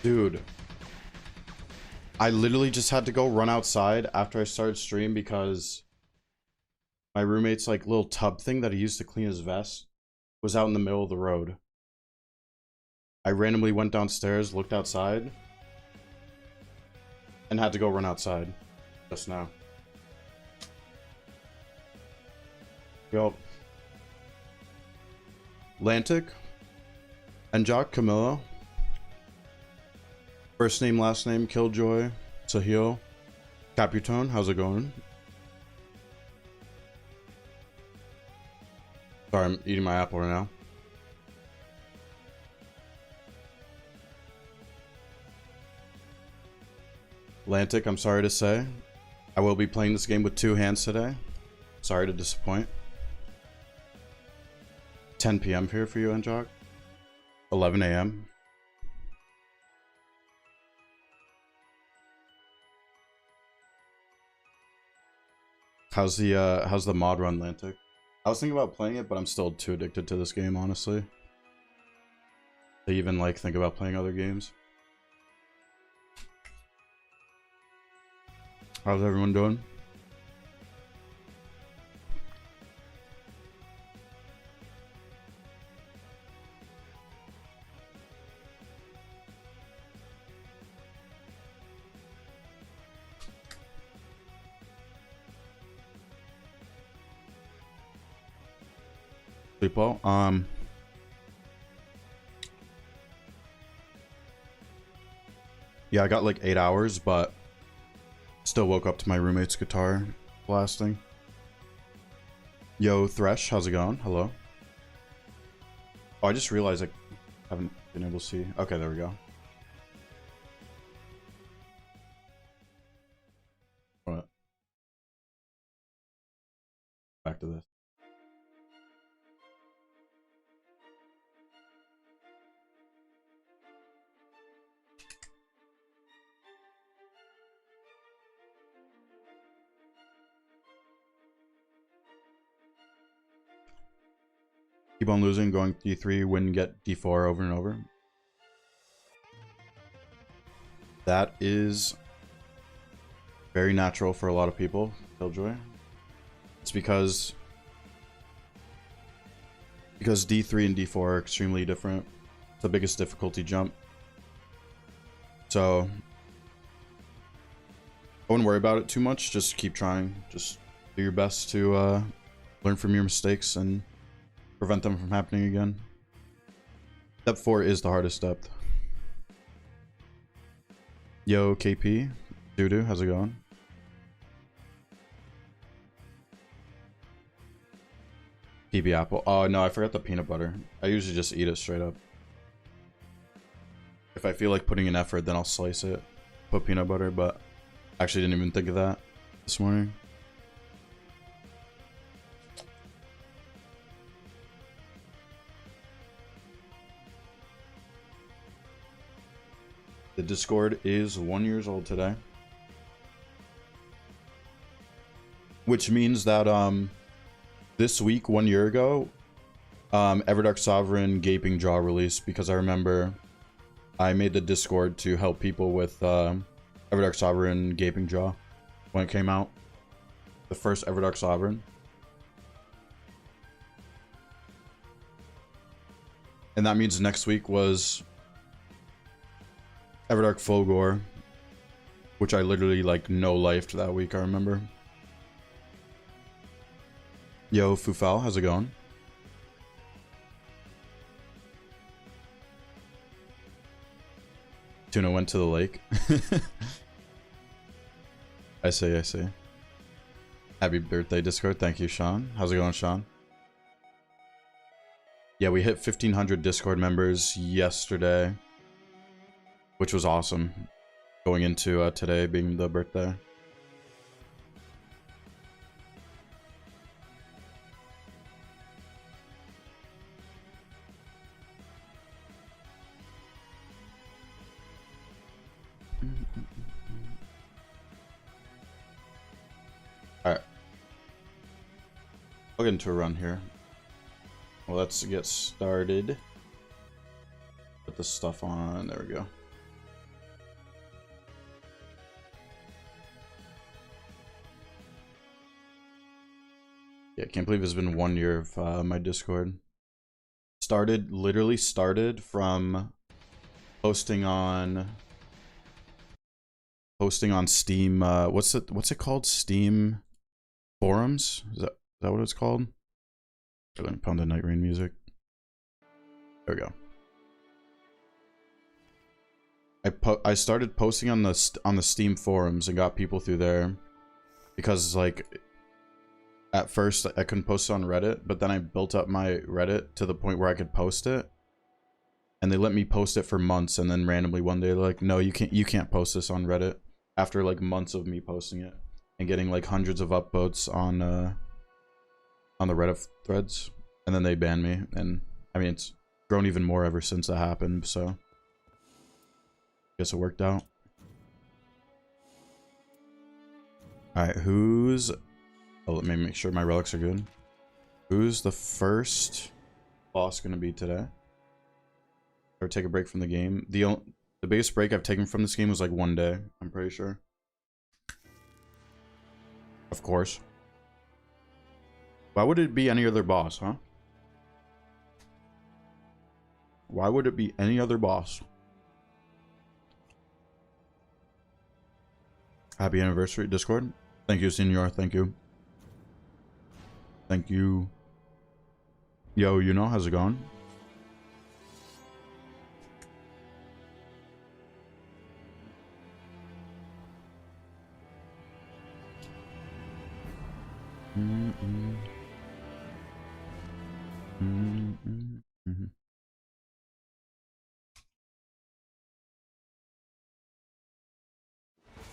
Dude, I literally just had to go run outside after I started stream because my roommate's like little tub thing that he used to clean his vest was out in the middle of the road. I randomly went downstairs, looked outside, and had to go run outside just now. Yup. Atlantic, Enjock, Camilla. First name, last name, Killjoy, Sahil, Caputon, how's it going? Sorry, I'm eating my apple right now. Atlantic, I'm sorry to say, I will be playing this game with 2 hands today. Sorry to disappoint. 10 p.m. here for you, Enjock. 11 a.m. How's the mod run, Atlantic? I was thinking about playing it, but I'm still too addicted to this game, honestly, to even like think about playing other games. How's everyone doing? Sleep well. Yeah, I got like 8 hours, but still woke up to my roommate's guitar blasting. Yo, Thresh, how's it going? Hello. Oh, I just realized I haven't been able to see. Okay, there we go. What? Back to this. Keep on losing, going D3, win, get D4 over and over. That is very natural for a lot of people, Killjoy. It's because D3 and D4 are extremely different. It's the biggest difficulty jump. So I wouldn't worry about it too much. Just keep trying. Just do your best to learn from your mistakes and prevent them from happening again. Step 4 is the hardest step. Yo, KP. Doo-doo, how's it going? PB apple. Oh, no, I forgot the peanut butter. I usually just eat it straight up. If I feel like putting in effort, then I'll slice it. Put peanut butter, but I actually didn't even think of that this morning. The Discord is 1 year old today. Which means that this week, 1 year ago, Everdark Sovereign Gaping Jaw released, because I remember I made the Discord to help people with Everdark Sovereign Gaping Jaw when it came out. The first Everdark Sovereign. And that means next week was Everdark Fulgore, which I literally like no-lifed that week, I remember. Yo, Fufal, how's it going? Tuna went to the lake. I see. Happy birthday, Discord. Thank you, Sean. How's it going, Sean? Yeah, we hit 1,500 Discord members yesterday, which was awesome, going into today being the birthday. Alright. I'll get into a run here. Well, let's get started. Put the stuff on. There we go. Yeah, I can't believe it's been 1 year of my Discord. Literally started from posting on Steam. What's it called? Steam forums? Is that what it's called? Let me pound the Night Rain music. There we go. I started posting on the Steam forums and got people through there because like at first I couldn't post it on Reddit, but then I built up my Reddit to the point where I could post it, and they let me post it for months, and then randomly one day they're like, no, you can't post this on Reddit, after like months of me posting it and getting like hundreds of upvotes on the Reddit threads, and then they banned me. And I mean, it's grown even more ever since that happened, so guess it worked out. Alright, oh, let me make sure my relics are good. Who's the first boss gonna be today? Or take a break from the game? The biggest break I've taken from this game was like 1 day, I'm pretty sure. Of course. Why would it be any other boss, huh? Why would it be any other boss? Happy anniversary, Discord. Thank you, Senor. Thank you. Thank you. Yo, you know, how's it going?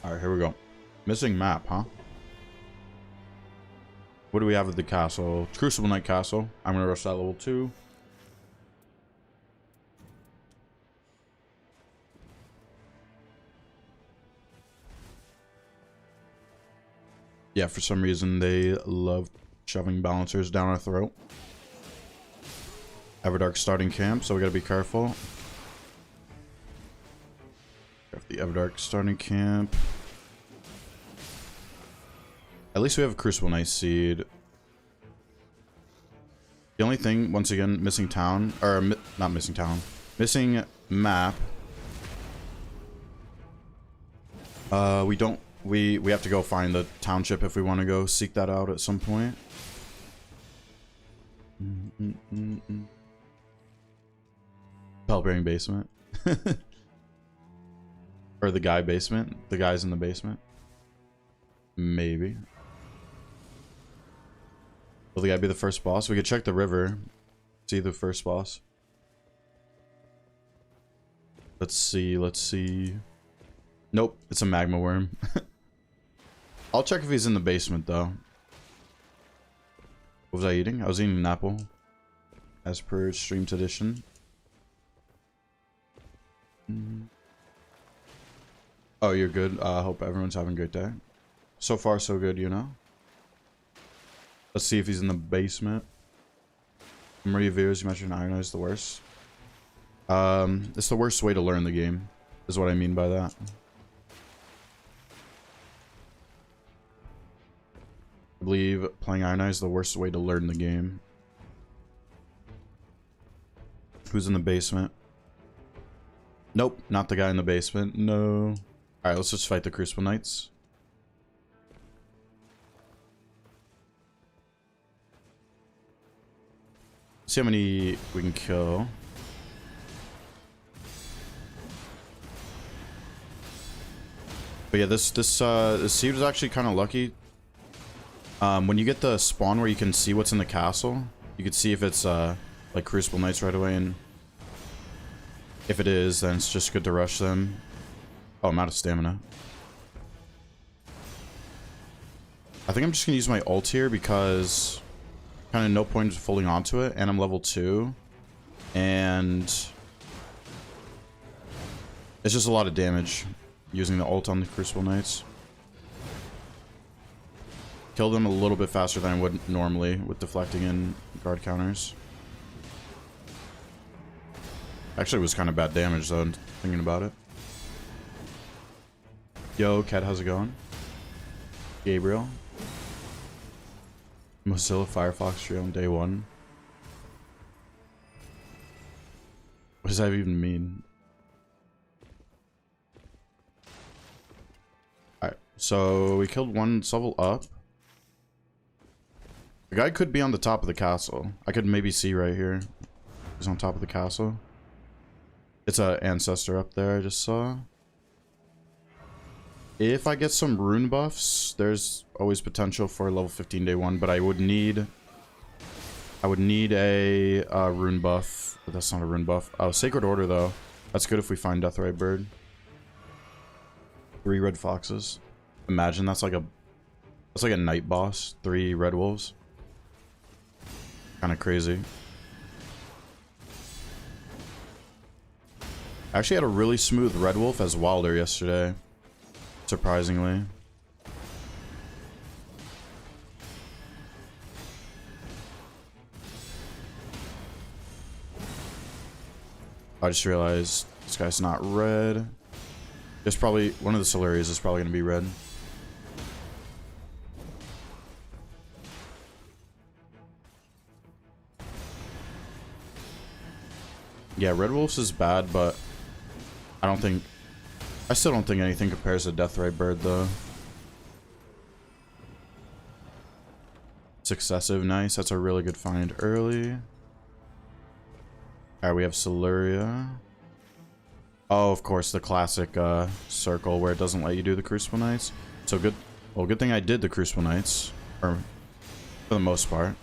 Alright, here we go. Missing map, huh? What do we have at the castle? Crucible Knight Castle. I'm gonna rush that level 2. Yeah, for some reason they love shoving balancers down our throat. Everdark starting camp, so we gotta be careful. Got the Everdark starting camp. At least we have a Crucible Knight seed. The only thing, once again, missing town, or not missing town, missing map. We have to go find the township if we want to go seek that out at some point. Pelbearing basement. Or the guy basement. The guys in the basement. Maybe. Will the guy be the first boss? We could check the river. See the first boss. Let's see, let's see. Nope, it's a magma worm. I'll check if he's in the basement though. What was I eating? I was eating an apple. As per stream tradition. Oh, you're good. Hope everyone's having a great day. So far, so good, you know? Let's see if he's in the basement. Maria Viewers, you mentioned Iron Eye is the worst. It's the worst way to learn the game, is what I mean by that. I believe playing Iron Eye is the worst way to learn the game. Who's in the basement? Nope, not the guy in the basement. No. Alright, let's just fight the Crucible Knights. See how many we can kill. But yeah, this seed was actually kind of lucky. When you get the spawn where you can see what's in the castle, you can see if it's like Crucible Knights right away, and if it is, then it's just good to rush them. Oh, I'm out of stamina. I think I'm just gonna use my ult here because kind of no point holding onto it, and I'm level 2, and it's just a lot of damage using the ult on the Crucible Knights. Kill them a little bit faster than I would normally with deflecting and guard counters. Actually, it was kind of bad damage though, thinking about it. Yo, Cat, how's it going? Gabriel. Mozilla Firefox tree on day one. What does that even mean? Alright, so we killed one level up. The guy could be on the top of the castle. I could maybe see right here. He's on top of the castle. It's an ancestor up there I just saw. If I get some rune buffs, there's always potential for level 15 day one, but I would need a rune buff. But that's not a rune buff. Oh, Sacred Order though. That's good if we find Deathrite Bird. 3 red foxes. Imagine that's like a night boss. 3 red wolves. Kind of crazy. I actually had a really smooth red wolf as Wilder yesterday. Surprisingly. I just realized this guy's not red. There's probably one of the Solarias is probably going to be red. Yeah, red wolves is bad, but I still don't think anything compares to Deathrite Bird, though. Successive, nice. That's a really good find early. Alright, we have Solaria. Oh, of course, the classic circle where it doesn't let you do the Crucible Knights. So good. Well, good thing I did the Crucible Knights. Or, for the most part.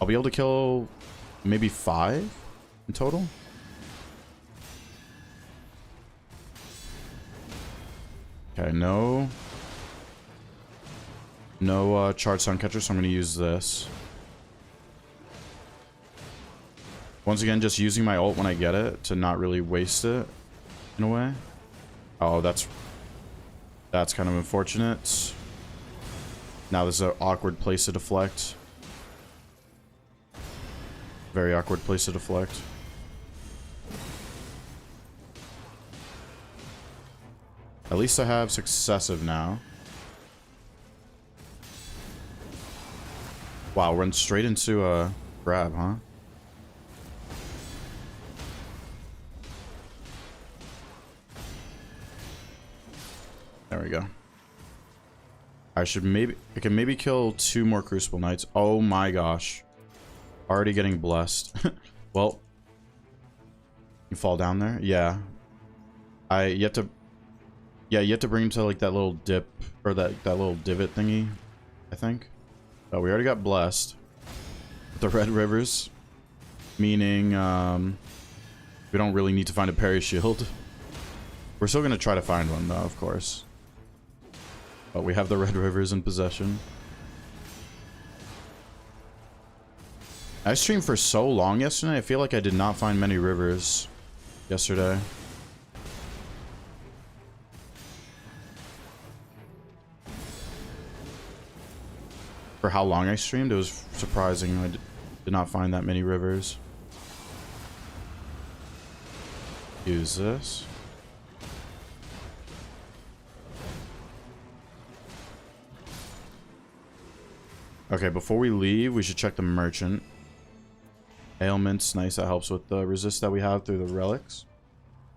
I'll be able to kill maybe 5 in total. Okay, no charged Suncatcher, so I'm going to use this. Once again, just using my ult when I get it to not really waste it, in a way. Oh, that's kind of unfortunate. Now this is an awkward place to deflect. Very awkward place to deflect. At least I have successive now. Wow, run straight into a grab, huh? There we go. I can maybe kill 2 more Crucible Knights. Oh my gosh. Already getting blessed. Well, you fall down there? Yeah. You have to bring him to like that little dip or that little divot thingy, I think. Oh, we already got blessed with the red rivers, meaning we don't really need to find a parry shield. We're still gonna try to find one though, of course. But we have the red rivers in possession. I streamed for so long yesterday, I feel like I did not find many rivers yesterday. For how long I streamed, it was surprising. I did not find that many rivers. Use this. Okay, before we leave, we should check the merchant. Ailments, nice. That helps with the resist that we have through the relics.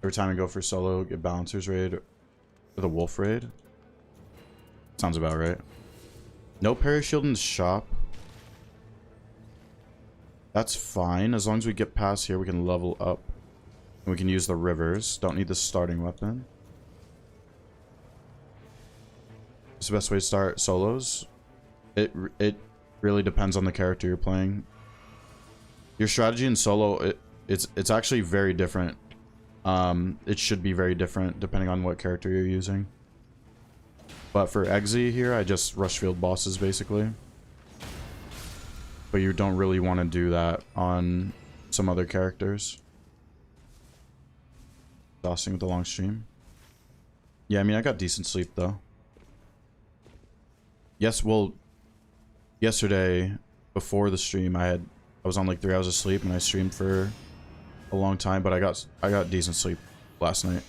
Every time I go for solo, get Balancer's raid or the Wolf raid. Sounds about right. No parry shield in the shop. That's fine. As long as we get past here, we can level up. And we can use the rivers. Don't need the starting weapon. It's the best way to start solos. It really depends on the character you're playing. Your strategy in solo, it's actually very different. It should be very different depending on what character you're using. But for Exe here, I just rush field bosses basically. But you don't really want to do that on some other characters. Exhausting with the long stream. Yeah, I mean, I got decent sleep though. Yes, well, yesterday before the stream, I was on like 3 hours of sleep and I streamed for a long time, but I got decent sleep last night.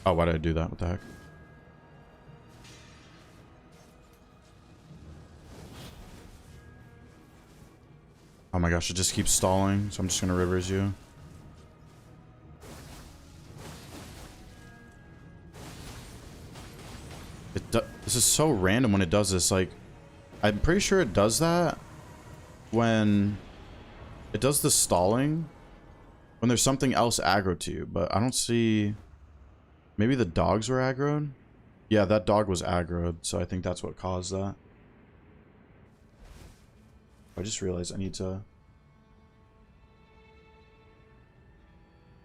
Oh, why did I do that? What the heck? Oh my gosh, it just keeps stalling, so I'm just gonna rivers you. This is so random when it does this. Like, I'm pretty sure it does that when it does the stalling when there's something else aggro to you, but I don't see. Maybe the dogs were aggroed? Yeah, that dog was aggroed, so I think that's what caused that. I just realized I need to...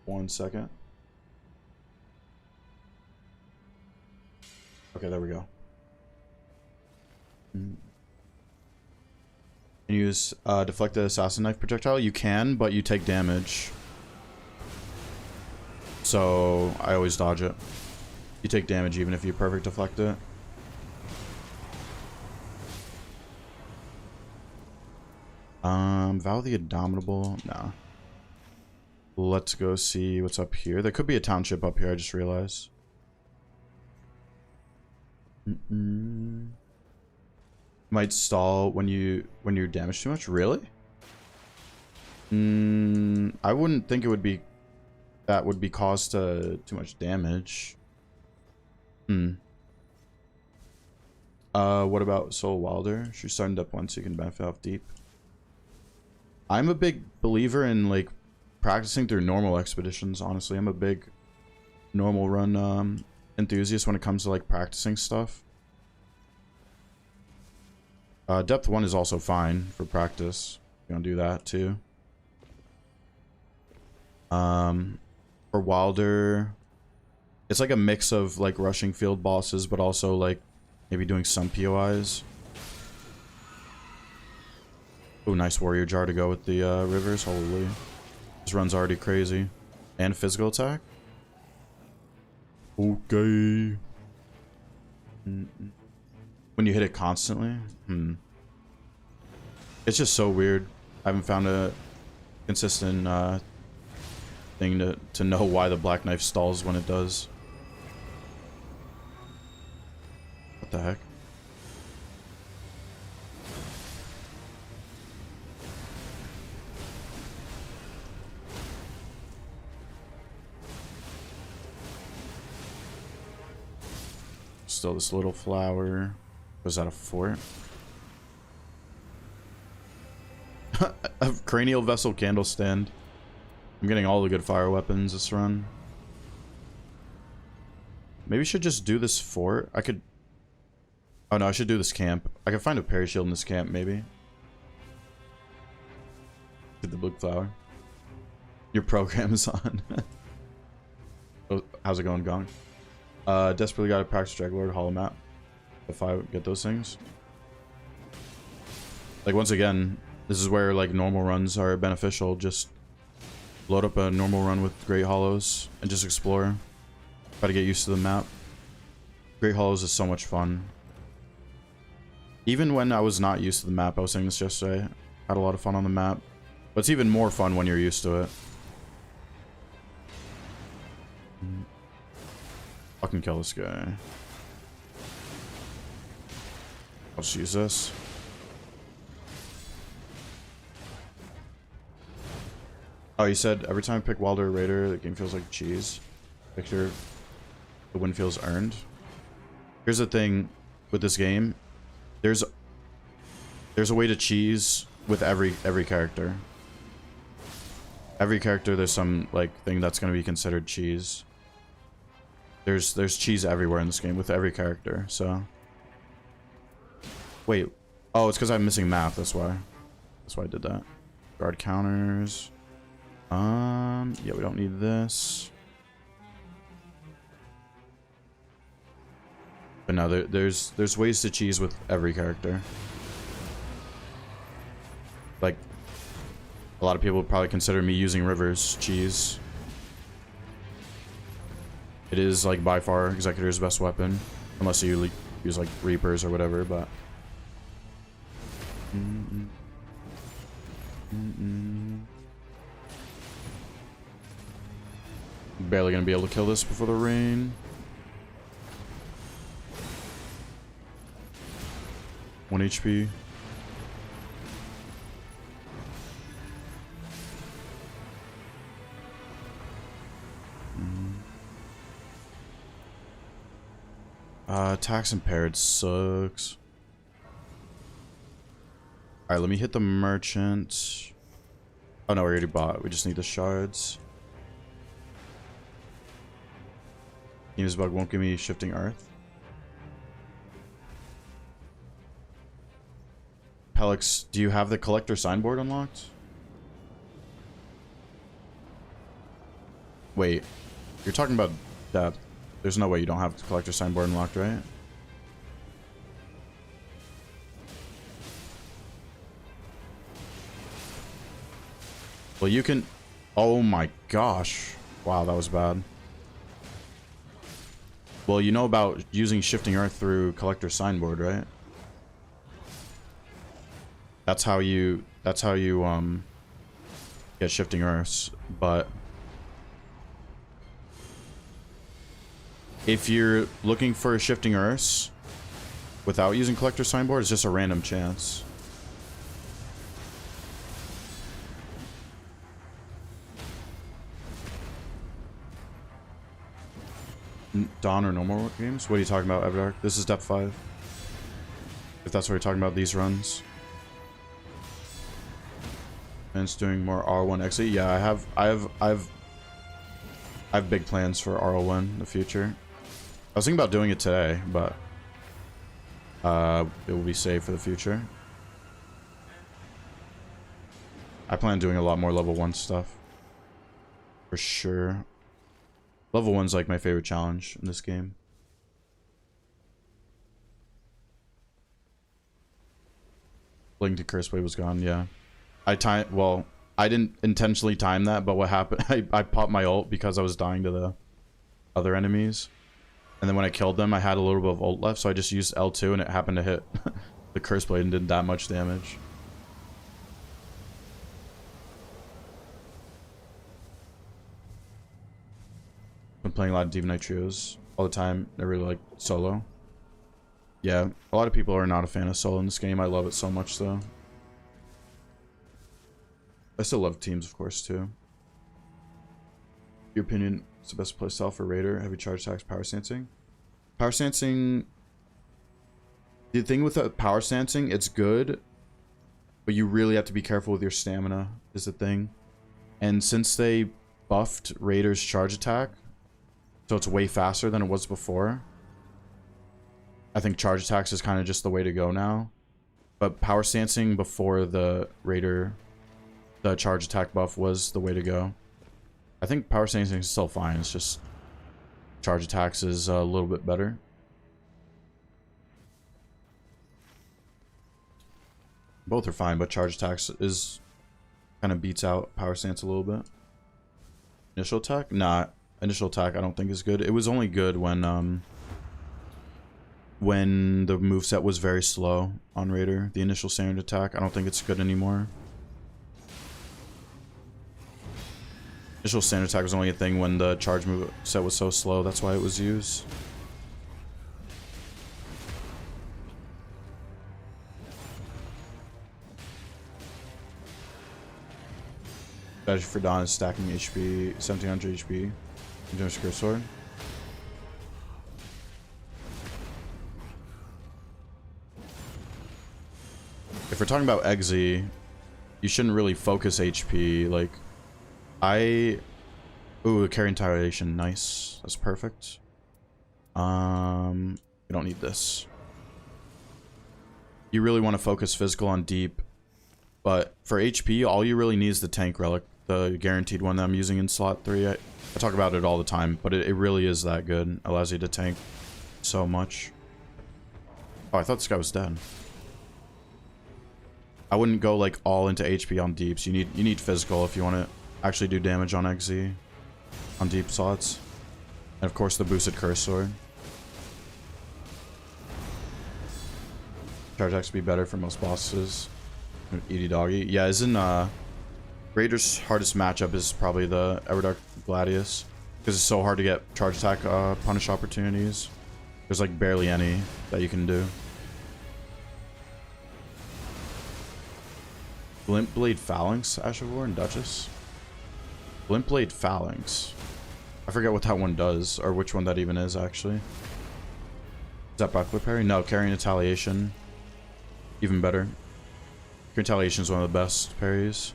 1 second. Okay, there we go. Can you use deflected assassin knife projectile? You can, but you take damage. So I always dodge it. You take damage even if you perfect deflect it. Vow the Indomitable? Nah. Let's go see what's up here. There could be a township up here, I just realized. Might stall when you're damaged too much. Really? I wouldn't think it would be that would be caused to too much damage. What about Soul Wilder? She's starting up once, so you can benefit off deep. I'm a big believer in like practicing through normal expeditions, honestly. I'm a big normal run enthusiast when it comes to like practicing stuff. Depth 1 is also fine for practice. You're gonna do that too. For Wilder, it's like a mix of like rushing field bosses, but also like maybe doing some POIs. Oh, nice warrior jar to go with the rivers. Holy, this run's already crazy. And physical attack. Okay. When you hit it constantly? It's just so weird. I haven't found a consistent thing to know why the black knife stalls when it does. What the heck? Still this little flower. Was that a fort? A cranial vessel candle stand. I'm getting all the good fire weapons this run. Maybe I should just do this fort. I could... Oh no, I should do this camp. I can find a parry shield in this camp, maybe. Did the book flower. Your program is on. Oh, how's it going, Gong? Desperately gotta practice Draglord Hollow Map. If I get those things. Like, once again, this is where, like, normal runs are beneficial. Just load up a normal run with Great Hollows and just explore. Try to get used to the map. Great Hollows is so much fun. Even when I was not used to the map, I was saying this yesterday, I had a lot of fun on the map. But it's even more fun when you're used to it. Fucking kill this guy. I'll just use this. Oh, you said every time I pick Wilder or Raider, the game feels like cheese. Picture the win feels earned. Here's the thing with this game. There's a way to cheese with every character. Every character, there's some like thing that's gonna be considered cheese. There's cheese everywhere in this game with every character, so. Wait. Oh, it's because I'm missing map, that's why. That's why I did that. Guard counters. Yeah, we don't need this. But no, there's ways to cheese with every character. Like, a lot of people would probably consider me using Rivers cheese. It is, like, by far Executor's best weapon. Unless you use, like, Reapers or whatever, but... Barely gonna be able to kill this before the rain. One HP. Tax impaired sucks. Alright, let me hit the merchant. Oh no, we already bought. We just need the shards. Team's bug won't give me shifting earth. Pelix, do you have the collector signboard unlocked? Wait, you're talking about that. There's no way you don't have the collector signboard unlocked, right? Well, you can... Oh my gosh. Wow, that was bad. Well, you know about using shifting earth through collector signboard, right? That's how you get shifting earths, but if you're looking for shifting earths without using collector signboard, it's just a random chance. DoN or normal games? What are you talking about, Everdark? This is depth 5. If that's what you're talking about, these runs. And it's doing more R1 XE. Yeah, I have big plans for R1 in the future. I was thinking about doing it today, but it will be saved for the future. I plan on doing a lot more level 1 stuff. For sure. Level 1's like my favorite challenge in this game. Link to Curseblade was gone, yeah. Well, I didn't intentionally time that, but what happened, I popped my ult because I was dying to the other enemies. And then when I killed them, I had a little bit of ult left, so I just used L2 and it happened to hit the Curseblade and did that much damage. Been playing a lot of Demon Knight trios all the time. I really like solo. Yeah, a lot of people are not a fan of solo in this game. I love it so much though. I still love teams, of course, too. Your opinion, it's the best playstyle for Raider, heavy charge attacks, power stancing? Power stancing... The thing with the power stancing, it's good, but you really have to be careful with your stamina, is the thing. And since they buffed Raider's charge attack, so it's way faster than it was before, I think charge attacks is kind of just the way to go now. But power stancing before the Raider... The charge attack buff was the way to go. I think power stancing is still fine. It's just charge attacks is a little bit better. Both are fine, but charge attacks is kind of beats out power stance a little bit. Initial attack? Nah, initial attack I don't think is good. It was only good when the moveset was very slow on Raider. The initial standard attack, I don't think it's good anymore. Initial standard attack was only a thing when the charge move set was so slow. That's why it was used. Strategy for DoN is stacking HP, 1700 HP. Doing Skirt Sword. If we're talking about Exe, you shouldn't really focus HP. Like, Ooh, carrying titration, nice. That's perfect. You don't need this. You really want to focus physical on deep, but for HP, all you really need is the tank relic, the guaranteed one that I'm using in slot 3. I talk about it all the time, but it really is that good. It allows you to tank so much. Oh, I thought this guy was dead. I wouldn't go like all into HP on deeps. You need physical if you want to actually do damage on XZ on deep slots. And of course the boosted curse sword. Charge X be better for most bosses. Edie Doggy. Yeah, isn't Raider's hardest matchup is probably the Everdark Gladius. Because it's so hard to get charge attack punish opportunities. There's like barely any that you can do. Glint Blade Phalanx, Ashavor and Duchess. Glint Blade Phalanx. I forget what that one does, or which one that even is, actually. Is that Buckler parry? No, Carrying Retaliation. Even better. Carrying Retaliation is one of the best parries.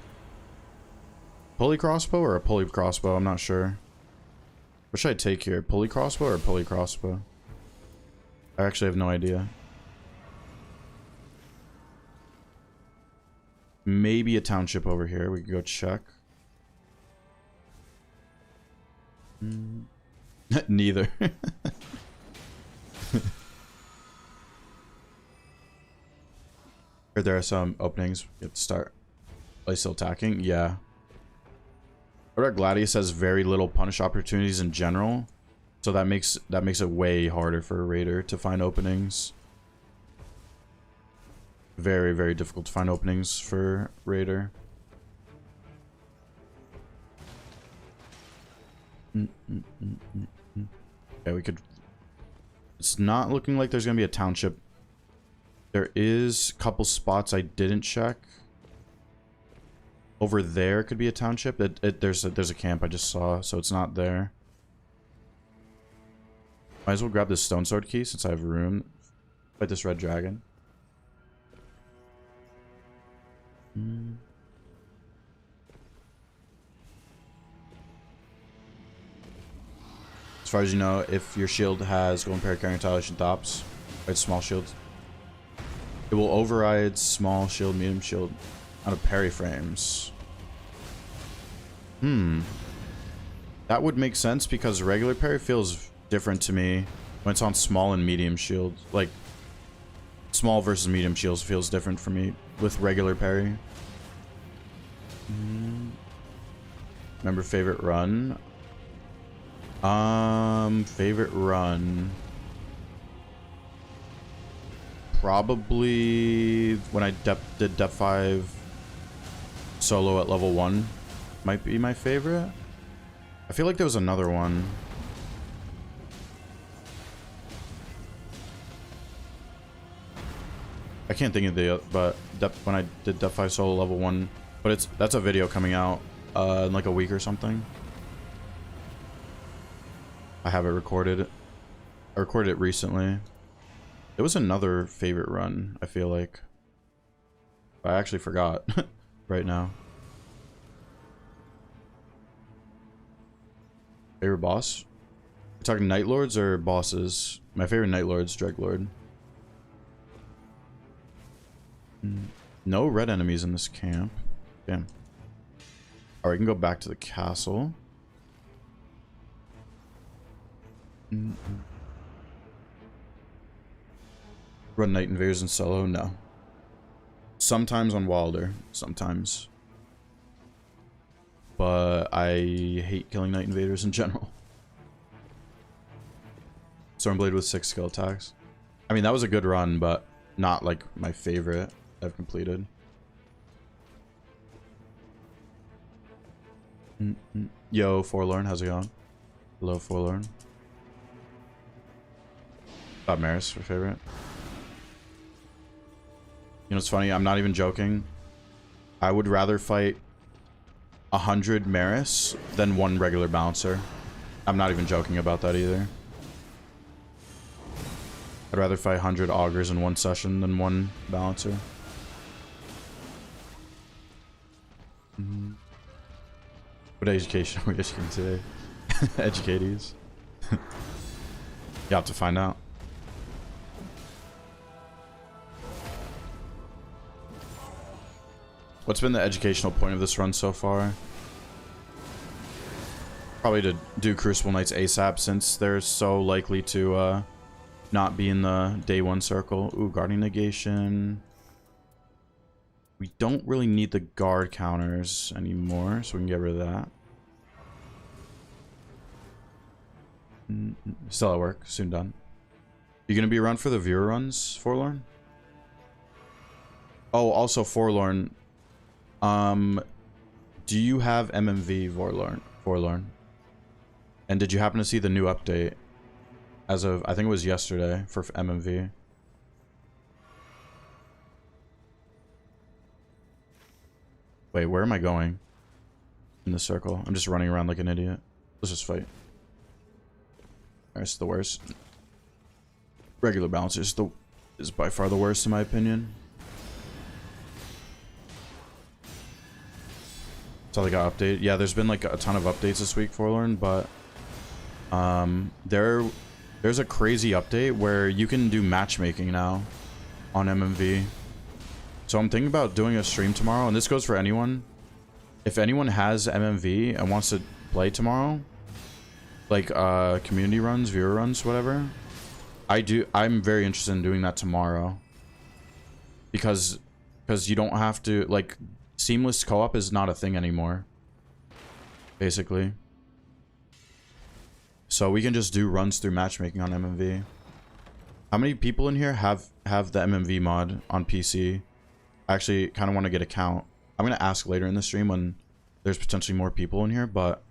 Pulley Crossbow or a Pulley Crossbow? I'm not sure. What should I take here? Pulley Crossbow or Pulley Crossbow? I actually have no idea. Maybe a township over here. We could go check. Neither. Or there are some openings. You have to start. Are they still attacking? Yeah. Our Gladius has very little punish opportunities in general, so that makes it way harder for a raider to find openings. Very, very difficult to find openings for raider. Yeah, we could. It's not looking like there's gonna be a township. There is a couple spots I didn't check. Over there could be a township. There's a camp I just saw, so it's not there. Might as well grab this stone sword key since I have room. Fight this red dragon. As far as you know, if your shield has golden parry, carrying retaliation, tops, fight small shields. It will override small shield, medium shield out of parry frames. That would make sense because regular parry feels different to me when it's on small and medium shield. Like, small versus medium shields feels different for me with regular parry. Remember favorite run? Favorite run. Probably when I did Dep 5 solo at level 1 might be my favorite. I feel like there was another one. I can't think of the, but when I did Dep 5 solo level 1, but that's a video coming out in like a week or something. I have it recorded. I recorded it recently. There was another favorite run, I feel like. I actually forgot right now. Favorite boss? You're talking Night Lords or bosses? My favorite Night Lord's Dreadlord. No red enemies in this camp. Damn. Alright, we can go back to the castle. Run Night Invaders in solo? No. Sometimes on Wilder. Sometimes. But I hate killing Night Invaders in general. Stormblade with 6 skill attacks. I mean, that was a good run, but not like my favorite I've completed. Yo, Forlorn, how's it going? Hello, Forlorn. Thought Maris for favorite. You know what's funny? I'm not even joking. I would rather fight 100 Maris than 1 regular bouncer. I'm not even joking about that either. I'd rather fight 100 augurs in 1 session than 1 balancer. What education are we issuing today? Educatees. You have to find out. What's been the educational point of this run so far? Probably to do Crucible Knights ASAP since they're so likely to not be in the day 1 circle. Ooh, Guarding Negation. We don't really need the guard counters anymore, so we can get rid of that. Still at work, soon done. You gonna be around for the viewer runs, Forlorn? Oh, also Forlorn. Do you have MMV, Forlorn? And did you happen to see the new update as of, I think it was yesterday, for MMV? Wait, where am I going? In the circle. I'm just running around like an idiot. Let's just fight. That's the worst. Regular balance is by far the worst in my opinion. So they got updated. Yeah, there's been like a ton of updates this week, Forlorn, but there's a crazy update where you can do matchmaking now on MMV. So I'm thinking about doing a stream tomorrow, and this goes for anyone. If anyone has MMV and wants to play tomorrow, like community runs, viewer runs, whatever, I'm very interested in doing that tomorrow. Because you don't have to, like, seamless co-op is not a thing anymore, basically. So we can just do runs through matchmaking on MMV. How many people in here have the MMV mod on PC? I actually kind of want to get a count. I'm going to ask later in the stream when there's potentially more people in here, but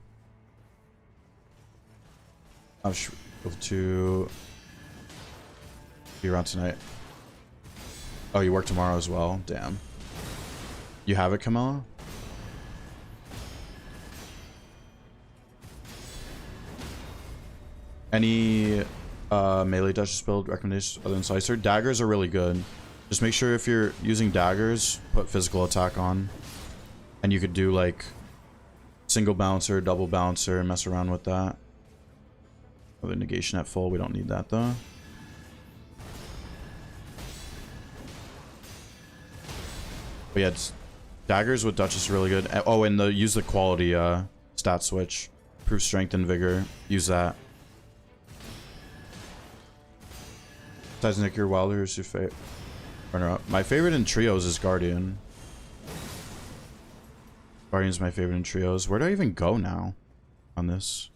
I'll go to be around tonight. Oh, you work tomorrow as well? Damn. You have it, Camilla? Any melee Duchess build recommendations other than Slicer? Daggers are really good. Just make sure if you're using daggers, put physical attack on. And you could do like single bouncer, double bouncer, and mess around with that. Other negation at full, we don't need that though. But yeah, daggers with Duchess is really good. Oh, and use the quality stat switch. Improve strength and vigor. Use that. Besides Nick, your Wilder is your favorite runner-up. My favorite in trios is Guardian. Guardian's my favorite in trios. Where do I even go now on this?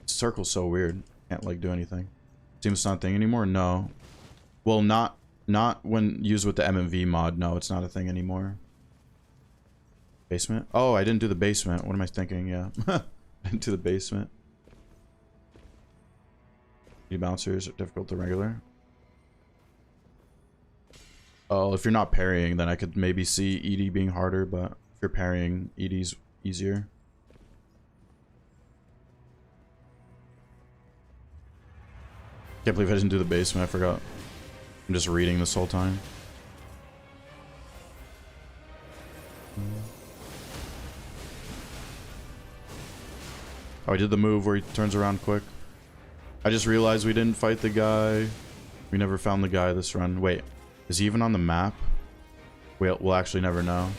Circle's so weird. Can't like do anything. Seems it's not a thing anymore? No. Well, not when used with the MMV mod. No, it's not a thing anymore. Basement? Oh, I didn't do the basement. What am I thinking? Yeah. I didn't do the basement. Bouncers are difficult to regular. Oh, if you're not parrying, then I could maybe see ED being harder, but if you're parrying, ED's easier. Can't believe I didn't do the basement. I forgot. I'm just reading this whole time. Oh, I did the move where he turns around quick. I just realized we didn't fight the guy. We never found the guy this run. Wait, is he even on the map? We'll actually never know.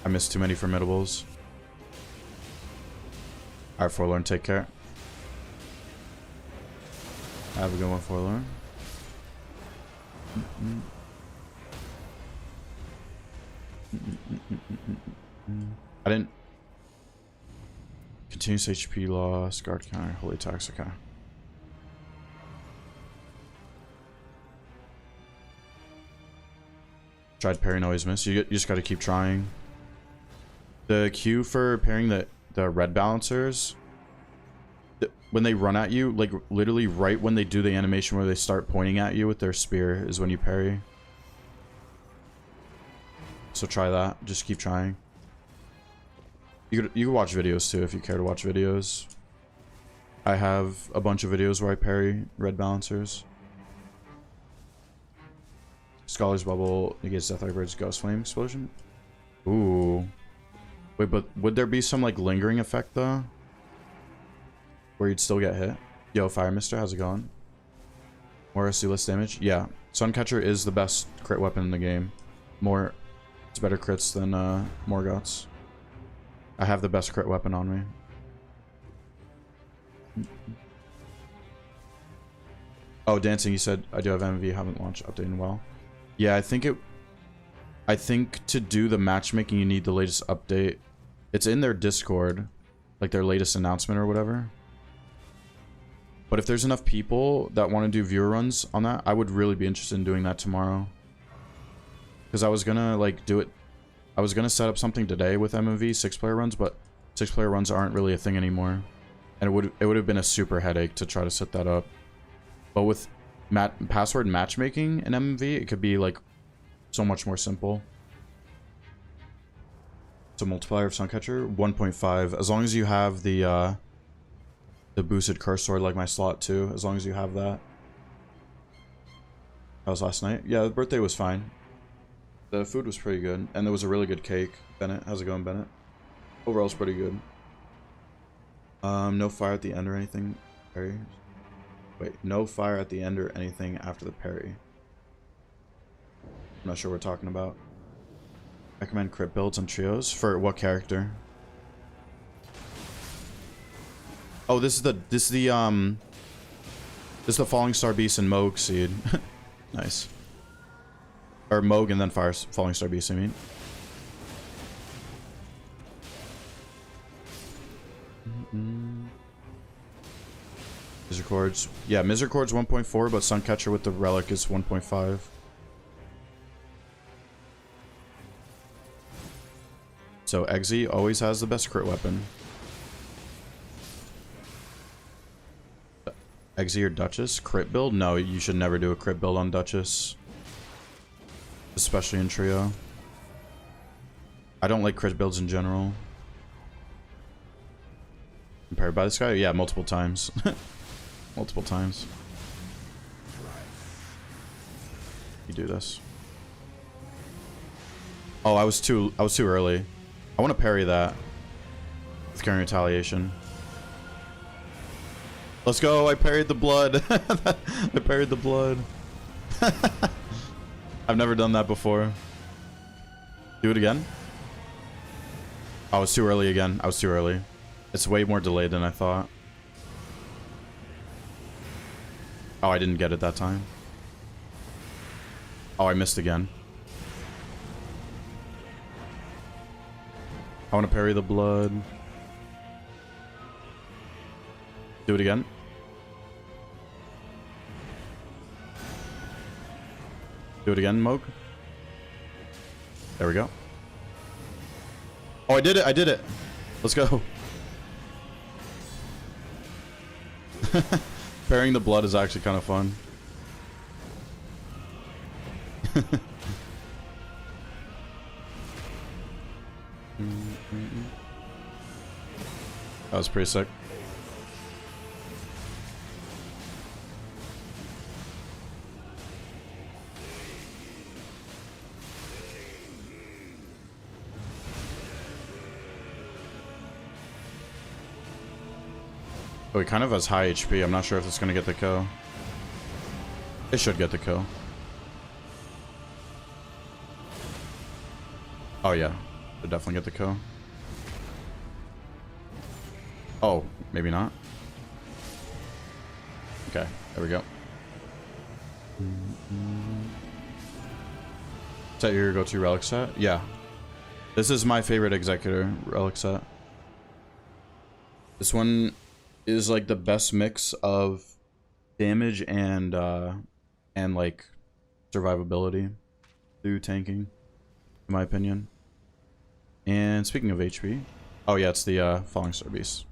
I missed too many formidables. Alright, Forlorn, take care. Have a good one, Forlorn. I didn't... Continuous HP loss, guard counter, holy attacks, okay. Tried parrying, always missed. You just gotta keep trying. The Q for parrying the red balancers, when they run at you, like literally right when they do the animation where they start pointing at you with their spear is when you parry. So try that. Just keep trying. You could watch videos too if you care to watch videos. I have a bunch of videos where I parry red balancers. Scholar's Bubble negates Death Bird's Ghost Flame Explosion. Ooh. Wait, but would there be some like lingering effect though? Where you'd still get hit? Yo, Fire Mister, how's it going? More SC less damage? Yeah. Suncatcher is the best crit weapon in the game. It's better crits than Morgoth's. I have the best crit weapon on me. Oh, Dancing, you said I do have MV, haven't launched updating well. Yeah, I think to do the matchmaking you need the latest update. It's in their Discord, like their latest announcement or whatever. But if there's enough people that want to do viewer runs on that, I would really be interested in doing that tomorrow. Because I was gonna like do it I was gonna set up something today with MMV 6-player runs, but 6-player runs aren't really a thing anymore, and it would have been a super headache to try to set that up. But with password matchmaking in MMV, it could be like so much more simple. So multiplier of Suncatcher 1.5, as long as you have the boosted curse sword like my slot too. As long as you have that. That was last night. Yeah, the birthday was fine. The food was pretty good, and there was a really good cake. Bennett, how's it going, Bennett? Overall, it's pretty good. No fire at the end or anything. Parry. Wait, no fire at the end or anything after the parry. I'm not sure what we're talking about. Recommend crit builds and trios for what character? Oh, this is the Falling Star Beast and Moog seed. Nice. Or Moog and then Falling Star Beast, I mean. Misercords. Yeah, Misercords 1.4, but Suncatcher with the relic is 1.5. So Eggsy always has the best crit weapon. Eggsy or Duchess? Crit build? No, you should never do a crit build on Duchess. Especially in trio. I don't like crit builds in general. Compared by this guy? Yeah, multiple times. Multiple times. You do this. Oh, I was too early. I want to parry that with carrying retaliation. Let's go! I parried the blood. I parried the blood. I've never done that before. Do it again. Oh, I was too early again. I was too early. It's way more delayed than I thought. Oh, I didn't get it that time. Oh, I missed again. I want to parry the blood. Do it again. Do it again, Moog. There we go. Oh, I did it. I did it. Let's go. Parrying the blood is actually kind of fun. That was pretty sick. Oh, he kind of has high HP. I'm not sure if it's going to get the kill. It should get the kill. Oh, yeah. Should definitely get the kill. Oh, maybe not. Okay, there we go. Is that your go-to relic set? Yeah. This is my favorite Executor relic set. This one is like the best mix of damage and like survivability through tanking, in my opinion. And speaking of HP, oh yeah, it's the Falling Star Beast.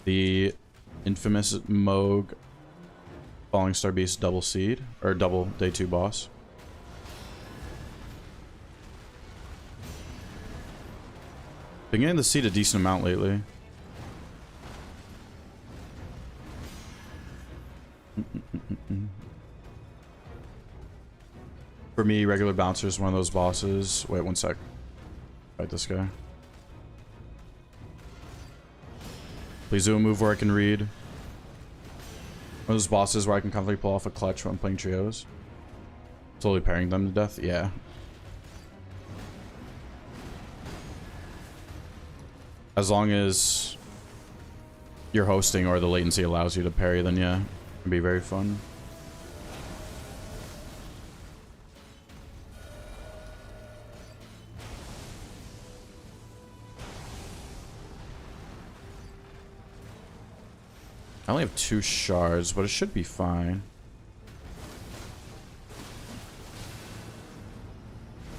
The infamous Moog Falling Star Beast double seed, or double day 2 boss. Been getting the seed a decent amount lately. For me, regular bouncer is one of those bosses. Wait, one sec. Fight this guy. Please do a move where I can read. One of those bosses where I can comfortably pull off a clutch when I'm playing trios. Slowly parrying them to death. Yeah. As long as you're hosting or the latency allows you to parry, then yeah, it can be very fun. I only have 2 shards, but it should be fine.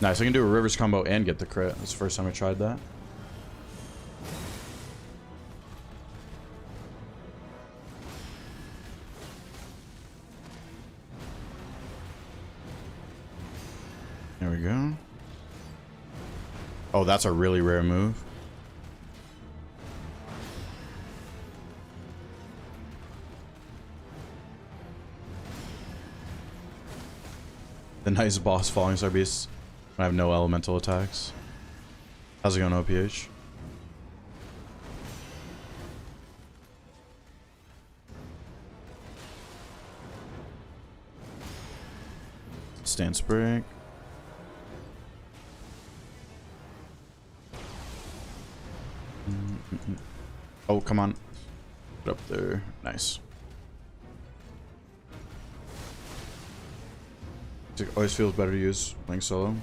Nice, I can do a Rivers combo and get the crit. That's the first time I tried that. There we go. Oh, that's a really rare move. The nice boss falling star beast. I have no elemental attacks. How's it going, OPH? Stance break. Oh, come on. Get up there. Nice. It always feels better to use playing solo.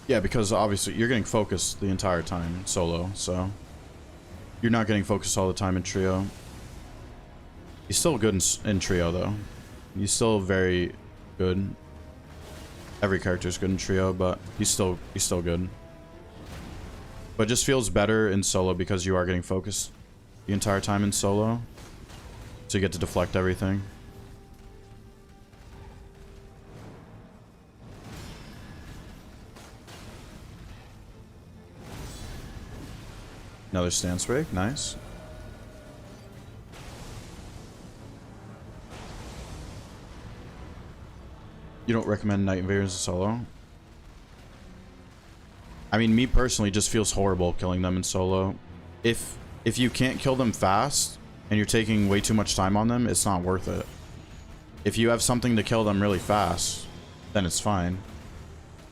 Yeah, because obviously you're getting focused the entire time solo, so you're not getting focused all the time in trio. He's still good in trio though. He's still very good. Every character is good in trio, but he's still good. But it just feels better in solo because you are getting focused the entire time in solo. So you get to deflect everything. Another stance break, nice. You don't recommend Night Invaders solo? I mean, me personally, just feels horrible killing them in solo. If you can't kill them fast and you're taking way too much time on them, it's not worth it. If you have something to kill them really fast, then it's fine.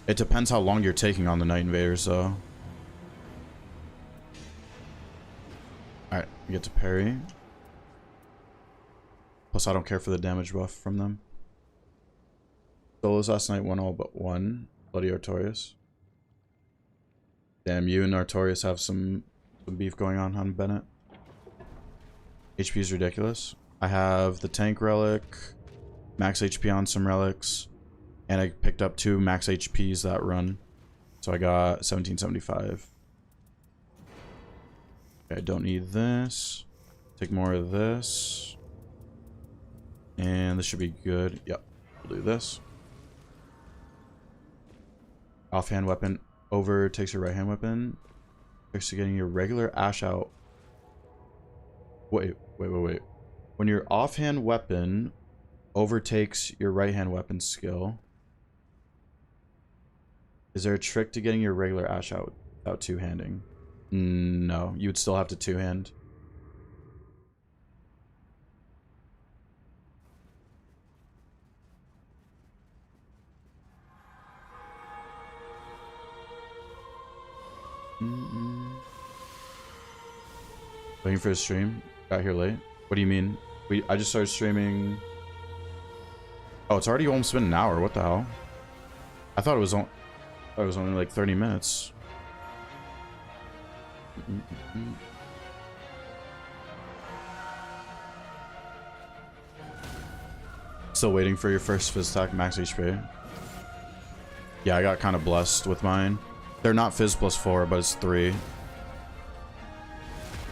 It depends how long you're taking on the Night Invaders, though. Alright, we get to parry. Plus, I don't care for the damage buff from them. Solos last night won all but one. Bloody Artorias. Damn, you and Artorias have some beef going on Bennett. HP is ridiculous. I have the tank relic, max HP on some relics, and I picked up 2 max HPs that run. So I got 1775. Okay, I don't need this. Take more of this. And this should be good. Yep, we'll do this. Offhand weapon overtakes your right hand weapon. Thanks to getting your regular ash out. Wait. When your offhand weapon overtakes your right hand weapon skill, is there a trick to getting your regular ash out without two-handing? No, you would still have to two-hand. Waiting for a stream. Got here late. What do you mean? I just started streaming. Oh, it's already almost been an hour. What the hell? I thought it was only like 30 minutes. Still waiting for your first fizz attack, max HP. Yeah, I got kind of blessed with mine. They're not fizz +4, but it's 3.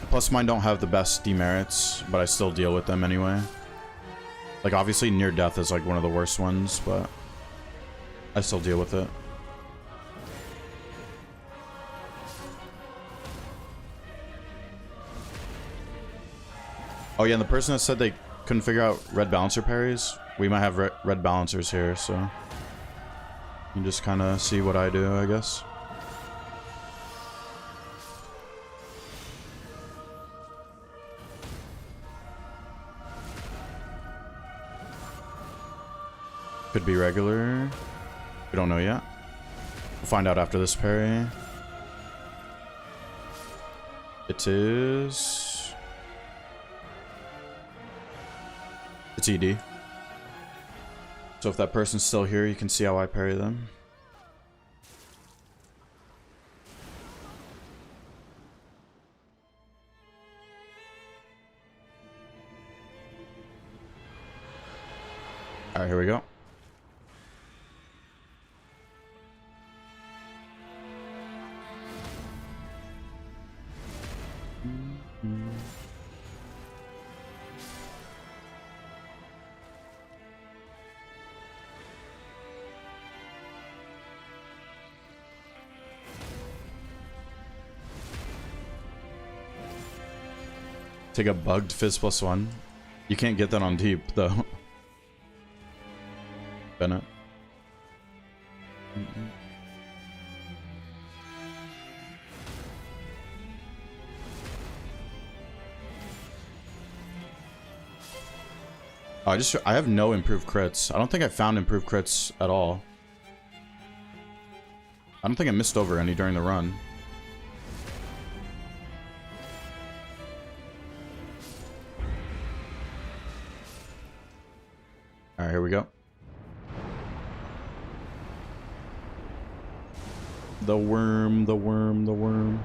Plus mine don't have the best demerits, but I still deal with them anyway. Like obviously near death is like one of the worst ones, but I still deal with it. Oh yeah, and the person that said they couldn't figure out red balancer parries, we might have red balancers here, so you can just kind of see what I do, I guess. Could be regular. We don't know yet. We'll find out after this parry. It is... It's ED. So if that person's still here, you can see how I parry them. Alright, here we go. Take a bugged Fizz +1. You can't get that on deep, though. Bennett. Oh, I have no improved crits. I don't think I found improved crits at all. I don't think I missed over any during the run. Alright, here we go. The worm, the worm, the worm.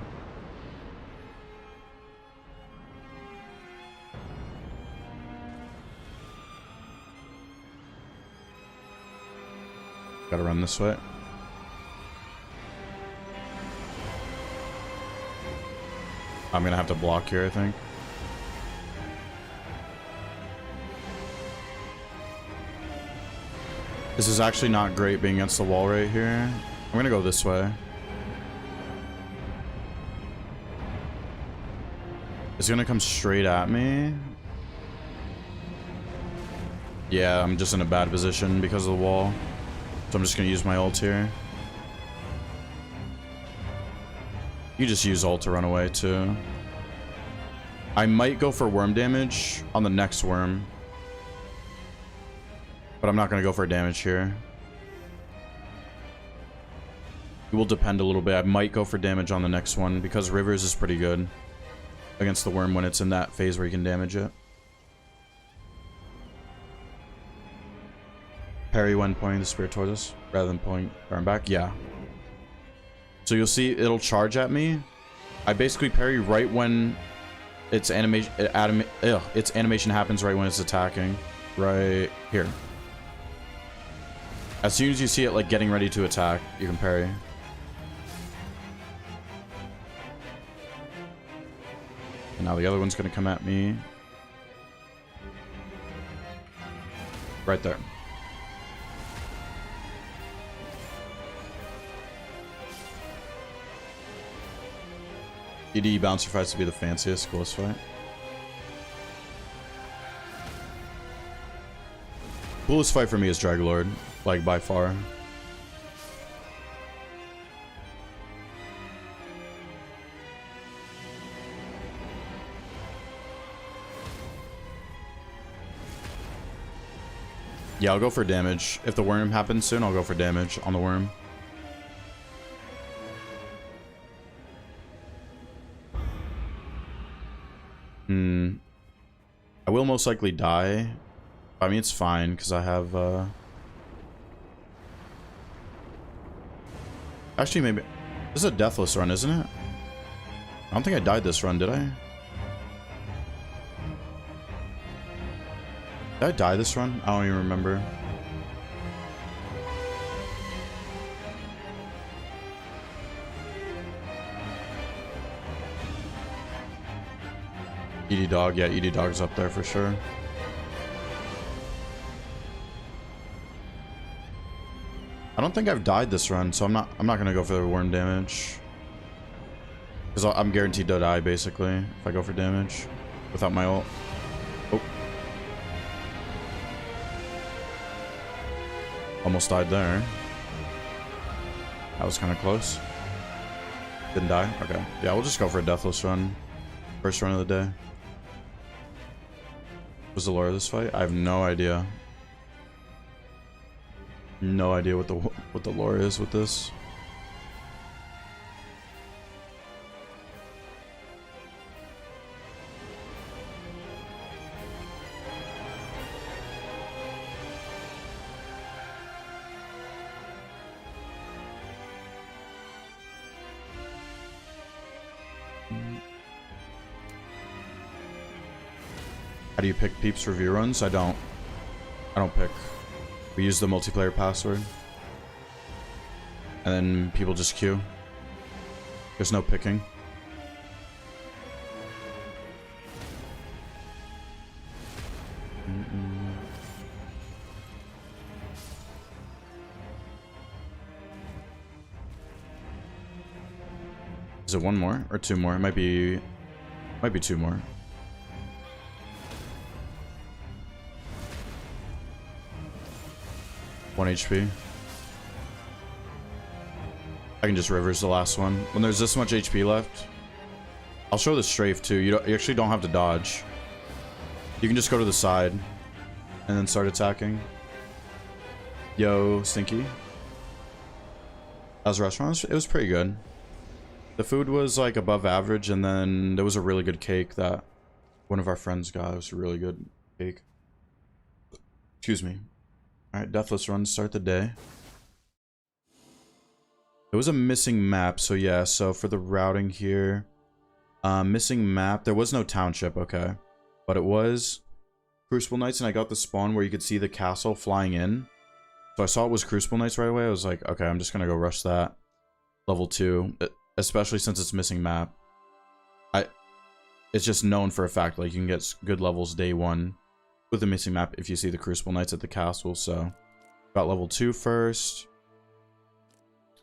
Gotta run this way. I'm gonna have to block here, I think. This is actually not great being against the wall right here. I'm gonna go this way. It's gonna come straight at me. Yeah, I'm just in a bad position because of the wall. So I'm just gonna use my ult here. You just use ult to run away too. I might go for worm damage on the next worm. But I'm not going to go for damage here. It will depend a little bit. I might go for damage on the next one because Rivers is pretty good against the worm when it's in that phase where you can damage it. Parry when pointing the spear towards us rather than pulling arm back. Yeah. So you'll see it'll charge at me. I basically parry right when its animation happens right when it's attacking. Right here. As soon as you see it like getting ready to attack, you can parry. And now the other one's gonna come at me. Right there. ED bouncer fights to be the fanciest, coolest fight. Coolest fight for me is Dragalord, like by far. Yeah, I'll go for damage. If the worm happens soon, I'll go for damage on the worm. I will most likely die. I mean, it's fine, because I have, Actually, maybe... This is a deathless run, isn't it? I don't think I died this run, did I? Did I die this run? I don't even remember. ED Dog, yeah, ED Dog's up there for sure. I don't think I've died this run, so I'm not gonna go for the worm damage. Because I'm guaranteed to die, basically, if I go for damage without my ult. Oh. Almost died there. That was kind of close. Didn't die? Okay. Yeah, we'll just go for a deathless run. First run of the day. What's the lore of this fight? I have no idea. No idea what the lore is with this. How do you pick peeps review runs? I don't pick. We use the multiplayer password. And then people just queue. There's no picking. Is it one more or two more? It might be two more. One HP. I can just reverse the last one. When there's this much HP left, I'll show the strafe too. You actually don't have to dodge. You can just go to the side and then start attacking. Yo, Stinky. As restaurants, it was pretty good. The food was like above average, and then there was a really good cake that one of our friends got. It was a really good cake. Excuse me. Alright, Deathless Run, start the day. It was a missing map, so yeah, so for the routing here, missing map, there was no township, okay. But it was Crucible Knights, and I got the spawn where you could see the castle flying in. So I saw it was Crucible Knights right away. I was like, okay, I'm just gonna go rush that. Level 2, especially since it's missing map. It's just known for a fact, like, you can get good levels day 1 with the missing map if you see the Crucible Knights at the castle, so. Got level 2 first.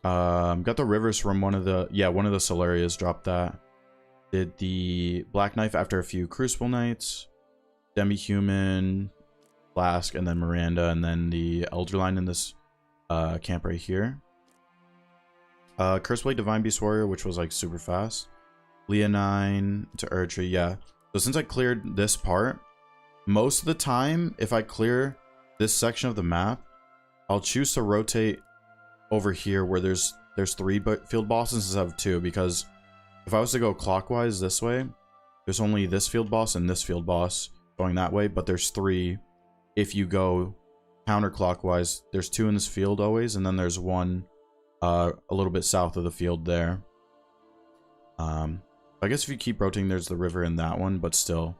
Got the rivers from one of the Solarias, dropped that. Did the Black Knife after a few Crucible Knights. Demi-Human, Flask, and then Miranda, and then the Elderline in this camp right here. Curseblade Divine Beast Warrior, which was like super fast. Leonine to Erdtree, yeah. So since I cleared this part, most of the time, if I clear this section of the map, I'll choose to rotate over here where there's 3 field bosses instead of 2, because if I was to go clockwise this way, there's only this field boss and this field boss going that way, but there's 3 if you go counterclockwise. There's 2 in this field always, and then there's 1 a little bit south of the field there. I guess if you keep rotating, there's the river in that one, but still,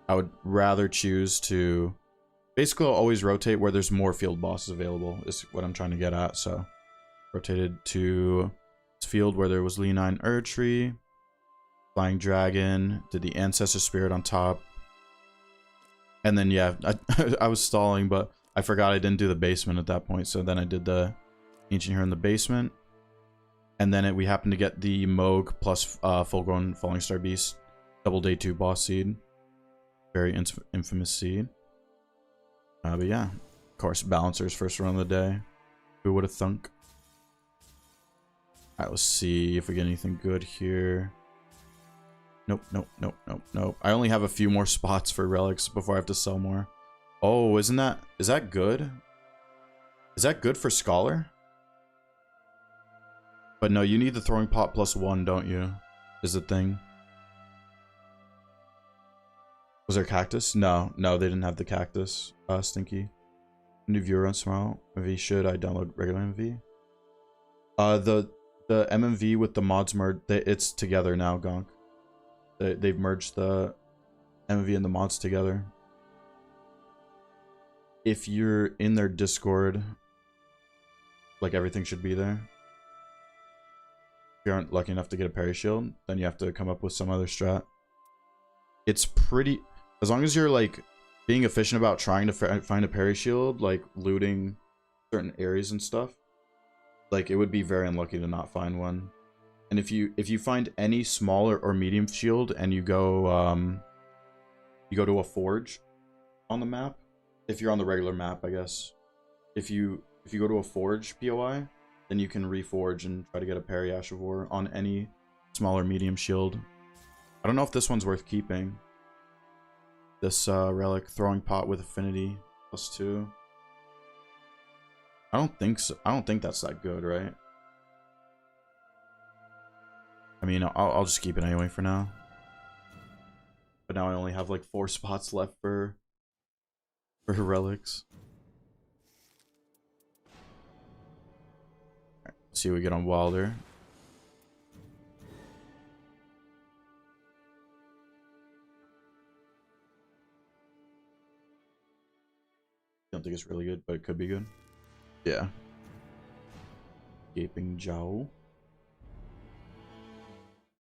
I would rather choose to basically always rotate where there's more field bosses available, is what I'm trying to get at. So rotated to this field where there was Leonine Erdtree, Flying Dragon, did the Ancestor Spirit on top. And then, yeah, I was stalling, but I forgot I didn't do the basement at that point. So then I did the Ancient here in the basement. And then we happened to get the Moog plus full-grown Falling Star Beast double day 2 boss seed. Very infamous seed. But yeah, of course, Balancer's first run of the day. Who would have thunk? Alright, let's see if we get anything good here. Nope, nope, nope, nope, nope. I only have a few more spots for relics before I have to sell more. Oh, is that good? Is that good for Scholar? But no, you need the throwing pot +1, don't you? Is the thing. Was there cactus? No, they didn't have the cactus. Stinky. New viewer on tomorrow. MMV, should I download regular MMV? The MMV with the mods merged. It's together now, Gonk. They've merged the MMV and the mods together. If you're in their Discord, like, everything should be there. If you aren't lucky enough to get a parry shield, then you have to come up with some other strat. It's pretty, as long as you're like being efficient about trying to find a parry shield, like looting certain areas and stuff, like, it would be very unlucky to not find one. And if you find any smaller or medium shield and you go to a forge on the map, if you're on the regular map, I guess, if you go to a forge POI, then you can reforge and try to get a parry Ash of War on any small or medium shield. I don't know if this one's worth keeping. This relic, throwing pot with affinity +2. I don't think so. I don't think that's that good, right? I mean, I'll just keep it anyway for now. But now I only have like 4 spots left for relics. Right, let's see what we get on Wilder. don't think it's really good, but it could be good. Yeah. Gaping Jowl.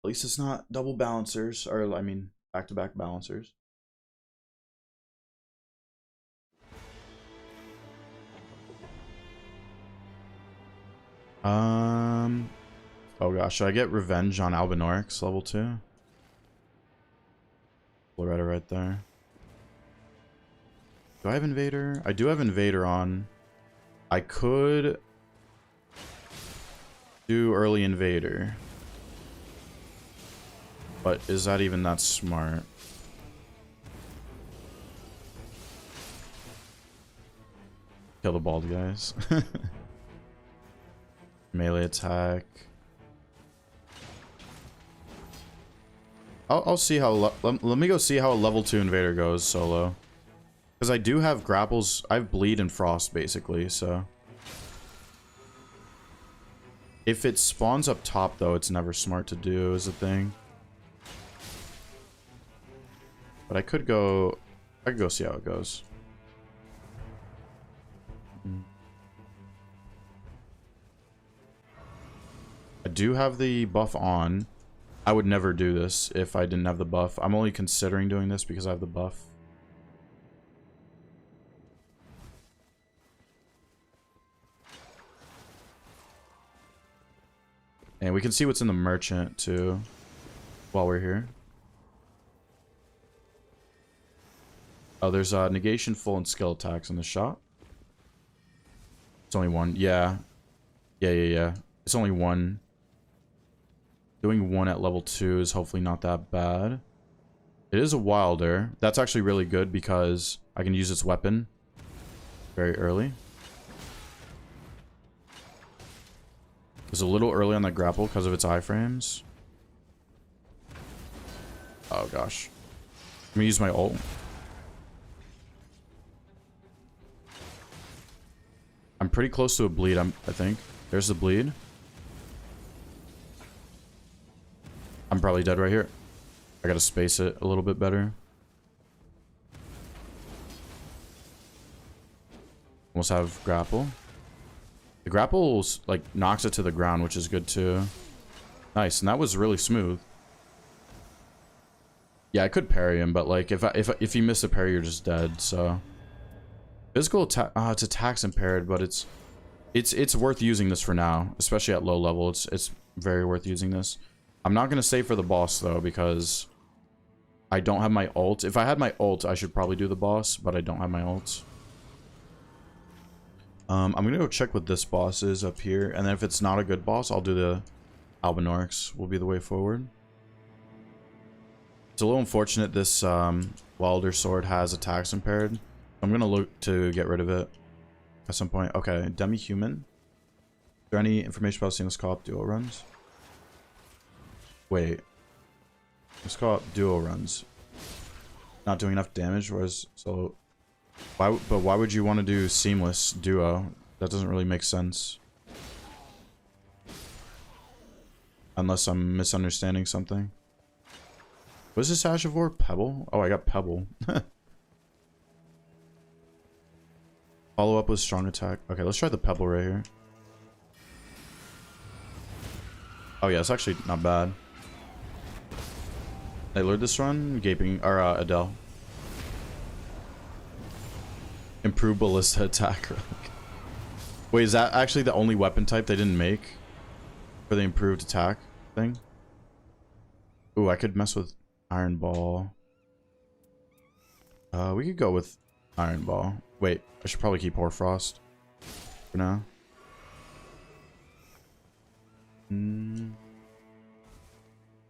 At least it's not double balancers, or I mean, back-to-back balancers. Oh gosh, should I get Revenge on Albinorix level 2? Loretta right there. Do I have Invader? I do have Invader on. I could do early Invader. But is that even that smart? Kill the bald guys. Melee attack. I'll see how... Let me go see how a level 2 Invader goes solo. Because I do have grapples. I have Bleed and Frost, basically, so... If it spawns up top, though, it's never smart to do, is the thing. But I could go... I could go see how it goes. I do have the buff on. I would never do this if I didn't have the buff. I'm only considering doing this because I have the buff. And we can see what's in the merchant too while we're here. Oh, there's negation, full, and skill attacks in the shop. It's only one. Yeah. Yeah. It's only one. Doing one at level 2 is hopefully not that bad. It is a Wilder. That's actually really good because I can use its weapon very early. It's a little early on that grapple because of its iframes. Oh gosh. I'm gonna use my ult. I'm pretty close to a bleed, I think. There's the bleed. I'm probably dead right here. I gotta space it a little bit better. Almost have grapple. The grapples like knocks it to the ground, which is good too. Nice, and that was really smooth. Yeah, I could parry him, but like if you miss a parry, you're just dead. So physical attack, it's attacks impaired, but it's worth using this for now, especially at low level. It's very worth using this. I'm not gonna save for the boss though because I don't have my ult. If I had my ult, I should probably do the boss, but I don't have my ult. I'm gonna go check what this boss is up here, and then if it's not a good boss, I'll do the Albinorix. Will be the way forward. It's a little unfortunate this Wilder sword has attacks impaired. I'm gonna look to get rid of it at some point. Okay, demi-human. Is there any information about seeing this co-op duo runs? Wait. Let's call it duo runs. Not doing enough damage, whereas so why would you want to do seamless duo? That doesn't really make sense. Unless I'm misunderstanding something. What is this Ash of War? Pebble? Oh, I got Pebble. Follow up with strong attack. Okay, let's try the Pebble right here. Oh yeah, it's actually not bad. I lured this run, Gaping, or Adele. Improve ballista attack. Wait, is that actually the only weapon type they didn't make for the improved attack thing? Ooh, I could mess with Iron Ball. We could go with Iron Ball. Wait, I should probably keep Hoarfrost for now.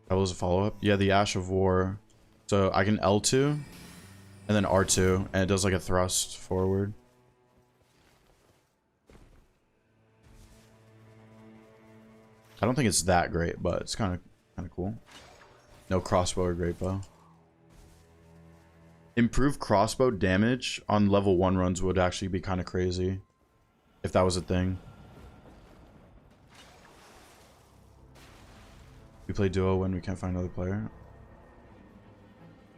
That was a follow-up. Yeah, the Ash of War. So I can L2 and then R2, and it does like a thrust forward. I don't think it's that great, but it's kind of cool. No crossbow or great bow. Improve crossbow damage on level 1 runs would actually be kind of crazy if that was a thing. We play duo when we can't find another player.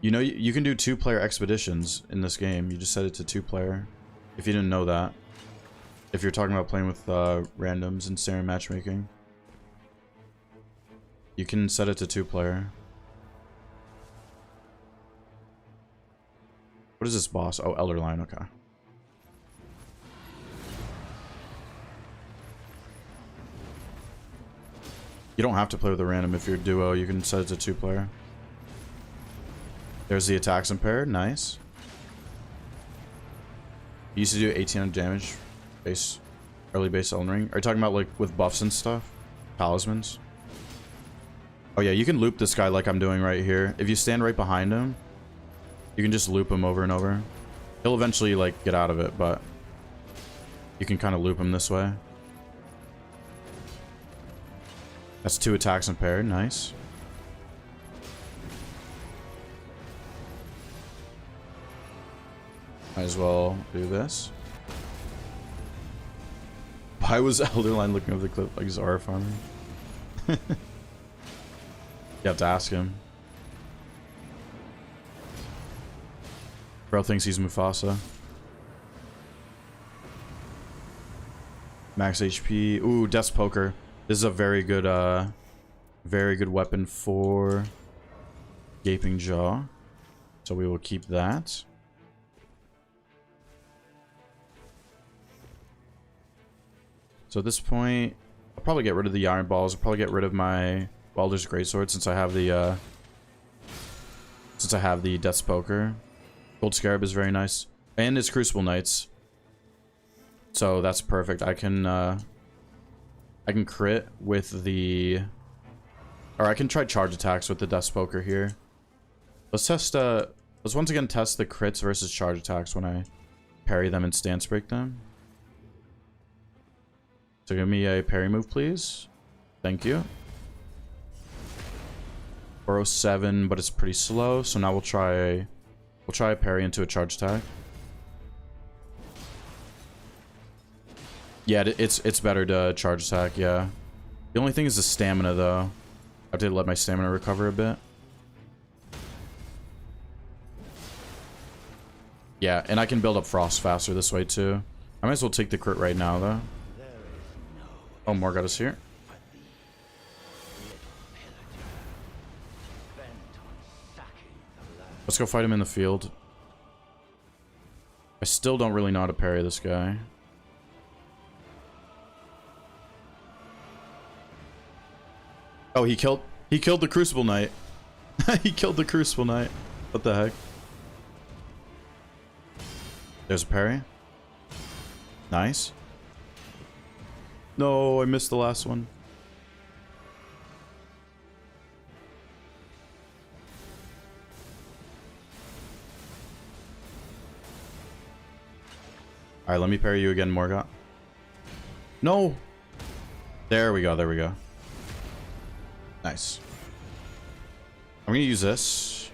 You know, you can do 2-player expeditions in this game. You just set it to 2-player. If you didn't know that. If you're talking about playing with randoms and standard matchmaking. You can set it to 2-player. What is this boss? Oh, Elder Lion, okay. You don't have to play with a random if you're duo. You can set it to 2-player. There's the attacks impaired. Nice. You used to do 1800 damage. Base. Early base Elden Ring. Are you talking about like with buffs and stuff? Talismans? Oh yeah, you can loop this guy like I'm doing right here. If you stand right behind him, you can just loop him over and over. He'll eventually like get out of it, but you can kind of loop him this way. That's 2 attacks impaired. Nice. Might as well do this. Why was Elderline looking over the cliff like Zara farming? You have to ask him. Bro thinks he's Mufasa. Max HP. Ooh, Death's Poker. This is a very good weapon for Gaping Jaw. So we will keep that. So at this point, I'll probably get rid of the Iron Balls. I'll probably get rid of my Welder's Greatsword since I have the Death's Poker. Gold Scarab is very nice. And it's Crucible Knights. So that's perfect. I can crit with the... Or I can try charge attacks with the Death's Poker here. Let's test, let's once again test the crits versus charge attacks when I parry them and stance break them. So give me a parry move, please. Thank you. 407, but it's pretty slow. So now we'll try a parry into a charge attack. Yeah, it's better to charge attack, yeah. The only thing is the stamina, though. I have to let my stamina recover a bit. Yeah, and I can build up Frost faster this way, too. I might as well take the crit right now, though. Oh, Morgott is here. Let's go fight him in the field. I still don't really know how to parry this guy. Oh, he killed the Crucible Knight. He killed the Crucible Knight. What the heck? There's a parry. Nice. No, I missed the last one. Alright, let me parry you again, Morgott. No! There we go, there we go. Nice. I'm gonna use this.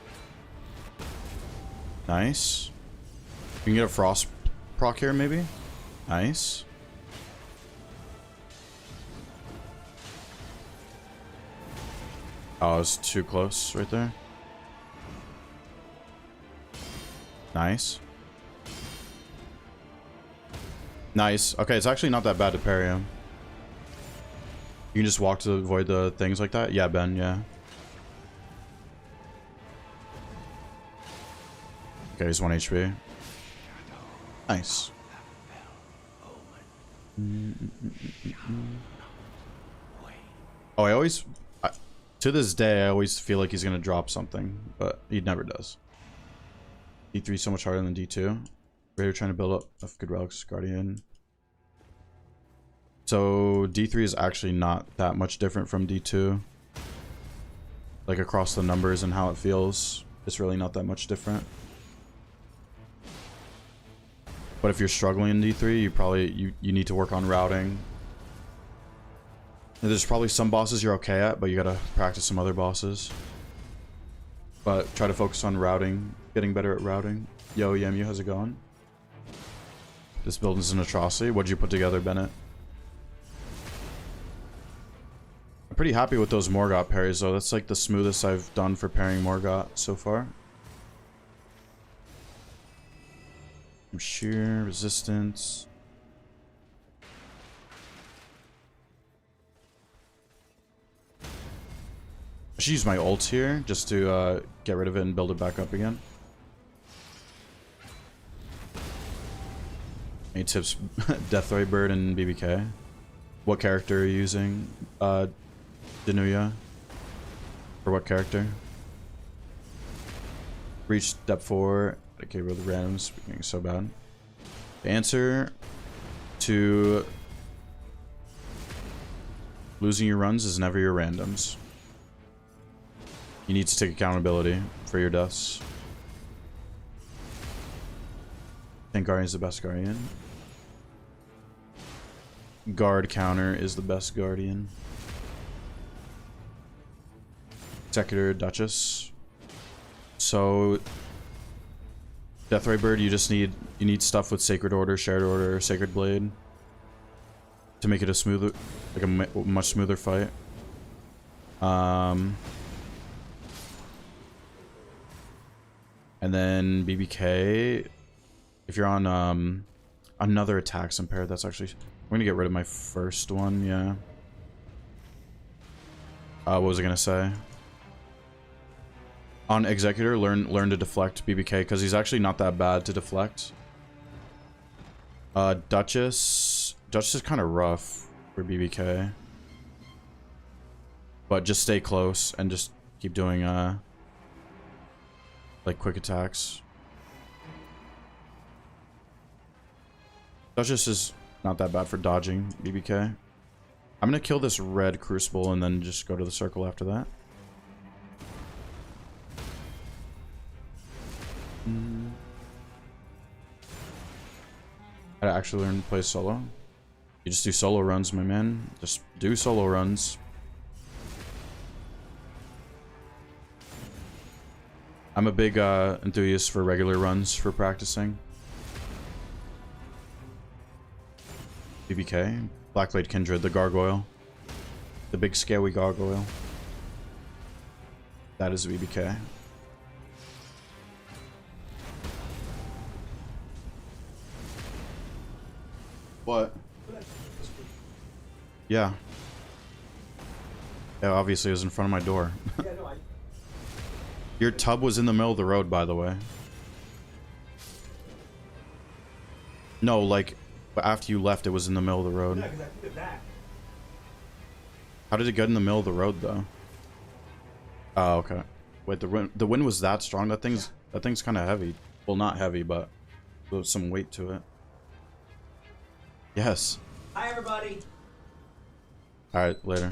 Nice. You can get a Frost proc here, maybe? Nice. Oh, it was too close right there. Nice. Nice. Okay, it's actually not that bad to parry him. You can just walk to avoid the things like that? Yeah, Ben, yeah. Okay, he's 1 HP. Nice. Oh, to this day, I always feel like he's going to drop something, but he never does. D3 is so much harder than D2. We're trying to build up a good relics, Guardian. So D3 is actually not that much different from D2. Like across the numbers and how it feels, it's really not that much different. But if you're struggling in D3, you probably you need to work on routing. And there's probably some bosses you're okay at, but you gotta practice some other bosses. But try to focus on routing, getting better at routing. Yo, Yemu, how's it going? This build is an atrocity. What'd you put together, Bennett? I'm pretty happy with those Morgott parries, though. That's like the smoothest I've done for parrying Morgott so far. Sheer resistance. I should use my ult here just to get rid of it and build it back up again. Any tips? Deathray Bird and BBK. What character are you using? Danuya? For what character? Reach step 4. Okay, with the randoms being so bad. The answer to losing your runs is never your randoms. You need to take accountability for your deaths. I think Guardian's the best Guardian. Guard counter is the best Guardian. Executor, Duchess. So Deathray Bird, you need stuff with Sacred Order, Shared Order, Sacred Blade to make it a smoother, like a much smoother fight. And then BBK, if you're on another attacks impaired, that's actually, I'm gonna get rid of my first one. Yeah. What was I gonna say? On Executor, learn to deflect BBK because he's actually not that bad to deflect. Duchess is kind of rough for BBK, but just stay close and just keep doing like quick attacks. Duchess is not that bad for dodging BBK. I'm gonna kill this red Crucible and then just go to the circle after that. How to actually learn to play solo. You just do solo runs, my man. Just do solo runs. I'm a big enthusiast for regular runs for practicing. BBK, Blackblade Kindred, the gargoyle. The big scary gargoyle. That is BBK. What? Yeah. Yeah, obviously it was in front of my door. Your tub was in the middle of the road, by the way. No, like, after you left, it was in the middle of the road. How did it get in the middle of the road, though? Oh, okay. Wait, the wind was that strong? That thing's kind of heavy. Well, not heavy, but there's some weight to it. Yes. Hi, everybody. All right, later.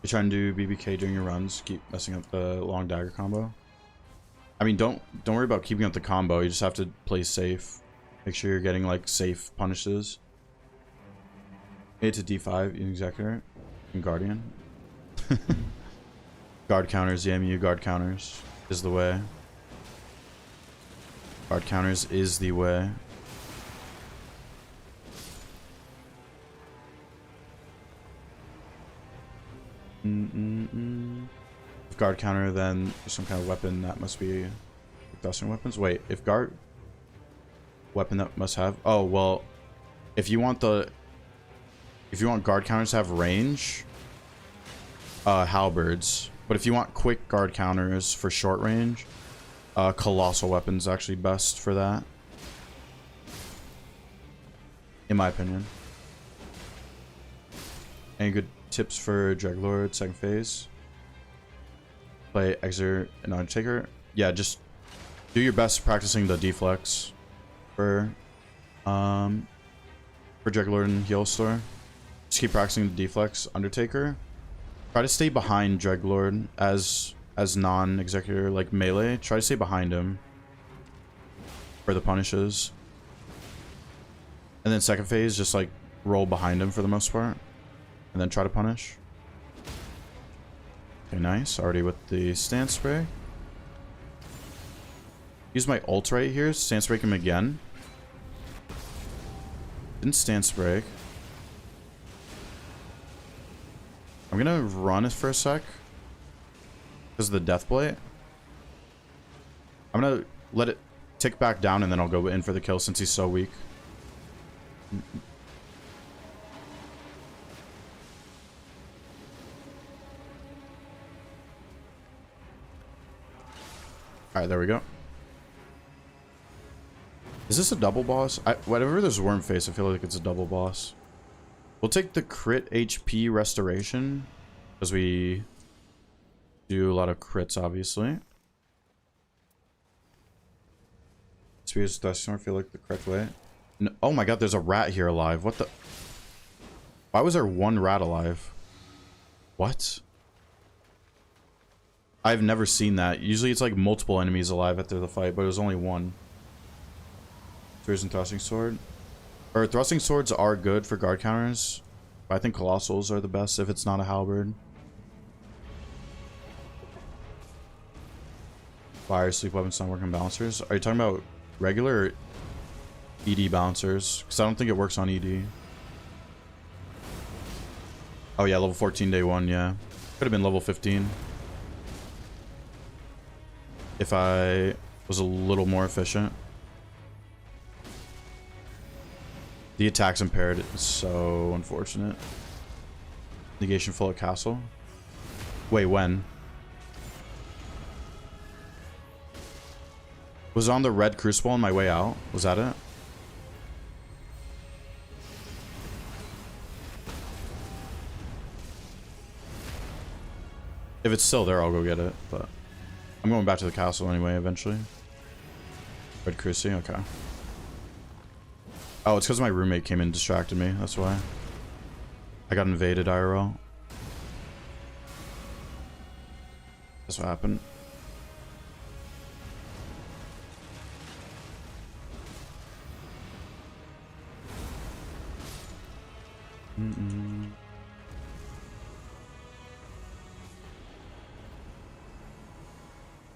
You're trying to do BBK during your runs, keep messing up the long dagger combo. I mean, don't worry about keeping up the combo. You just have to play safe. Make sure you're getting like safe punishes. A to D5 in Executor and Guardian. Guard counters, EMU guard counters is the way. Guard counters is the way. If guard counter, then some kind of weapon that must be dusting weapons. Wait, if guard weapon that must have. Oh well, if you want guard counters to have range, halberds. But if you want quick guard counters for short range, colossal weapons actually best for that. In my opinion. Any good tips for Dreadlord second phase? Play Exer and Undertaker? Yeah, just do your best practicing the deflex for Dreadlord and Heal Store. Just keep practicing the deflex Undertaker. Try to stay behind Dreadlord as non-executor, like melee. Try to stay behind him for the punishes. And then second phase, just like roll behind him for the most part. And then try to punish. Okay, nice. Already with the stance spray. Use my ult right here. Stance break him again. Didn't stance break. I'm gonna run it for a sec. Because of the death blade. I'm gonna let it tick back down and then I'll go in for the kill since he's so weak. Alright, there we go. Is this a double boss? Whatever this worm face, I feel like it's a double boss. We'll take the crit HP restoration. Because we do a lot of crits, obviously. Spears Duststorm, I feel like the correct way. No, oh my god, there's a rat here alive. What the? Why was there one rat alive? What? I've never seen that. Usually it's like multiple enemies alive after the fight, but it was only one. Spears and Thrusting Sword. Or Thrusting Swords are good for guard counters. But I think Colossals are the best if it's not a halberd. Fire, sleep weapons, not working balancers. Are you talking about regular or ED balancers? Because I don't think it works on ED. Oh yeah, level 14 day 1, yeah. Could have been level 15. If I was a little more efficient. The attack's impaired. It's so unfortunate. Negation full at castle. Wait, when? Was it on the red crucible on my way out? Was that it? If it's still there, I'll go get it, but I'm going back to the castle anyway, eventually. Red Cruci, okay. Oh, it's because my roommate came in and distracted me, that's why. I got invaded IRL. That's what happened.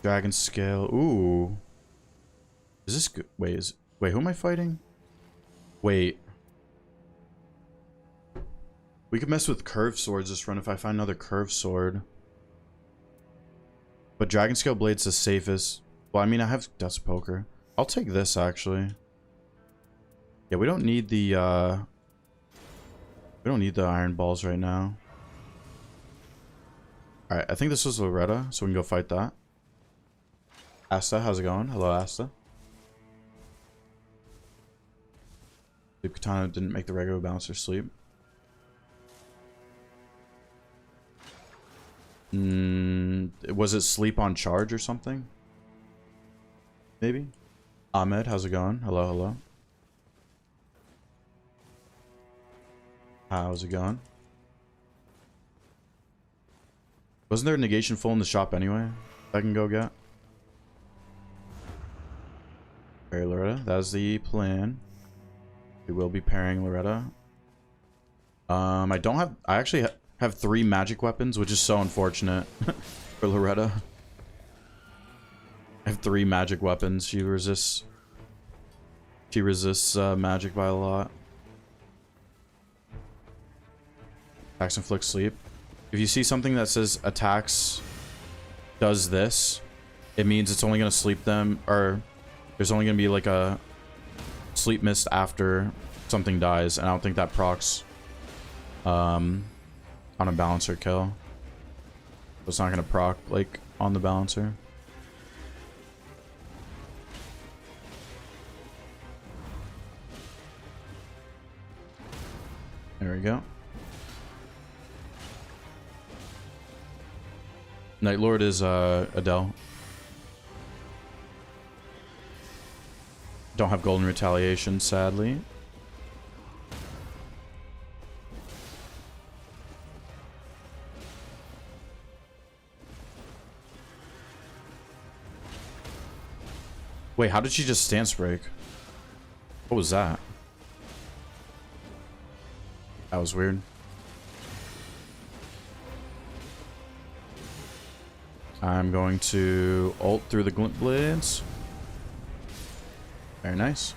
Dragon scale. Ooh. Is this good? Wait, who am I fighting? Wait. We could mess with curved swords this run if I find another curved sword. But Dragon Scale Blade's the safest. Well, I mean, I have Dust Poker. I'll take this, actually. Yeah, we don't need the, we don't need the iron balls right now. Alright, I think this was Loretta, so we can go fight that. Asta, how's it going? Hello, Asta. Sleep Katana didn't make the regular bouncer sleep. Was it sleep on charge or something? Maybe? Ahmed, how's it going? Hello, hello. How's it going? Wasn't there a negation full in the shop anyway? I can go get. Alright, Loretta. That is the plan. We will be pairing Loretta. I don't have... I actually have 3 magic weapons, which is so unfortunate for Loretta. I have 3 magic weapons. She resists magic by a lot. Attacks inflict sleep. If you see something that says attacks does this, it means it's only going to sleep them, or there's only going to be like a sleep mist after something dies, and I don't think that procs on a balancer kill. So it's not going to proc like on the balancer. There we go. Night Lord is Adele. Don't have Golden Retaliation, sadly. Wait, how did she just stance break? What was that? That was weird. I'm going to ult through the glint blades. Very nice.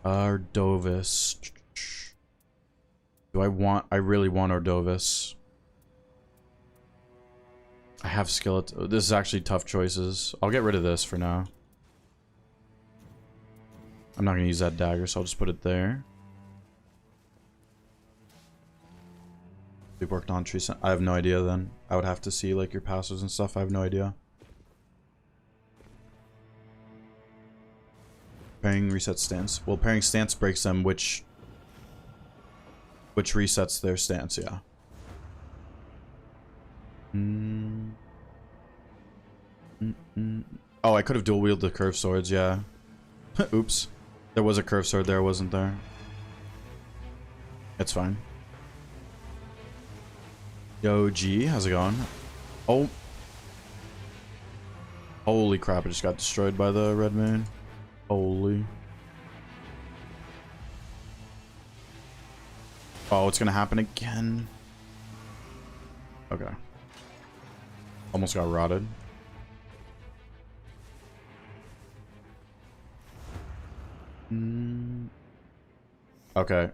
Ardovis. I really want Ardovis. I have skeleton. This is actually tough choices. I'll get rid of this for now. I'm not gonna use that dagger, so I'll just put it there. We worked on tree. I have no idea then. I would have to see like your passives and stuff. I have no idea. Pairing reset stance. Well, pairing stance breaks them, which resets their stance, yeah. Oh, I could have dual wielded the curved swords, yeah. Oops. There was a curved sword there, wasn't there? It's fine. Yo, G, how's it going? Oh. Holy crap, I just got destroyed by the red man. Holy. Oh, it's gonna happen again. Okay. Almost got rotted. Okay.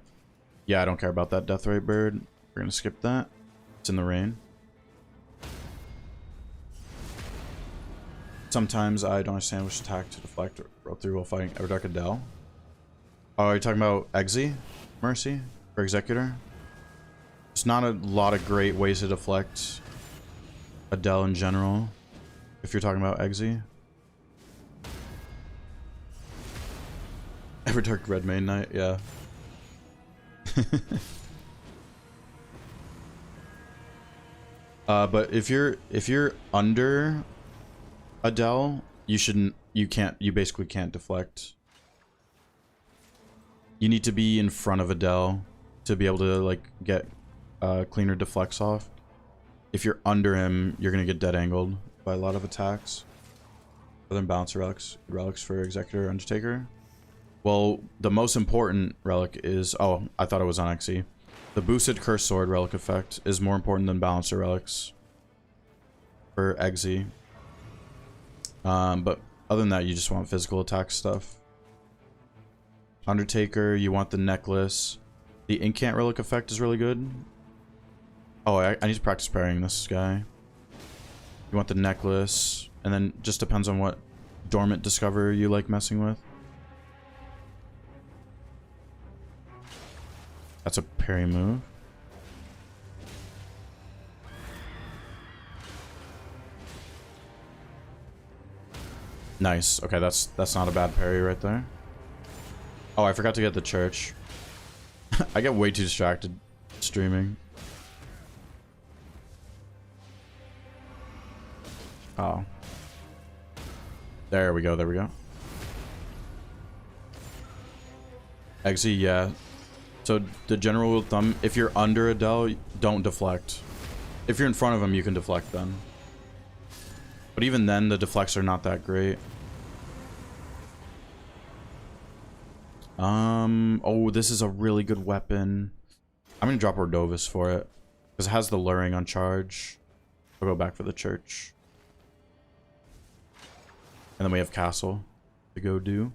Yeah, I don't care about that death rate bird. We're gonna skip that. It's in the rain. Sometimes I don't understand which attack to deflect or roll through while fighting Everdark Adele. Oh, are you talking about Exy? Mercy? Or Executor? There's not a lot of great ways to deflect Adele in general. If you're talking about Exy. Everdark Red Main Knight, yeah. But if you're under Adele, you basically can't deflect. You need to be in front of Adele to be able to like get cleaner deflects off. If you're under him, you're gonna get dead angled by a lot of attacks. Other than bouncer relics for Executor Undertaker. Well, the most important relic is, oh, I thought it was on XE. The boosted Cursed Sword relic effect is more important than Balancer relics for Exy. But other than that, you just want physical attack stuff. Undertaker, you want the necklace. The Incant relic effect is really good. Oh, I need to practice parrying this guy. You want the necklace, and then just depends on what Dormant Discover you like messing with. That's a parry move. Nice. Okay, that's not a bad parry right there. Oh, I forgot to get the church. I get way too distracted streaming. Oh. There we go, there we go. Exy, yeah. So the general rule of thumb, if you're under Adele, don't deflect. If you're in front of him, you can deflect then. But even then, the deflects are not that great. Oh, this is a really good weapon. I'm gonna drop Ordovis for it. Because it has the luring on charge. I'll go back for the church. And then we have castle to go do.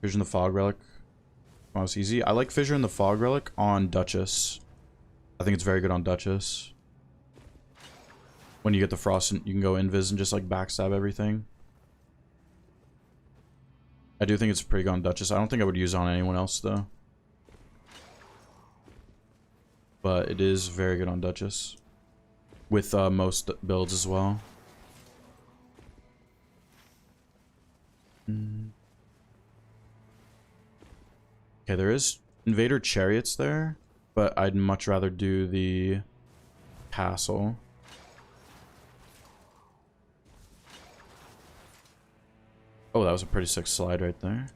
Fissure in the Fog relic. Most easy. I like Fissure in the Fog relic on Duchess. I think it's very good on Duchess. When you get the frost, you can go invis and just like backstab everything. I do think it's pretty good on Duchess. I don't think I would use it on anyone else though. But it is very good on Duchess. With most builds as well. Okay, there is Invader Chariots there, but I'd much rather do the castle. Oh, that was a pretty sick slide right there.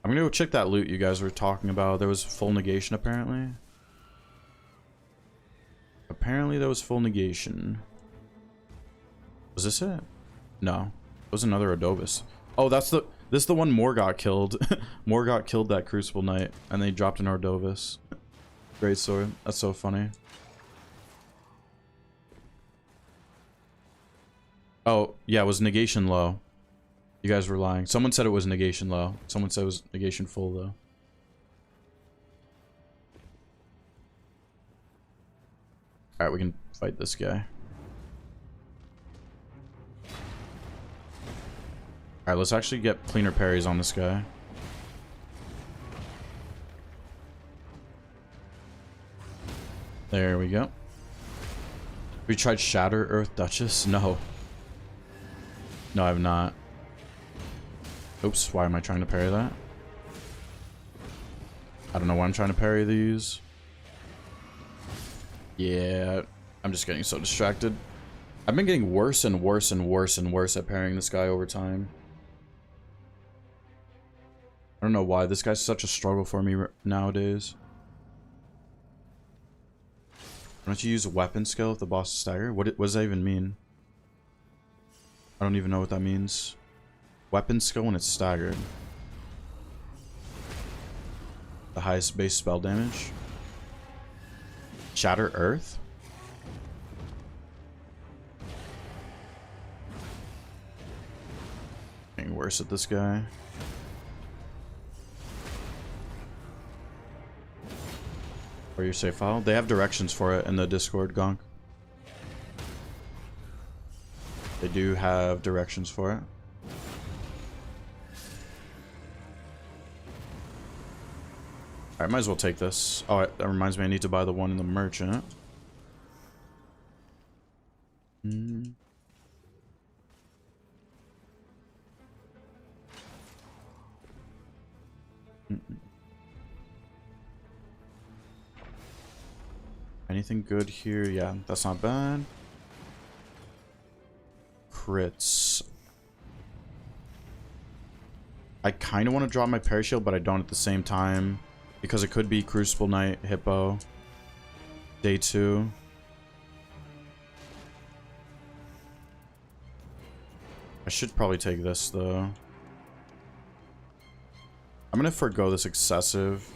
I'm gonna go check that loot you guys were talking about. There was full negation apparently. Apparently there was full negation. Was this it? No. It was another Adobus. Oh, this is the one Morgot killed. Morgot killed that Crucible Knight, and they dropped an Ordovis. Great sword. That's so funny. Oh, yeah, it was negation low. You guys were lying. Someone said it was negation low. Someone said it was negation full, though. Alright, we can fight this guy. Alright, let's actually get cleaner parries on this guy. There we go. We tried Shatter Earth Duchess? No. No, I have not. Oops, why am I trying to parry that? I don't know why I'm trying to parry these. Yeah, I'm just getting so distracted. I've been getting worse and worse and worse and worse at parrying this guy over time. I don't know why. This guy's such a struggle for me nowadays. Why don't you use a weapon skill if the boss is staggered? What does that even mean? I don't even know what that means. Weapon skill when it's staggered. The highest base spell damage. Shatter Earth? Getting worse at this guy. Or your save file? They have directions for it in the Discord, Gonk. They do have directions for it. Alright, might as well take this. Oh, that reminds me I need to buy the one in the merchant. Anything good here? Yeah, that's not bad. Crits. I kind of want to drop my parry shield, but I don't at the same time. Because it could be Crucible Knight, Hippo. Day 2. I should probably take this, though. I'm gonna forgo this excessive.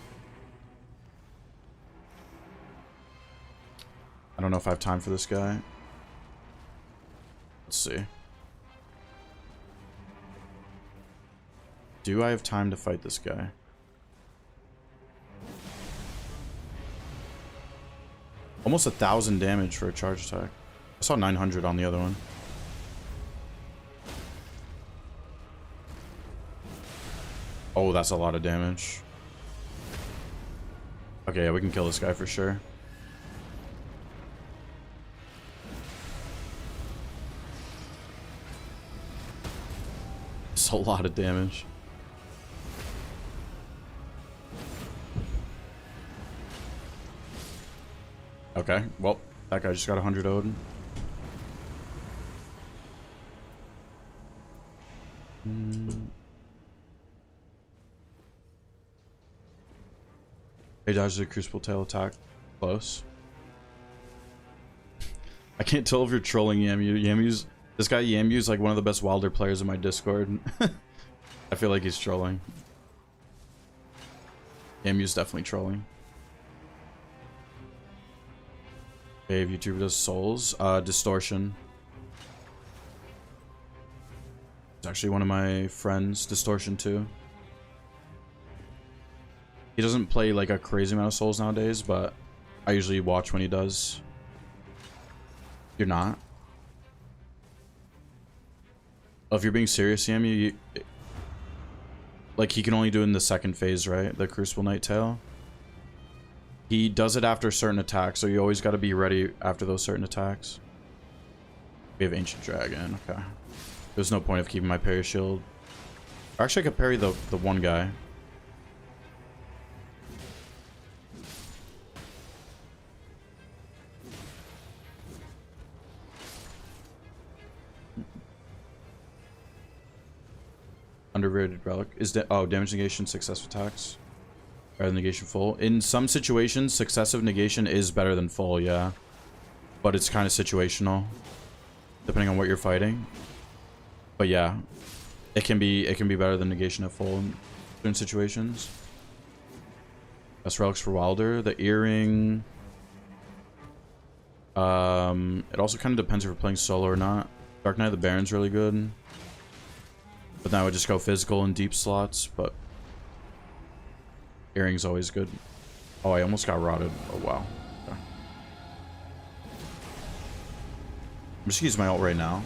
I don't know if I have time for this guy. Let's see. Do I have time to fight this guy? Almost 1,000 damage for a charge attack. I saw 900 on the other one. Oh, that's a lot of damage. Okay, yeah, we can kill this guy for sure. It's a lot of damage. Okay, well, that guy just got 100 Odin. He dodges a Crucible Tail attack. Close. I can't tell if you're trolling Yamu's. This guy Yamu's like one of the best Wilder players in my Discord. I feel like he's trolling. Yamu's definitely trolling. Okay, if YouTuber does souls, Distortion. It's actually one of my friends, Distortion 2. He doesn't play like a crazy amount of souls nowadays, but I usually watch when he does. You're not? Oh, if you're being serious, Yamu, like he can only do it in the second phase, right? The Crucible Knight Tail. He does it after certain attacks, so you always got to be ready after those certain attacks. We have Ancient Dragon, okay. There's no point of keeping my parry shield. Actually, I could parry the one guy. Underrated relic. Is that damage negation, successive attacks? Better than negation full. In some situations, successive negation is better than full, yeah. But it's kind of situational. Depending on what you're fighting. But yeah. It can be better than negation at full in certain situations. Best relics for Wilder. The earring. It also kind of depends if you're playing solo or not. Dark Knight of the Baron's really good. But then I would just go physical and deep slots, but Earring's always good. Oh, I almost got rotted. Oh, wow. Okay. I'm just gonna use my ult right now.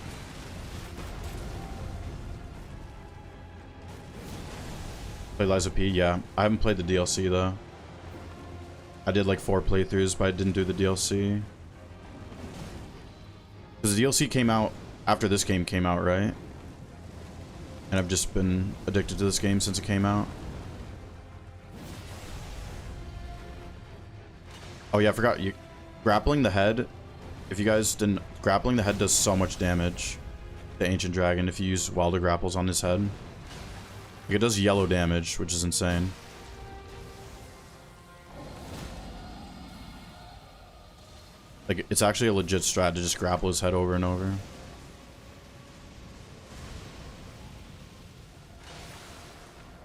Play Liza P? Yeah. I haven't played the DLC, though. I did like 4 playthroughs, but I didn't do the DLC. Because the DLC came out after this game came out, right? And I've just been addicted to this game since it came out. Oh yeah, I forgot. Grappling the head. If you guys didn't... Grappling the head does so much damage to Ancient Dragon if you use Wilder grapples on his head. Like, it does yellow damage, which is insane. Like, it's actually a legit strat to just grapple his head over and over.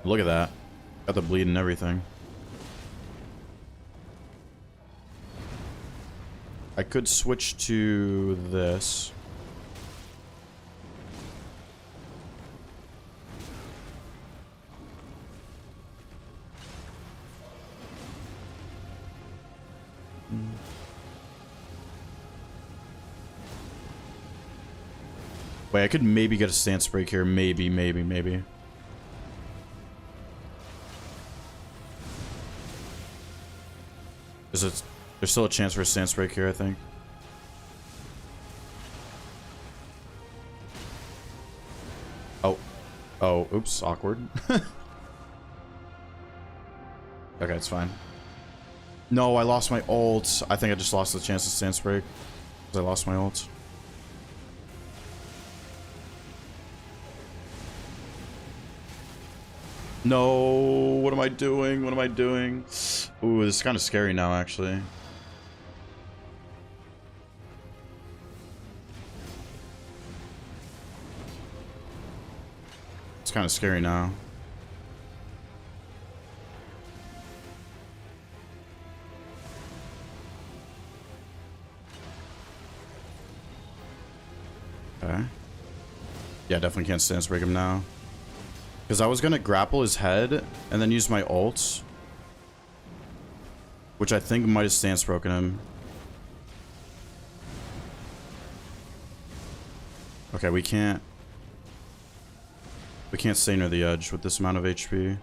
Look at that. Got the bleed and everything. I could switch to this. Wait, I could maybe get a stance break here. Maybe. There's still a chance for a stance break here, I think. Oh, oops, awkward. Okay, it's fine. No, I lost my ult. I think I just lost the chance to stance break because I lost my ult. No, what am I doing? What am I doing? Ooh, this is kind of scary now, actually. It's kind of scary now. Okay. Yeah, definitely can't stance break him now. Because I was going to grapple his head and then use my ult. Which I think might have stance broken him. Okay, we can't stay near the edge with this amount of HP.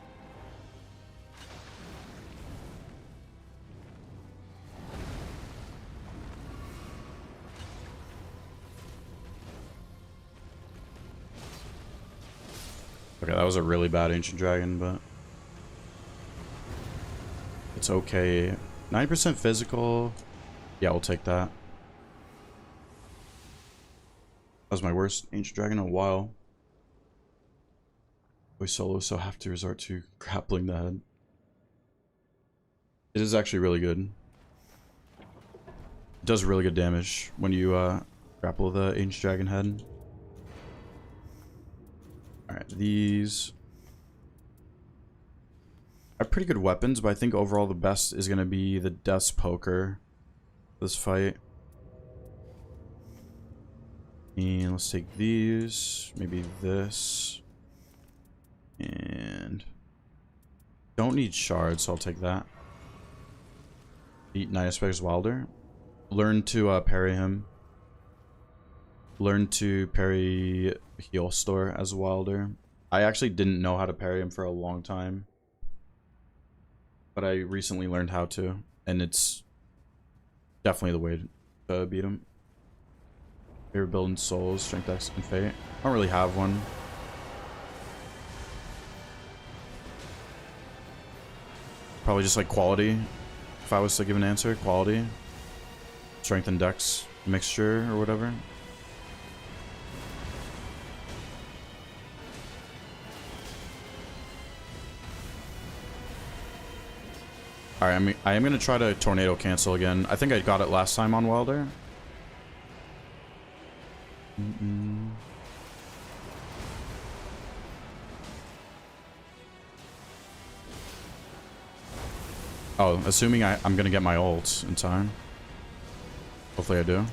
Okay, that was a really bad Ancient Dragon, but it's okay. 9% physical. Yeah, we'll take that. That was my worst Ancient Dragon in a while. We solo, so have to resort to grappling the head. It is actually really good. It does really good damage when you grapple the Ancient Dragon head. Alright, these are pretty good weapons, but I think overall the best is going to be the Death's Poker this fight. And let's take these, maybe this. And don't need shards, so I'll take that. Eat Night Aspects Wilder. Learn to parry him. Learn to parry Heal Store as Wilder. I actually didn't know how to parry him for a long time, but I recently learned how to, and it's definitely the way to beat him. You're building souls, strength, X, and fate. I don't really have one. Probably just like quality. If I was to give an answer, quality. Strength and dex mixture or whatever. Alright, I am going to try to tornado cancel again. I think I got it last time on Wilder. Oh, assuming I'm gonna get my ult in time. Hopefully I do.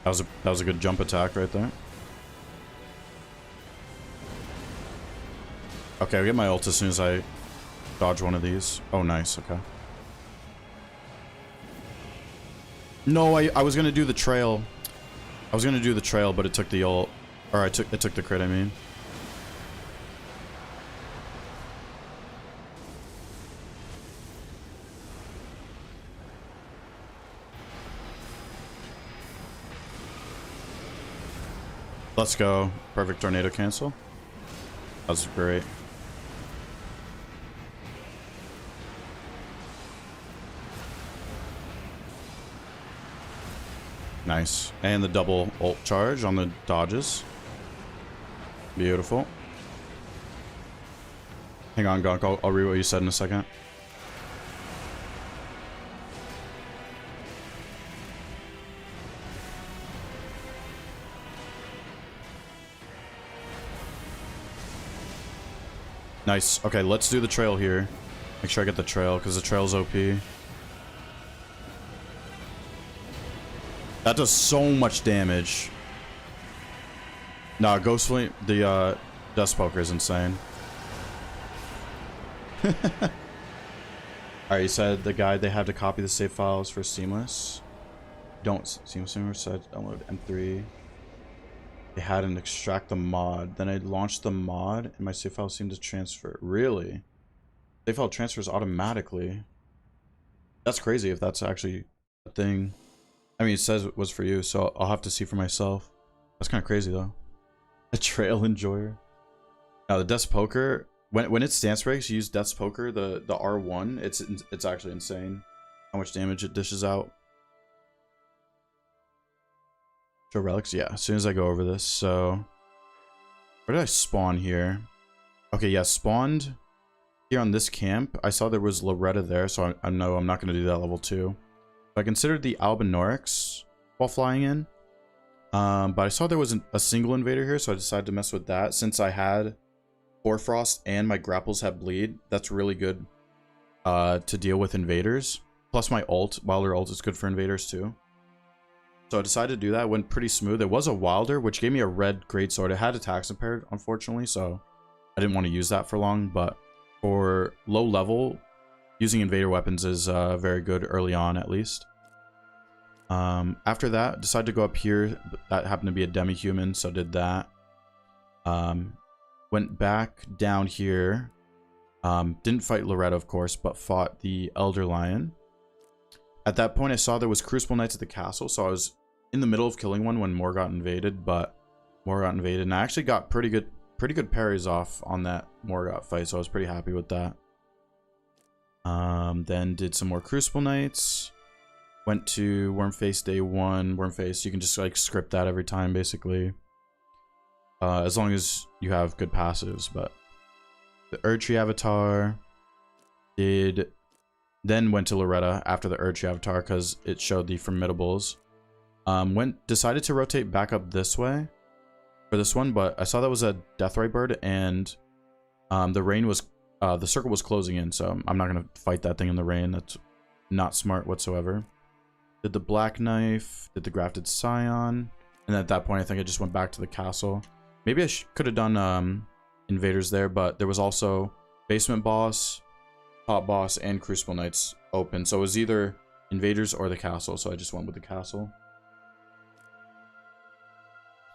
That was a good jump attack right there. Okay, I'll get my ult as soon as I dodge one of these. Oh, nice. Okay. No, I was gonna do the trail. I was gonna do the trail, but it took the ult. Or it took the crit, I mean. Let's go. Perfect tornado cancel. That was great. Nice. And the double ult charge on the dodges. Beautiful. Hang on, Gonk. I'll read what you said in a second. Nice. Okay, let's do the trail here. Make sure I get the trail, because the trail's OP. That does so much damage. Nah, Ghost Flame, the Dust Poker is insane. Alright, you said the guide they have to copy the save files for Seamless. Don't Seamless said download M3. They had an extract the mod. Then I launched the mod and my save file seemed to transfer. Really? Save file transfers automatically. That's crazy if that's actually a thing. I mean, it says it was for you, so I'll have to see for myself. That's kind of crazy though. A trail enjoyer. Now the Death's Poker, when it stance breaks, you use Death's Poker, the R1. It's actually insane how much damage it dishes out. Show relics, yeah. As soon as I go over this, so where did I spawn here? Okay, yeah, spawned here on this camp. I saw there was Loretta there, so I know I'm not going to do that level 2. I considered the Albinorix while flying in, but I saw there was a single invader here, so I decided to mess with that. Since I had Hoarfrost and my grapples have bleed, that's really good to deal with invaders. Plus my ult, Wilder ult is good for invaders too. So I decided to do that. It went pretty smooth. It was a Wilder, which gave me a red greatsword. It had attacks impaired, unfortunately, so I didn't want to use that for long. But for low level, using invader weapons is very good early on, at least. After that, decided to go up here. That happened to be a demi-human, so did that. Went back down here. Didn't fight Loretta, of course, but fought the Elder Lion. At that point, I saw there was Crucible Knights at the castle, so I was in the middle of killing one when more got invaded, and I actually got pretty good parries off on that Morgott fight, so I was pretty happy with that. Then did some more Crucible Knights. Went to Wormface day 1. Wormface, you can just like script that every time, basically. As long as you have good passives, but the Erdtree avatar then went to Loretta after the Erdtree avatar because it showed the Formidables. Decided to rotate back up this way for this one, but I saw that was a Deathrite bird, and the circle was closing in, so I'm not gonna fight that thing in the rain. That's not smart whatsoever. Did the Black Knife, did the Grafted Scion, and at that point I think I just went back to the castle. Maybe I could have done invaders there, but there was also basement boss, top boss, and Crucible Knights open, so it was either invaders or the castle, so I just went with the castle.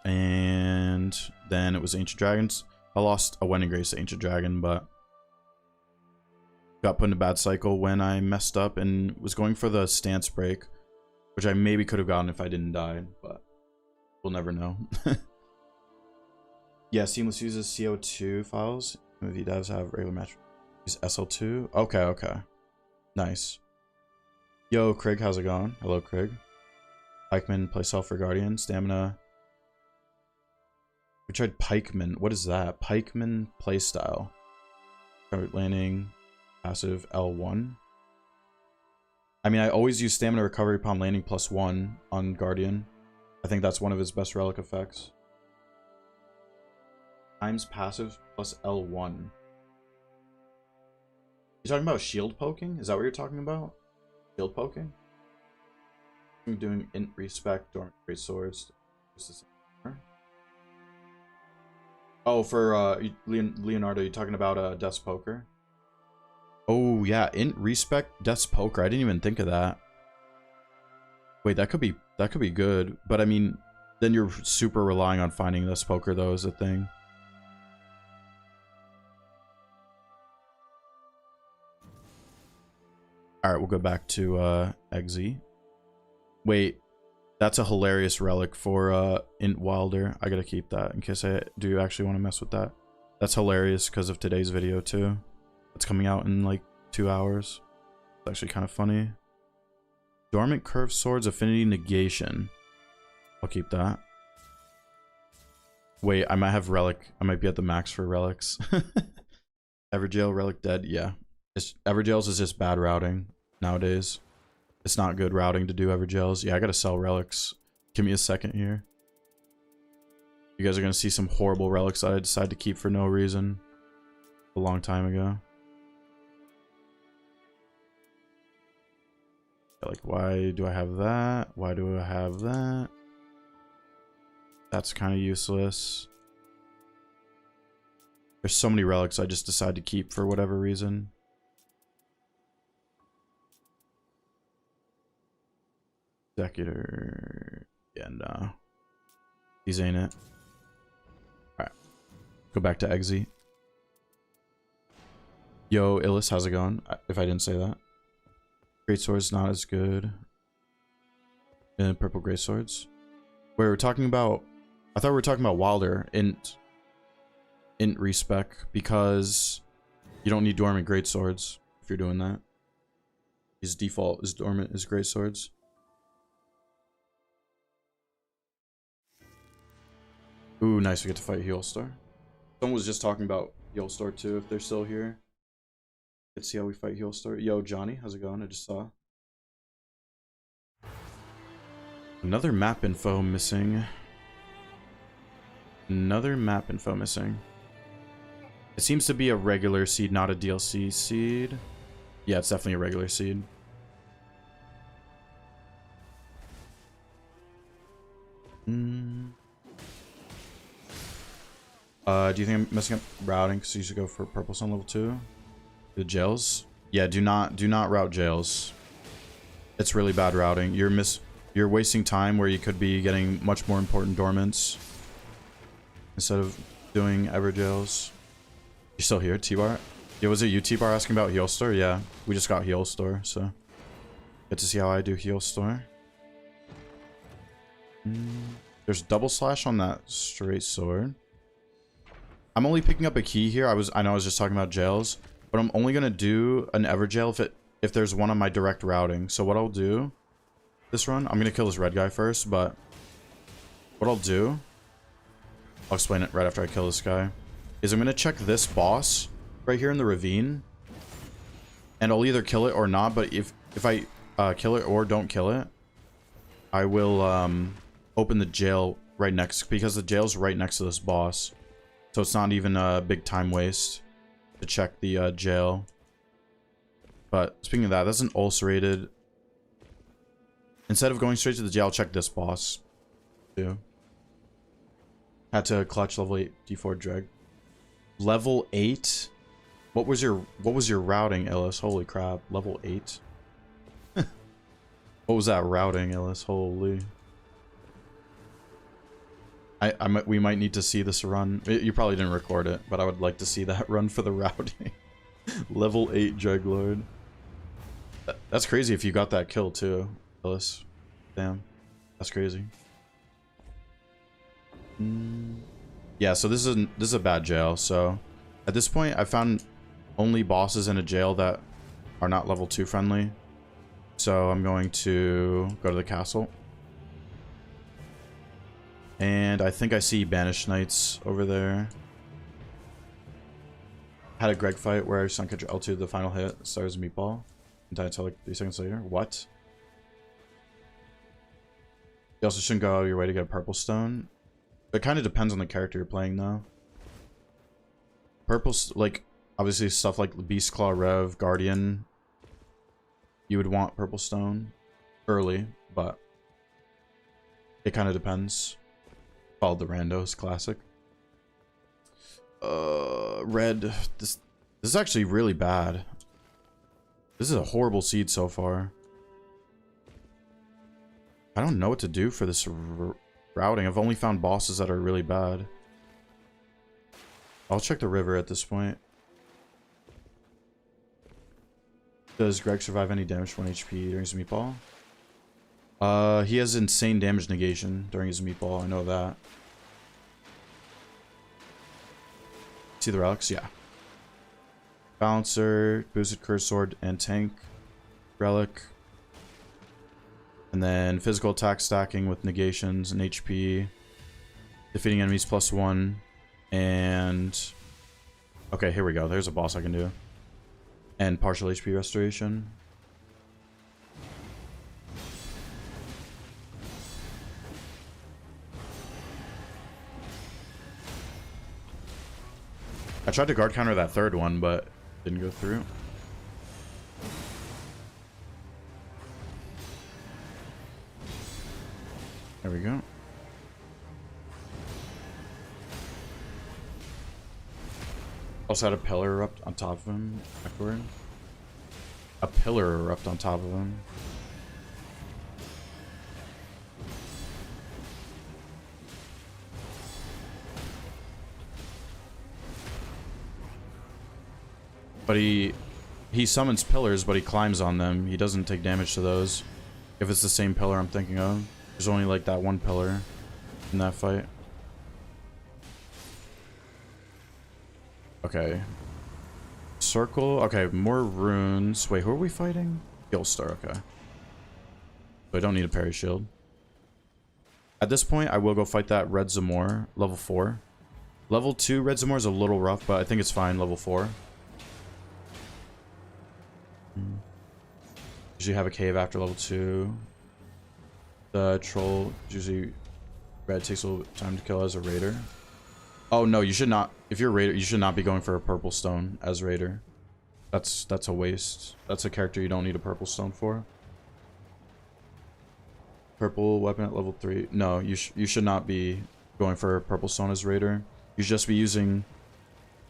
And then it was Ancient Dragons. I lost a Wedding Grace to Ancient Dragon, but got put in a bad cycle when I messed up and was going for the stance break, which I maybe could have gotten if I didn't die, but we'll never know. Yeah, Seamless uses CO2 files. Movie devs have regular match. Use SL2. Okay. Nice. Yo, Craig, how's it going? Hello, Craig. Pikeman, play Self for Guardian. Stamina. We tried Pikeman. What is that? Pikeman playstyle. Start landing. Passive L1. I mean, I always use stamina recovery upon landing +1 on Guardian. I think that's one of his best relic effects. Times passive plus L1. You talking about shield poking? Is that what you're talking about? Shield poking? I'm doing int respect or great swords. Oh, for Leonardo, you talking about Death's Poker? Oh yeah, int respect Death's Poker. I didn't even think of that. Wait, that could be good, but I mean, then you're super relying on finding Death's Poker though is a thing. All right, we'll go back to Eggsy. Wait, that's a hilarious relic for Int Wilder. I gotta keep that in case I do actually want to mess with that. That's hilarious because of today's video too. It's coming out in like 2 hours. It's actually kind of funny. Dormant Curved Swords Affinity Negation. I'll keep that. Wait, I might have Relic. I might be at the max for relics. Everjail, Relic Dead. Yeah. Everjails is just bad routing nowadays. It's not good routing to do Everjails. Yeah, I gotta sell relics. Give me a second here. You guys are gonna see some horrible relics that I decided to keep for no reason a long time ago. Like, why do I have that? Why do I have that? That's kind of useless. There's so many relics I just decided to keep for whatever reason. Executor. Yeah, no. These ain't it. Alright. Go back to Eggsy. Yo, Illis, how's it going? If I didn't say that. Great Sword's not as good. And purple Great Swords. Wait, we're talking about... I thought we were talking about Wilder. Int respec. Because you don't need Dormant Great Swords if you're doing that. His default is Dormant is Great Swords. Ooh, nice. We get to fight Healstar. Someone was just talking about Healstar too, if they're still here. Let's see how we fight Healstar. Yo, Johnny, how's it going? I just saw. Another map info missing. Another map info missing. It seems to be a regular seed, not a DLC seed. Yeah, it's definitely a regular seed. Do you think I'm messing up routing? Because you should go for Purple Sun level 2. The jails? Yeah, do not route jails. It's really bad routing. You're wasting time where you could be getting much more important dormants instead of doing ever jails. You're still here, T-Bar? Yeah, was it you, T-Bar, asking about Healstar? Yeah, we just got Healstar, so get to see how I do Healstar. There's double slash on that straight sword. I'm only picking up a key here. I know I was just talking about jails, but I'm only gonna do an Everjail if there's one on my direct routing. So what I'll do this run, I'm gonna kill this red guy first, but what I'll do, I'll explain it right after I kill this guy, is I'm gonna check this boss right here in the ravine, and I'll either kill it or not. But if I kill it or don't kill it, I will open the jail right next, because the jail's right next to this boss. So it's not even a big time waste to check the jail. But speaking of that, that's an ulcerated. Instead of going straight to the jail, I'll check this boss too. Had to clutch level 8 D4 drag. Level 8? What was your routing, Ellis? Holy crap. Level 8? What was that routing, Ellis? Holy. We might need to see this run. You probably didn't record it, but I would like to see that run for the routing. Level 8 Dreglord. That's crazy if you got that kill too, Ellis. Damn. That's crazy. Yeah, so this is a bad jail. So at this point, I found only bosses in a jail that are not level 2 friendly. So I'm going to go to the castle. And I think I see Banished Knights over there. Had a Greg fight where I sunk L2 the final hit, stars meatball. And died until like 3 seconds later. What? You also shouldn't go out of your way to get a purple stone. It kind of depends on the character you're playing though. Purple, like, obviously stuff like Beast Claw, Rev, Guardian. You would want purple stone early, but It kind of depends. Called the randos, classic. Red. This is actually really bad. This is a horrible seed so far. I don't know what to do for this routing. I've only found bosses that are really bad. I'll check the river at this point. Does Greg survive any damage for 1 HP during his meatball? He has insane damage negation during his meatball. I know that. See the relics? Yeah. Balancer, boosted curse sword, and tank relic. And then physical attack stacking with negations and HP. Defeating enemies +1. And... okay, here we go. There's a boss I can do. And partial HP restoration. I tried to guard counter that third one, but didn't go through. There we go. Also had a pillar erupt on top of him. Backward. A pillar erupt on top of him. But he summons pillars, but he climbs on them. He doesn't take damage to those. If it's the same pillar I'm thinking of. There's only like that one pillar in that fight. Okay. Circle. Okay, more runes. Wait, who are we fighting? Gilstar, okay. So I don't need a parry shield. At this point, I will go fight that Red Zamor, level 4. Level 2 Red Zamor is a little rough, but I think it's fine, level 4. Usually have a cave after level 2. The troll, usually red takes a little time to kill as a raider. Oh no, you should not. If you're a raider, you should not be going for a purple stone as raider. That's a waste. That's a character you don't need a purple stone for. Purple weapon at level 3. No, you should not be going for a purple stone as raider. You should just be using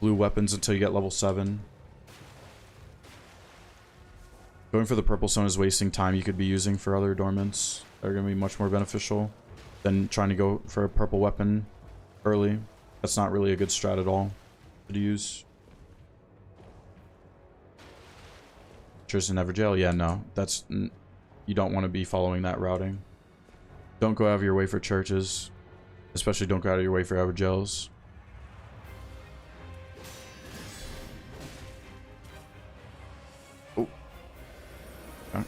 blue weapons until you get level 7. Going for the purple stone is wasting time you could be using for other dormants that are going to be much more beneficial than trying to go for a purple weapon early. That's not really a good strat at all to use. Church in Everjail? Yeah, no. That's... you don't want to be following that routing. Don't go out of your way for churches. Especially don't go out of your way for Everjails. Oh. Okay.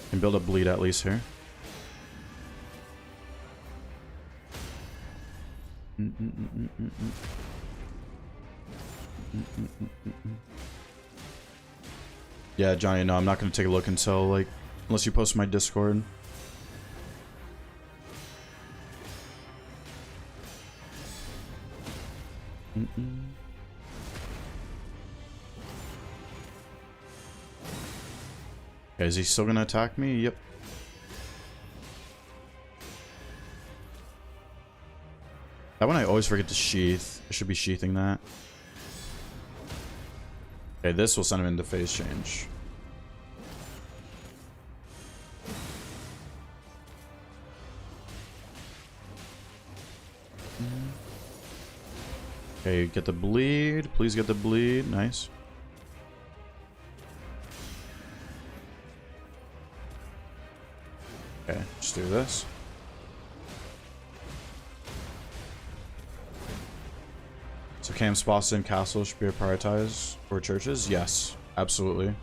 Can build a bleed at least here. Yeah, Johnny, no, I'm not going to take a look until, like, unless you post my Discord. Okay, is he still going to attack me? Yep. That one I always forget to sheath. I should be sheathing that. Okay, this will send him into phase change. Okay, get the bleed. Please get the bleed. Nice. Okay, just do this. So camps, Boston, castles should be prioritized for churches? Yes, absolutely.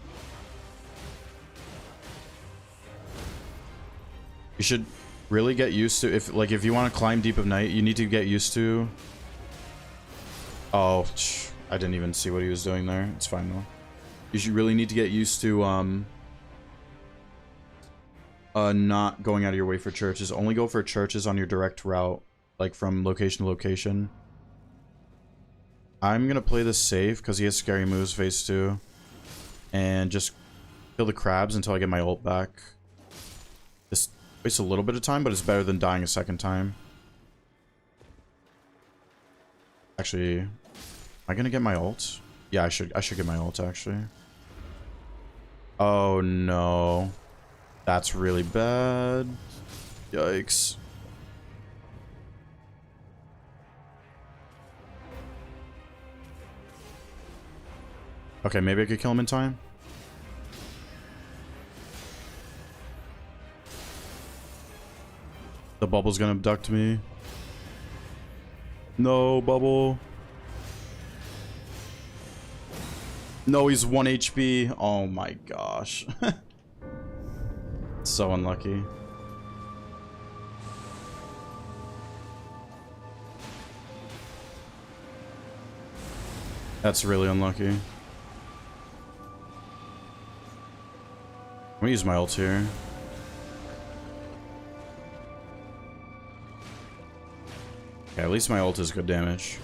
You should really get used to, if you want to climb Deep of Night, you need to get used to... Oh, I didn't even see what he was doing there. It's fine though. You should really need to get used to not going out of your way for churches. Only go for churches on your direct route, like from location to location. I'm gonna play this safe because he has scary moves phase 2, and just kill the crabs until I get my ult back. Waste a little bit of time, but it's better than dying a second time. Actually, am I gonna get my ult? Yeah, I should get my ult, actually. Oh, no. That's really bad. Yikes. Okay, maybe I could kill him in time. The bubble's gonna abduct me. No, bubble. No, he's 1 HP. Oh my gosh. So unlucky. That's really unlucky. I'm gonna use my ult here. Okay, at least my ult is good damage.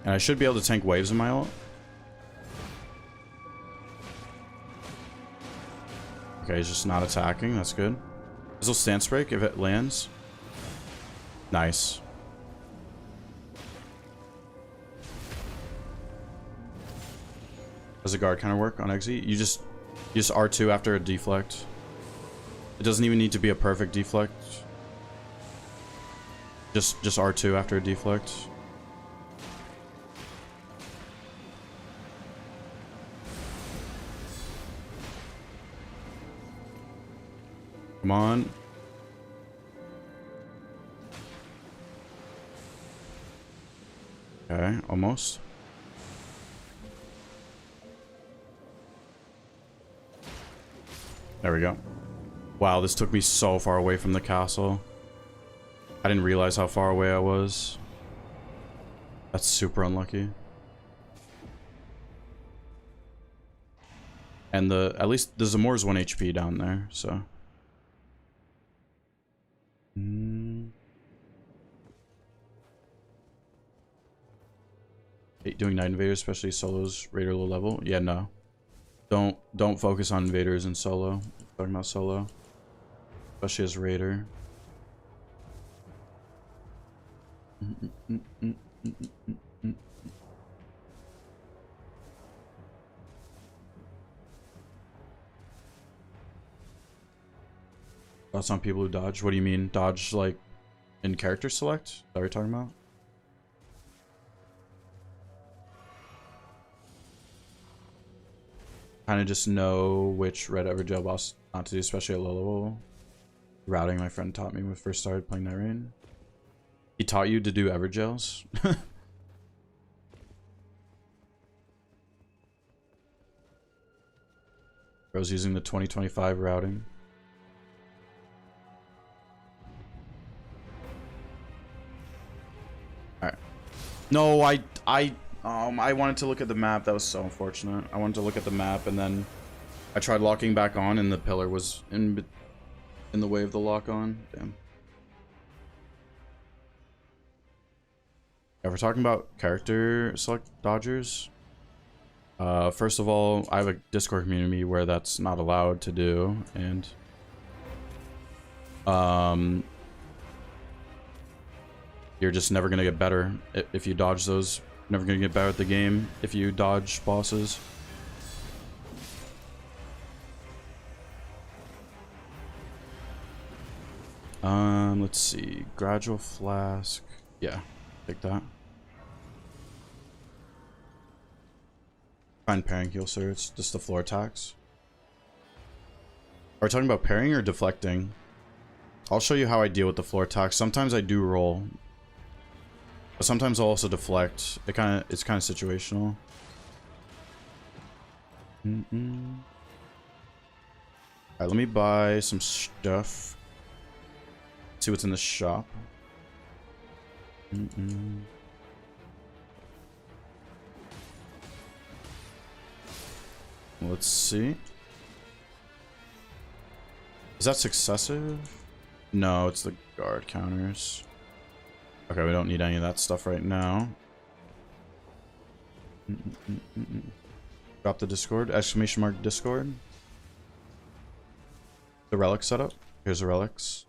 And I should be able to tank waves in my ult. Okay, he's just not attacking. That's good. This will stance break if it lands. Nice. Does the guard kind of work on exit? You just R2 after a deflect. It doesn't even need to be a perfect deflect. Just R2 after a deflect. Come on. Okay, almost. There we go. Wow, this took me so far away from the castle. I didn't realize how far away I was. That's super unlucky. And at least the Zamor's 1 HP down there, so. Doing Night Invaders, especially solos, Raider low level. Yeah, no. Don't focus on invaders in solo. I'm talking about solo. Especially as Raider. Thoughts on people who dodge? What do you mean? Dodge like in character select? Is that what you're talking about? Kind of just know which red Evergel boss not to do, especially at low level. Routing my friend taught me when we first started playing Night Rain. He taught you to do Evergels? Bro's using the 2025 routing. Alright. No, I wanted to look at the map. That was so unfortunate. I wanted to look at the map and then I tried locking back on and the pillar was in the way of the lock on. Damn. If we're talking about character select dodgers, first of all, I have a Discord community where that's not allowed to do, and you're just never gonna get better if you dodge those. Never gonna get better at the game if you dodge bosses. Let's see. Gradual flask. Yeah, take that. Find pairing heal, sir. It's just the floor attacks. Are we talking about pairing or deflecting? I'll show you how I deal with the floor attacks. Sometimes I do roll, but sometimes I'll also deflect. It's kind of situational. Alright, let me buy some stuff. See what's in the shop. Let's see. Is that successive? No, it's the guard counters. Okay, we don't need any of that stuff right now. Drop the Discord. Exclamation mark Discord. The relic setup. Here's the relics.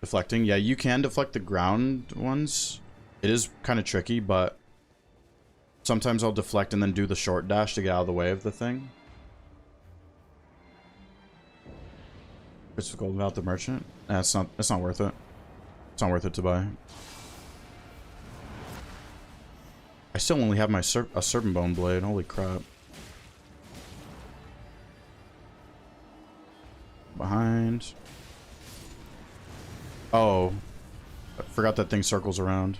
Deflecting. Yeah, you can deflect the ground ones. It is kind of tricky, but sometimes I'll deflect and then do the short dash to get out of the way of the thing. Crystal gold without the merchant. It's not worth it. It's not worth it to buy. I still only have my a serpent bone blade. Holy crap. Behind. Oh. I forgot that thing circles around.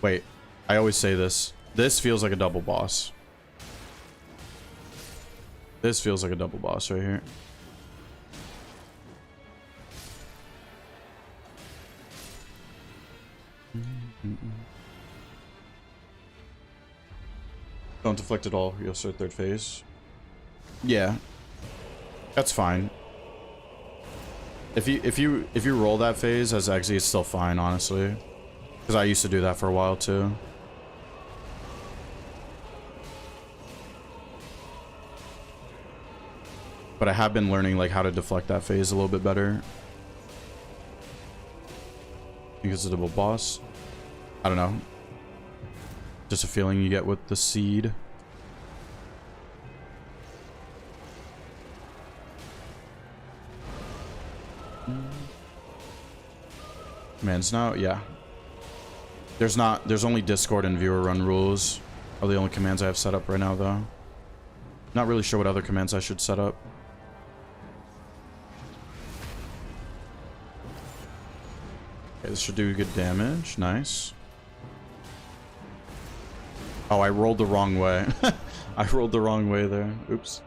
Wait. I always say this. This feels like a double boss. This feels like a double boss right here. Don't deflect at all. You'll start third phase. Yeah, that's fine. If you roll that phase as Exy, it's still fine, honestly. Because I used to do that for a while too. But I have been learning like how to deflect that phase a little bit better. I think it's a double boss. I don't know. Just a feeling you get with the seed. Commands now? Yeah. There's only Discord and viewer run rules are the only commands I have set up right now though. Not really sure what other commands I should set up. Okay, this should do good damage. Nice. Oh, I rolled the wrong way. I rolled the wrong way there. Oops.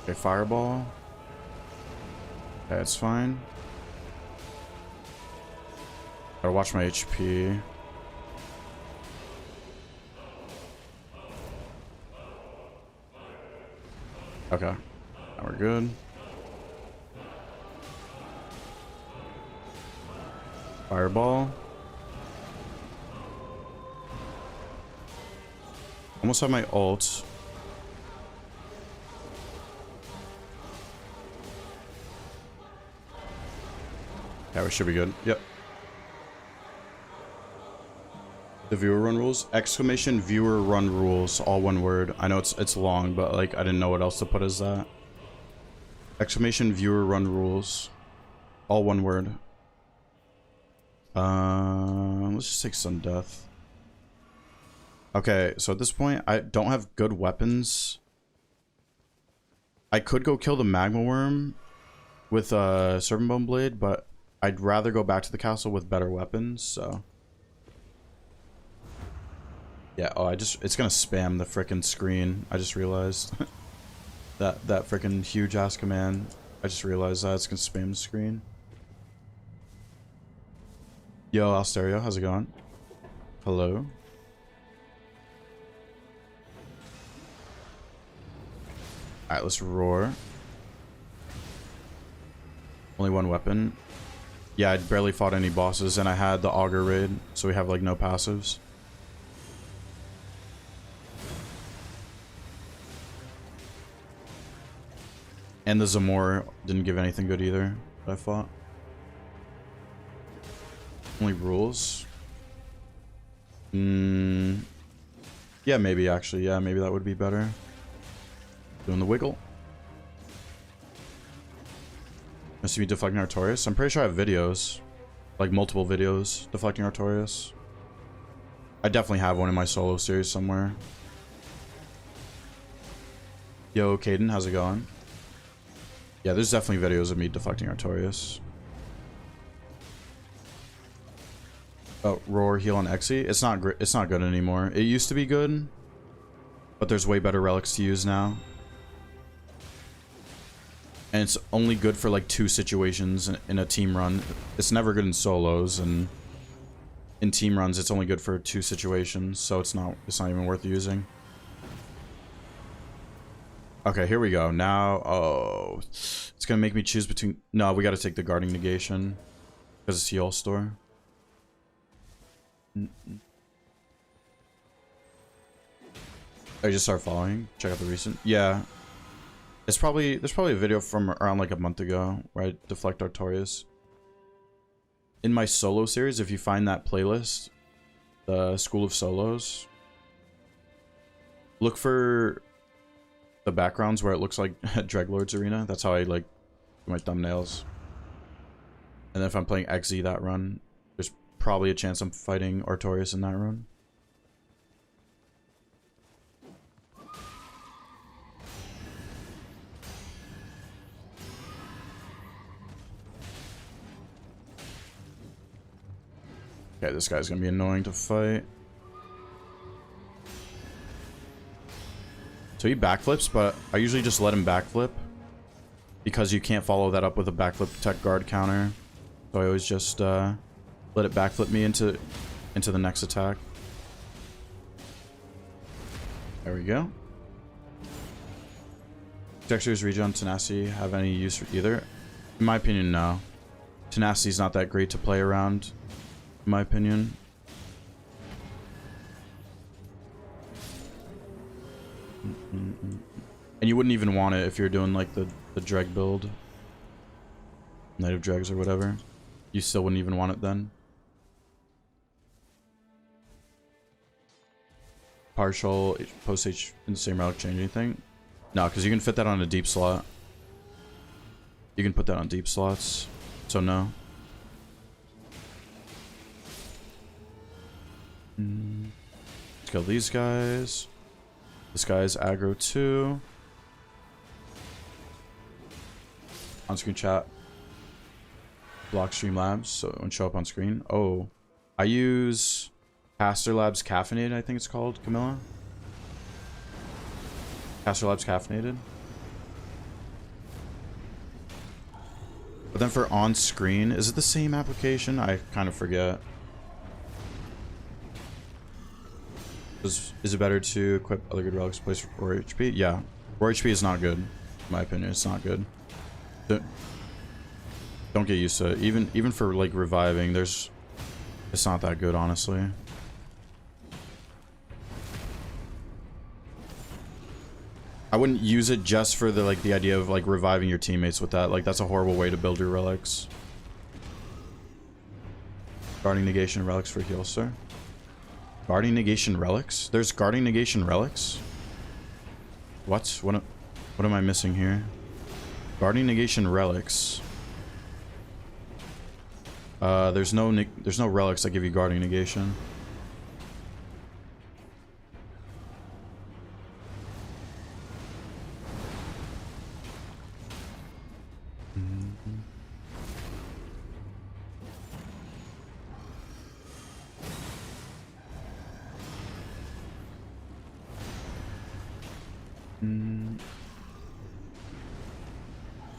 Okay, fireball. Okay, that's fine. Gotta watch my HP. Okay. Now we're good. Fireball. Almost have my ult. Yeah, we should be good. Yep. The viewer run rules? Exclamation viewer run rules. All one word. I know it's long, but like I didn't know what else to put as that. Exclamation viewer run rules. All one word. Let's just take some death. Okay, so at this point, I don't have good weapons. I could go kill the magma worm with a serpent bone blade, but I'd rather go back to the castle with better weapons, so. Yeah, oh, it's gonna spam the frickin' screen. I just realized. that frickin' huge ass command. I just realized that it's gonna spam the screen. Yo, Alsterio, how's it going? Hello? Alright, let's roar. Only one weapon. Yeah, I'd barely fought any bosses, and I had the auger raid, so we have like no passives. And the Zamor didn't give anything good either that I fought. Only rules. Yeah, maybe actually. Yeah, maybe that would be better. Doing the wiggle. Must be deflecting Artorias. I'm pretty sure I have videos. Like multiple videos deflecting Artorias. I definitely have one in my solo series somewhere. Yo, Caden, how's it going? Yeah, there's definitely videos of me deflecting Artorias. Oh, roar, heal on Exy. It's not great. It's not good anymore. It used to be good, but there's way better relics to use now. And it's only good for like 2 situations in a team run. It's never good in solos, and in team runs, it's only good for 2 situations, so it's not even worth using. Okay, here we go. Now, oh, it's gonna make me choose between. No, we got to take the guarding negation because it's heal store. I just start following. Check out the recent. Yeah, there's probably a video from around like a month ago where I deflect Artorias. In my solo series, if you find that playlist, the School of Solos, look for the backgrounds where it looks like Dreglord's Arena. That's how I like do my thumbnails. And then if I'm playing XZ that run, there's probably a chance I'm fighting Artorias in that run. Okay, this guy's gonna be annoying to fight. So he backflips, but I usually just let him backflip because you can't follow that up with a backflip tech guard counter. So I always just let it backflip me into the next attack. There we go. Dexter's Regen, Tenacity have any use for either? In my opinion, no. Tenacity's not that great to play around, in my opinion. And you wouldn't even want it if you're doing like the dreg build, native dregs or whatever. You still wouldn't even want it then. Partial post H in the same relic, change anything? No, because you can fit that on a deep slot. You can put that on deep slots, so no. Let's kill these guys. This guy's aggro too. On screen chat. Block Streamlabs, so it won't show up on screen. Oh, I use Caster Labs Caffeinated, I think it's called, Camilla. Caster Labs Caffeinated. But then for on screen, is it the same application? I kind of forget. Is it better to equip other good relics place for Roar HP? Yeah. Roar HP is not good. In my opinion, it's not good. Don't get used to it. Even for like reviving, it's not that good, honestly. I wouldn't use it just for the idea of like reviving your teammates with that. Like that's a horrible way to build your relics. Guarding negation relics for heal, sir. Guarding negation relics? There's guarding negation relics? What am I missing here? Guarding negation relics. There's no relics that give you guarding negation.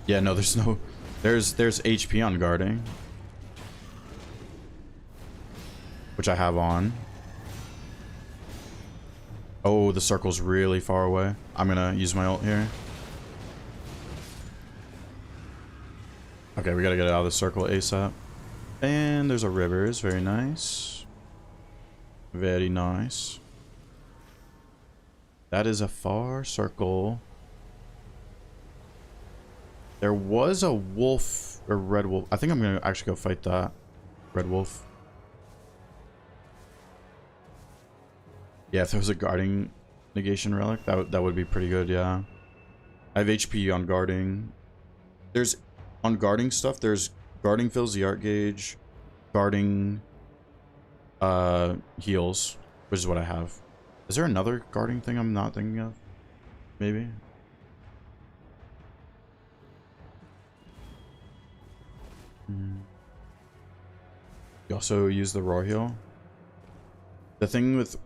Yeah, no, there's HP on guarding, which I have on. Oh, the circle's really far away. I'm gonna use my ult here. Okay, we gotta get out of the circle ASAP. And there's a rivers, very nice. Very nice. That is a far circle. There was a wolf, or red wolf. I think I'm gonna actually go fight that red wolf. Yeah, if there was a guarding negation relic, that would be pretty good. Yeah, I have HP on guarding. There's on guarding stuff. There's guarding fills the art gauge, guarding heals, which is what I have. Is there another guarding thing I'm not thinking of? Maybe. You also use the roar heal. The thing with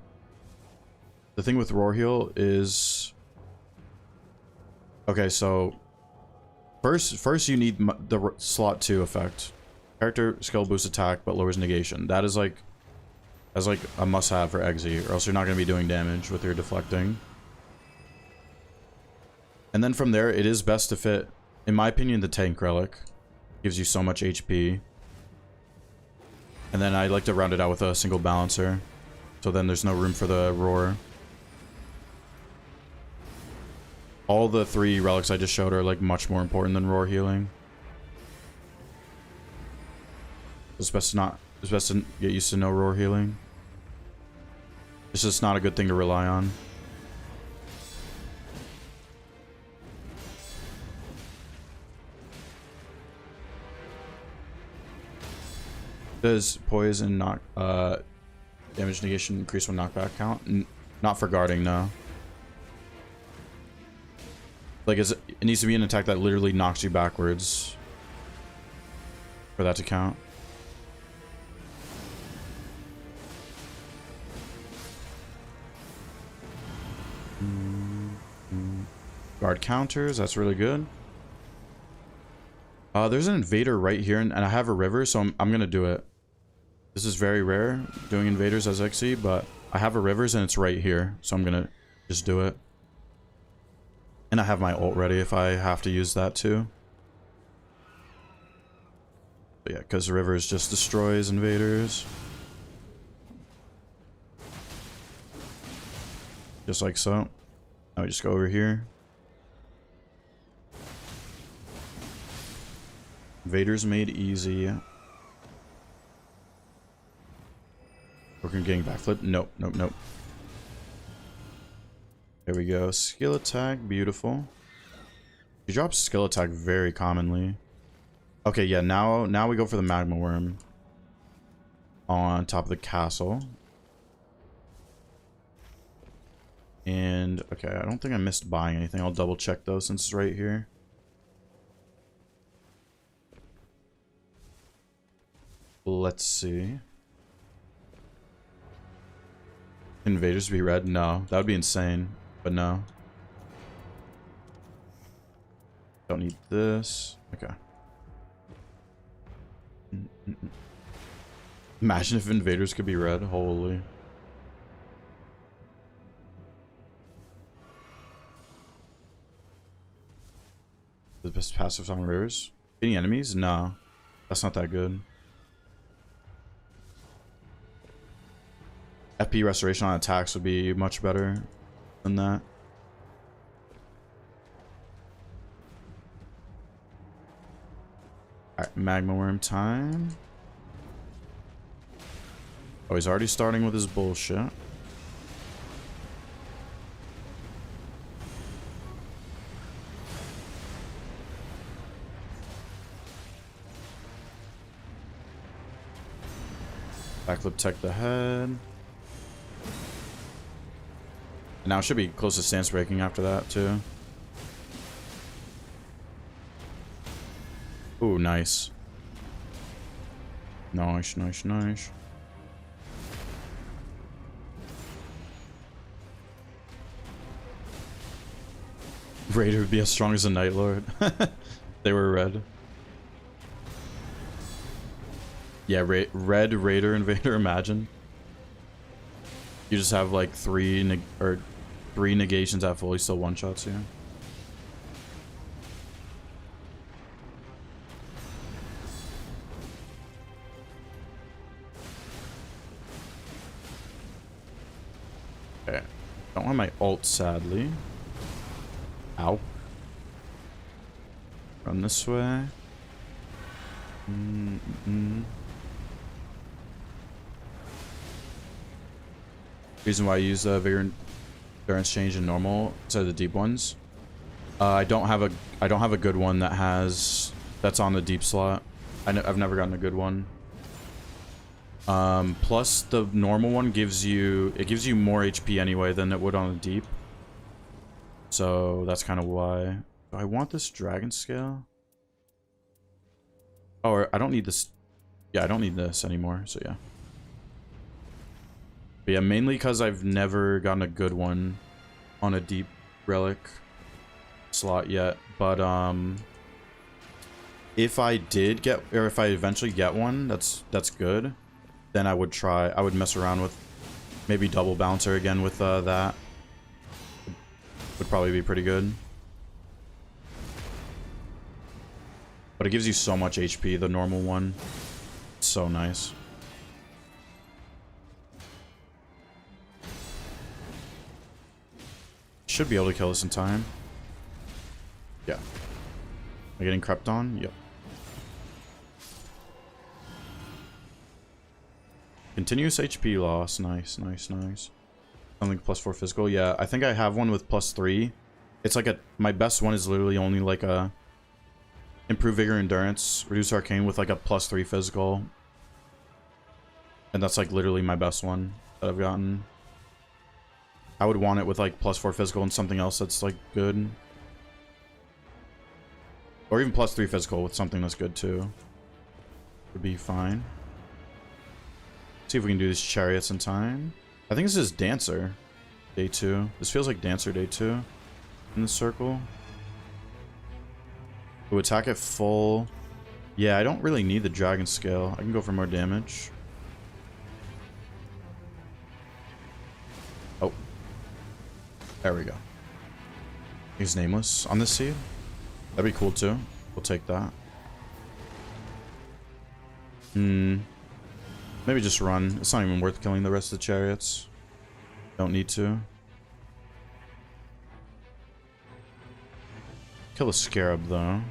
roar heal is, okay, so first you need the slot 2 effect. Character skill boost attack but lowers negation. That is like as like a must-have for Exe, or else you're not going to be doing damage with your deflecting. And then from there, it is best to fit, in my opinion, the tank relic. Gives you so much HP. And then I like to round it out with a single balancer. So then there's no room for the roar. All the 3 relics I just showed are like much more important than roar healing. It's best to get used to no roar healing. It's just not a good thing to rely on. Does poison knock damage negation increase when knockback count? Not for guarding, no. Like it needs to be an attack that literally knocks you backwards for that to count. Guard counters, that's really good. There's an invader right here, and I have a river, so I'm gonna do it. This is very rare, doing invaders as Xe, but I have a rivers and it's right here, so I'm gonna just do it. And I have my ult ready if I have to use that too. But yeah, because rivers just destroys invaders. Just like so. Now we just go over here. Invaders made easy. We're getting backflip. Nope, nope, nope. There we go. Skill attack, beautiful. He drops skill attack very commonly. Okay, yeah, now we go for the magma worm. On top of the castle. And okay, I don't think I missed buying anything. I'll double check though since it's right here. Let's see. Invaders be red? No, that would be insane, but no. Don't need this. Okay. Imagine if invaders could be red. Holy. The best passives on rivers? Any enemies? No. That's not that good. FP restoration on attacks would be much better than that. Alright, magma worm time. Oh, he's already starting with his bullshit. Backflip tech the head. Now it should be close to stance breaking after that too. Ooh, nice. Nice, nice, nice. Raider would be as strong as a Night Lord. They were red. Yeah, red Raider Invader, imagine. You just have like three negations at fully still one-shots you. Okay. Don't want my ult, sadly. Ow. Run this way. Reason why I use Vigor Endurance Change in normal instead of the deep ones. I don't have a good one that's on the deep slot. I've never gotten a good one. Plus the normal one gives you more HP anyway than it would on the deep. So that's kind of why. Do I want this dragon scale? Oh, or I don't need this. Yeah, I don't need this anymore. So yeah. But yeah, mainly because I've never gotten a good one on a deep relic slot yet. But if I did get, or if I eventually get one, that's good. then I would mess around with maybe double bouncer again with that. Would probably be pretty good. But it gives you so much HP, the normal one. It's so nice. Should be able to kill this in time. Yeah. Am I getting crept on? Yep. Continuous HP loss. Nice, nice, nice. Something +4 physical. Yeah, I think I have one with +3. It's like my best one is literally only like a improve vigor endurance, reduce arcane with like a +3 physical. And that's like literally my best one that I've gotten. I would want it with like +4 physical and something else that's like good. Or even +3 physical with something that's good too. Would be fine. See if we can do these chariots in time. I think this is Dancer Day 2. This feels like Dancer Day 2 in the circle. To attack at full. Yeah, I don't really need the dragon scale. I can go for more damage. Oh. There we go. He's nameless on this seed. That'd be cool too. We'll take that. Maybe just run. It's not even worth killing the rest of the chariots. Don't need to. Kill a scarab though.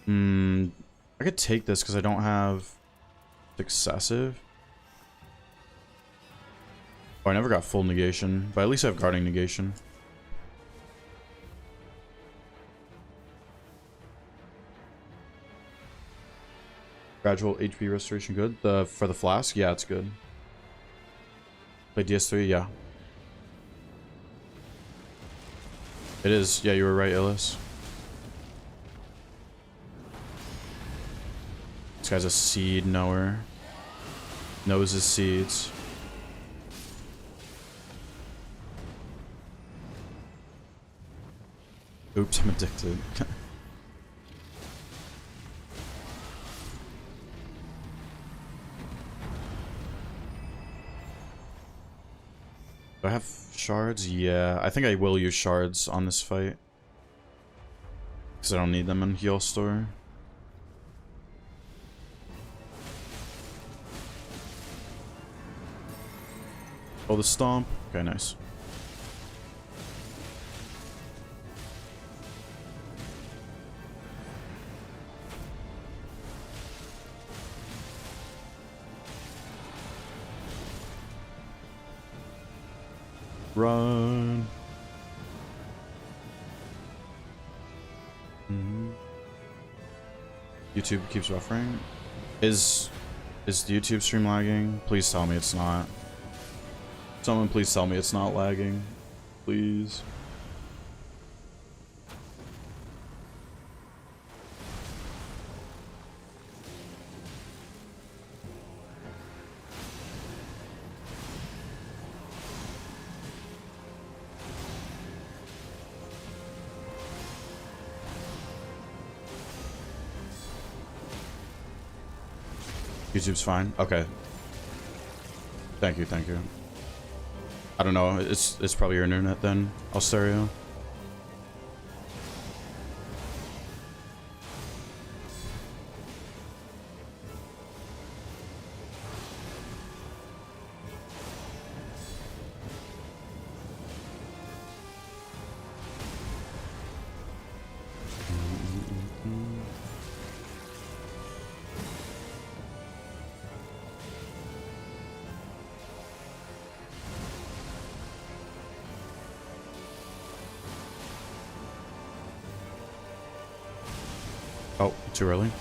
I could take this because I don't have successive. Oh, I never got full negation, but at least I have guarding negation. Gradual HP restoration good. For the flask, yeah, it's good. Play DS3, yeah. It is. Yeah, you were right, Illis. This guy's a seed knower. Knows his seeds. Oops, I'm addicted. Do I have shards? Yeah, I think I will use shards on this fight. Because I don't need them in heal store. Oh, the stomp. Okay, nice. Run. YouTube keeps buffering. Is the YouTube stream lagging? Please tell me it's not. Someone please tell me it's not lagging. Please. YouTube's fine. Okay. Thank you, thank you. I don't know. It's probably your internet then. I'll stereo. Oh, too early.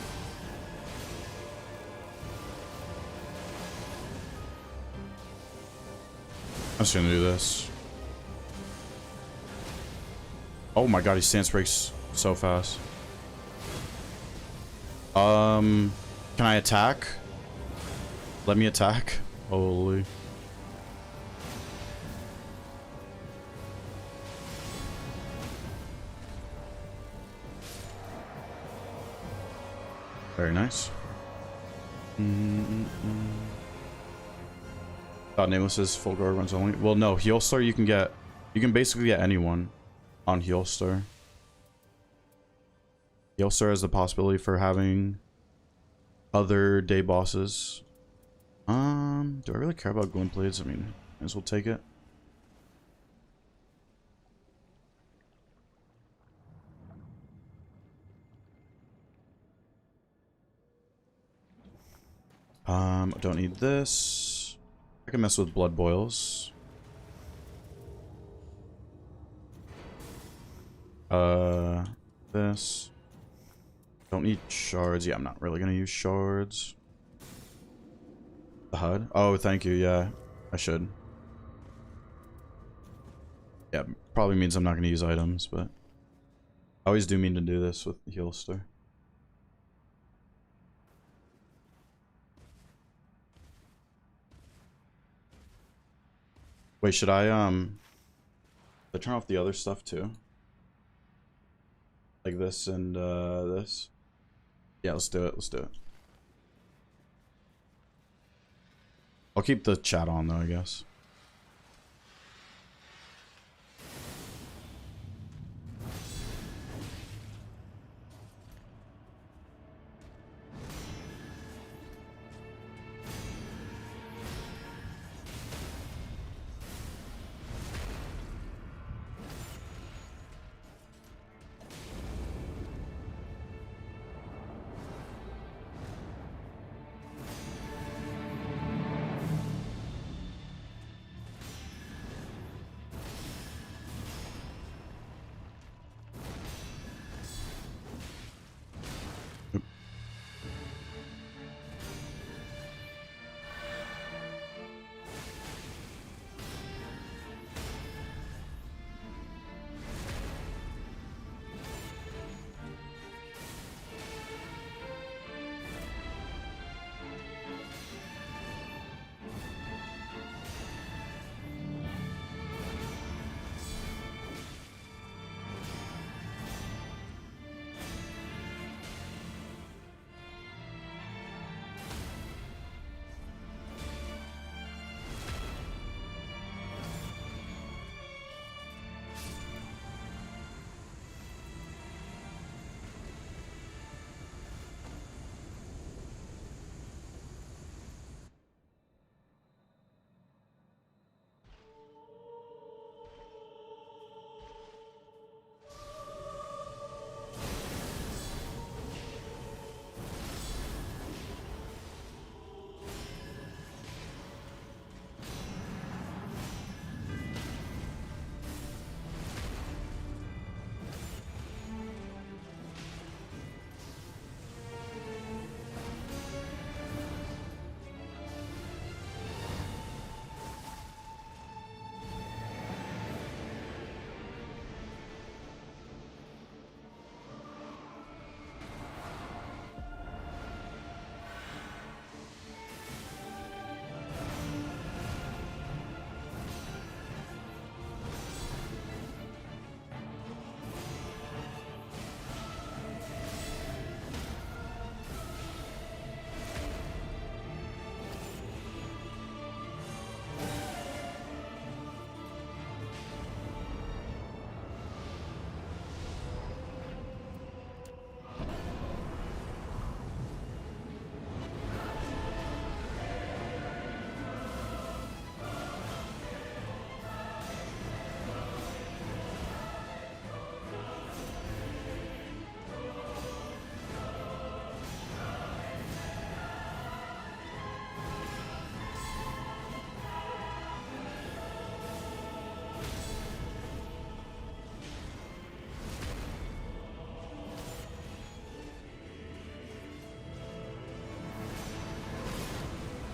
I'm just gonna do this. Oh my god, he stance breaks so fast. Can I attack? Let me attack? Holy. Very nice. Thought Nameless is full guard runs only. Well, no, Heal Star you can basically get anyone on Heal Star. Heal Star has the possibility for having other day bosses. Do I really care about Glint Blades? I mean, might as well take it. I don't need this. I can mess with Blood Boils. This. Don't need shards. Yeah, I'm not really gonna use shards. The HUD? Oh, thank you. Yeah, I should. Yeah, probably means I'm not gonna use items, but I always do mean to do this with the Heal Star. Wait, should I turn off the other stuff too? Like this and this? Yeah, let's do it. Let's do it. I'll keep the chat on though, I guess.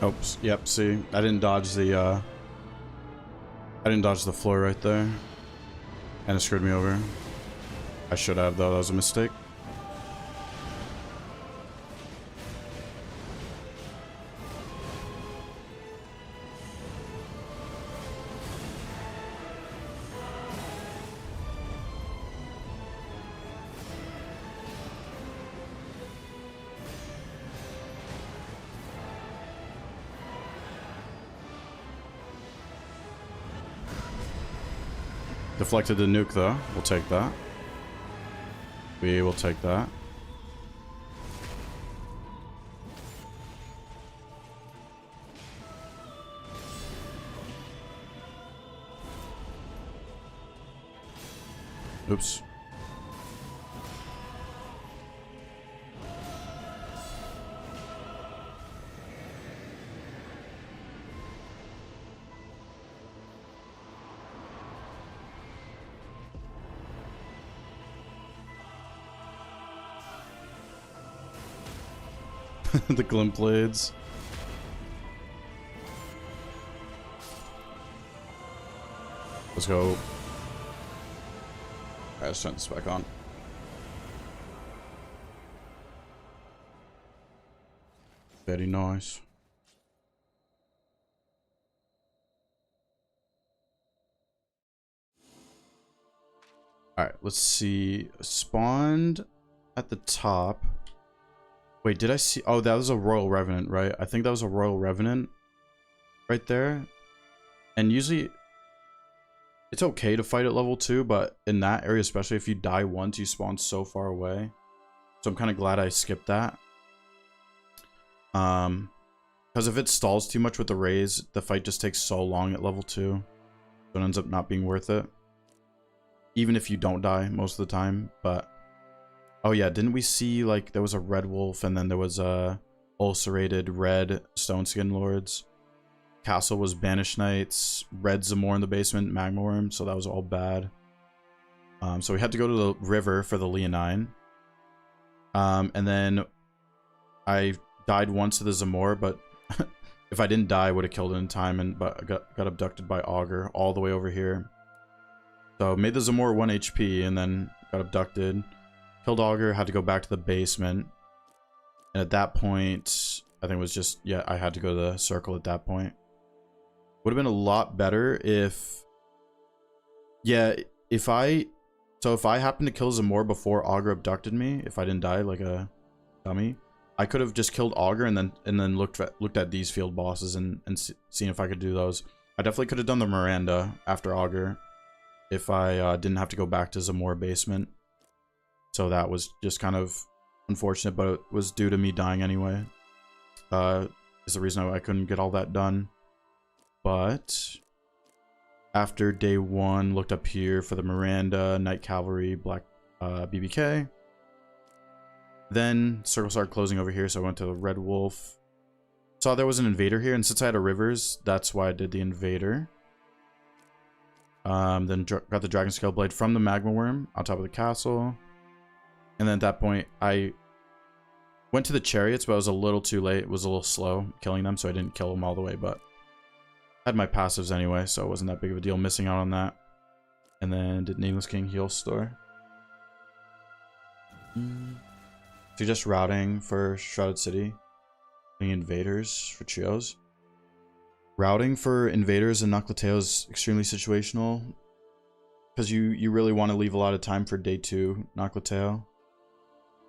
Oops. Yep, see, I didn't dodge the floor right there. And it screwed me over. I should have though, that was a mistake. Deflected the nuke though. We'll take that. We will take that. Oops. The glint blades. Let's go. Alright, let's turn this back on. Very nice. Alright, let's see. Spawned at the top. Wait, did I see? Oh, that was a Royal Revenant, right? I think that was a Royal Revenant right there. And usually it's okay to fight at level 2, but in that area, especially if you die once, you spawn so far away. So I'm kind of glad I skipped that. Because if it stalls too much with the raise, the fight just takes so long at level 2. So it ends up not being worth it. Even if you don't die most of the time, but... Oh yeah, didn't we see, like, there was a red wolf and then there was a ulcerated red stone skin lords. Castle was banished knights, red Zamor in the basement, magma worm, so that was all bad. So we had to go to the river for the Leonine. And then I died once to the Zamor, but if I didn't die, I would have killed it in time, but I got abducted by Augur all the way over here. So made the Zamor 1 HP and then got abducted. Killed Augur, had to go back to the basement. And at that point, I think it was just, yeah, I had to go to the circle at that point. Would have been a lot better if... Yeah, if I happened to kill Zamor before Augur abducted me, if I didn't die like a dummy, I could have just killed Augur and then looked at these field bosses and seen if I could do those. I definitely could have done the Miranda after Augur if I didn't have to go back to Zamor basement. So that was just kind of unfortunate, but it was due to me dying anyway. Is the reason I couldn't get all that done. But after day 1, looked up here for the Miranda, Night Cavalry, Black BBK. Then circle started closing over here, so I went to the Red Wolf. Saw there was an invader here, and since I had a Rivers, that's why I did the invader. Then got the Dragon Scale Blade from the Magma Worm on top of the castle. And then at that point, I went to the chariots, but I was a little too late. It was a little slow killing them, so I didn't kill them all the way, but I had my passives anyway, so it wasn't that big of a deal missing out on that. And then did Nameless King heal store. So just routing for Shrouded City. Invaders for trios. Routing for invaders in Noclateo is extremely situational. Because you really want to leave a lot of time for day 2 Noclateo.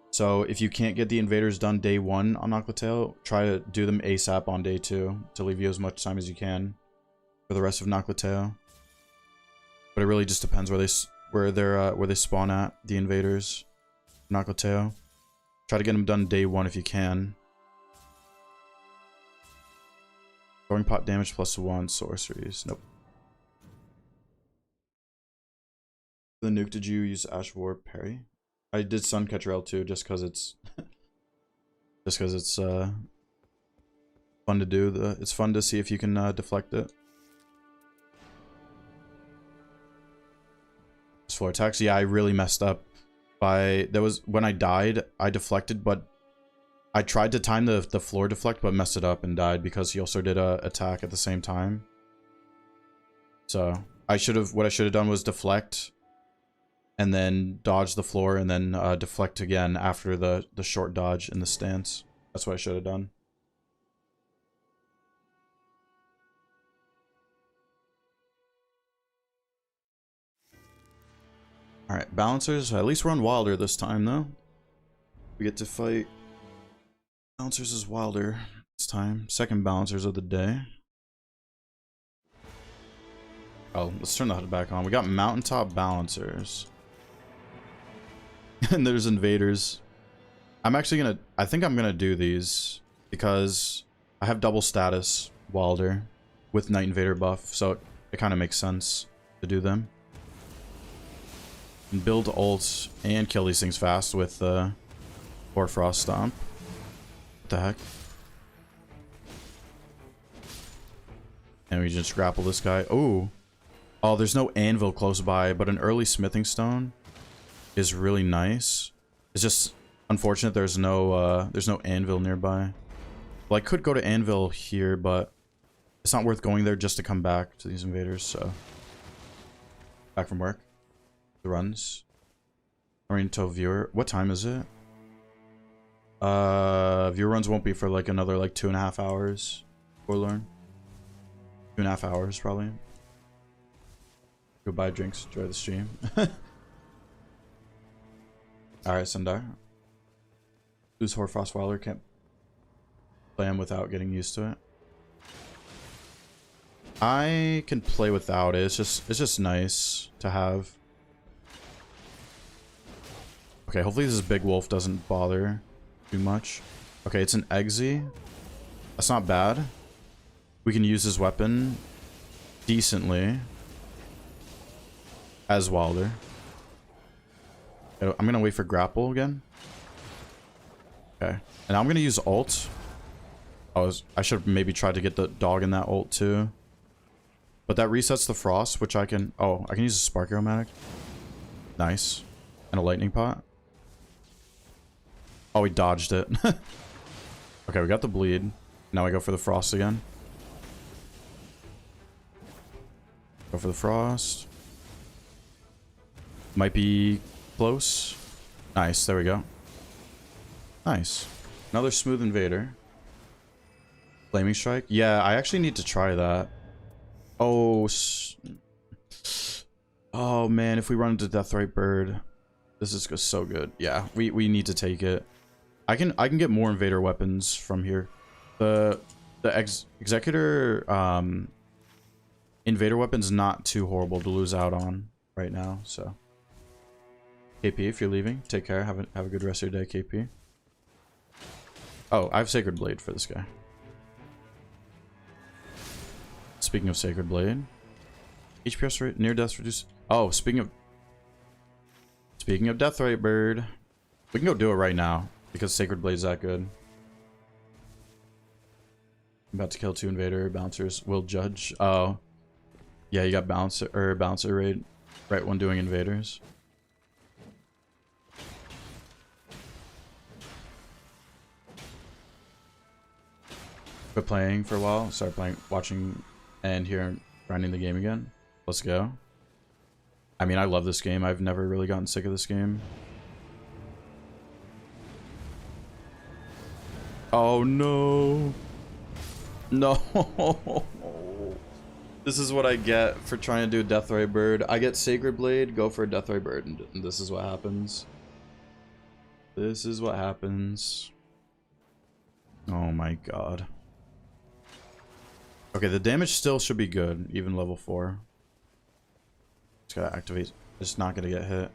So if you can't get the invaders done day 1 on Noclateo, try to do them ASAP on day 2 to leave you as much time as you can for the rest of Noclateo. But it really just depends where they spawn at, the invaders. Noclateo. Try to get them done day 1 if you can. Throwing pot damage +1 sorceries. Nope. The nuke, did you use Ash War parry? I did Suncatcher L2 just because it's fun to do. It's fun to see if you can deflect it. Floor attacks. Yeah, I really messed up. When I died, I deflected, but I tried to time the floor deflect, but messed it up and died because he also did a attack at the same time. So what I should have done was deflect, and then dodge the floor, and then deflect again after the short dodge in the stance. That's what I should have done. Alright, balancers. At least we're on Wilder this time, though. We get to fight balancers as Wilder this time. Second balancers of the day. Oh, let's turn the HUD back on. We got mountaintop balancers. And there's invaders. I'm actually gonna... I think I'm gonna do these because I have double status Wilder with Night Invader buff, so it kind of makes sense to do them. And build ults and kill these things fast with Hoarfrost Stomp. What the heck? And we just grapple this guy. Ooh. Oh, there's no anvil close by, but an early smithing stone is really nice. It's just unfortunate there's no anvil nearby. Well, I could go to anvil here, but it's not worth going there just to come back to these invaders, so. Back from work. The runs. Oriental viewer. What time is it? Viewer runs won't be for like another like 2.5 hours. Forlorn. 2.5 hours probably. Go buy drinks, enjoy the stream. Alright, Sundar. Lose Hoarfrost Wilder, can't play him without getting used to it. I can play without it. It's just nice to have. Okay, hopefully this big wolf doesn't bother too much. Okay, it's an Eggsy. That's not bad. We can use his weapon decently as Wilder. I'm gonna wait for grapple again. Okay, and I'm gonna use ult. I should have maybe tried to get the dog in that ult too. But that resets the frost, which I can... Oh, I can use a spark aromatic. Nice. And a lightning pot. Oh, we dodged it. Okay, we got the bleed. Now we go for the frost again. Go for the frost. Might be close. Nice, there we go. Nice. Another smooth invader. Flaming strike? Yeah, I actually need to try that. Oh, oh man, if we run into Deathrite Bird, this is just so good. Yeah, we need to take it. I can get more invader weapons from here. The Executor invader weapon's not too horrible to lose out on right now, so. KP, if you're leaving, take care. Have a good rest of your day, KP. Oh, I have Sacred Blade for this guy. Speaking of Sacred Blade, HPS rate, near death reduce. Oh, speaking of Deathrite Bird, we can go do it right now because Sacred Blade's that good. I'm about to kill 2 invader bouncers. Will judge. Oh, yeah, you got bouncer raid right when doing invaders. Quit playing for a while. Start playing, watching. And here, grinding the game again. Let's go. I mean, I love this game. I've never really gotten sick of this game. Oh, no. No. This is what I get for trying to do Deathrite Bird. I get Sacred Blade, go for a Deathrite Bird, and this is what happens. This is what happens. Oh, my God. Okay, the damage still should be good, even level 4. Just gotta activate. It's not gonna get hit.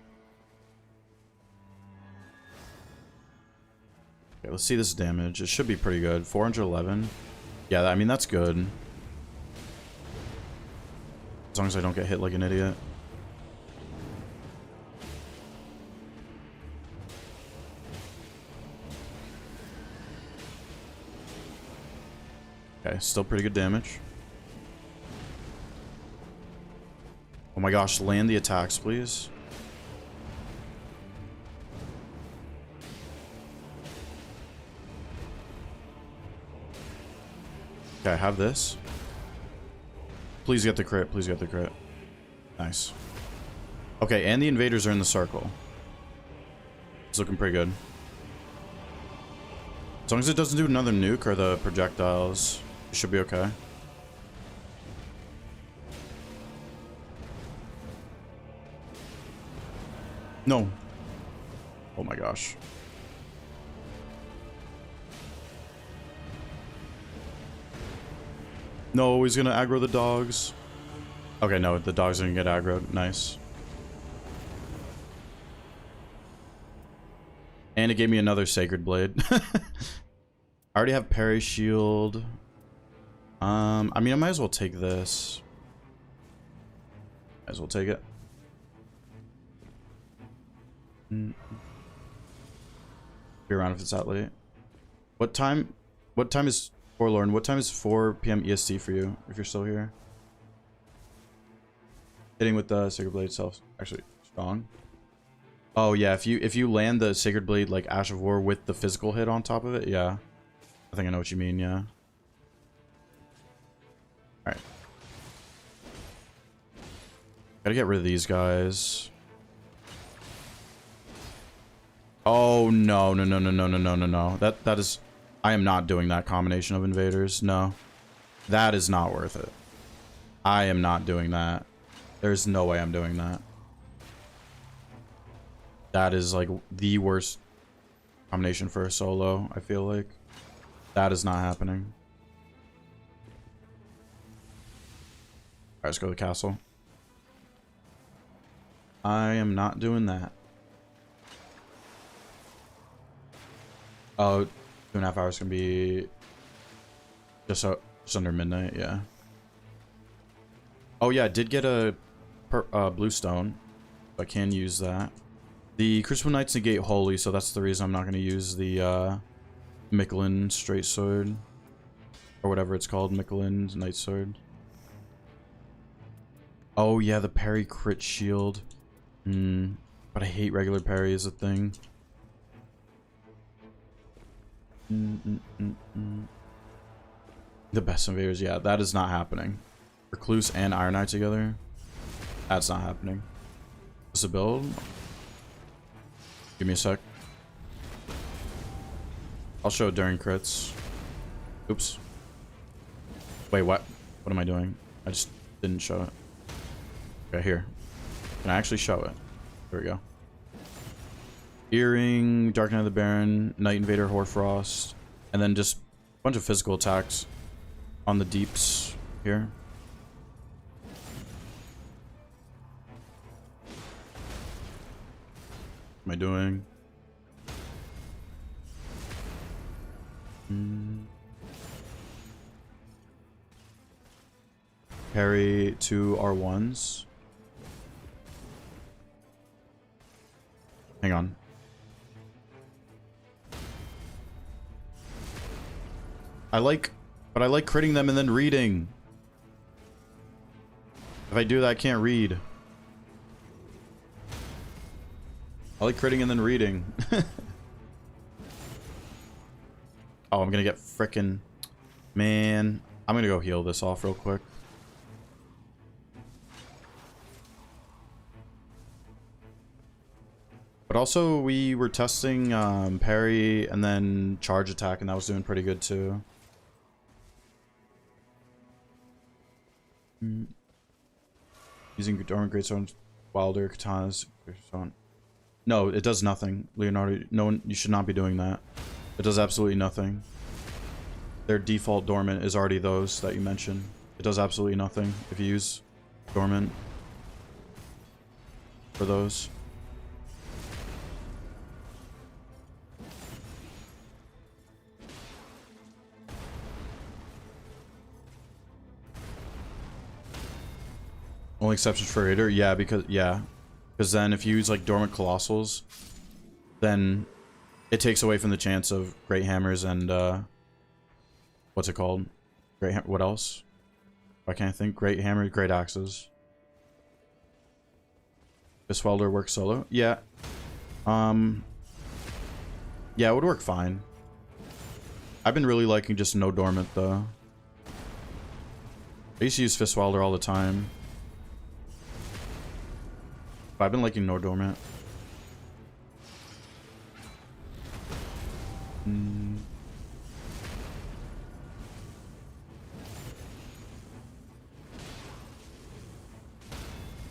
Okay, let's see this damage. It should be pretty good. 411. Yeah, I mean, that's good. As long as I don't get hit like an idiot. Okay, still pretty good damage. Oh my gosh, land the attacks, please. Okay, I have this. Please get the crit, please get the crit. Nice. Okay, and the invaders are in the circle. It's looking pretty good. As long as it doesn't do another nuke or the projectiles, it should be okay. No. Oh my gosh. No, he's gonna aggro the dogs. Okay, no, the dogs didn't get aggroed. Nice. And it gave me another Sacred Blade. I already have Parry Shield. I mean, I might as well take this. Might as well take it. Be around if it's that late. What time is Forlorn? What time is 4 p.m. EST for you, if you're still here? Hitting with the Sacred Blade itself. Actually, strong. Oh, yeah, if you land the Sacred Blade, like Ash of War, with the physical hit on top of it, yeah. I think I know what you mean, yeah. Alright. Gotta get rid of these guys. Oh, no, no, no, no, no, no, no, no, no. That is... I am not doing that combination of invaders, no. That is not worth it. I am not doing that. There's no way I'm doing that. That is, like, the worst combination for a solo, I feel like. That is not happening. Alright, let's go to the castle. I am not doing that. Oh, 2.5 hours can be just under midnight, yeah. Oh yeah, I did get a blue stone. I can use that. The Crucible Knights negate Holy, so that's the reason I'm not going to use the Michelin Straight Sword. Or whatever it's called, Michelin Knight Sword. Oh yeah, the parry crit shield. But I hate regular parry as a thing. The best invaders, yeah, that is not happening. Recluse and Iron Knight together, that's not happening. What's the build? Give me a sec. I'll show it during crits. Oops. Wait, what? What am I doing? I just didn't show it. Okay, here. Can I actually show it? There we go. Earring, Dark Knight of the Baron, Night Invader, Hoarfrost, and then just a bunch of physical attacks on the deeps here. What am I doing? Parry 2 R1s. Hang on. But I like critting them and then reading. If I do that, I can't read. I like critting and then reading. Oh, I'm gonna get frickin'... Man. I'm gonna go heal this off real quick. But also, we were testing parry and then charge attack, and that was doing pretty good too. Using Dormant Greatsword, Wilder, Katanas. No, it does nothing, Leonardo. No one, you should not be doing that. It does absolutely nothing. Their default Dormant is already those that you mentioned. It does absolutely nothing if you use Dormant for those. Only exceptions for Raider? Yeah, because then if you use like Dormant Colossals, then it takes away from the chance of Great Hammers and what's it called? What else? I can't think. Great Hammer, Great Axes. This welder works solo? Yeah. Yeah, it would work fine. I've been really liking just no Dormant though. I used to use Fist Welder all the time. But I've been liking no Dormant.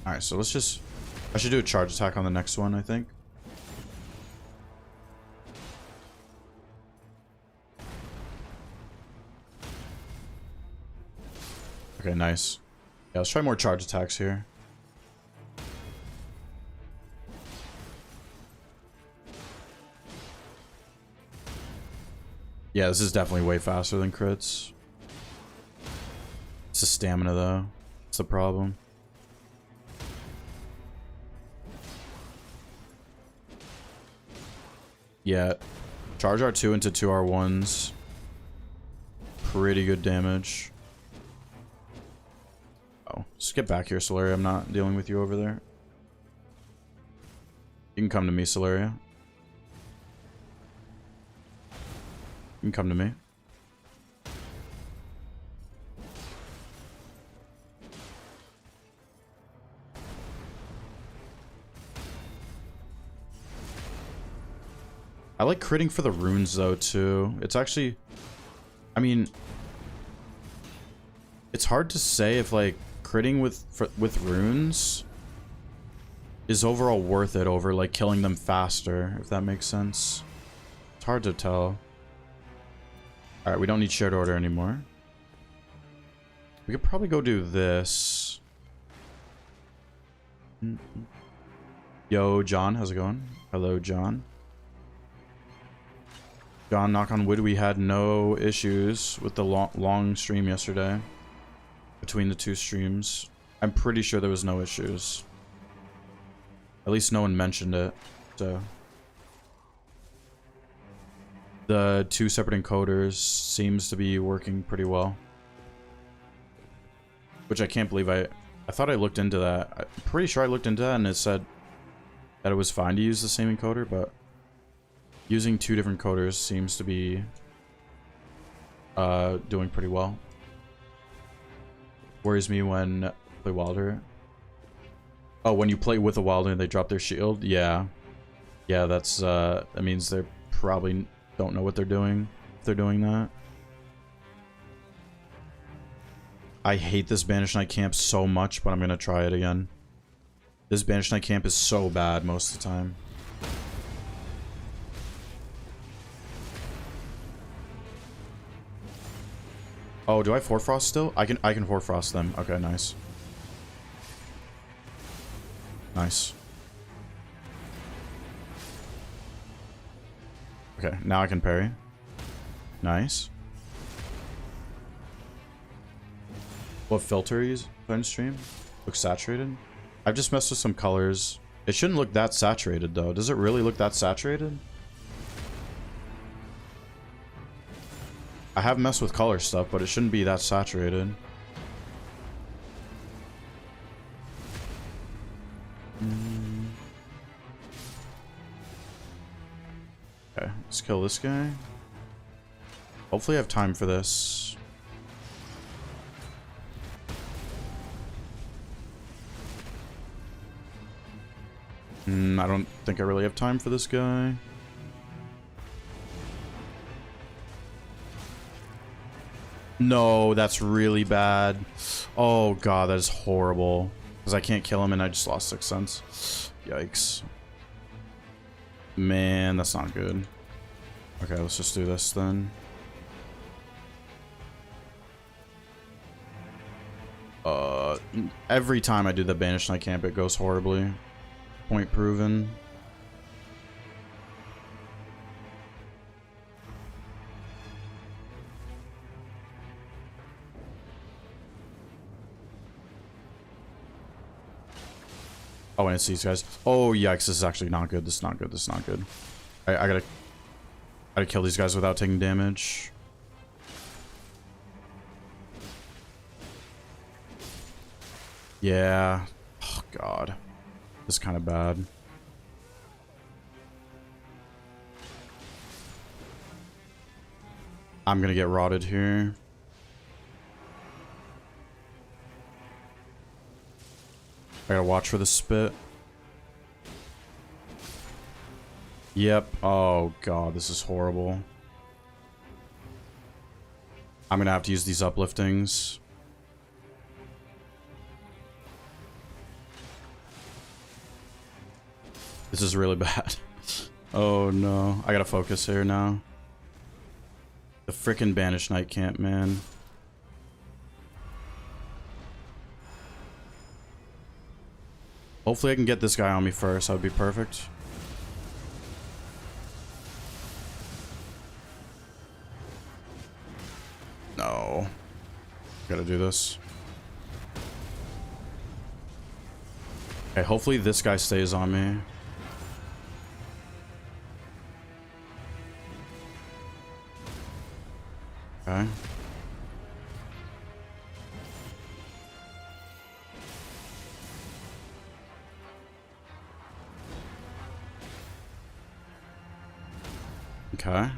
Alright, so let's just... I should do a charge attack on the next one, I think. Okay, nice. Yeah, let's try more charge attacks here. Yeah, this is definitely way faster than crits. It's the stamina, though. It's the problem. Yeah. Charge R2 into 2 R1s. Pretty good damage. Oh, just get back here, Solaria. I'm not dealing with you over there. You can come to me, Solaria. You can come to me. I like critting for the runes, though, too. It's actually... I mean... It's hard to say if, like, critting with runes is overall worth it over, like, killing them faster, if that makes sense. It's hard to tell. Alright, we don't need shared order anymore. We could probably go do this. Yo, John, how's it going? Hello, John. John, knock on wood, we had no issues with the long stream yesterday. Between the two streams. I'm pretty sure there was no issues. At least no one mentioned it. So the 2 separate encoders seems to be working pretty well. Which I can't believe I thought I looked into that. I'm pretty sure I looked into that and it said that it was fine to use the same encoder, but using 2 different coders seems to be doing pretty well. Worries me when I play Wilder. Oh, when you play with a Wilder and they drop their shield? Yeah. Yeah, that's, that means they probably don't know what they're doing if they're doing that. I hate this Banished Knight camp so much, but I'm gonna try it again. This Banished Knight camp is so bad most of the time. Oh, do I Four Frost still? I can Four Frost them. Okay, nice. Nice. Okay, now I can parry. Nice. What filter use on stream? Looks saturated? I've just messed with some colors. It shouldn't look that saturated though. Does it really look that saturated? I have messed with color stuff, but it shouldn't be that saturated. Okay, let's kill this guy. Hopefully I have time for this. I don't think I really have time for this guy. No, that's really bad. Oh god, that is horrible. Because I can't kill him and I just lost 6 cents. Yikes. Man, that's not good. Okay, let's just do this then. Every time I do the Banished Knight camp, it goes horribly. Point proven. Oh, and it's these guys. Oh, yikes. This is actually not good. This is not good. This is not good. I gotta kill these guys without taking damage. Yeah. Oh, God. This is kind of bad. I'm gonna get rotted here. I gotta watch for the spit. Yep. Oh, God. This is horrible. I'm gonna have to use these upliftings. This is really bad. Oh, no. I gotta focus here now. The frickin' Banished Knight camp, man. Hopefully I can get this guy on me first. That would be perfect. No. Gotta do this. Okay, hopefully this guy stays on me. Okay. Okay.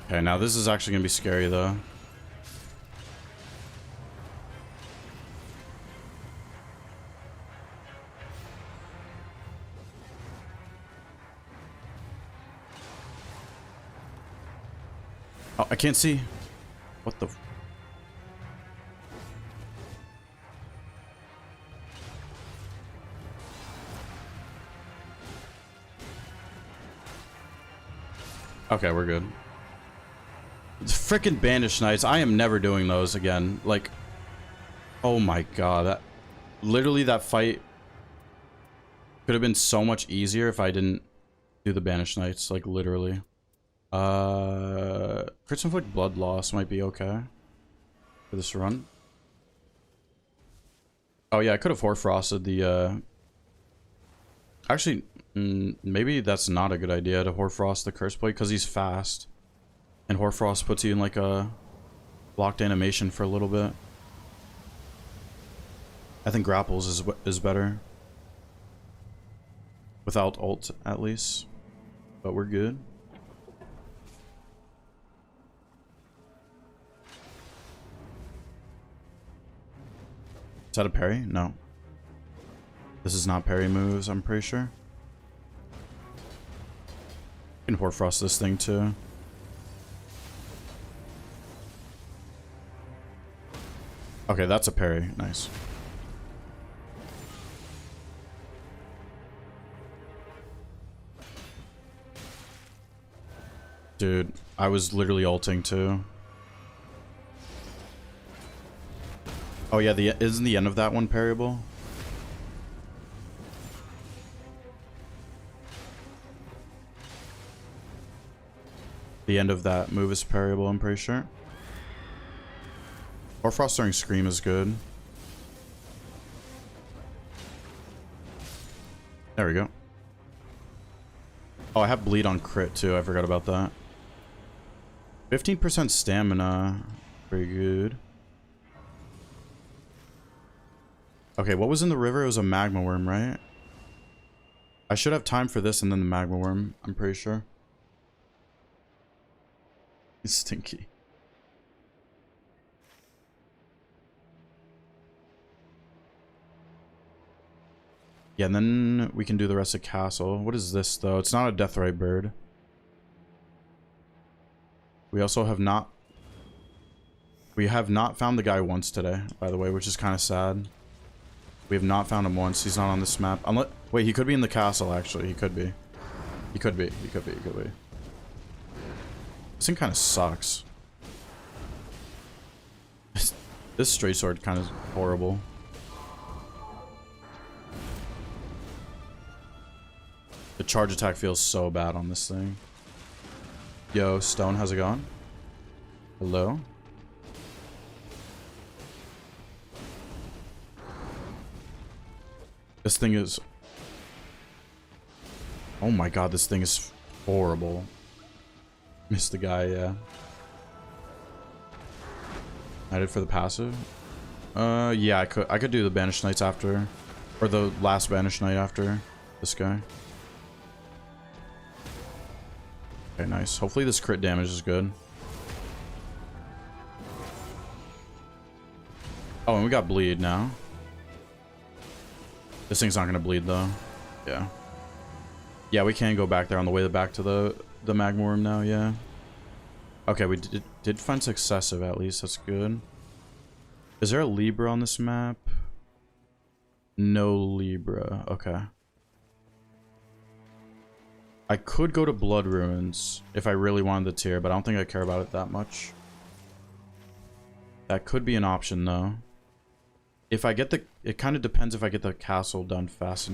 Okay, now this is actually gonna be scary though. Oh, I can't see. What the? Okay, we're good. Freaking Banished Knights. I am never doing those again. Like, oh my god. That literally, that fight could have been so much easier if I didn't do the Banished Knights. Like, literally. Crits Inflict Blood Loss might be okay for this run. Oh yeah, I could have Hoarfrosted the, actually, maybe that's not a good idea to Hoarfrost the Curse Plate because he's fast. And Hoarfrost puts you in like a blocked animation for a little bit. I think Grapples is better. Without ult, at least. But we're good. Is that a parry? No. This is not parry moves, I'm pretty sure. You can Hoarfrost this thing too. Okay, that's a parry. Nice. Dude, I was literally ulting too. Oh yeah, isn't the end of that one parryable? The end of that move is parryable, I'm pretty sure. Or Frost during Scream is good. There we go. Oh, I have Bleed on crit too. I forgot about that. 15% stamina. Pretty good. Okay, what was in the river? It was a magma worm, right? I should have time for this and then the magma worm, I'm pretty sure. It's stinky. Yeah, and then we can do the rest of castle. What is this though? It's not a Deathrite bird. We also have not... We have not found the guy once today, by the way, which is kind of sad. We have not found him once. He's not on this map. Unless... Wait, he could be in the castle, actually. He could be. He could be. He could be. He could be. This thing kind of sucks. This straight sword kind of horrible. The charge attack feels so bad on this thing. Yo, Stone, how's it going? Hello? This thing is... Oh my god, this thing is horrible. Missed the guy, yeah. I did for the passive? Yeah, I could do the Banished Knights after. Or the last Banished Knight after this guy. Okay, nice. Hopefully this crit damage is good. Oh, and we got bleed now. This thing's not gonna bleed though. Yeah. Yeah, we can go back there on the way back to the magma worm now, yeah. Okay, we did find successive at least, that's good. Is there a Libra on this map? No Libra, okay. I could go to Blood Ruins if I really wanted the tier, but I don't think I care about it that much. That could be an option, though. If I get the... It kind of depends if I get the castle done fast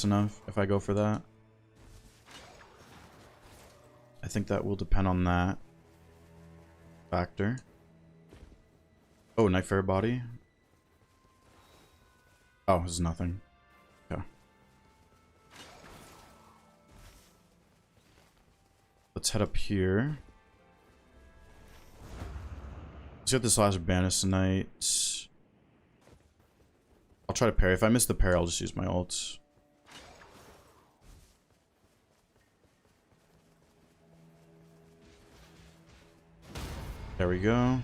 enough, if I go for that. I think that will depend on that factor. Oh, Nightfare Body. Oh, it's nothing. Okay. Let's head up here. Let's get this last Bannisonite. I'll try to parry. If I miss the parry, I'll just use my ults. There we go.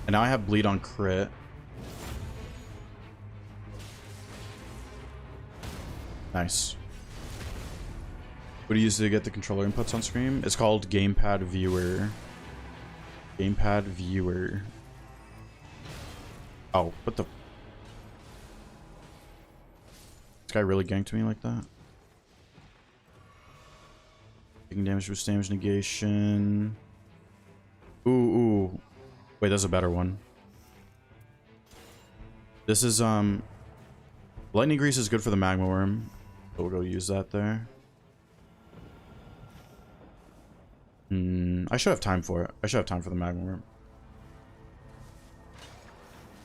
And now I have bleed on crit. Nice. What do you use to get the controller inputs on screen? It's called Gamepad Viewer. Gamepad Viewer. Oh, what the... This guy really ganked me like that? Taking damage with damage negation. Ooh. Wait, that's a better one. This is, Lightning Grease is good for the Magma Worm. So we'll go use that there. I should have time for it. I should have time for the Magma Worm.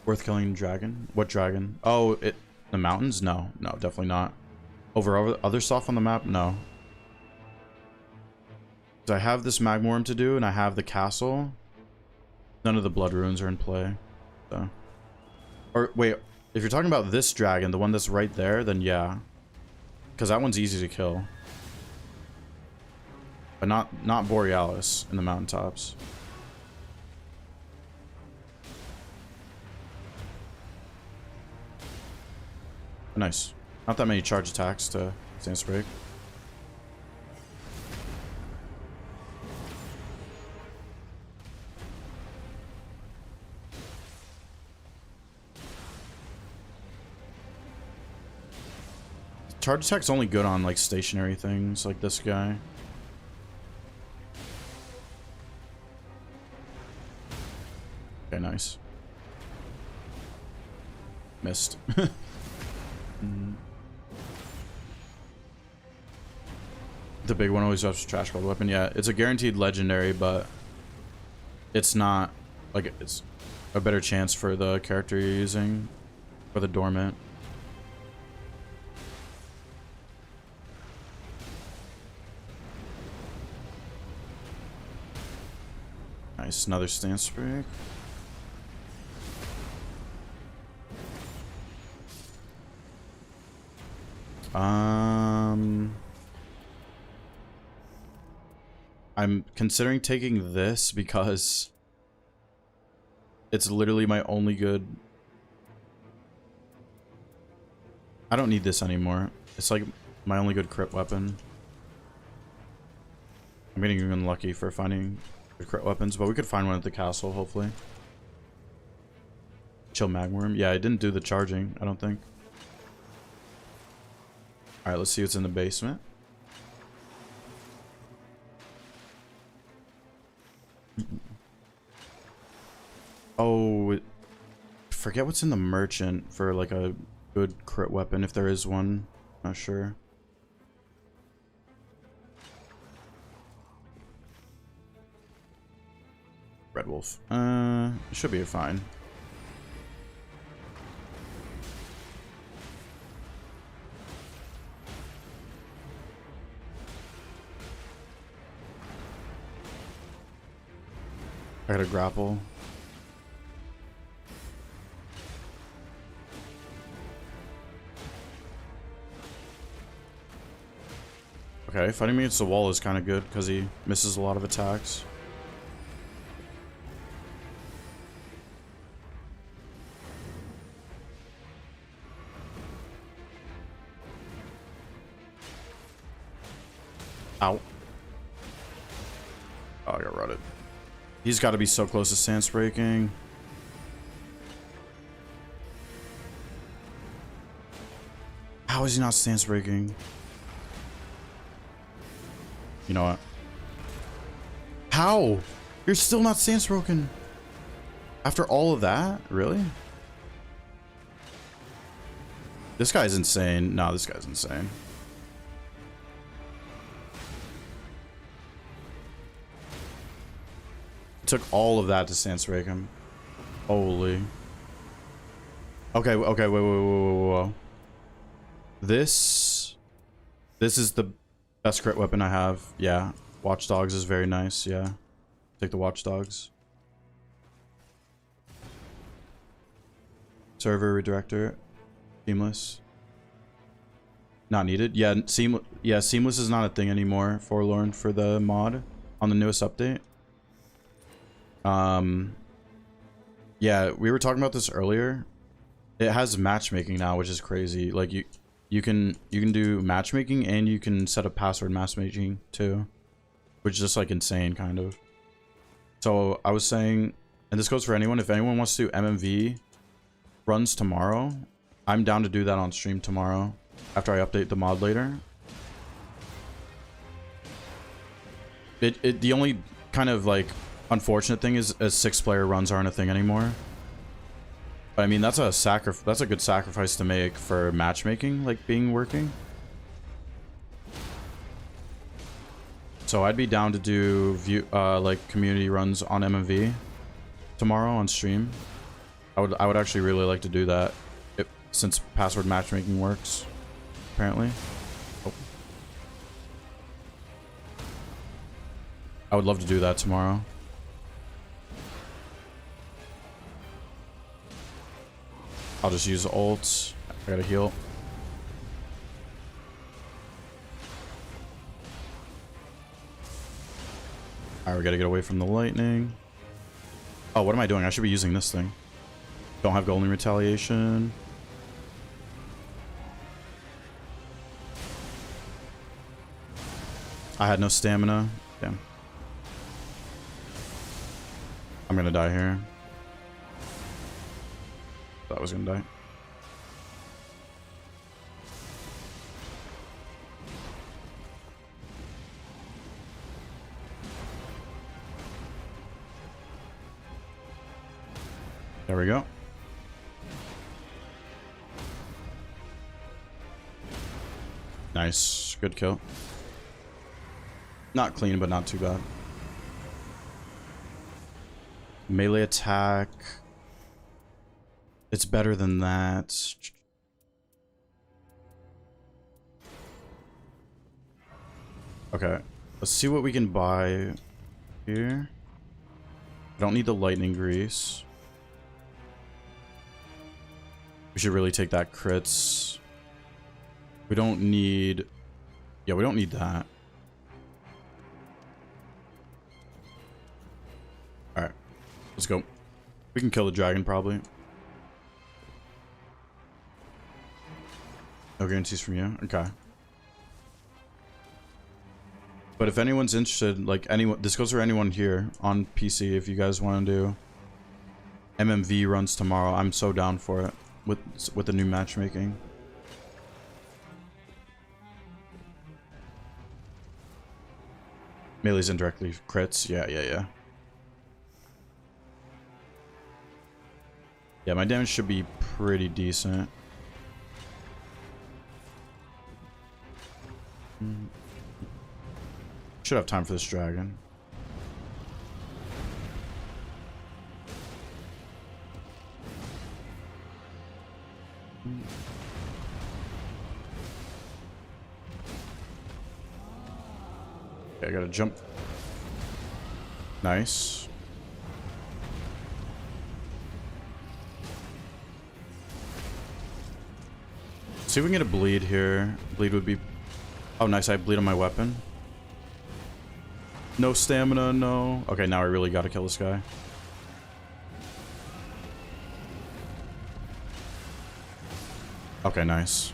Worth killing dragon? What dragon? Oh, the mountains? No, definitely not. Over other stuff on the map? No. So I have this Magma Worm to do, and I have the castle. None of the Blood Ruins are in play. So. Or, wait, if you're talking about this dragon, the one that's right there, then yeah. Because that one's easy to kill. But not Borealis in the mountaintops. Nice. Not that many charge attacks to stance break. Charge attack's only good on like stationary things like this guy. Okay, nice. Missed. The big one always drops trash gold weapon. Yeah, it's a guaranteed legendary, but it's not like it's a better chance for the character you're using for the dormant. Nice, another stance break. I'm considering taking this because it's literally my only good... I don't need this anymore. It's like my only good crit weapon. I'm getting unlucky for finding good crit weapons, but we could find one at the castle, hopefully. Chill Magworm. Yeah, I didn't do the charging, I don't think. Alright, let's see what's in the basement. Oh, forget what's in the merchant for like a good crit weapon, if there is one. Not sure. Red Wolf. It should be fine. I gotta grapple. Okay, fighting me against the wall is kind of good because he misses a lot of attacks. Ow. Oh, I got rutted. He's got to be so close to stance breaking. How is he not stance breaking? You know what? How? You're still not stance broken. After all of that? Really? This guy's insane. No, this guy's insane. It took all of that to stance break him. Holy. Okay, wait. This is the best crit weapon I have. Yeah. Watchdogs is very nice, yeah. Take the Watchdogs. Server redirector. Seamless. Not needed. Yeah, seamless is not a thing anymore, Forlorn, for the mod on the newest update. Yeah, we were talking about this earlier. It has matchmaking now, which is crazy. Like you can do matchmaking and you can set up password matchmaking too, which is just like insane kind of. So I was saying, and this goes for anyone, if anyone wants to do MMV runs tomorrow, I'm down to do that on stream tomorrow after I update the mod later. The only kind of like unfortunate thing is 6-player runs aren't a thing anymore. But I mean, that's a good sacrifice to make for matchmaking, like being working. So I'd be down to do like community runs on MMV tomorrow on stream. I would actually really like to do that since password matchmaking works apparently. Oh. I would love to do that tomorrow. I'll just use ults. I gotta heal. Alright, we gotta get away from the lightning. Oh, what am I doing? I should be using this thing. Don't have golden retaliation. I had no stamina. Damn. I'm gonna die here. Thought I was gonna die. There we go. Nice. Good kill. Not clean, but not too bad. Melee attack. It's better than that. Okay. Let's see what we can buy here. I don't need the lightning grease. We should really take that crits. We don't need... Yeah, we don't need that. Alright. Let's go. We can kill the dragon, probably. No guarantees from you? Okay. But if anyone's interested, like anyone... This goes for anyone here on PC, if you guys want to do MMV runs tomorrow, I'm so down for it. With the new matchmaking. Melee's indirectly crits. Yeah. Yeah, my damage should be pretty decent. Should have time for this dragon. Okay, I gotta jump. Nice. See if we can get a bleed here. Bleed would be... Oh, nice. I bleed on my weapon. No stamina, no. Okay, now I really gotta kill this guy. Okay, nice.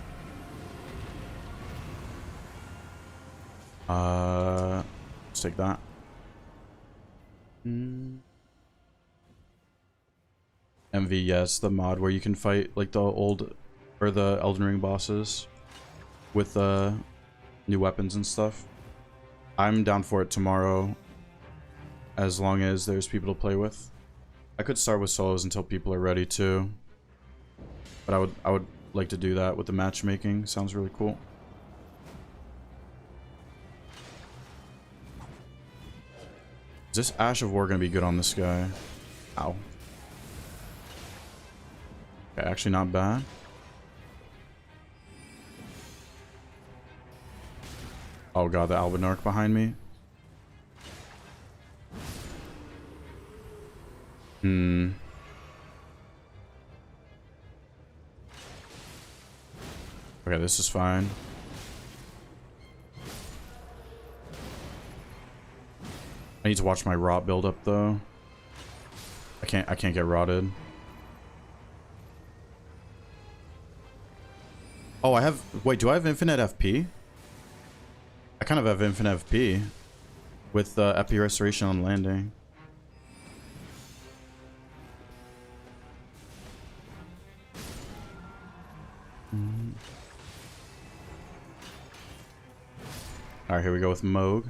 Let's take that. MV, yes, the mod where you can fight like the old or the Elden Ring bosses with new weapons and stuff. I'm down for it tomorrow, as long as there's people to play with. I could start with solos until people are ready too, but I would like to do that with the matchmaking. Sounds really cool. Is this Ash of War gonna be good on this guy? Ow. Okay, actually not bad. Oh god, the Albinarch behind me. Okay, this is fine. I need to watch my rot build up though. I can't get rotted. Oh, I have, wait, do I have infinite FP? I kind of have infinite FP with FP restoration on landing. Alright, here we go with Moog.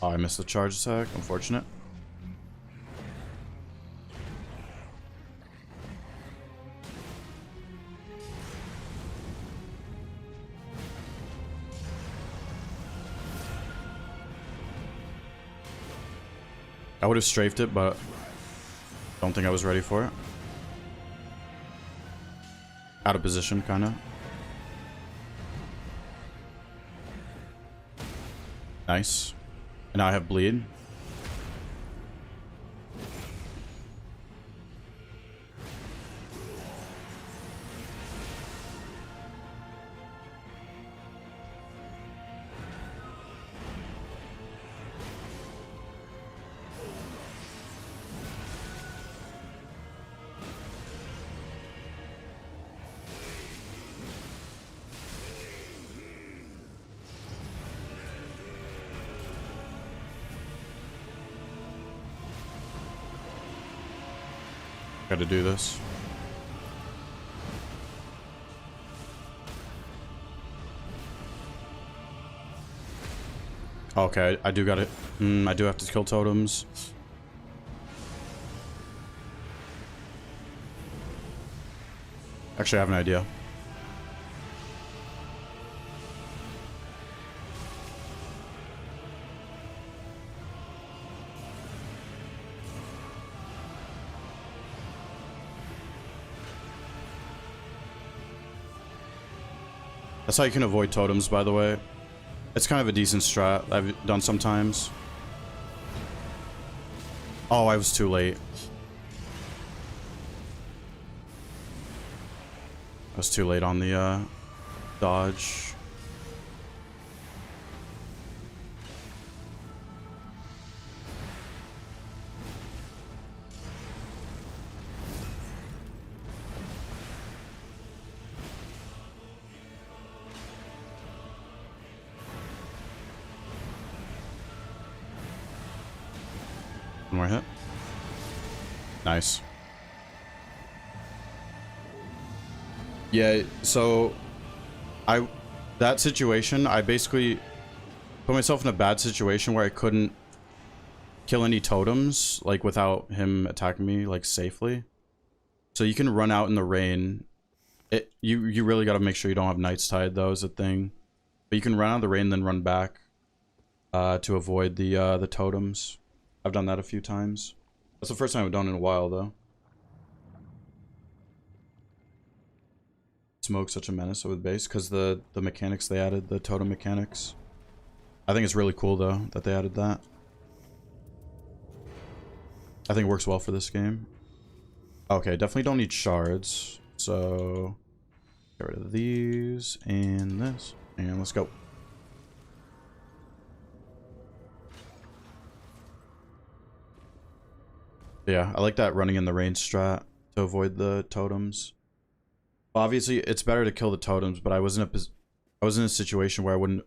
Oh, I missed the charge attack. Unfortunate. I would have strafed it, but don't think I was ready for it. Out of position, kind of. Nice. And now I have bleed. Got to do this. Okay, I do got it. I do have to kill totems. Actually, I have an idea. That's how you can avoid totems, by the way. It's kind of a decent strat I've done sometimes. Oh, I was too late. I was too late on the dodge. One more hit. Nice. Yeah, so that situation, I basically put myself in a bad situation where I couldn't kill any totems, like, without him attacking me, like, safely. So you can run out in the rain. You really got to make sure you don't have Knight's Tide, though, is a thing. But you can run out of the rain, then run back to avoid the totems. I've done that a few times. That's the first time I've done it in a while, though. Smoke's such a menace with base because the mechanics they added, the totem mechanics. I think it's really cool, though, that they added that. I think it works well for this game. Okay, definitely don't need shards. So, get rid of these and this. And let's go. Yeah, I like that running in the rain strat to avoid the totems. Obviously, it's better to kill the totems, but I was in a situation where I wouldn't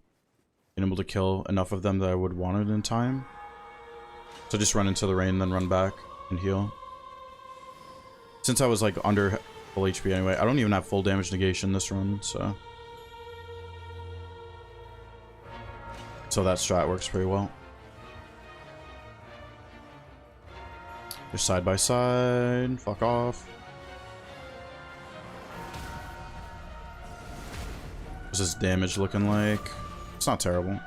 been able to kill enough of them that I would want it in time. So just run into the rain, then run back and heal. Since I was like under full HP anyway, I don't even have full damage negation this run, so that strat works pretty well. Just side by side, fuck off. What's this damage looking like? It's not terrible.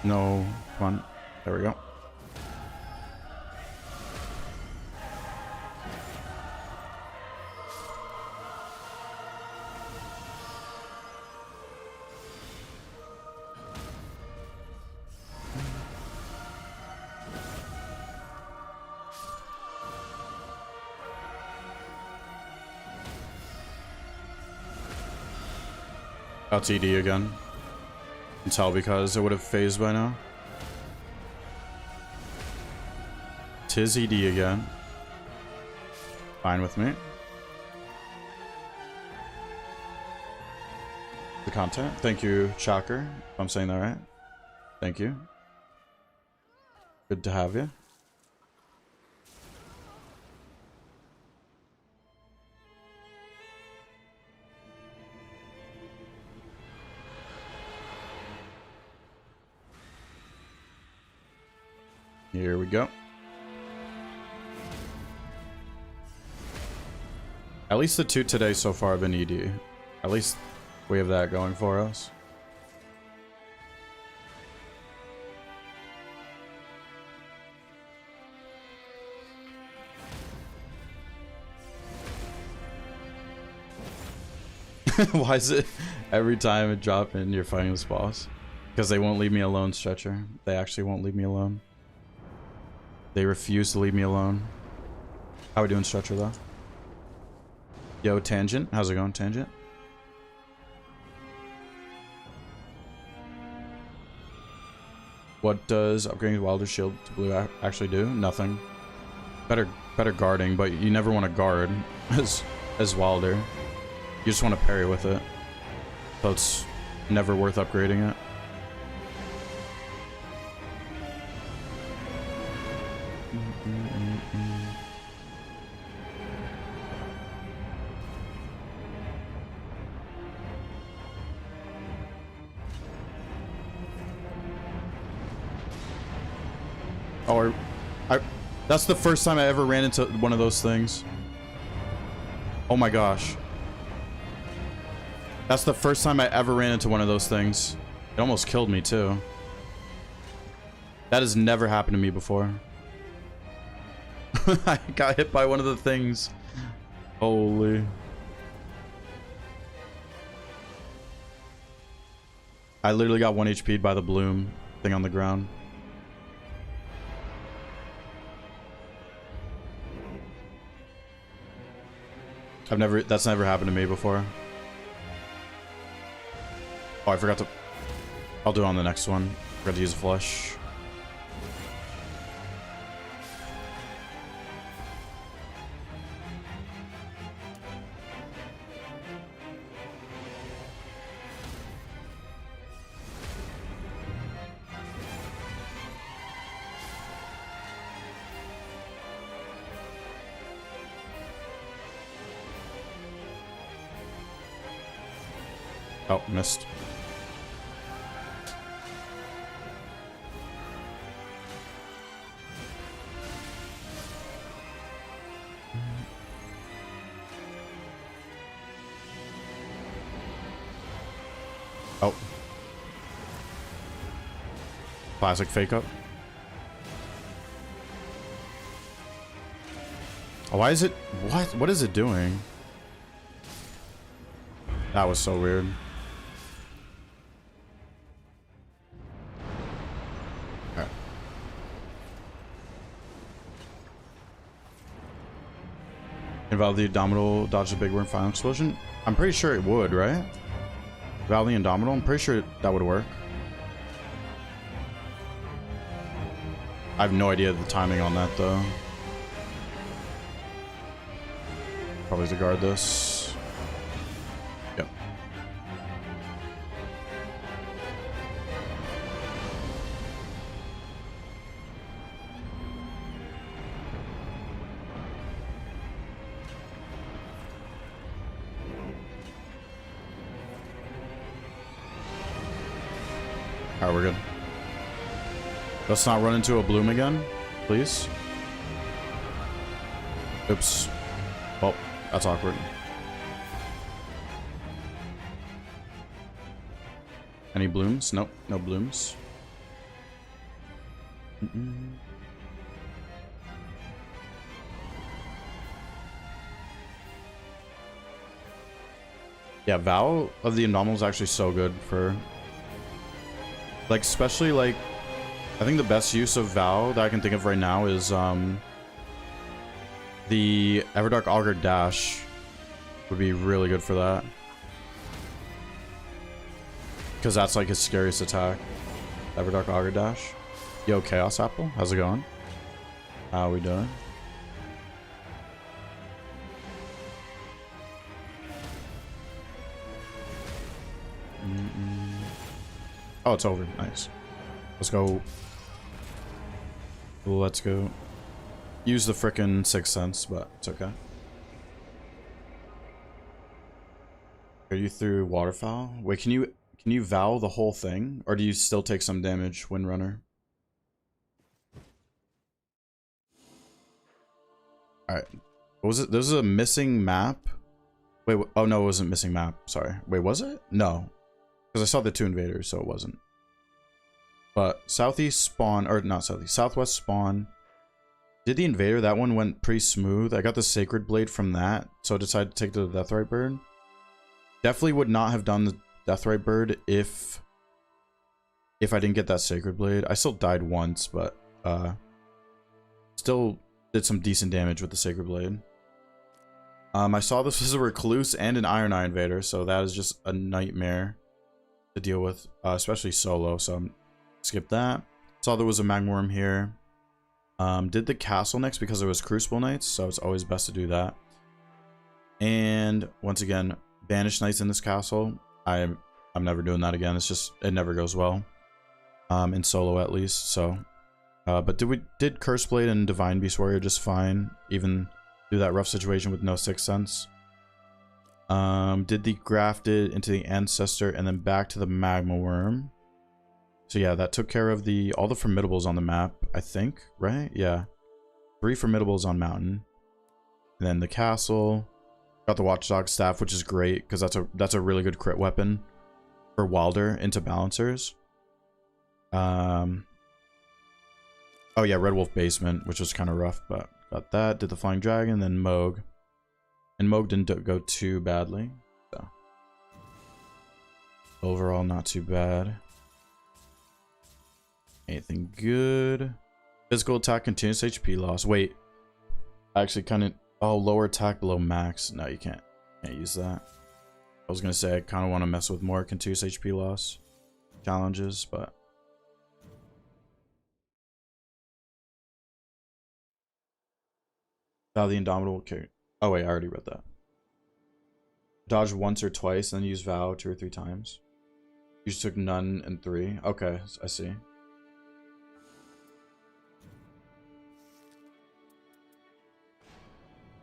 No, come on. There we go. That's ED again. You can tell because it would have phased by now. Tis ED again. Fine with me. The content. Thank you, Shocker. If I'm saying that right. Thank you. Good to have you. Here we go. At least the two today so far have been ED. At least we have that going for us. Why is it every time it drop in you're fighting this boss? Because they won't leave me alone, Stretcher. They actually won't leave me alone. They refuse to leave me alone. How we doing, Stretcher, though? Yo, Tangent. How's it going, Tangent? What does upgrading Wilder's shield to blue actually do? Nothing. Better guarding, but you never want to guard as Wilder. You just want to parry with it. So it's never worth upgrading it. Or, that's the first time I ever ran into one of those things. Oh my gosh. That's the first time I ever ran into one of those things. It almost killed me too. That has never happened to me before. I got hit by one of the things. Holy. I literally got 1 HP'd by the bloom thing on the ground. That's never happened to me before. Oh, I forgot to... I'll do it on the next one. Forgot to use a flush. Oh, missed. Oh. Classic fake up. Oh, why is it... What is it doing? That was so weird. Invalid the Indomitable dodge the big worm final explosion. I'm pretty sure it would, right? Valley Indomitable, I'm pretty sure that would work. I have no idea the timing on that though. Probably to guard this. Yep. Alright, we're good. Let's not run into a bloom again, please. Oops. Well, that's awkward. Any blooms? Nope, no blooms. Yeah, Vow of the Indomitable is actually so good for... like, especially, like... I think the best use of Vow that I can think of right now is, the Everdark Augur Dash would be really good for that. Because that's, like, his scariest attack. Everdark Augur Dash. Yo, Chaos Apple, how's it going? How we doing? Oh, it's over. Nice. Let's go. Let's go. Use the frickin' Sixth Sense, but it's okay. Are you through Waterfowl? Wait, can you vow the whole thing? Or do you still take some damage, Windrunner? Alright. What was it? There was a missing map? Wait, oh no, it wasn't missing map. Sorry. Wait, was it? No. Because I saw the two invaders, so it wasn't. But southeast spawn, or not southeast, southwest spawn. Did the invader? That one went pretty smooth. I got the Sacred Blade from that, so I decided to take the Deathrite Bird. Definitely would not have done the Deathrite Bird if I didn't get that Sacred Blade. I still died once, but still did some decent damage with the Sacred Blade. I saw this was a Recluse and an Iron Eye invader, so that is just a nightmare to deal with, especially solo, so skip that. Saw there was a Magworm here. Did the castle next because there was Crucible Knights, so it's always best to do that. And once again, Banished Knights in this castle. I'm never doing that again. It's just, it never goes well. In solo at least, so. But did Curse Blade and Divine Beast Warrior just fine, even through that rough situation with no Sixth Sense. Did the Grafted into the Ancestor and then back to the Magma Worm. So yeah, that took care of all the formidables on the map, I think, right? Yeah. 3 formidables on Mountain. And then the castle. Got the Watchdog Staff, which is great, because that's a really good crit weapon for Wilder into Balancers. Oh yeah, Red Wolf Basement, which was kind of rough, but got that. Did the Flying Dragon, then Moog. And Moog didn't go too badly. So overall, not too bad. Anything good? Physical attack, continuous HP loss. Wait. Actually, kind of... Oh, lower attack below max. No, you can't use that. I was going to say, I kind of want to mess with more continuous HP loss challenges, but... Now the Indomitable carry. Oh, wait, I already read that. Dodge once or twice, then use Vow 2 or 3 times. You took none and 3. Okay, I see.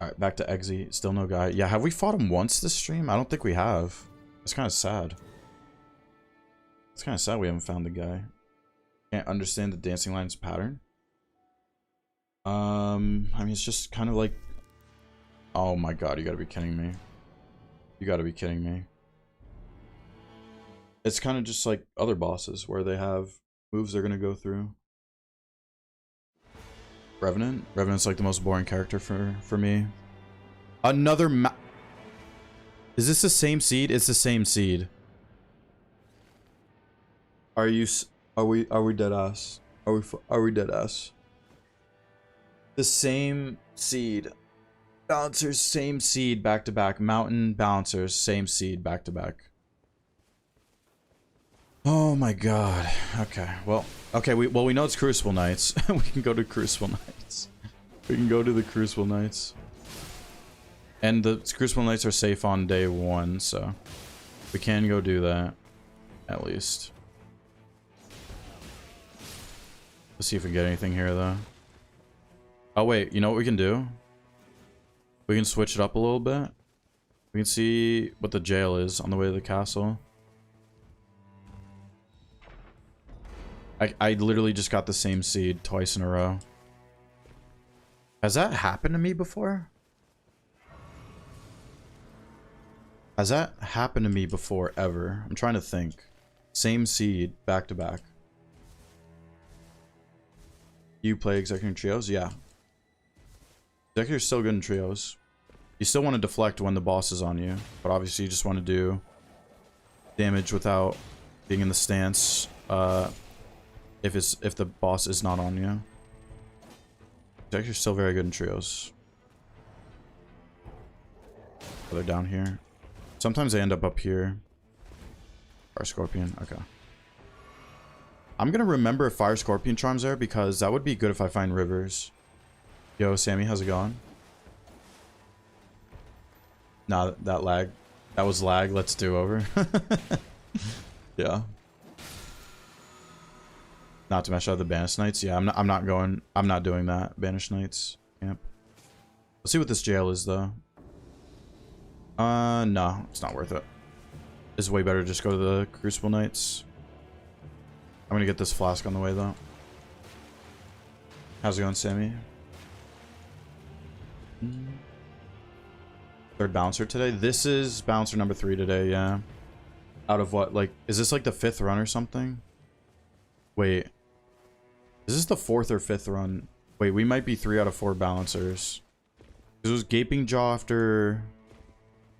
Alright, back to Eggsy. Still no guy. Yeah, have we fought him once this stream? I don't think we have. It's kind of sad. It's kind of sad we haven't found the guy. Can't understand the Dancing Lines pattern. I mean, it's just kind of like... Oh my god, you gotta be kidding me. You gotta be kidding me. It's kind of just like other bosses where they have moves they're gonna go through. Revenant? Revenant's like the most boring character for me. Another Is this the same seed? It's the same seed. Are we dead ass? Are we dead ass? The same seed. Bouncers, same seed back to back. Mountain bouncers, same seed back to back. Oh my god. Okay, well, okay, we know it's Crucible Nights. We can go to Crucible Nights. We can go to the Crucible Nights. And the Crucible Nights are safe on day 1, so we can go do that, at least. Let's see if we get anything here, though. Oh, wait, you know what we can do? We can switch it up a little bit. We can see what the jail is on the way to the castle. I literally just got the same seed twice in a row. Has that happened to me before? Has that happened to me before, ever? I'm trying to think. Same seed, back to back. You play executive trios? Yeah. Executive's still good in trios. You still want to deflect when the boss is on you, but obviously you just want to do damage without being in the stance, if the boss is not on you. Executive's still very good in trios. Oh, they're down here. Sometimes they end up here. Fire Scorpion, okay. I'm gonna remember if Fire Scorpion Charm's there because that would be good if I find rivers. Yo, Sammy, how's it going? Nah, that lag. That was lag. Let's do over. Yeah. Not to mess up the Banished Knights. Yeah, I'm not doing that. Banished Knights camp. Let's see what this jail is though. No, it's not worth it. It's way better to just go to the Crucible Knights. I'm gonna get this flask on the way though. How's it going, Sammy? Third bouncer today? This is bouncer number 3 today, yeah. Out of what? Like, is this like the 5th run or something? Wait. Is this the 4th or 5th run? Wait, we might be 3 out of 4 balancers. This was Gaping Jaw after...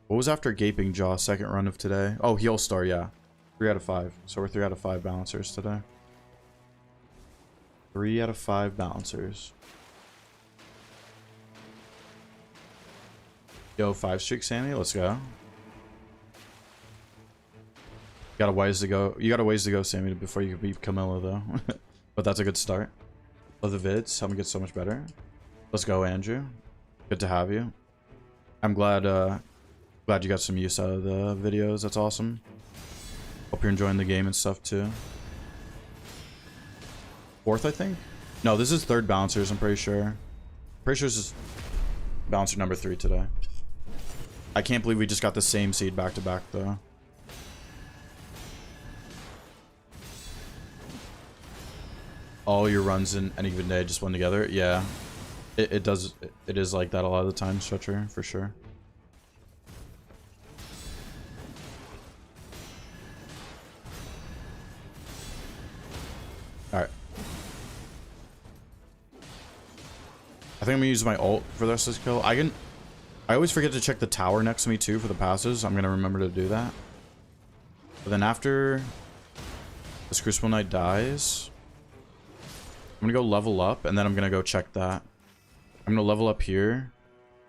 What was after Gaping Jaw, 2nd run of today? Oh, Heal Star, yeah. 3 out of 5. So we're 3 out of 5 balancers today. 3 out of 5 balancers. Yo, 5 streak, Sammy. Let's go. Got a ways to go. You got a ways to go, Sammy, before you can beat Camilla, though. But that's a good start. Love the vids. Help me get so much better. Let's go, Andrew. Good to have you. I'm glad you got some use out of the videos. That's awesome. Hope you're enjoying the game and stuff, too. 4th, I think? No, this is 3rd bouncers, I'm pretty sure. Pretty sure this is bouncer number 3 today. I can't believe we just got the same seed back to back, though. All your runs in any given day just blend together? Yeah. It does. It is like that a lot of the time, Stretcher, for sure. Alright. I think I'm gonna use my ult for the rest of this kill. I always forget to check the tower next to me too for the passes. I'm gonna remember to do that. But then after this Crucible Knight dies, I'm gonna go level up and then I'm gonna go check that. I'm gonna level up here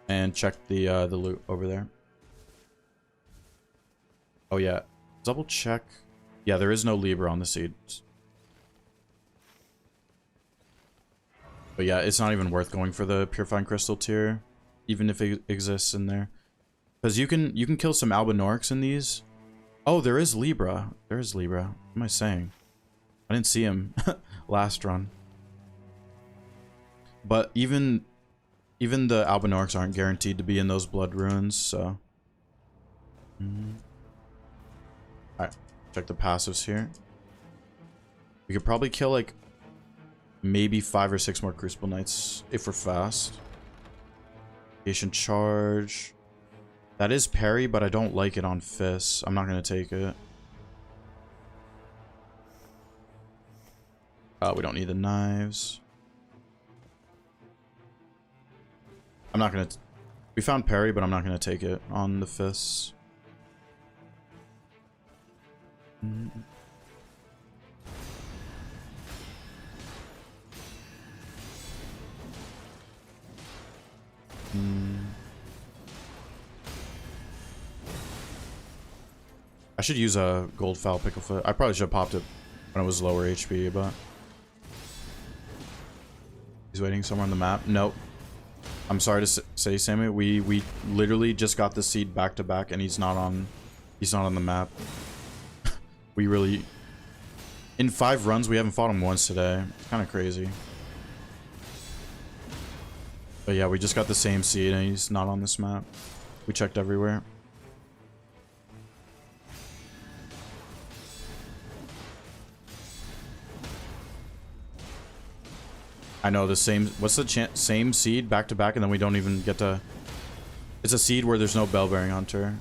and check the loot over there. Oh yeah, double check. Yeah, there is no Libra on the seeds. But yeah, it's not even worth going for the Purifying Crystal tier, even if it exists in there. Because you can kill some Albinorix in these. Oh, there is Libra. There is Libra. What am I saying? I didn't see him last run. But even the Albinorix aren't guaranteed to be in those blood ruins, so. Alright, check the passives here. We could probably kill like maybe 5 or 6 more Crucible Knights if we're fast. Patient charge. That is parry, but I don't like it on fists. I'm not gonna take it. We don't need the knives. I'm not gonna... We found parry, but I'm not gonna take it on the fists. I should use a gold foul picklefoot. I probably should have popped it when it was lower HP, but he's waiting somewhere on the map. Nope. I'm sorry to say, Sammy. We literally just got the seed back to back, and he's not on the map. We really, in 5 runs, we haven't fought him once today. It's kind of crazy. But yeah, we just got the same seed, and he's not on this map. We checked everywhere. I know the same. What's the same seed back to back, and then we don't even get to. It's a seed where there's no bell bearing hunter.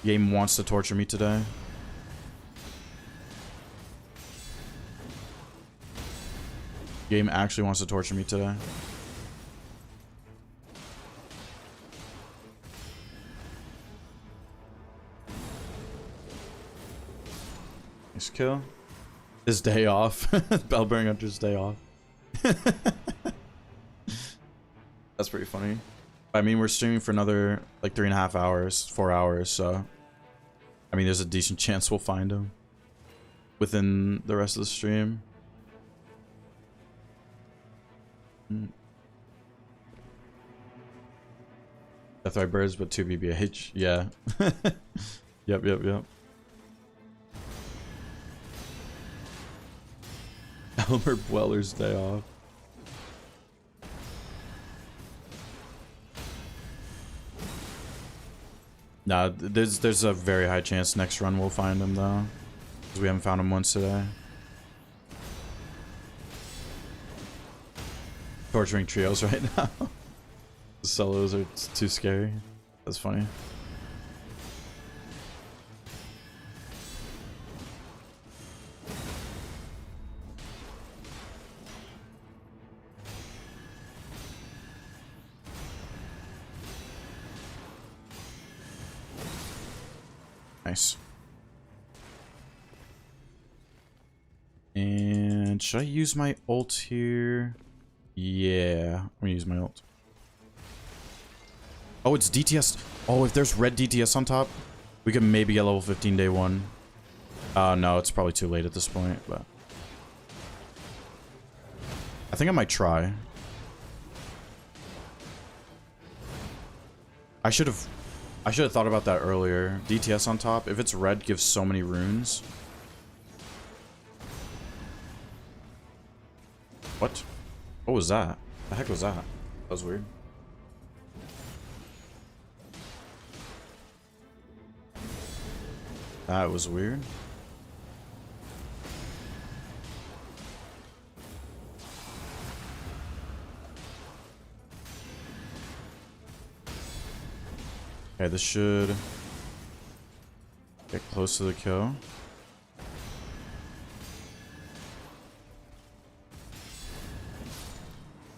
Game wants to torture me today. Game actually wants to torture me today. Nice kill. His day off. Bell bearing hunter's day off. That's pretty funny. I mean, we're streaming for another like 3.5 hours, 4 hours, so I mean, there's a decent chance we'll find him within the rest of the stream. Death by birds, but 2 BBH. Yeah. Yep. Elmer Dweller's day off. Nah, there's a very high chance next run we'll find him though, because we haven't found him once today. Torturing trios right now. The solos are too scary. That's funny. Nice. And should I use my ult here? Yeah, I'm gonna use my ult. Oh, it's DTS. Oh, if there's red DTS on top, we could maybe get level 15 day 1. No, it's probably too late at this point, but I think I might try. I should have thought about that earlier. DTS on top. If it's red, gives so many runes. What? What was that? The heck was that? That was weird. That was weird. Okay, this should get close to the kill.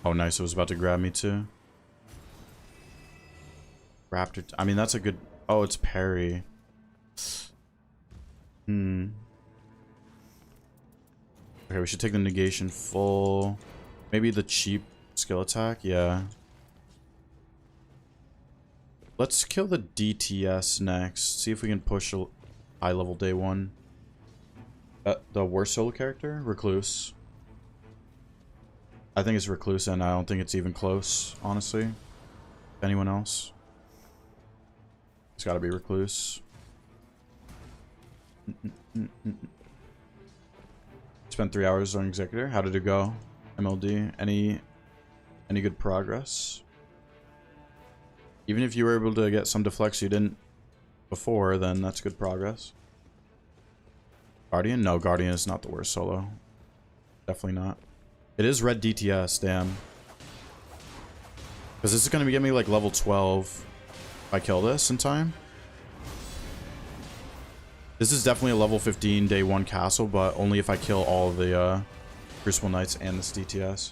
Oh, nice. It was about to grab me too. Raptor. I mean, that's a good... Oh, it's parry. Okay, we should take the negation full. Maybe the cheap skill attack. Yeah. Let's kill the DTS next. See if we can push a high level day 1. The worst solo character? Recluse. I think it's Recluse, and I don't think it's even close, honestly. Anyone else? It's gotta be Recluse. Spent 3 hours on Executor. How did it go? MLD. Any good progress? Even if you were able to get some deflects you didn't before, then that's good progress. Guardian? No, Guardian is not the worst solo. Definitely not. It is red DTS, damn. Because this is going to get me like level 12 if I kill this in time. This is definitely a level 15 day 1 castle, but only if I kill all of the Crucible Knights and this DTS.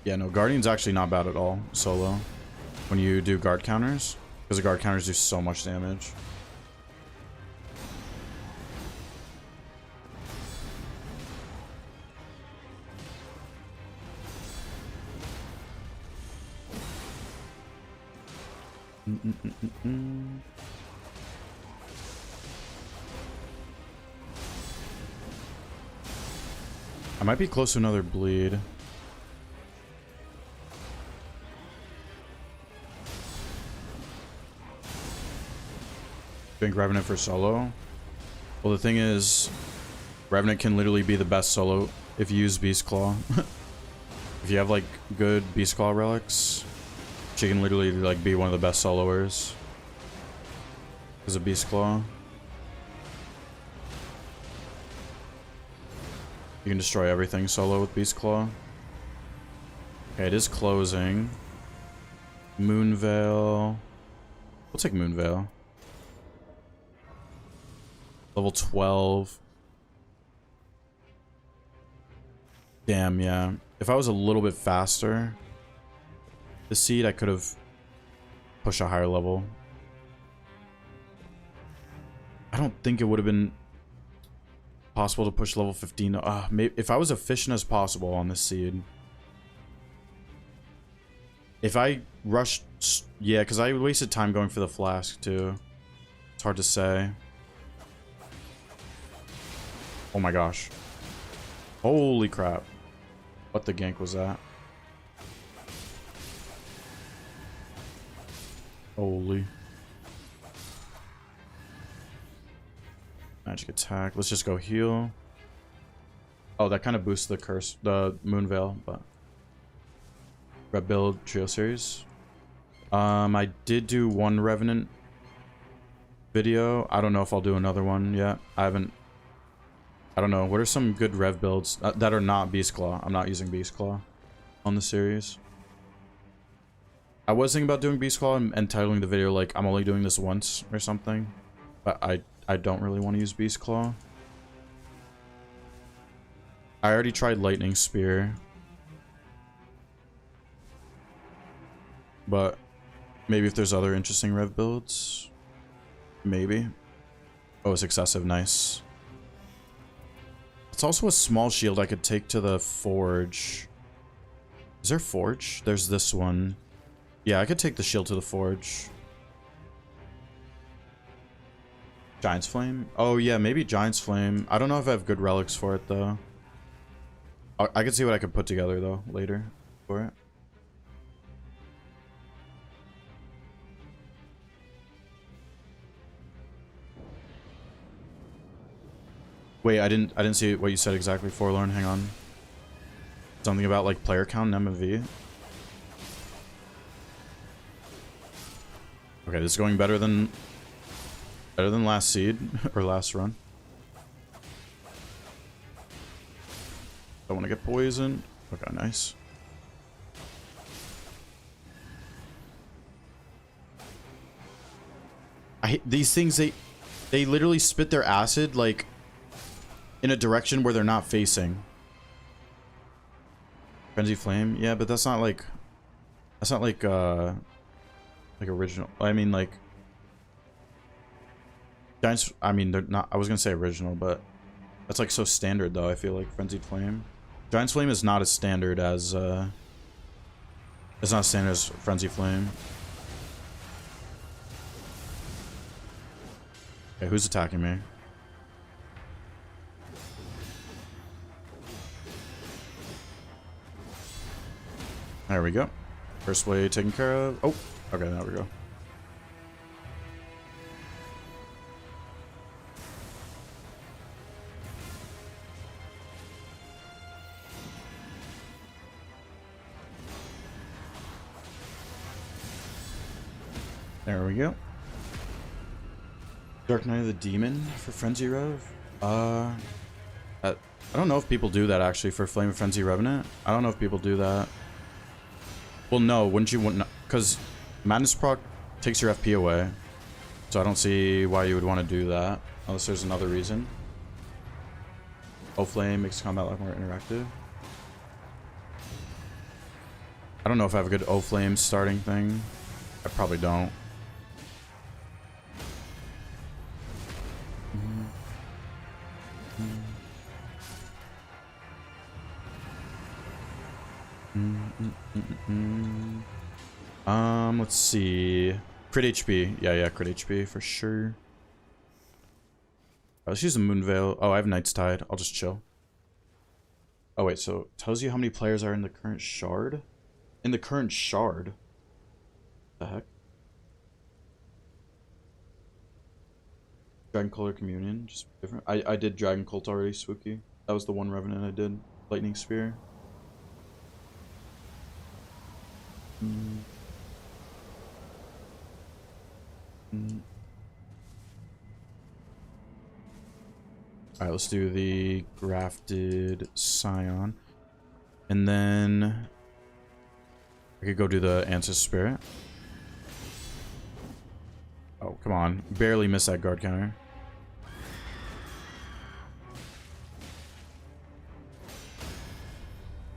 Yeah, no, Guardian's actually not bad at all, solo. When you do guard counters. Because the guard counters do so much damage. I might be close to another bleed. Think Revenant for solo? Well, the thing is, Revenant can literally be the best solo if you use Beast Claw. If you have like good Beast Claw relics, she can literally like be one of the best soloers. Because of Beast Claw. You can destroy everything solo with Beast Claw. Okay, it is closing. Moonveil. We'll take Moonveil. Level 12. Damn, yeah. If I was a little bit faster, the seed, I could have pushed a higher level. I don't think it would have been possible to push level 15. Maybe if I was efficient as possible on this seed. If I rushed... Yeah, because I wasted time going for the flask, too. It's hard to say. Oh my gosh. Holy crap. What the gank was that? Holy. Magic attack. Let's just go heal. Oh, that kind of boosts the curse, the Moonveil, but... Red build trio series. I did do one Revenant video. I don't know if I'll do another one yet. I don't know. What are some good Rev builds that are not Beast Claw? I'm not using Beast Claw on the series. I was thinking about doing Beast Claw and titling the video like I'm only doing this once or something. But I don't really want to use Beast Claw. I already tried Lightning Spear. But maybe if there's other interesting Rev builds. Maybe. Oh, it's excessive. Nice. It's also a small shield I could take to the forge. Is there forge? There's this one. Yeah, I could take the shield to the forge. Giant's Flame? Oh yeah, maybe Giant's Flame. I don't know if I have good relics for it though. I could see what I could put together though later for it. Wait, I didn't see what you said exactly, Forlorn. Hang on. Something about like player count in MMV. Okay, this is going better than last seed or last run. Don't want to get poisoned. Okay, nice. I hate these things. They literally spit their acid like in a direction where they're not facing. Frenzy Flame, yeah, but that's not like original. I mean like Giants. I mean they're not. I was gonna say original, but that's like so standard though. I feel like Frenzied Flame. Giant's Flame is not as standard as it's not standard as Frenzy Flame. Okay, who's attacking me? There we go. First wave taken care of. Oh, okay, there we go. There we go. Dark Knight of the Demon for Frenzy Rev. I don't know if people do that actually for Flame of Frenzy Revenant. I don't know if people do that. Well, no, wouldn't you want? Because Madness proc takes your FP away, so I don't see why you would want to do that unless there's another reason. O Flame makes combat a lot more interactive. I don't know if I have a good O Flame starting thing. I probably don't. Let's see. Crit HP. Yeah, crit HP for sure. Let's use a Moonveil. Oh, I have Knight's Tide. I'll just chill. Oh, wait. So, it tells you how many players are in the current shard? In the current shard? What the heck? Dragon Color Communion. Just different. I did Dragon Cult already, Spooky. That was the one Revenant I did. Lightning Spear. Alright, let's do the Grafted Scion. And then I could go do the Ancestor Spirit. Oh, come on. Barely missed that guard counter.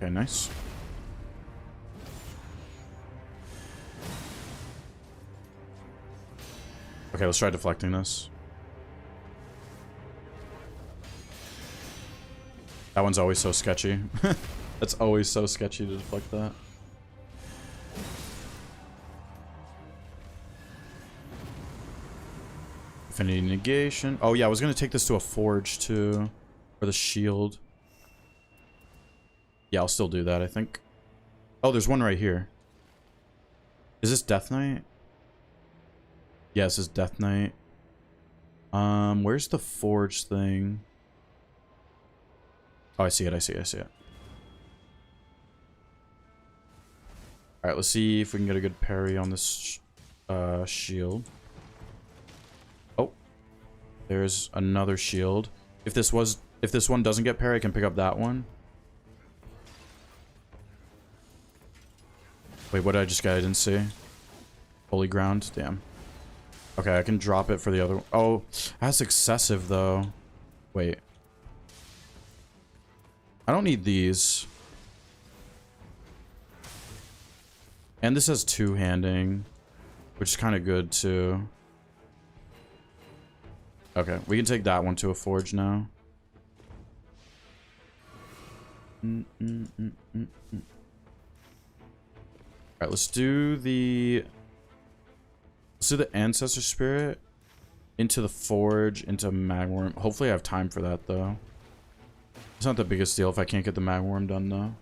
Okay, nice. Okay, let's try deflecting this. That one's always so sketchy. That's always so sketchy to deflect that. Affinity negation. Oh yeah, I was gonna take this to a forge too. For the shield. Yeah, I'll still do that, I think. Oh, there's one right here. Is this Death Knight? Yeah, this is Death Knight. Where's the forge thing? Oh, I see it, I see it. Alright, let's see if we can get a good parry on this shield. Oh. There's another shield. If this one doesn't get parry, I can pick up that one. Wait, what did I just get? I didn't see. Holy ground? Damn. Okay, I can drop it for the other one. Oh, that's excessive though. Wait. I don't need these. And this has two-handing, which is kind of good too. Okay, we can take that one to a forge now. Alright, let's do the Ancestor Spirit into the forge, into Magworm. Hopefully I have time for that though. It's not the biggest deal if I can't get the Magworm done though.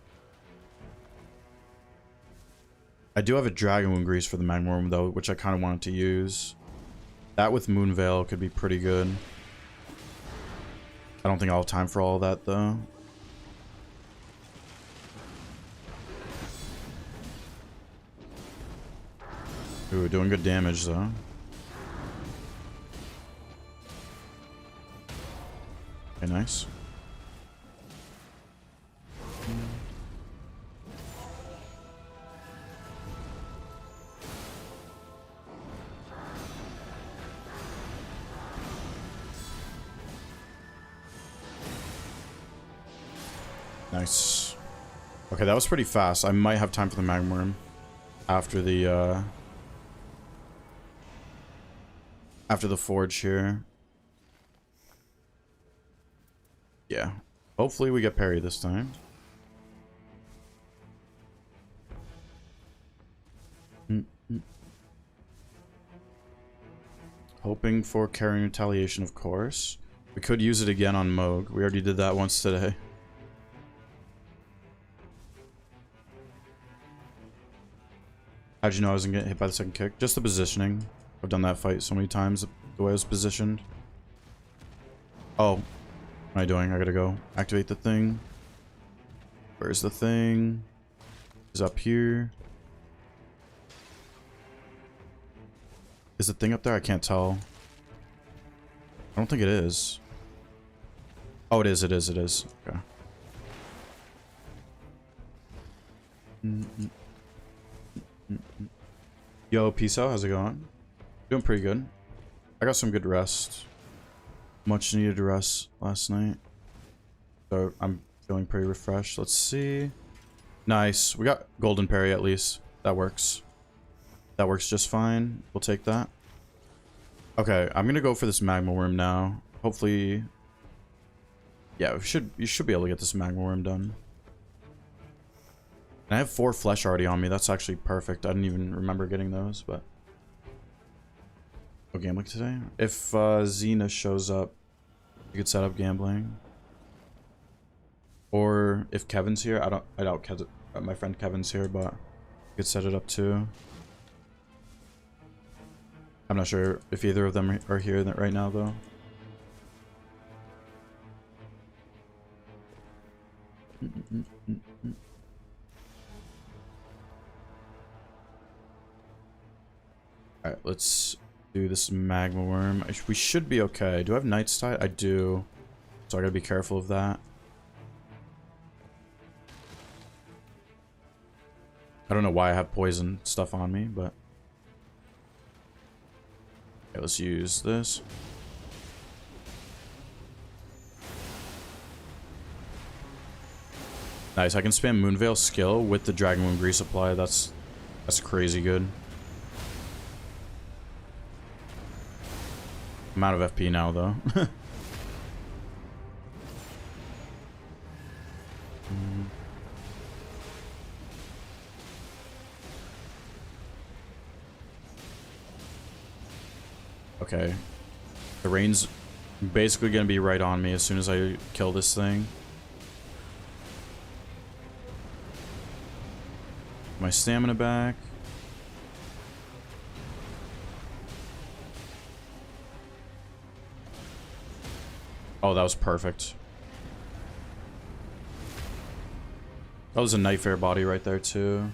I do have a Dragon Wound Grease for the Magworm though, which I kind of wanted to use. That with Moonveil could be pretty good. I don't think I'll have time for all of that though. Ooh, doing good damage though. Okay, nice. Nice. Okay, that was pretty fast. I might have time for the Magworm after the forge here. Yeah. Hopefully we get parry this time. Hoping for carrying retaliation, of course. We could use it again on Moog. We already did that once today. How'd you know I wasn't getting hit by the second kick? Just the positioning. I've done that fight so many times, the way I was positioned. Oh. What am I doing? I gotta go activate the thing. Where's the thing? Is up here. Is the thing up there? I can't tell. I don't think it is. Oh, it is, it is, it is. Okay. Yo, peace out. How's it going? Doing pretty good. I got some good rest. Much needed rest last night. So I'm feeling pretty refreshed. Let's see. Nice. We got golden parry at least. That works. That works just fine. We'll take that. Okay, I'm gonna go for this magma worm now. Hopefully. Yeah, you should be able to get this magma worm done. And I have 4 flesh already on me. That's actually perfect. I didn't even remember getting those, but No gambling today? If Xena shows up, you could set up gambling. Or if Kevin's here, I doubt my friend Kevin's here, but you could set it up too. I'm not sure if either of them are here right now though. Alright, let's do this magma worm. We should be okay. Do I have Night's Tide? I do. So I gotta be careful of that. I don't know why I have poison stuff on me, but... Okay, let's use this. Nice, I can spam Moonveil skill with the Dragon Wing resupply. That's crazy good. I'm out of FP now, though. Okay. The rain's basically gonna be right on me as soon as I kill this thing. My stamina back. Oh, that was perfect. That was a Nightfare body right there, too.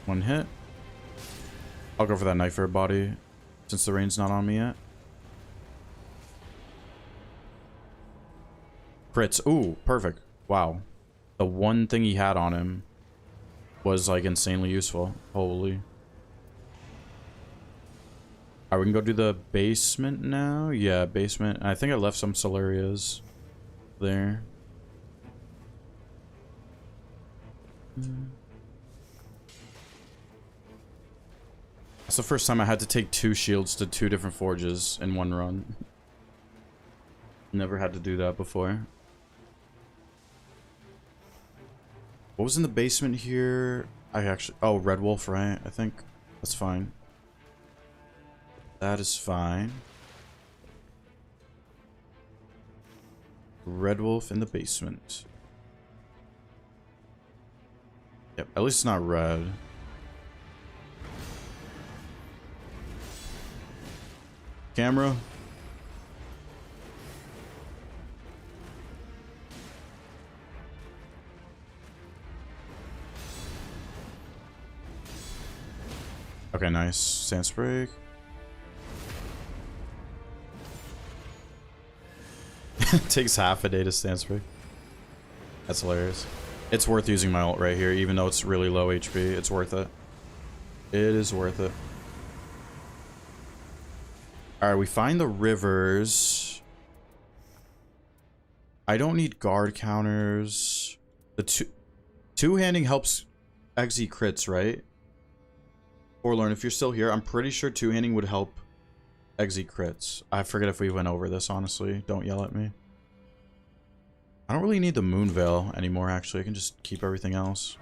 One hit. I'll go for that Nightfare body, since the rain's not on me yet. Crits. Ooh, perfect. Wow. The one thing he had on him was, like, insanely useful. Holy. Alright, we can go do the basement now. Yeah, basement. I think I left some Solarias there. That's the first time I had to take 2 shields to 2 different forges in one run. Never had to do that before. What was in the basement here? Oh, Red Wolf, right? I think that's fine. That is fine. Red Wolf in the basement. Yep, at least it's not red. Camera. Okay, nice. Stance break. Takes half a day to stance break. That's hilarious. It's worth using my ult right here, even though it's really low HP. It's worth it. It is worth it. Alright, we find the rivers. I don't need guard counters. The two-handing helps XZ crits, right? Forlorn, if you're still here, I'm pretty sure two-handing would help XZ crits. I forget if we went over this, honestly. Don't yell at me. I don't really need the Moonveil anymore, actually. I can just keep everything else.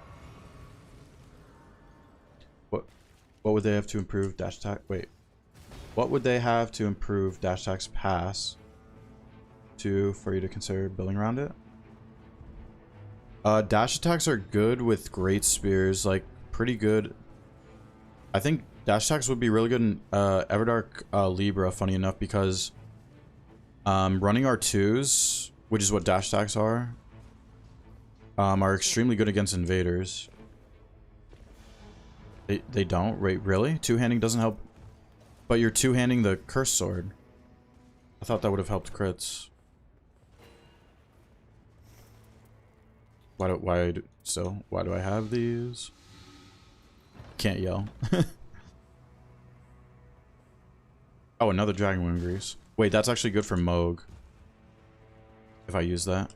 What would they have to improve dash attack? Wait. What would they have to improve dash attack's pass for you to consider building around it? Dash attacks are good with great spears, like pretty good. I think dash attacks would be really good in Everdark Libra, funny enough, because running R2s, which is what dash attacks are extremely good against invaders. They don't? Wait, really? Two-handing doesn't help? But you're two-handing the Curse Sword. I thought that would have helped crits. Why do I have these? Can't yell. Oh, another Dragon Wing Grease. Wait, that's actually good for Moog. If I use that.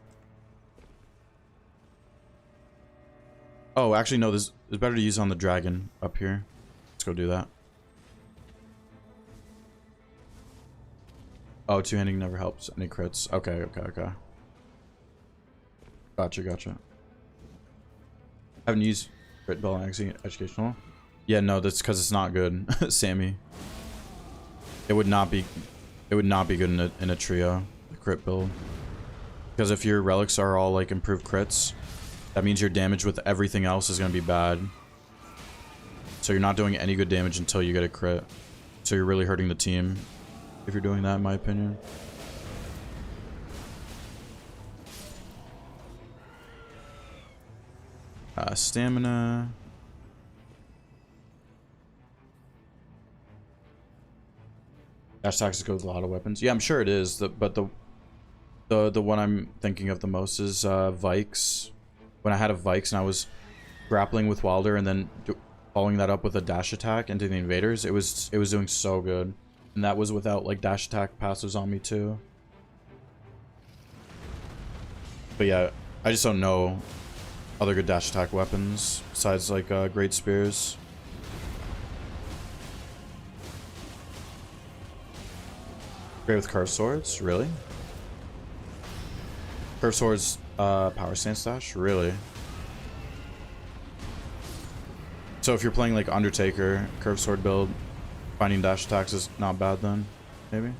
Oh, actually, no, this is better to use on the dragon up here. Let's go do that. Oh, two-handing never helps any crits. Okay. Gotcha. Haven't used Crit Bell and Educational. Yeah, no, that's because it's not good, Sammy. It would not be good in a trio, the crit build. Because if your relics are all like improved crits, that means your damage with everything else is gonna be bad. So you're not doing any good damage until you get a crit. So you're really hurting the team if you're doing that, in my opinion. Stamina. Dash tactics goes with a lot of weapons. Yeah, I'm sure it is. But the one I'm thinking of the most is Vikes. When I had a Vikes and I was grappling with Wilder and then following that up with a dash attack into the invaders, it was doing so good. And that was without like dash attack passives on me too. But yeah, I just don't know other good dash attack weapons besides like great spears. Great with curved swords, really? Curved swords, power stance dash, really? So if you're playing like Undertaker, curved sword build, finding dash attacks is not bad then, maybe? Wait,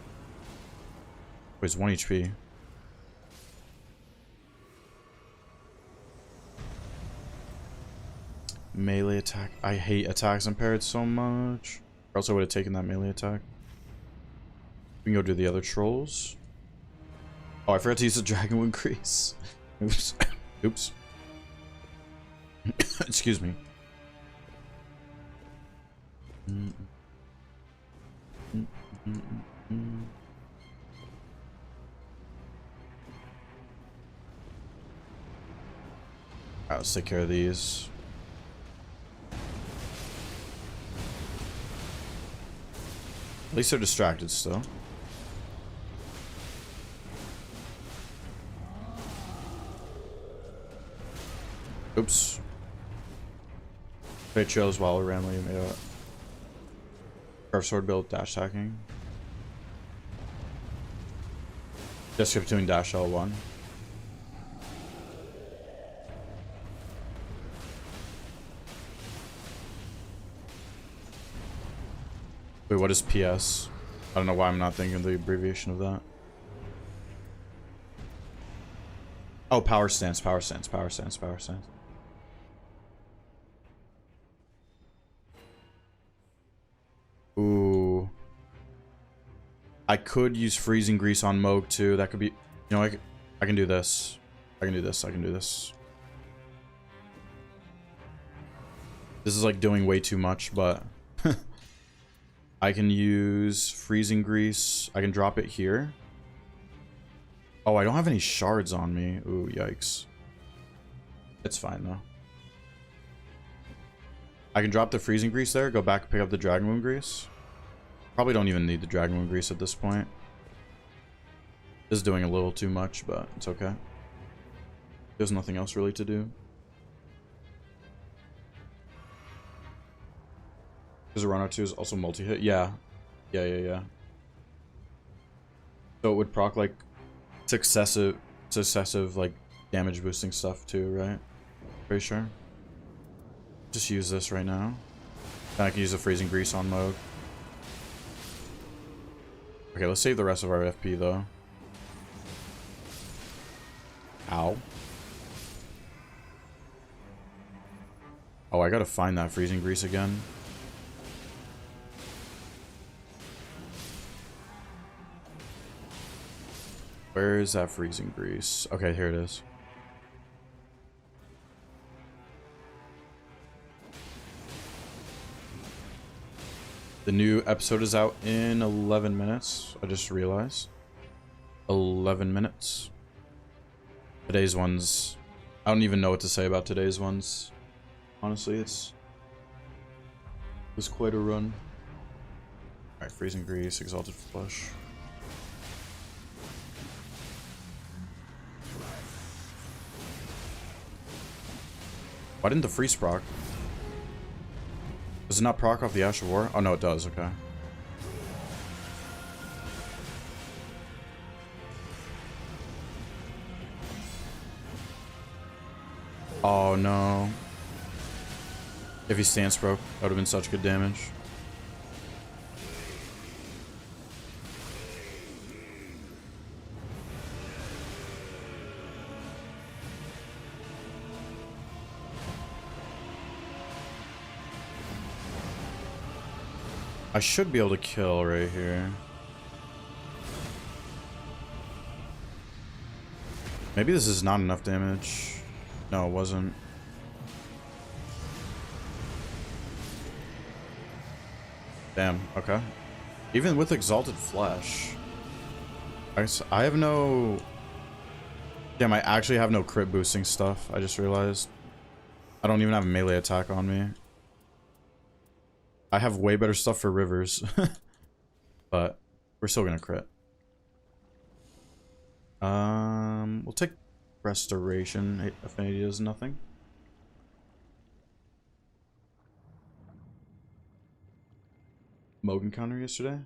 it's 1 HP. Melee attack. I hate attacks impaired so much. Or else I would have taken that melee attack. We can go do the other trolls. Oh, I forgot to use the Dragon Wound Grease. Oops. Oops. Excuse me. Alright, let's take care of these. At least they're distracted still. Oops. Trade trails while randomly made a curved sword build, dash attacking. Just skip doing dash L1. Wait, what is PS? I don't know why I'm not thinking of the abbreviation of that. Oh, power stance, power stance, power stance, power stance. Ooh. I could use freezing grease on Moog too. That could be, you know, I can do this. I can do this. I can do this. This is like doing way too much, but I can use freezing grease. I can drop it here. Oh, I don't have any shards on me. Ooh, yikes. It's fine though. I can drop the freezing grease there, go back and pick up the Dragon Wound Grease. Probably don't even need the Dragon Wound Grease at this point. This is doing a little too much, but it's okay. There's nothing else really to do. Because Rana 2 is also multi-hit. Yeah. Yeah. So it would proc like successive like damage boosting stuff too, right? Pretty sure. Just use this right now. Then I can use the freezing grease on Moog. Okay, let's save the rest of our FP though. Ow. Oh, I gotta find that freezing grease again. Where is that freezing grease? Okay, here it is. The new episode is out in 11 minutes. I just realized. 11 minutes. Today's ones, I don't even know what to say about today's ones. Honestly, it was quite a run. Alright, freezing grease, exalted flesh. Why didn't the freeze proc? Does it not proc off the Ash of War? Oh no, it does, okay. Oh no. If he stance broke, that would have been such good damage. I should be able to kill right here. Maybe this is not enough damage. No, it wasn't. Damn, okay. Even with Exalted Flesh. I have no... Damn, I actually have no crit boosting stuff, I just realized. I don't even have melee attack on me. I have way better stuff for rivers. But we're still gonna crit. We'll take Restoration. Affinity does nothing. Moog encounter yesterday?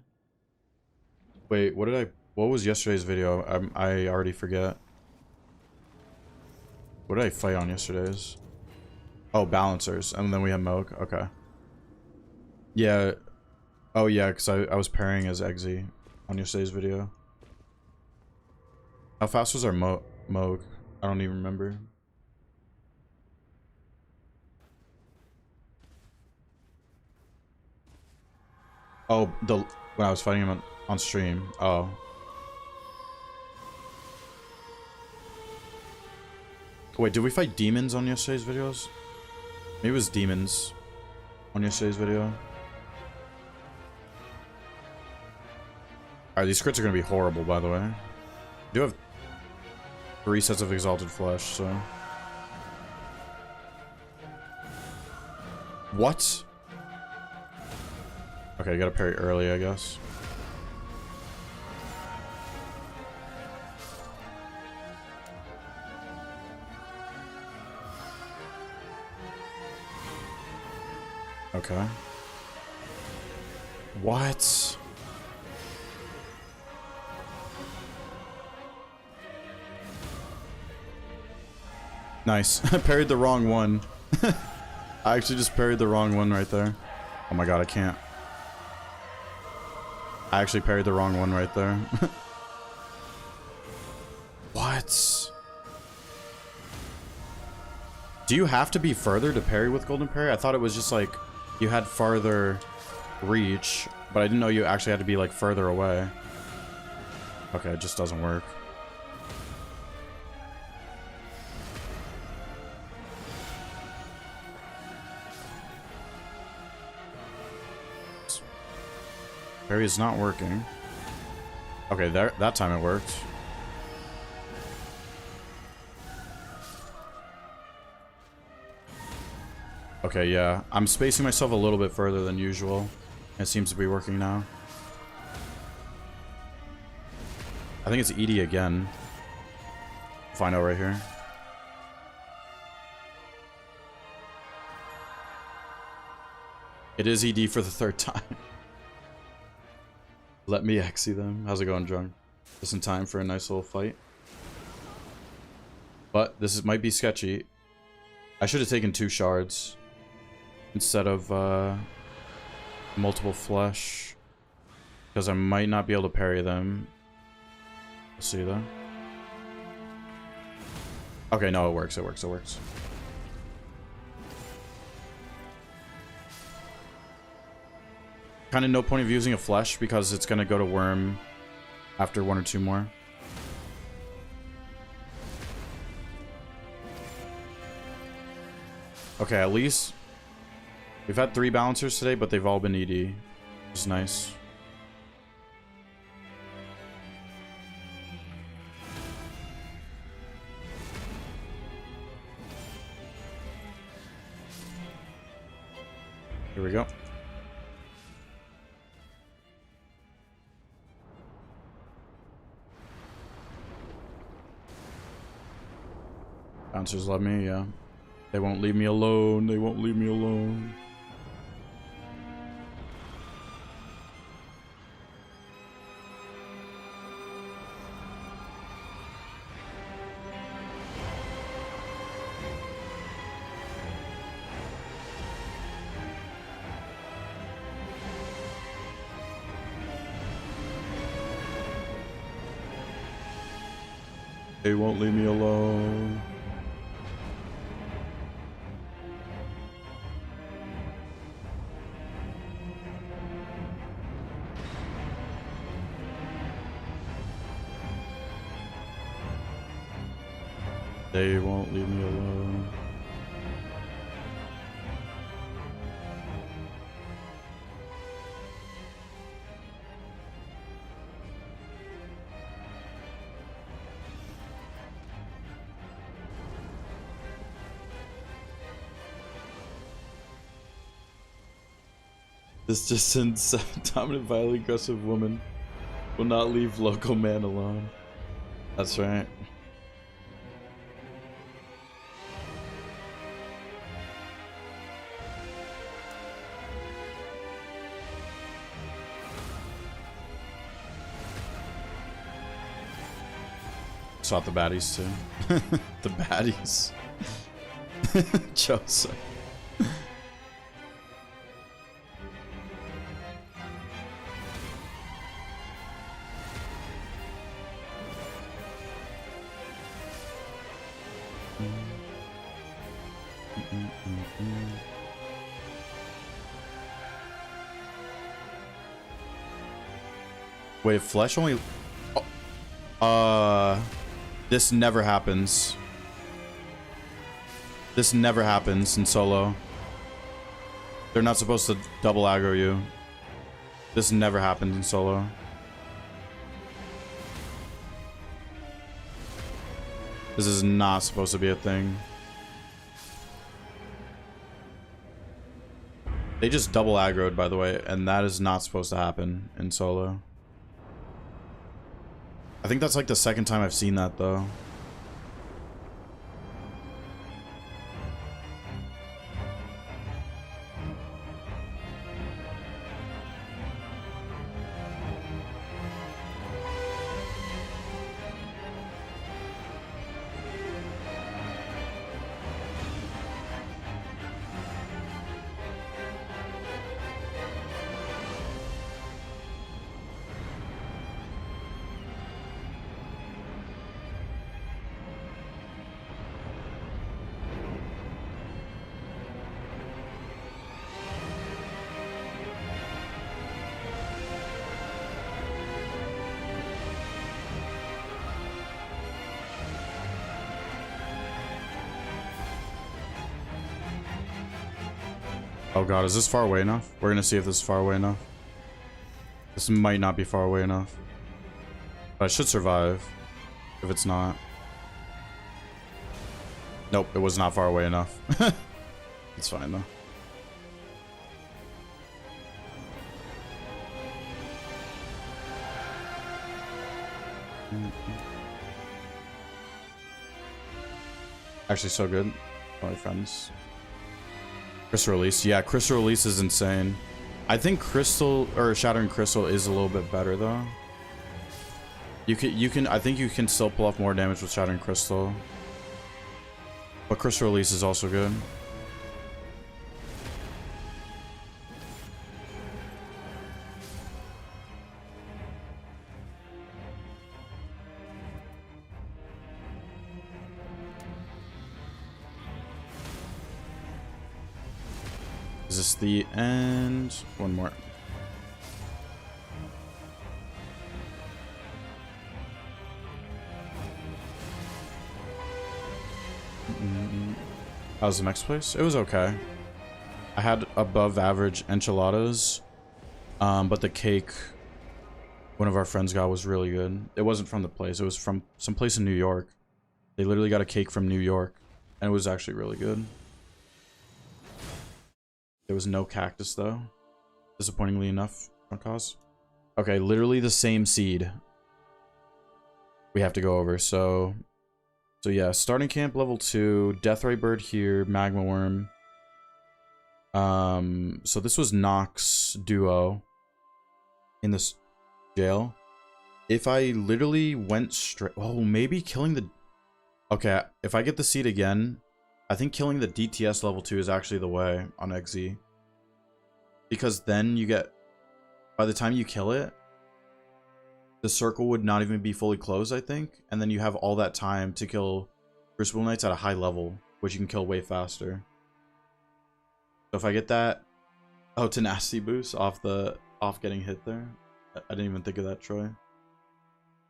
Wait, what was yesterday's video? I already forget. What did I fight on yesterday's? Oh, Balancers. And then we have Moog. Okay. Yeah. Oh, yeah, because I was pairing as Eggsy on yesterday's video. How fast was our Moog? I don't even remember. Oh, when I was fighting him on stream. Oh. Wait, did we fight demons on yesterday's videos? Maybe it was demons on yesterday's video. Alright, these crits are gonna be horrible, by the way. I do have 3 sets of Exalted Flesh, so... What? Okay, I gotta parry early, I guess. Okay. What? Nice. I parried the wrong one. I actually just parried the wrong one right there. Oh my god, I can't. I actually parried the wrong one right there. What? Do you have to be further to parry with Golden Parry? I thought it was just like you had farther reach, but I didn't know you actually had to be like further away. Okay, it just doesn't work. Parry is not working. Okay, that time it worked. Okay, yeah. I'm spacing myself a little bit further than usual. It seems to be working now. I think it's ED again. Find out right here. It is ED for the 3rd time. Let me exy them. How's it going, Drunk? Just in time for a nice little fight. But this might be sketchy. I should have taken 2 shards instead of multiple flesh, because I might not be able to parry them. We'll see though. Okay, no, it works. It works. It works. Kind of no point of using a flesh because it's gonna go to worm after 1 or 2 more. Okay, at least we've had 3 balancers today, but they've all been ED, which is nice. Here we go. Bouncers love me, yeah. They won't leave me alone. They won't leave me alone. They won't leave me alone. They won't leave me alone. This distance, dominant, violently aggressive woman will not leave local man alone. That's right. Sought the baddies too. The baddies. Joseph. Wait, flesh only... Oh. This never happens. This never happens in solo. They're not supposed to double aggro you. This never happened in solo. This is not supposed to be a thing. They just double aggroed, by the way, and that is not supposed to happen in solo. I think that's like the second time I've seen that, though. Oh god, is this far away enough? We're gonna see if this is far away enough. This might not be far away enough. But I should survive. If it's not. Nope, it was not far away enough. It's fine though. Actually so good. My friends. Crystal Release. Yeah, Crystal Release is insane. I think Crystal or Shattering Crystal is a little bit better though. I think you can still pull off more damage with Shattering Crystal. But Crystal Release is also good. Is this the end? One more. How's the next place? It was okay. I had above average enchiladas, but the cake one of our friends got was really good. It wasn't from the place. It was from some place in New York. They literally got a cake from New York, and it was actually really good. There was no cactus though, disappointingly enough. Cause okay, literally the same seed we have to go over. So yeah, starting camp level 2, Deathray Bird here, Magma Worm. So this was Nox duo in this jail. If I literally went straight, oh, maybe killing the, okay, if I get the seed again, I think killing the DTS level 2 is actually the way on XZ. Because then you get, by the time you kill it, the circle would not even be fully closed, I think. And then you have all that time to kill Crucible Knights at a high level, which you can kill way faster. So if I get that, oh, tenacity boost off getting hit there. I didn't even think of that, Troy.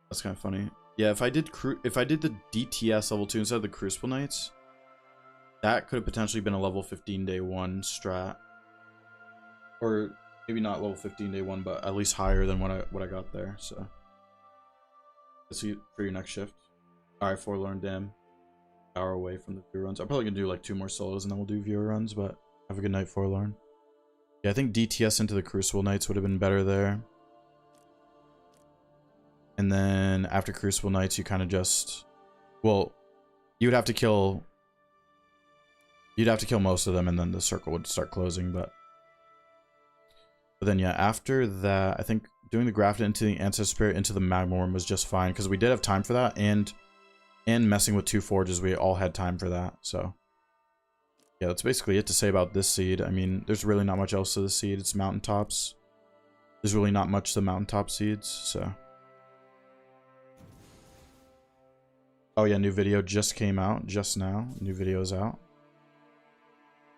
That's kind of funny. Yeah, if I did the DTS level 2 instead of the Crucible Knights, that could have potentially been a level 15 day 1 strat. Or maybe not level 15 day 1, but at least higher than what I got there. So let's see for your next shift. Alright, Forlorn Dam. Hour away from the viewer runs. I'm probably gonna do like 2 more solos and then we'll do viewer runs, but have a good night, Forlorn. Yeah, I think DTS into the Crucible Knights would have been better there. And then after Crucible Knights, you kind of just, well, you'd have to kill most of them, and then the circle would start closing. But then yeah, after that, I think doing the grafted into the Ancestor Spirit into the Magma Worm was just fine because we did have time for that, and messing with 2 forges, we all had time for that. So yeah, that's basically it to say about this seed. I mean, there's really not much else to the seed. It's mountaintops. There's really not much to the mountaintop seeds, so. Oh yeah, new video just came out just now. New video is out.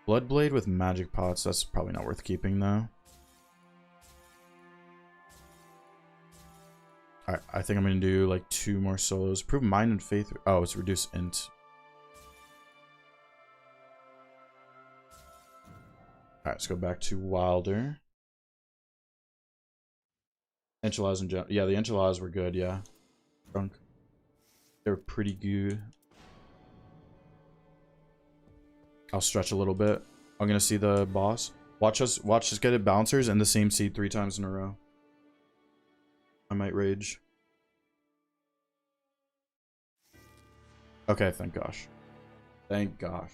Bloodblade with magic pots. That's probably not worth keeping though. Alright, I think I'm gonna do like 2 more solos. Prove mind and faith. Oh, it's reduced int. Alright, let's go back to Wilder. Enchiladas in general. Yeah, the enchiladas were good, yeah. Drunk. They were pretty good. I'll stretch a little bit. I'm gonna see the boss. Watch us get it bouncers and the same seed 3 times in a row. I might rage. Okay, thank gosh. Thank gosh.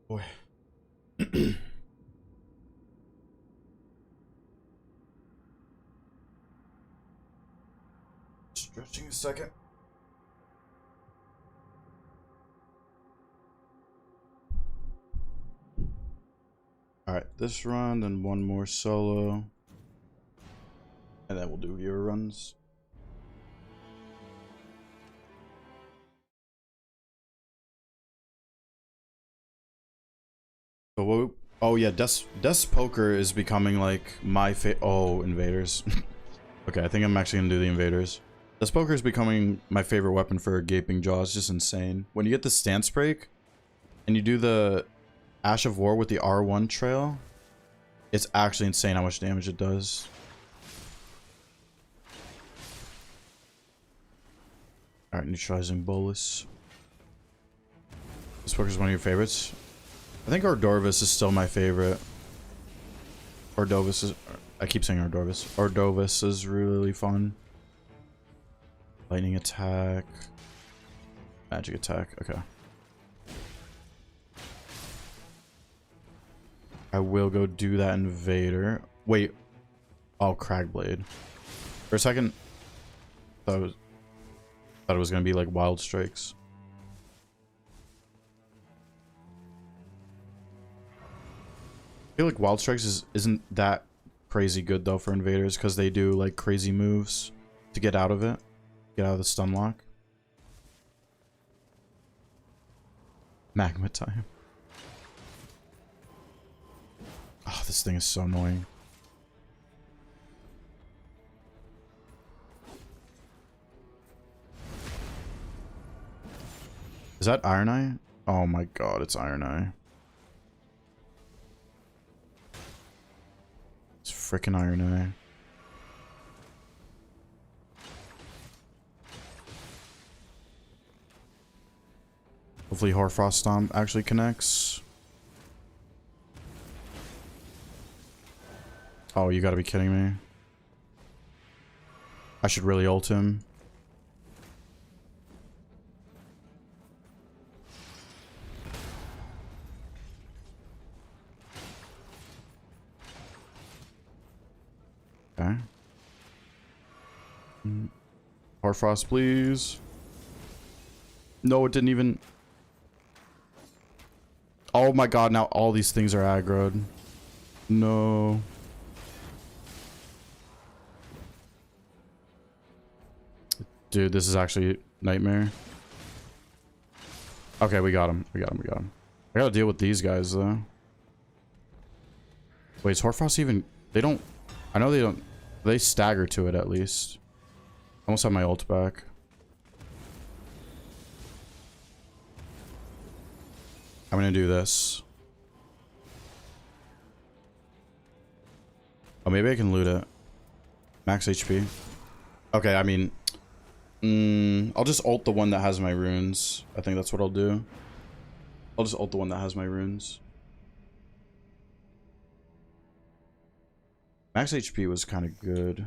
Boy. Stretching a second. Alright, this run, then 1 more solo. And then we'll do viewer runs. So what, oh yeah, Death's Poker is becoming like my invaders. Okay, I think I'm actually gonna do the invaders. Death's Poker is becoming my favorite weapon for Gaping Jaw. It's just insane. When you get the stance break and you do the Ash of War with the R1 trail, it's actually insane how much damage it does. Alright, neutralizing Bolus. This Poker is one of your favorites. I think Ordorvis is still my favorite. Ordovis is... I keep saying Ordorvis. Ordovis is really fun. Lightning attack. Magic attack. Okay. I will go do that invader. Wait. Oh, Cragblade. For a second, thought it was gonna be like Wild Strikes. I feel like Wild Strikes isn't that crazy good though for invaders because they do like crazy moves to get out of it. Get out of the stun lock. Magma time. Oh, this thing is so annoying. Is that Iron Eye? Oh my god, it's Iron Eye. It's freaking Iron Eye. Hopefully Hoarfrost Stomp actually connects. Oh, you gotta be kidding me. I should really ult him. Okay. Hoarfrost, please. No, it didn't even... Oh my god, now all these things are aggroed. No. Dude, this is actually nightmare. Okay, we got him. We got him. We got him. I gotta deal with these guys, though. Wait, is Hoarfrost even... They don't... I know they don't... They stagger to it, at least. I almost have my ult back. I'm gonna do this. Oh, maybe I can loot it. Max HP. Okay, I mean... I'll just ult the one that has my runes. I think that's what I'll do. I'll just ult the one that has my runes. Max HP was kind of good.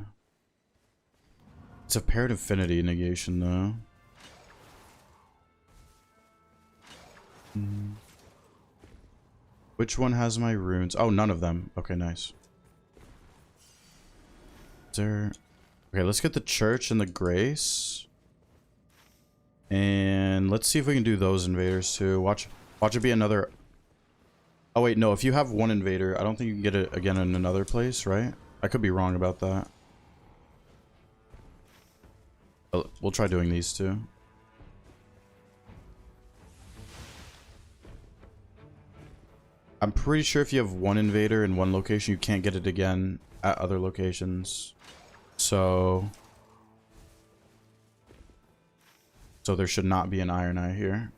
It's a paired infinity negation, though. Which one has my runes? Oh, none of them. Okay, nice. Is there... Okay, let's get the church and the grace. And let's see if we can do those invaders, too. Watch it be another... Oh, wait, no. If you have one invader, I don't think you can get it again in another place, right? I could be wrong about that. We'll try doing these two. I'm pretty sure if you have one invader in one location, you can't get it again at other locations. So there should not be an Iron Eye here.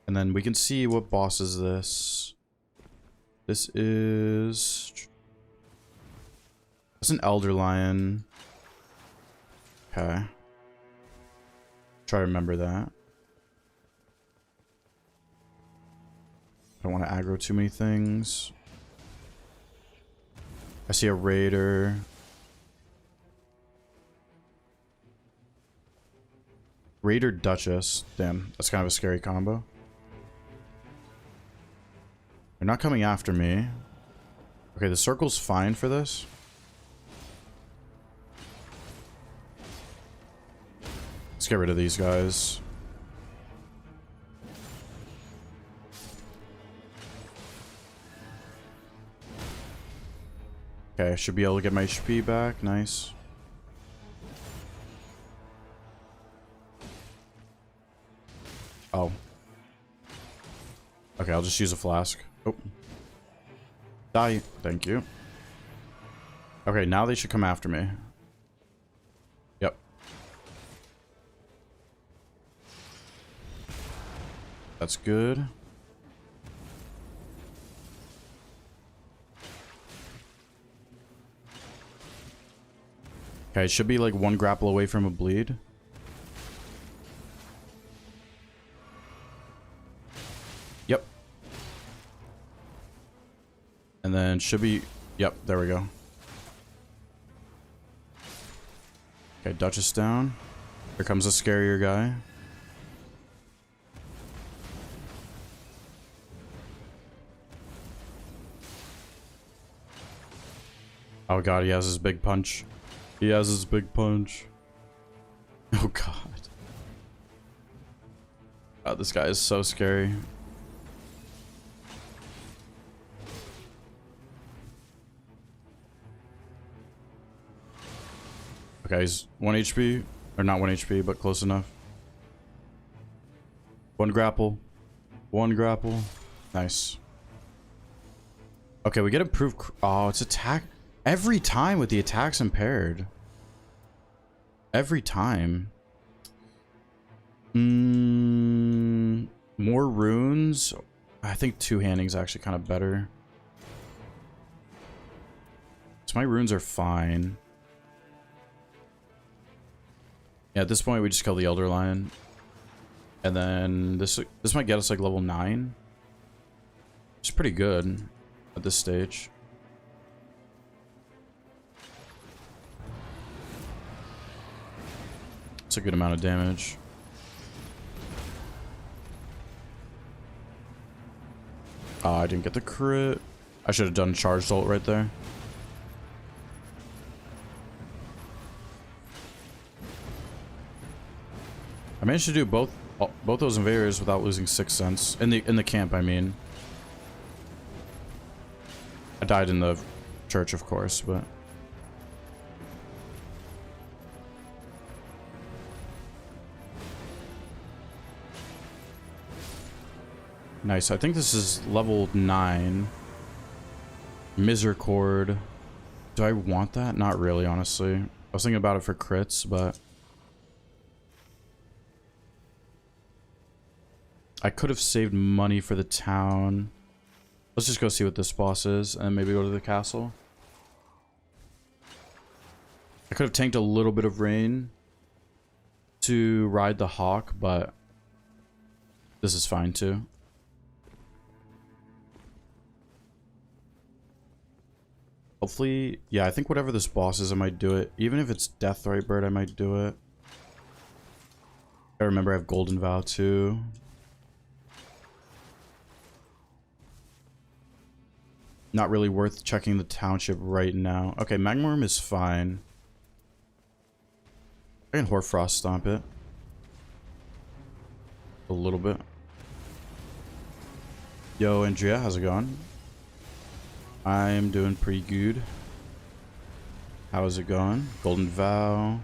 And then we can see what boss is this. This is... It's an Elder Lion. Okay. Try to remember that. I don't want to aggro too many things. I see a Raider. Raider Duchess. Damn, that's kind of a scary combo. They're not coming after me. Okay, the circle's fine for this. Let's get rid of these guys. Okay, I should be able to get my HP back. Nice. Oh. Okay, I'll just use a flask. Oh. Die. Thank you. Okay, now they should come after me. Yep. That's good. Okay, it should be like one grapple away from a bleed. Yep. And then should be... Yep, there we go. Okay, Duchess down. Here comes a scarier guy. Oh god, he has his big punch. He has his big punch. Oh god. God, this guy is so scary. Okay, he's 1 HP. Or not 1 HP, but close enough. One grapple. One grapple. Nice. Okay, we get improved... Oh, it's attack... Every time with the attacks impaired. Every time. More runes. I think two-handing is actually kind of better. So my runes are fine. Yeah, at this point we just kill the Elder Lion. And then this might get us like level 9. It's pretty good. at this stage. It's a good amount of damage. I didn't get the crit. I should have done charged ult right there. I managed to do both those invaders without losing 6 cents in the camp. I mean, I died in the church, of course, but nice. I think this is level 9. Misericord. Do I want that? Not really, honestly. I was thinking about it for crits, but I could have saved money for the town. Let's just go see what this boss is and maybe go to the castle. I could have tanked a little bit of rain to ride the hawk, but this is fine too. Hopefully, yeah, I think whatever this boss is, I might do it. Even if it's Deathrite Bird, I might do it. I remember I have Golden Vow too. Not really worth checking the township right now. Okay, Magmorm is fine. I can Hoarfrost Stomp it. A little bit. Yo, Andrea, how's it going? I'm doing pretty good. How's it going? Golden Vow.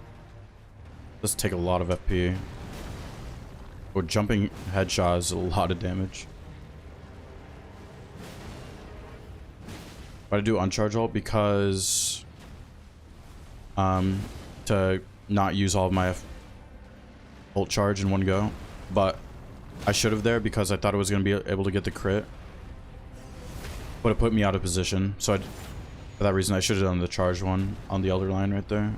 Let's take a lot of FP. Or jumping headshot is a lot of damage. Why do uncharge ult? Because to not use all of my ult charge in one go. But I should have there because I thought I was going to be able to get the crit. But it put me out of position, so for that reason I should have done the charge one on the Elder line right there.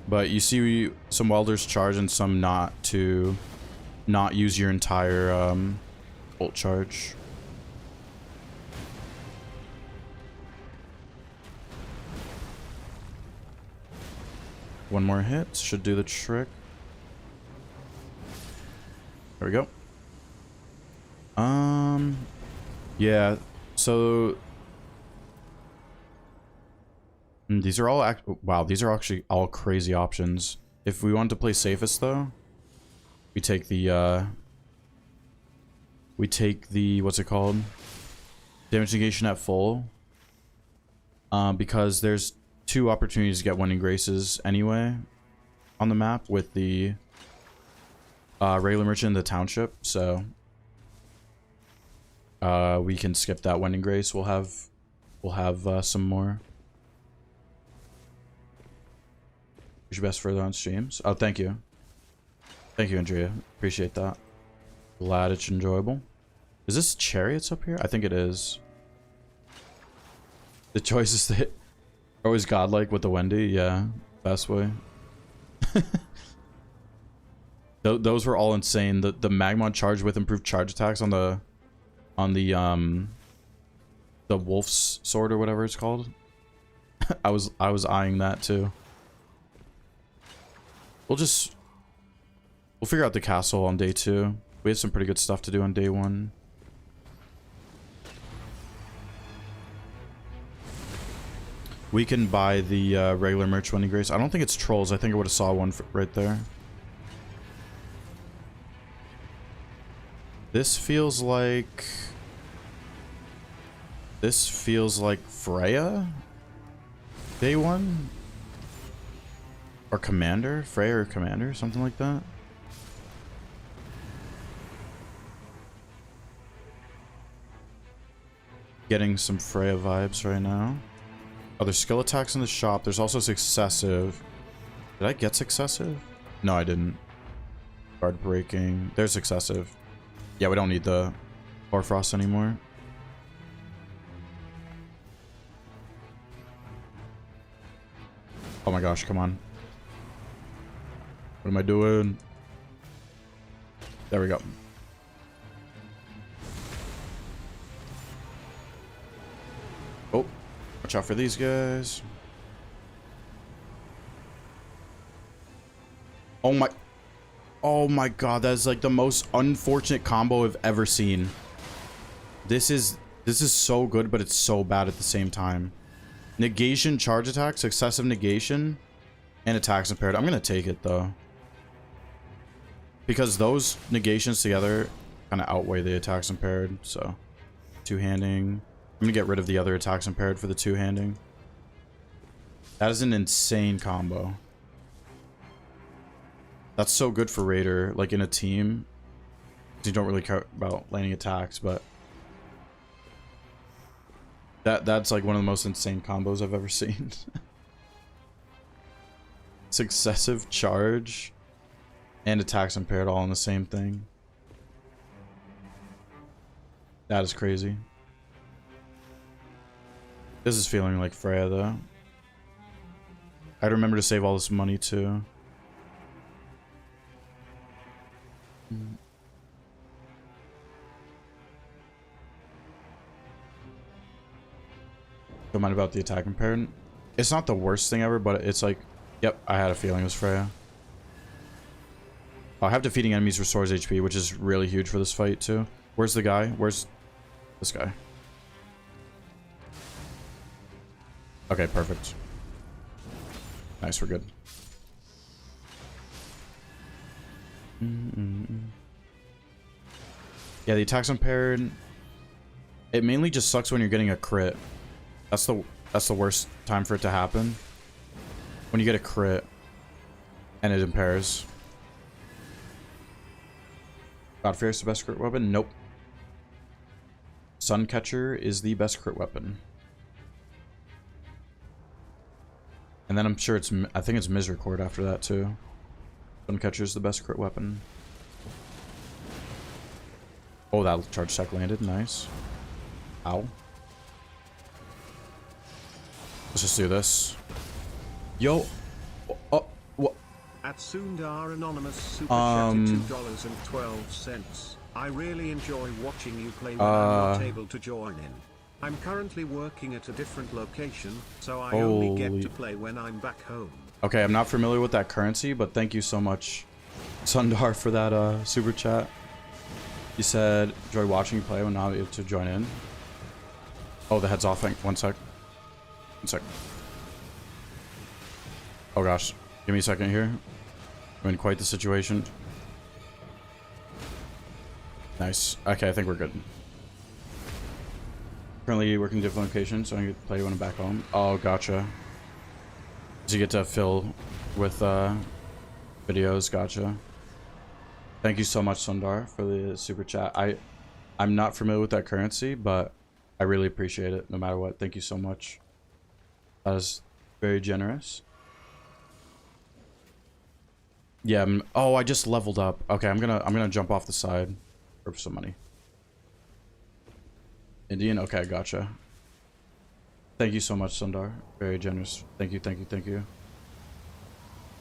But you see some welders charge and some not, to not use your entire ult charge. One more hit should do the trick. There we go. Yeah, so these are all wow, these are actually all crazy options. If we want to play safest though, we take the what's it called? Damage negation at full. Because there's 2 opportunities to get winning graces anyway on the map with the regular merchant in the township, so we can skip that winning grace. We'll have some more. Wish you best further on streams. Oh, thank you, Andrea. Appreciate that. Glad it's enjoyable. Is this chariots up here? I think it is. The choices that are always godlike with the Wendy. Yeah, best way. Those were all insane. The Magmon charge with improved charge attacks on the Wolf's sword or whatever it's called. I was eyeing that too. We'll figure out the castle on day 2. We have some pretty good stuff to do on day 1. We can buy the regular merch winning grace. I don't think it's trolls. I think I would have saw one right there. This feels like Freya? Day 1? Or Commander? Freya or Commander? Something like that? Getting some Freya vibes right now. Oh, there's skill attacks in the shop. There's also successive. Did I get successive? No, I didn't. Guard breaking. There's successive. Yeah, we don't need the Hoarfrost anymore. Oh my gosh, come on. What am I doing? There we go. Oh, watch out for these guys. Oh my god, that is like the most unfortunate combo I've ever seen. This is so good, but it's so bad at the same time. Negation, charge attack, successive negation, and attacks impaired. I'm gonna take it though, because those negations together kind of outweigh the attacks impaired. So two-handing. I'm gonna get rid of the other attacks impaired for the two-handing. That is an insane combo. That's so good for Raider, like in a team. You don't really care about landing attacks, but that's like one of the most insane combos I've ever seen. Successive charge and attacks impaired all in the same thing. That is crazy. This is feeling like Freya though. I'd remember to save all this money too. Don't mind about the attack impaired. It's not the worst thing ever, but it's like, yep, I had a feeling it was Freya. I have defeating enemies restores HP, which is really huge for this fight too. Where's the guy? Where's this guy? Okay, perfect. Nice, we're good. Yeah, the attack's impaired. It mainly just sucks when you're getting a crit. That's the worst time for it to happen. When you get a crit and it impairs. Godfrey is the best crit weapon? Nope. Suncatcher is the best crit weapon. And then I'm sure I think it's Misericord after that too. Suncatcher is the best crit weapon. Oh, that charge attack landed. Nice. Ow. Let's just do this. Yo. Oh, what? At Sundar Anonymous Super Chatted $2.12. I really enjoy watching you play when I'm not able to join in. I'm currently working at a different location, so I only get to play when I'm back home. Okay, I'm not familiar with that currency, but thank you so much, Sundar, for that super chat. You said, enjoy watching you play when not able to join in. Oh, the head's off. One sec. One sec. Oh gosh. Give me a second here. I'm in quite the situation. Nice. Okay, I think we're good. Currently working in different locations, so I can play when I'm back home. Oh, gotcha. So you get to fill with videos. Gotcha. Thank you so much, Sundar, for the super chat. I'm not familiar with that currency, but I really appreciate it no matter what. Thank you so much. That is very generous. Yeah, oh, I just leveled up. Okay, I'm gonna jump off the side for some money. Indian? Okay, gotcha. Thank you so much, Sundar. Very generous. Thank you, thank you, thank you.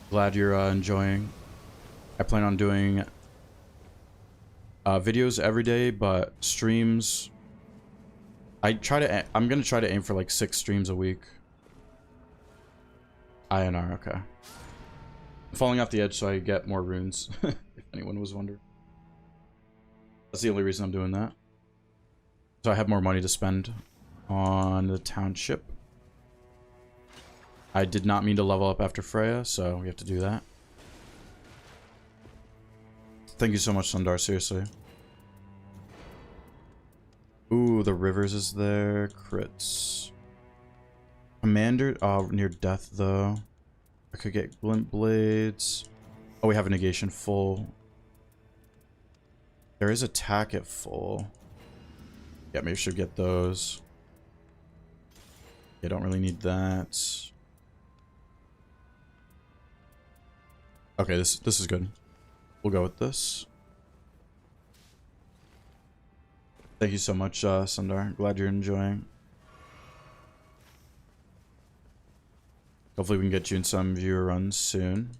Glad you're enjoying. I plan on doing videos every day, but streams, I'm gonna try to aim for like 6 streams a week. INR, okay. I'm falling off the edge so I get more runes, if anyone was wondering. That's the only reason I'm doing that. So I have more money to spend on the township. I did not mean to level up after Freya, so we have to do that. Thank you so much, Sundar, seriously. Ooh, the rivers is there. Crits. Commander, near death though. I could get glint blades. Oh, we have a negation full. There is attack at full. Yeah, maybe we should get those. Yeah, don't really need that. Okay, this is good. We'll go with this. Thank you so much, Sundar. Glad you're enjoying. Hopefully we can get you in some viewer runs soon.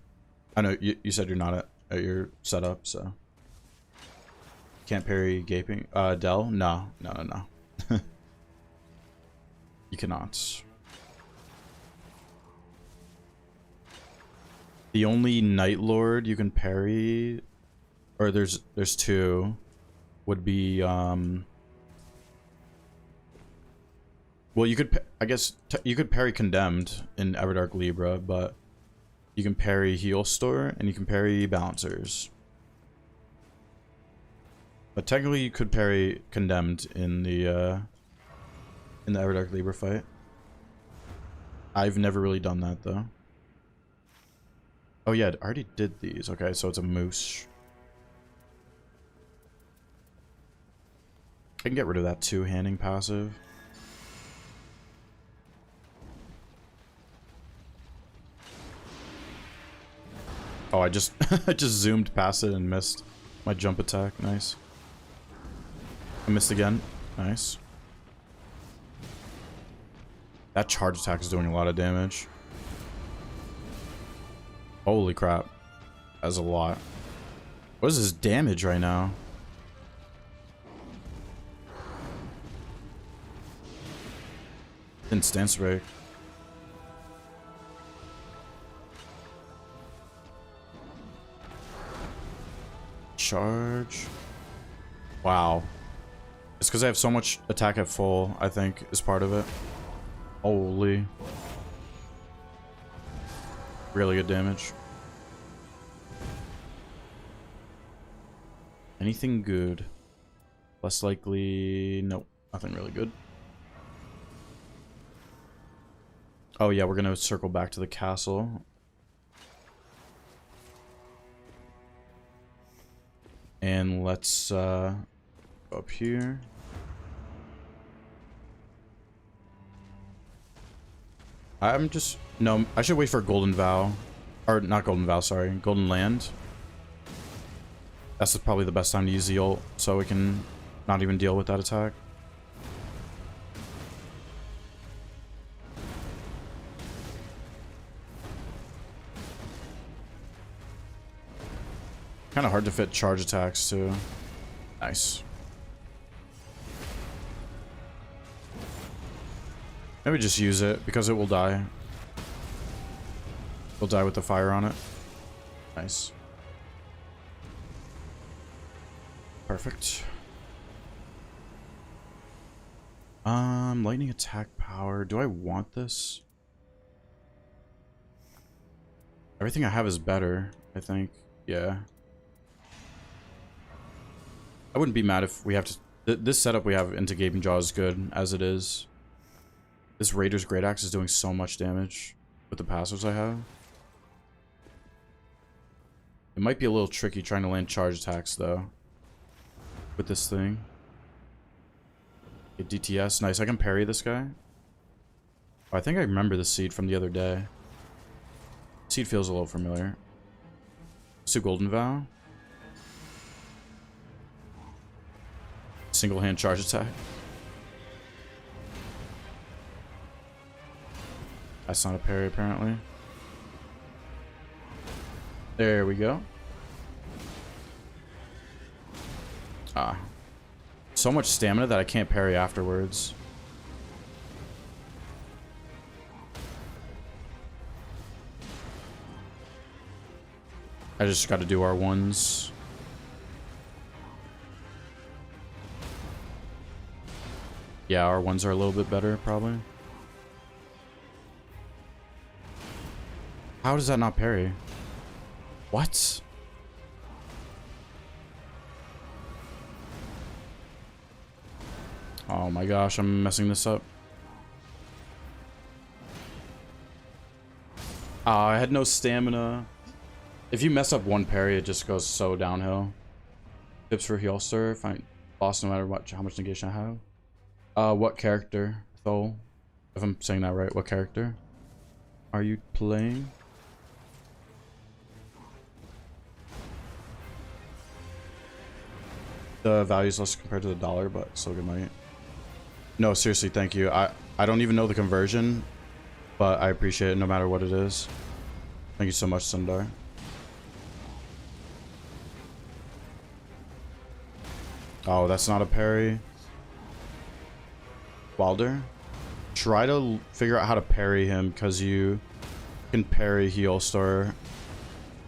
I know you said you're not at your setup, so can't parry gaping. Del? No. You cannot. The only Night Lord you can parry, or there's two, would be well, you could, I guess you could parry Condemned in Everdark Libra, but you can parry Heal Store and you can parry Balancers. But technically, you could parry Condemned in the Everdark Libra fight. I've never really done that though. Oh yeah, I already did these. Okay, so it's a Moose. I can get rid of that two-handing passive. Oh, I just I just zoomed past it and missed my jump attack. Nice. I missed again. Nice. That charge attack is doing a lot of damage. Holy crap. That's a lot. What is his damage right now? Stance break. Charge. Wow. It's because I have so much attack at full, I think, is part of it. Holy. Really good damage. Anything good? Less likely... Nope. Nothing really good. Oh yeah, we're gonna circle back to the castle. And let's go up here. I'm just... No, I should wait for Golden Vow. Or not Golden Vow, sorry. Golden Land. That's probably the best time to use the ult, so we can not even deal with that attack. Kind of hard to fit charge attacks too. Nice. Maybe just use it because it will die. It'll die with the fire on it. Nice. Perfect. Lightning attack power. Do I want this? Everything I have is better, I think. Yeah. I wouldn't be mad if we have to... This setup we have into Gaping Jaw is good, as it is. This Raider's Great Axe is doing so much damage with the passives I have. It might be a little tricky trying to land charge attacks, though. With this thing. Okay, DTS. Nice. I can parry this guy. Oh, I think I remember the seed from the other day. Seed feels a little familiar. Let's do Golden Vow. Single hand charge attack. That's not a parry, apparently. There we go. Ah. So much stamina that I can't parry afterwards. I just got to do our ones. Yeah, our ones are a little bit better, probably. How does that not parry? What? Oh my gosh, I'm messing this up. I had no stamina. If you mess up one parry, it just goes so downhill. Tips for heal stir. Find boss no matter what, how much negation I have. What character, Thol? If I'm saying that right, what character are you playing? The value's less compared to the dollar, but still good money. No, seriously, thank you. I don't even know the conversion, but I appreciate it no matter what it is. Thank you so much, Sundar. Oh, that's not a parry. Wilder. Try to figure out how to parry him, because you can parry Healstar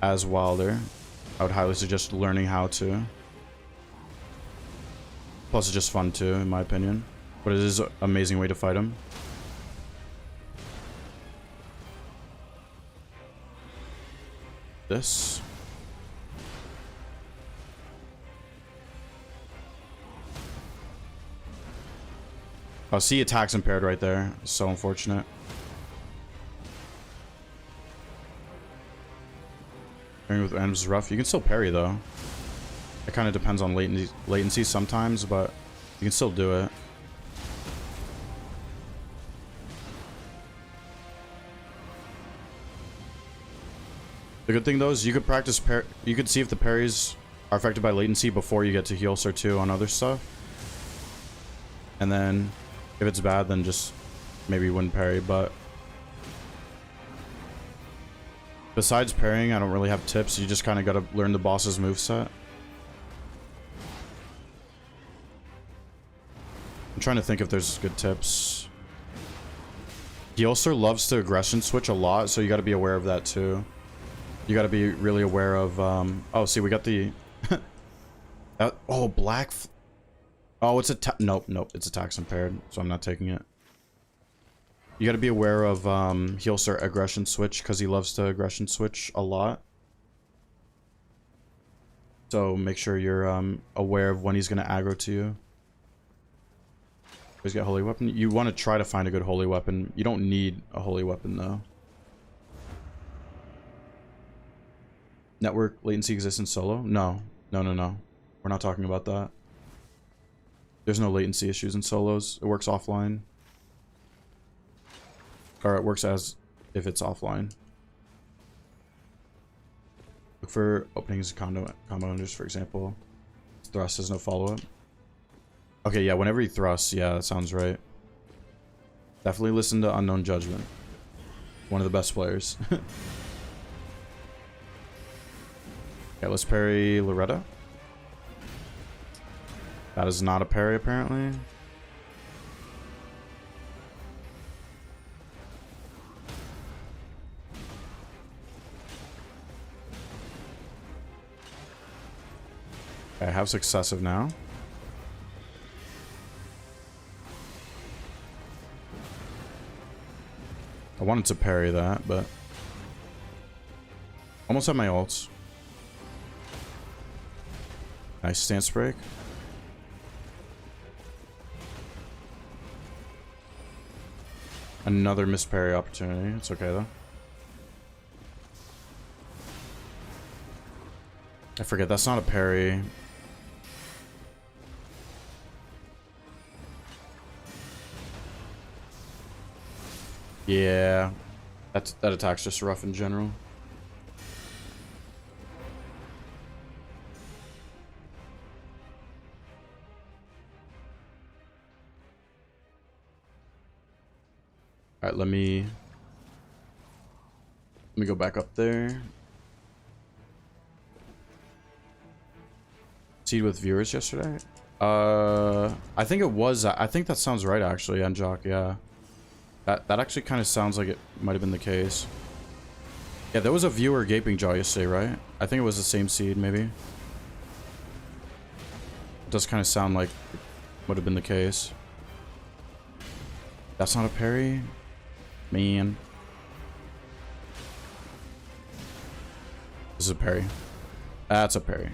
as Wilder. I would highly suggest learning how to. Plus, it's just fun too, in my opinion. But it is an amazing way to fight him. This. Oh, see, attacks impaired right there. So unfortunate. Parrying with items is rough. You can still parry though. It kind of depends on latency sometimes, but you can still do it. The good thing though is you could practice you could see if the parries are affected by latency before you get to Healstar 2 on other stuff. And then if it's bad, then just maybe you wouldn't parry, but besides parrying, I don't really have tips. You just kind of got to learn the boss's moveset. I'm trying to think if there's good tips. Healstar loves to aggression switch a lot, so you got to be aware of that too. You got to be really aware of, oh, see, we got the, oh, black, oh, it's nope, it's attacks impaired, so I'm not taking it. You got to be aware of, Healstar aggression switch, because he loves to aggression switch a lot. So make sure you're, aware of when he's going to aggro to you. He's got holy weapon. You want to try to find a good holy weapon. You don't need a holy weapon, though. Network latency exists in solo? No. No. We're not talking about that. There's no latency issues in solos. It works offline. Or it works as if it's offline. Look for openings combo unders, for example. Thrust has no follow-up. Okay, yeah, whenever he thrusts, yeah, that sounds right. Definitely listen to Unknown Judgment. One of the best players. Okay, let's parry Loretta. That is not a parry, apparently. Okay, I have successive now. I wanted to parry that, but almost have my ults. Nice stance break. Another missed parry opportunity. It's okay though. I forget, that's not a parry. Yeah. That attack's just rough in general. Alright, let me go back up there. Seed with viewers yesterday? I think it was, I think that sounds right actually, Enjock, yeah. That actually kind of sounds like it might have been the case. Yeah, there was a viewer gaping jaw yesterday, right? I think it was the same seed, maybe. It does kind of sound like it would have been the case. That's not a parry? Man. This is a parry. That's a parry.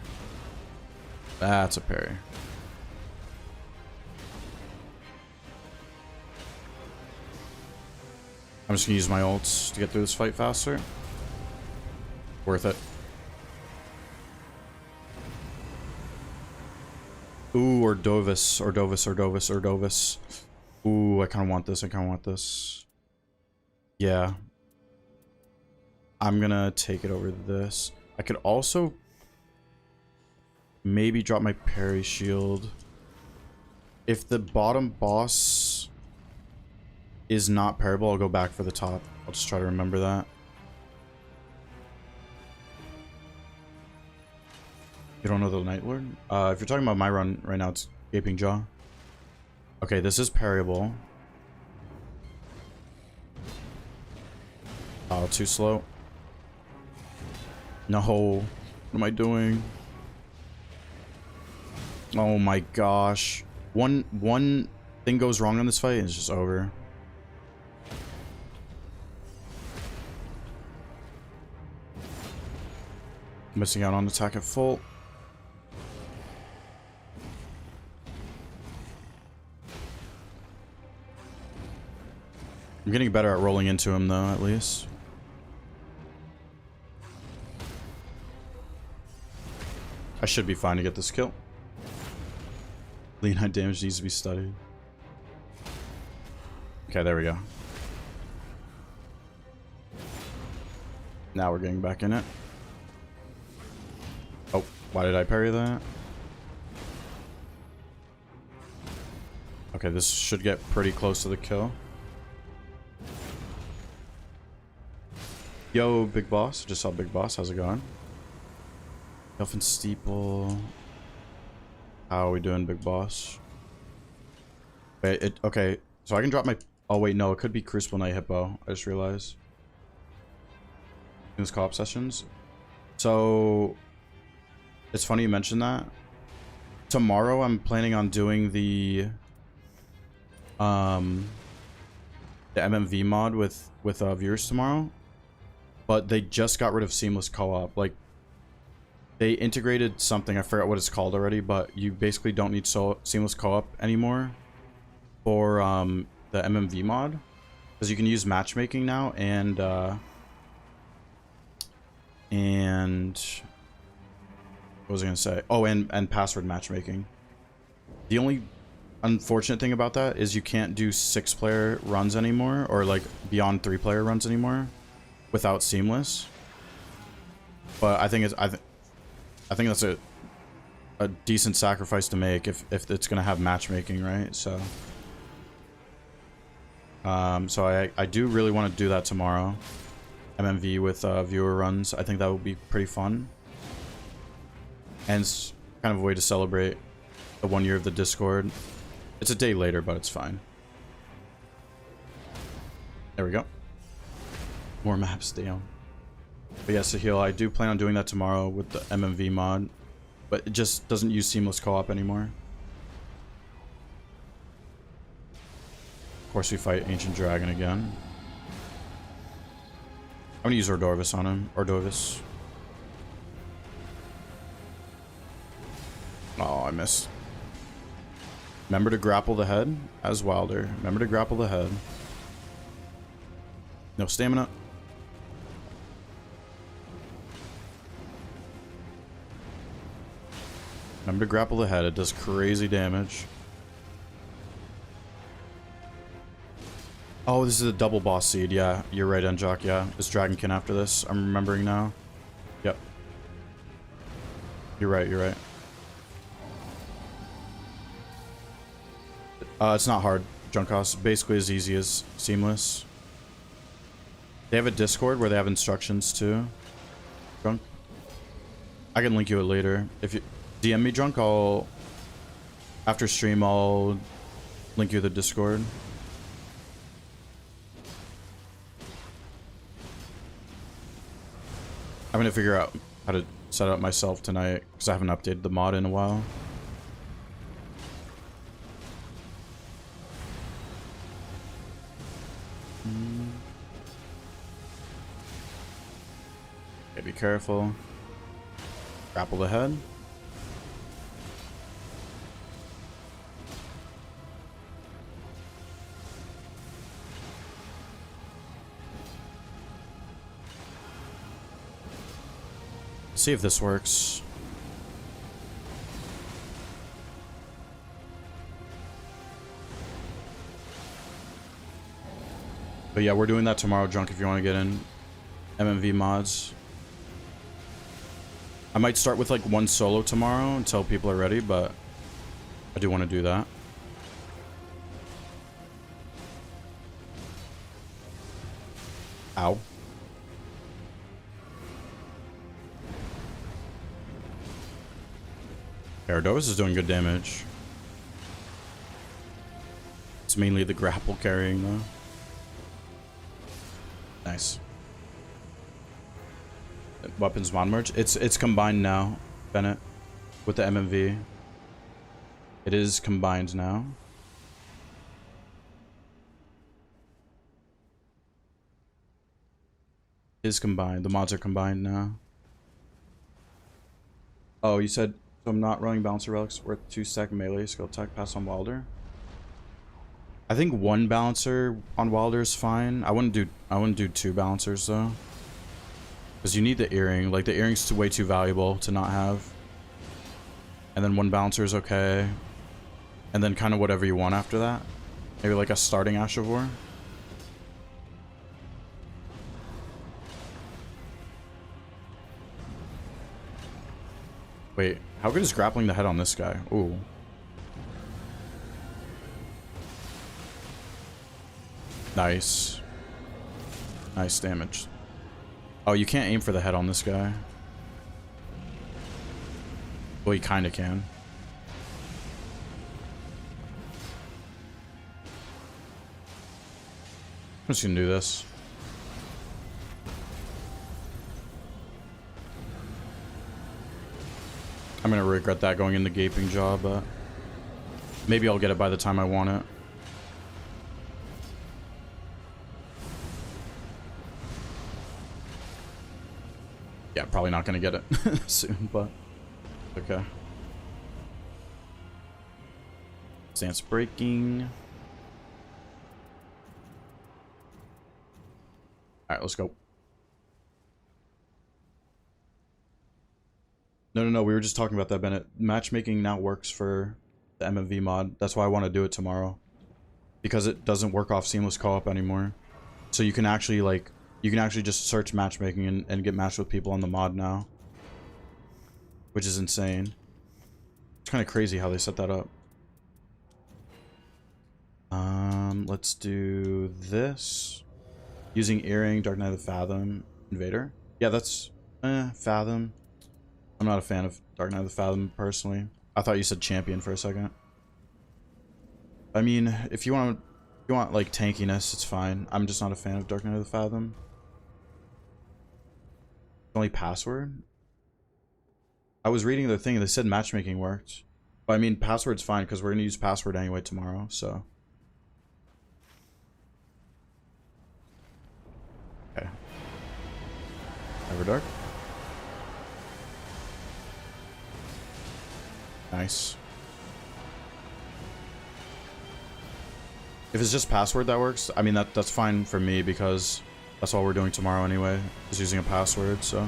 That's a parry. I'm just gonna use my ults to get through this fight faster. Worth it. Ooh, Ordovis. Ooh, I kind of want this. Yeah. I'm gonna take it over this. I could also maybe drop my parry shield. If the bottom boss is not parryable, I'll go back for the top. I'll just try to remember that. You don't know the Night Lord? If you're talking about my run right now, it's Gaping Jaw. Okay, this is parryable. Oh, too slow. No. What am I doing? Oh my gosh. One thing goes wrong on this fight and it's just over. Missing out on attack at full. I'm getting better at rolling into him though, at least. I should be fine to get this kill. Lean high damage needs to be studied. Okay, there we go. Now we're getting back in it. Oh, why did I parry that? Okay, this should get pretty close to the kill. Yo, Big Boss. Just saw Big Boss. How's it going? Elfin Steeple. How are we doing, Big Boss? Wait, okay. So I can drop my... Oh, wait, no. It could be Crucible Knight Hippo. I just realized. These co-op sessions. So... It's funny you mentioned that. Tomorrow, I'm planning on doing the MMV mod with viewers tomorrow. But they just got rid of seamless co-op. Like, they integrated something, I forgot what it's called already, but you basically don't need seamless co-op anymore for the MMV mod. Because you can use matchmaking now and what was I gonna say? Oh, and password matchmaking. The only unfortunate thing about that is you can't do 6-player runs anymore, or like beyond 3-player runs anymore without seamless. But I think it's I think that's a decent sacrifice to make if it's gonna have matchmaking, right? So I do really want to do that tomorrow. MMV with viewer runs. I think that would be pretty fun. And it's kind of a way to celebrate the 1 year of the Discord. It's a day later, but it's fine. There we go. More maps down. But yeah, Sahil, I do plan on doing that tomorrow with the MMV mod. But it just doesn't use seamless co-op anymore. Of course, we fight Ancient Dragon again. I'm gonna use Ordorvis on him. Ordorvis. Oh, I missed. Remember to grapple the head as Wilder. Remember to grapple the head. No stamina. Remember to grapple the head. It does crazy damage. Oh, this is a double boss seed. Yeah, you're right, Enjock. Yeah, it's Dragonkin after this. I'm remembering now. Yep. You're right, you're right. It's not hard, Junkos. Basically as easy as seamless. They have a Discord where they have instructions too. Drunk. I can link you it later. If you DM me, Drunk, after stream I'll link you the Discord. I'm gonna figure out how to set it up myself tonight because I haven't updated the mod in a while. Okay, be careful. Grapple the head. See if this works. But yeah, we're doing that tomorrow, Drunk, if you want to get in MMV mods. I might start with like one solo tomorrow until people are ready, but I do want to do that. Ow. Gyarados is doing good damage. It's mainly the grapple carrying though. Nice. Weapons mod merge. It's combined now, Bennett, with the MMV. It is combined now. It is combined. The mods are combined now. Oh, you said so I'm not running Balancer Relics worth 2-stack melee skill attack pass on Wilder. I think 1 balancer on Wilder is fine. I wouldn't do 2 balancers though. Because you need the earring. Like the earring's way too valuable to not have. And then 1 balancer is okay. And then kind of whatever you want after that. Maybe like a starting Ashavor. Wait, how good is grappling the head on this guy? Ooh. Nice. Nice damage. Oh, you can't aim for the head on this guy. Well, you kind of can. I'm just gonna do this. I'm gonna regret that going in the gaping jaw, but maybe I'll get it by the time I want it. Yeah, probably not gonna get it soon, but okay. Stance breaking. Alright, let's go. No, we were just talking about that, Bennett. Matchmaking now works for the MMV mod. That's why I want to do it tomorrow. Because it doesn't work off seamless co-op anymore. So you can actually, like, you can actually just search matchmaking and get matched with people on the mod now. Which is insane. It's kind of crazy how they set that up. Let's do this. Using Earring, Dark Knight of the Fathom, Invader. Yeah, that's... Fathom. I'm not a fan of Dark Knight of the Fathom, personally. I thought you said Champion for a second. I mean, if you want like, tankiness, it's fine. I'm just not a fan of Dark Knight of the Fathom. Only Password? I was reading the thing and they said matchmaking worked. But I mean, Password's fine because we're going to use Password anyway tomorrow, so... Okay. Everdark. Nice. If it's just Password that works, I mean, that's fine for me because that's all we're doing tomorrow anyway, is using a Password, so...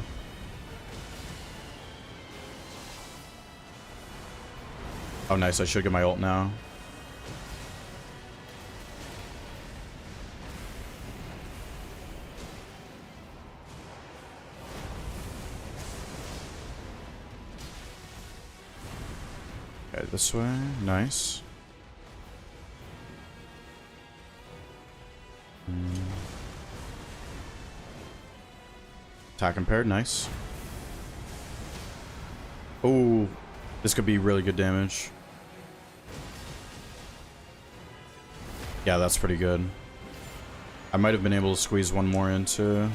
Oh, nice. I should get my ult now. Okay, this way. Nice. Attack impaired. Nice. Oh, this could be really good damage. Yeah, that's pretty good. I might have been able to squeeze one more into...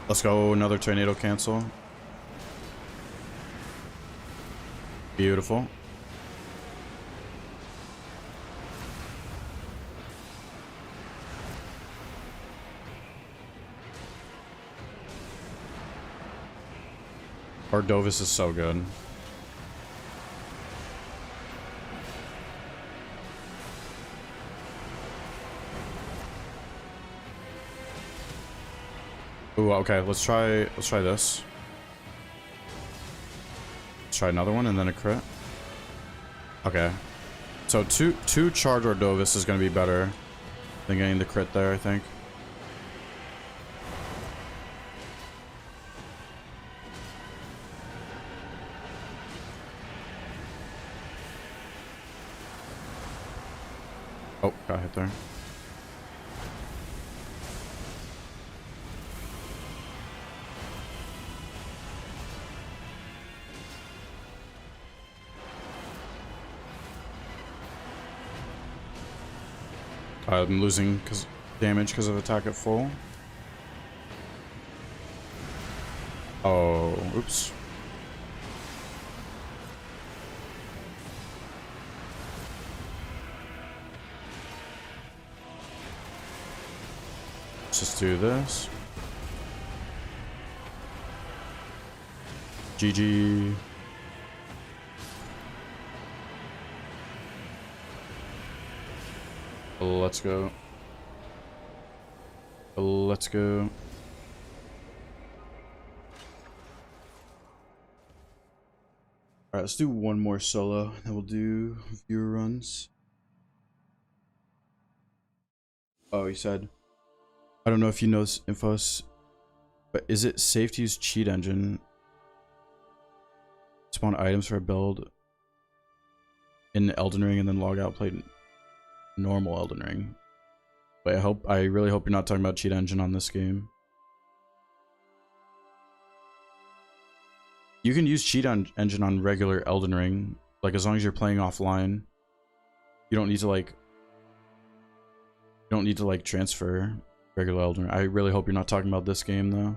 Let's go, another tornado cancel. Beautiful. Ardovis is so good. Ooh, okay, let's try this. Let's try another one and then a crit. Okay. So two charge Ardovis is gonna be better than getting the crit there, I think. Oh, got hit there. I'm losing damage because of attack at full. Oh, oops. Let's just do this. GG. Let's go. Let's go. Alright, let's do one more solo, then we'll do viewer runs. Oh, he said, I don't know if you know this info, but is it safe to use cheat engine? Spawn items for a build in Elden Ring and then log out, play normal Elden Ring. But I really hope you're not talking about cheat engine on this game. You can use cheat engine on regular Elden Ring, like as long as you're playing offline. You don't need to like transfer regular Elden Ring. I really hope you're not talking about this game though.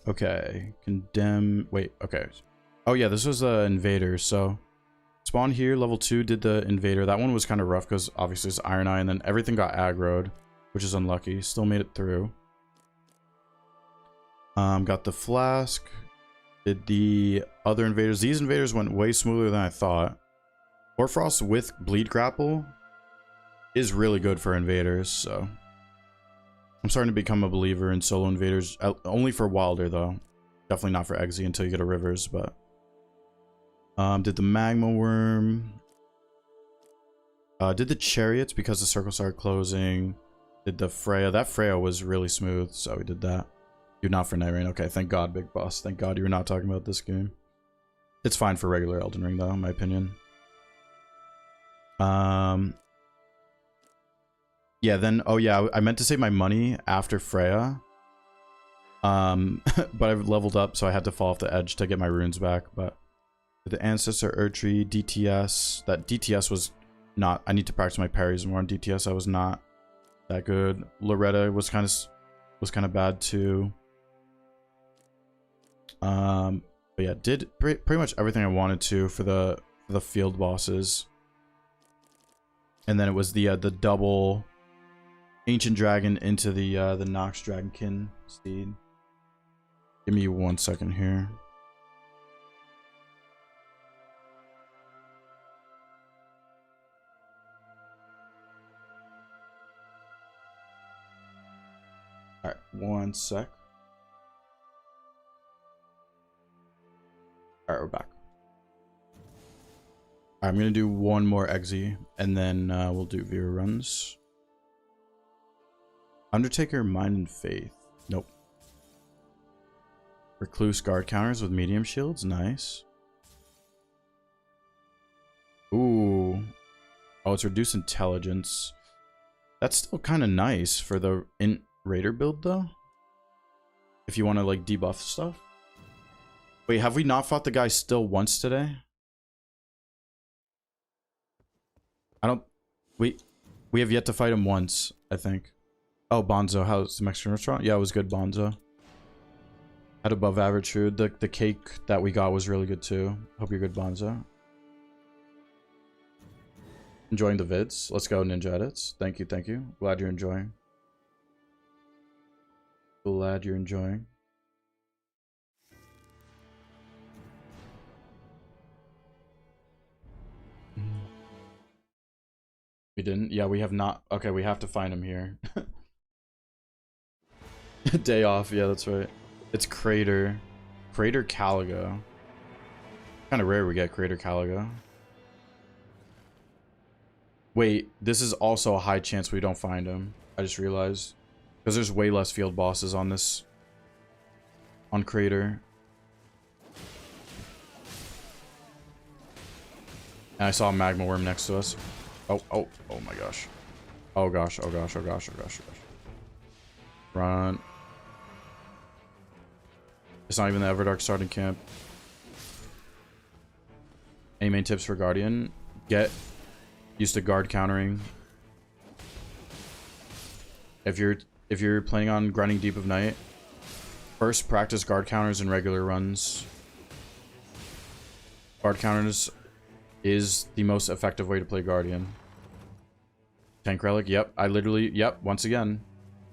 Okay, condemn. Wait, okay. Oh yeah, this was Invader. So spawn here, level 2, did the Invader. That one was kind of rough because obviously it's Iron Eye, and then everything got aggroed, which is unlucky. Still made it through. Got the Flask. Did the other Invaders. These Invaders went way smoother than I thought. Hoarfrost with Bleed Grapple is really good for Invaders, so I'm starting to become a believer in solo Invaders. Only for Wilder though. Definitely not for Exe until you get a Rivers, but did the Magma Worm. Did the Chariots because the circle started closing. Did the Freya. That Freya was really smooth, so we did that. Dude, not for Night Rain. Okay, thank God, Big Boss. Thank God you were not talking about this game. It's fine for regular Elden Ring though, in my opinion. Yeah, then oh yeah, I meant to save my money after Freya. But I've leveled up, so I had to fall off the edge to get my runes back. But the Ancestor Erdtree, DTS. That DTS was not. I need to practice my parries more on DTS. I was not that good. Loretta was kind of bad too. But yeah, did pretty much everything I wanted to for the field bosses. And then it was the double Ancient Dragon into the Nox Dragonkin steed. Give me 1 second here. Alright, 1 sec. Alright, we're back. Alright, I'm gonna do one more Exe, and then we'll do viewer runs. Undertaker, Mind and Faith. Nope. Recluse guard counters with medium shields. Nice. Ooh. Oh, it's reduced intelligence. That's still kind of nice for the Raider build, though. If you want to, like, debuff stuff. Wait, have we not fought the guy still once today? I don't... We have yet to fight him once, I think. Oh, Bonzo. How's the Mexican restaurant? Yeah, it was good, Bonzo. Had above average food. The cake that we got was really good, too. Hope you're good, Bonzo. Enjoying the vids. Let's go, Ninja Edits. Thank you, thank you. Glad you're enjoying. Glad you're enjoying. We didn't? Yeah, we have not. Okay, we have to find him here. Day off. Yeah, that's right. It's Crater. Crater Caligo. Kind of rare we get Crater Caligo. Wait, this is also a high chance we don't find him. I just realized. Because there's way less field bosses on this. On Crater. And I saw a magma worm next to us. Oh my gosh. Oh gosh. Run. It's not even the Everdark starting camp. Any main tips for Guardian? Get used to guard countering. If you're planning on grinding Deep of Night, first practice guard counters in regular runs. Guard counters is the most effective way to play Guardian. Tank Relic, yep. Yep, once again.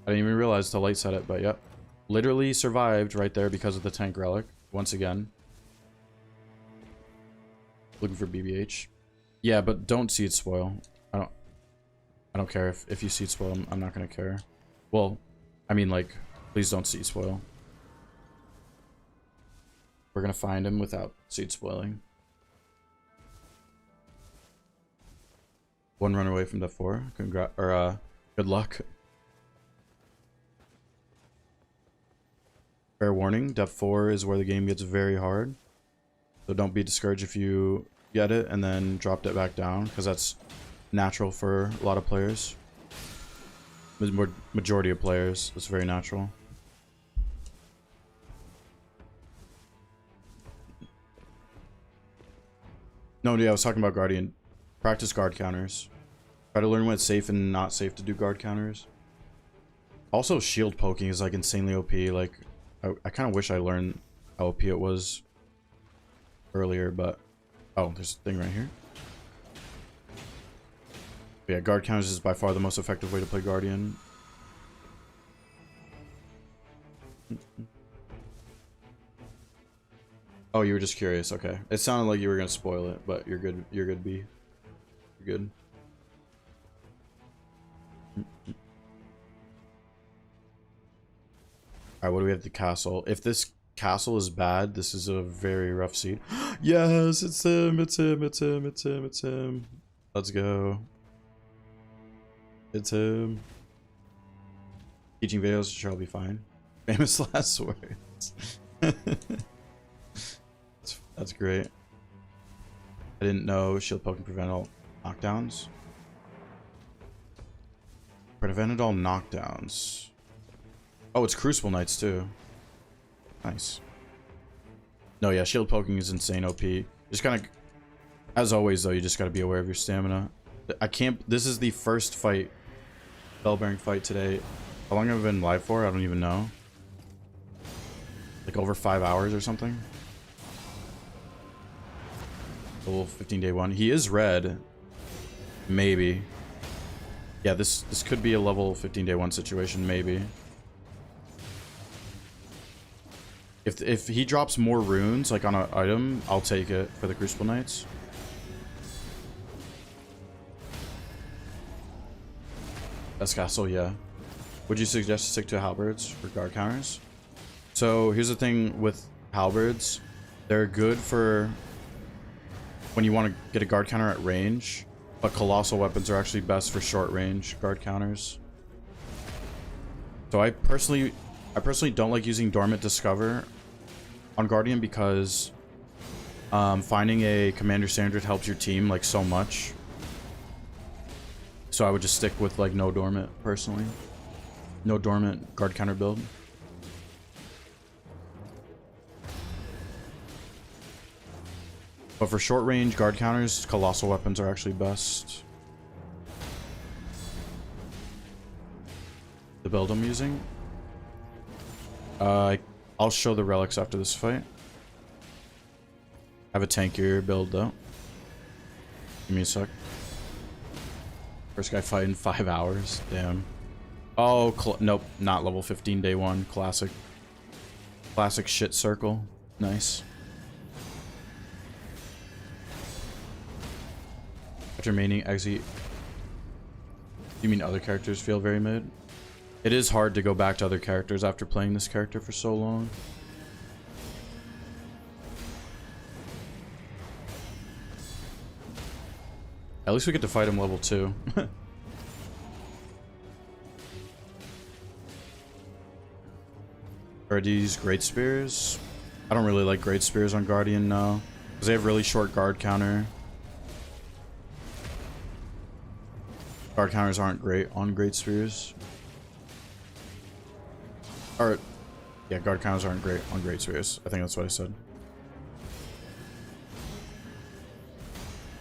I didn't even realize the light set it, but yep. Literally survived right there because of the Tank Relic, once again. Looking for BBH. Yeah, but don't seed spoil. I don't care if you seed spoil. I'm not gonna care. Well, I mean, like, please don't seed spoil. We're gonna find him without seed spoiling. One run away from Def 4. Good luck. Fair warning, Def 4 is where the game gets very hard. So don't be discouraged if you get it and then dropped it back down, because that's natural for a lot of players. Majority of players, it's very natural. No, yeah, I was talking about Guardian. Practice guard counters. Try to learn when it's safe and not safe to do guard counters. Also, shield poking is like insanely OP. Like, I kind of wish I learned how OP it was earlier, but oh, there's a thing right here. But yeah, guard counters is by far the most effective way to play Guardian. Oh, you were just curious. Okay, it sounded like you were gonna spoil it, but you're good. You're good, B. You're good. Alright, what do we have at the castle? If this castle is bad, this is a very rough seed. Yes, it's him, it's him, it's him, it's him, it's him. Let's go. It's him. Teaching videos, sure, I'll be fine. Famous last words. That's great. I didn't know shield poking prevented all knockdowns. Prevented all knockdowns. Oh, it's Crucible Knights too. Nice. No, yeah, shield poking is insane OP. Just kind of, as always though, you just got to be aware of your stamina. I can't, this is the first fight, bell-bearing fight today. How long have I been live for? I don't even know. Like over 5 hours or something. Level 15 day one. He is red. Maybe. Yeah, this could be a level 15 day one situation, maybe. If he drops more runes, like on an item, I'll take it for the Crucible Knights. Best castle, yeah. Would you suggest to stick to halberds for guard counters? So here's the thing with halberds. They're good for when you want to get a guard counter at range, but colossal weapons are actually best for short range guard counters. So I personally don't like using Dormant Discover on Guardian because finding a Commander Standard helps your team like so much. So I would just stick with like no Dormant personally. No Dormant guard counter build. But for short range guard counters, colossal weapons are actually best. The build I'm using? I'll show the relics after this fight. I have a tankier build though. Give me a sec. First guy fight in 5 hours. Damn. Oh, nope. Not level 15 day one. Classic. Classic shit circle. Nice. After maining exit. You mean other characters feel very mid? It is hard to go back to other characters after playing this character for so long. At least we get to fight him level 2. Are these Great Spears? I don't really like Great Spears on Guardian now. Because they have really short guard counter. Guard counters aren't great on Great Spheres. Or, yeah, guard counters aren't great on Great Spheres. I think that's what I said.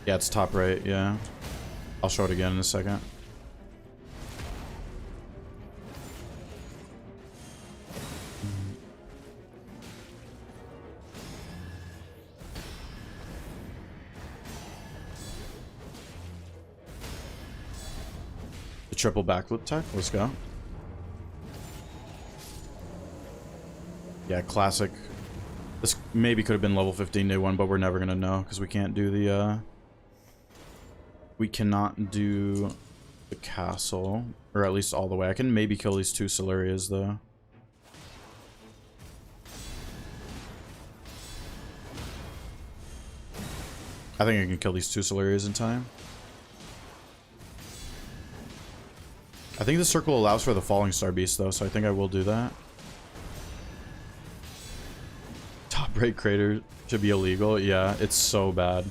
Yeah, it's top right, yeah. I'll show it again in a second. The triple backflip tech, let's go. Yeah, classic. This maybe could have been level 15 day one, but we're never gonna know because we can't do the we cannot do the castle, or at least all the way. I can maybe kill these two Solarias though. I think I can kill these two Solarias in time. I think the circle allows for the falling star beast though, so I think I will do that. Top right crater should be illegal. Yeah, it's so bad.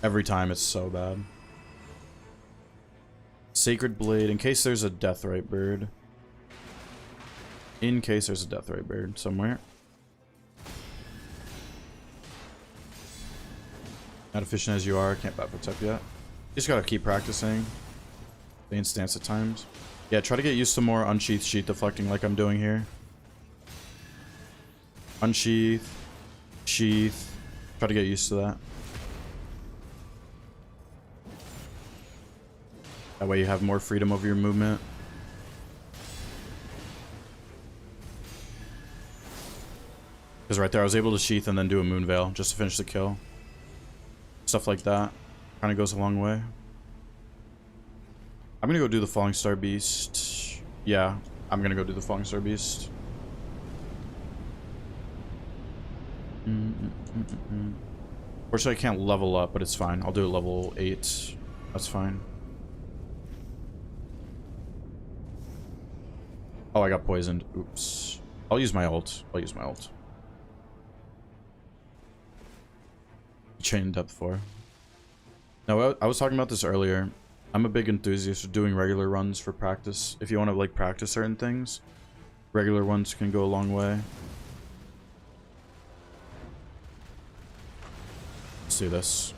Every time it's so bad. Sacred Blade, in case there's a Deathrite bird. In case there's a Deathrite bird somewhere. Not efficient as you are, can't back protect yet. You just gotta keep practicing. Stay in stance at times. Yeah, try to get used to more unsheath sheath deflecting like I'm doing here. Unsheath, sheath. Try to get used to that. That way you have more freedom over your movement. Because right there I was able to sheath and then do a moon veil just to finish the kill. Stuff like that kind of goes a long way. I'm gonna go do the Falling Star Beast. Yeah, I'm gonna go do the Falling Star Beast. Fortunately, I can't level up, but it's fine. I'll do a level 8. That's fine. Oh, I got poisoned. Oops. I'll use my ult. I'll use my ult. Chain depth 4. No, I was talking about this earlier. I'm a big enthusiast of doing regular runs for practice. If you want to like practice certain things, regular ones can go a long way. Let's do this.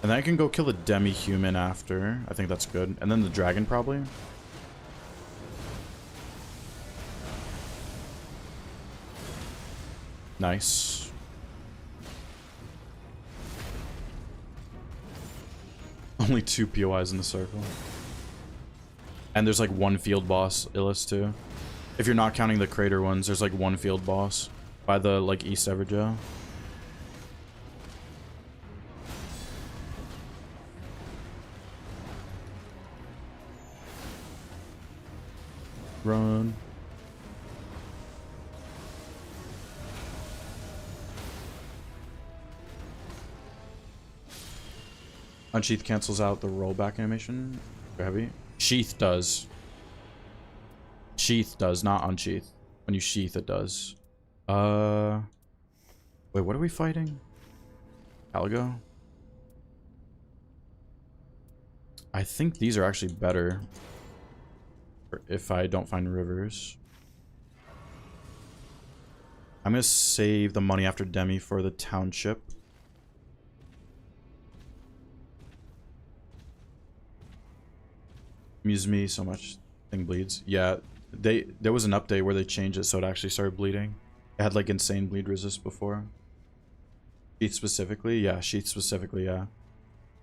And then I can go kill the demi-human after. I think that's good. And then the dragon probably. Nice. Only 2 POIs in the circle. And there's like 1 field boss Illis too. If you're not counting the crater ones, there's like 1 field boss by the like East Evergel. Run. Unsheath cancels out the rollback animation. Heavy. Sheath does. Sheath does, not unsheath. When you sheath, it does. Wait, what are we fighting? Algo? I think these are actually better. If I don't find rivers. I'm gonna save the money after Demi for the township. Amuse me so much. Thing bleeds. Yeah, there was an update where they changed it so it actually started bleeding. It had like insane bleed resist before. Sheath specifically, yeah. Sheath specifically, yeah.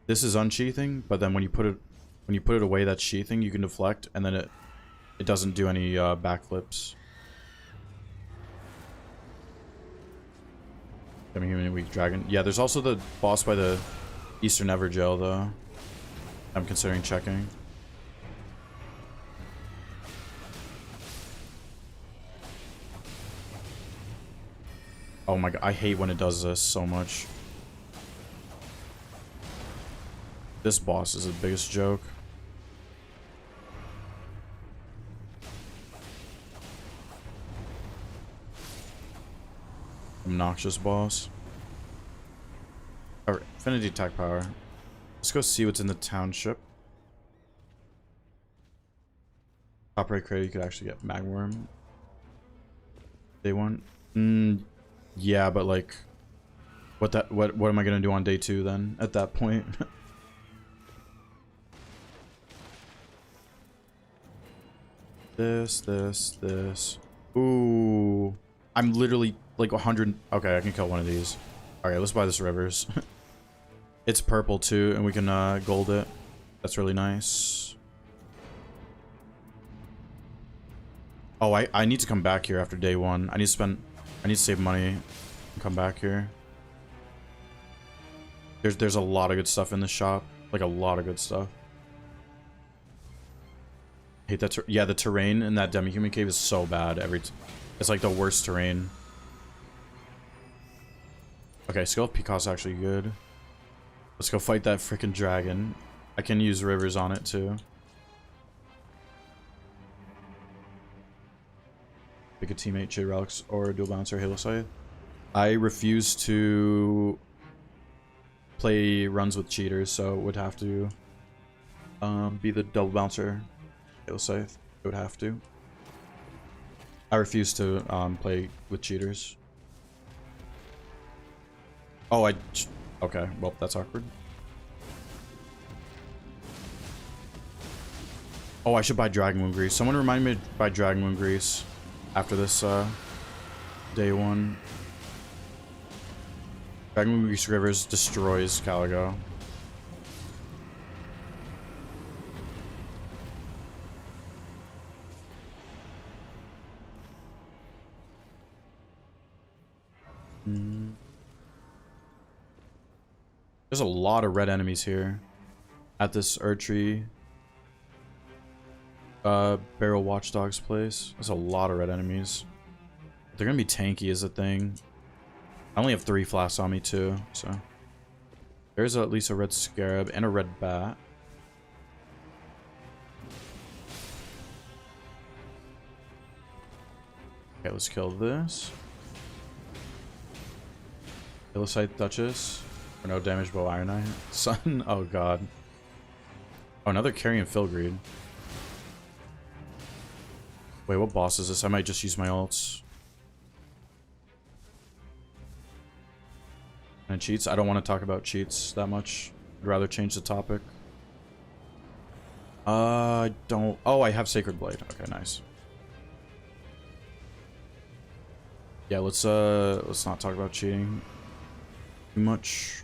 This is unsheathing, but then when you put it away, that's sheathing. You can deflect, and then it doesn't do any backflips. Demi-human weak dragon. Yeah, there's also the boss by the Eastern Evergel though. I'm considering checking. Oh my god, I hate when it does this so much. This boss is the biggest joke. Obnoxious boss. Or Affinity attack power. Let's go see what's in the township. Top right credit, you could actually get Magworm. Day 1. Yeah, but like what am I gonna do on day 2 then at that point? This. Ooh. I'm literally like 100. Okay, I can kill one of these. Alright, let's buy this Rivers. It's purple too, and we can gold it. That's really nice. Oh, I need to come back here after day 1. I need to save money and come back here. There's a lot of good stuff in the shop. Like a lot of good stuff. Hate that. Yeah, the terrain in that demi-human cave is so bad. It's like the worst terrain. Okay, skill of Picot's actually good. Let's go fight that freaking dragon. I can use Rivers on it too. Pick a teammate, Jade Relics, or Dual Bouncer, Halo Scythe. I refuse to play runs with cheaters, so it would have to be the Double Bouncer, Halo Scythe. It would have to. I refuse to play with cheaters. Oh, okay, well, that's awkward. Oh, I should buy Dragon Moon Grease. Someone remind me to buy Dragon Moon Grease after this day 1. Dragon Moon Grease Rivers destroys Caligo. There's a lot of red enemies here at this Erdtree Barrel Watchdog's place. There's a lot of red enemies. They're gonna be tanky is the thing. I only have 3 flasks on me too, so there's at least a red scarab and a red bat. Okay, let's kill this. Illicite Duchess. For no damage bow Ironite. Sun. Oh god. Oh, another Carrion Filgreed. Wait, what boss is this? I might just use my ults. And cheats? I don't want to talk about cheats that much. I'd rather change the topic. I don't... Oh, I have Sacred Blade. Okay, nice. Yeah, let's not talk about cheating too much.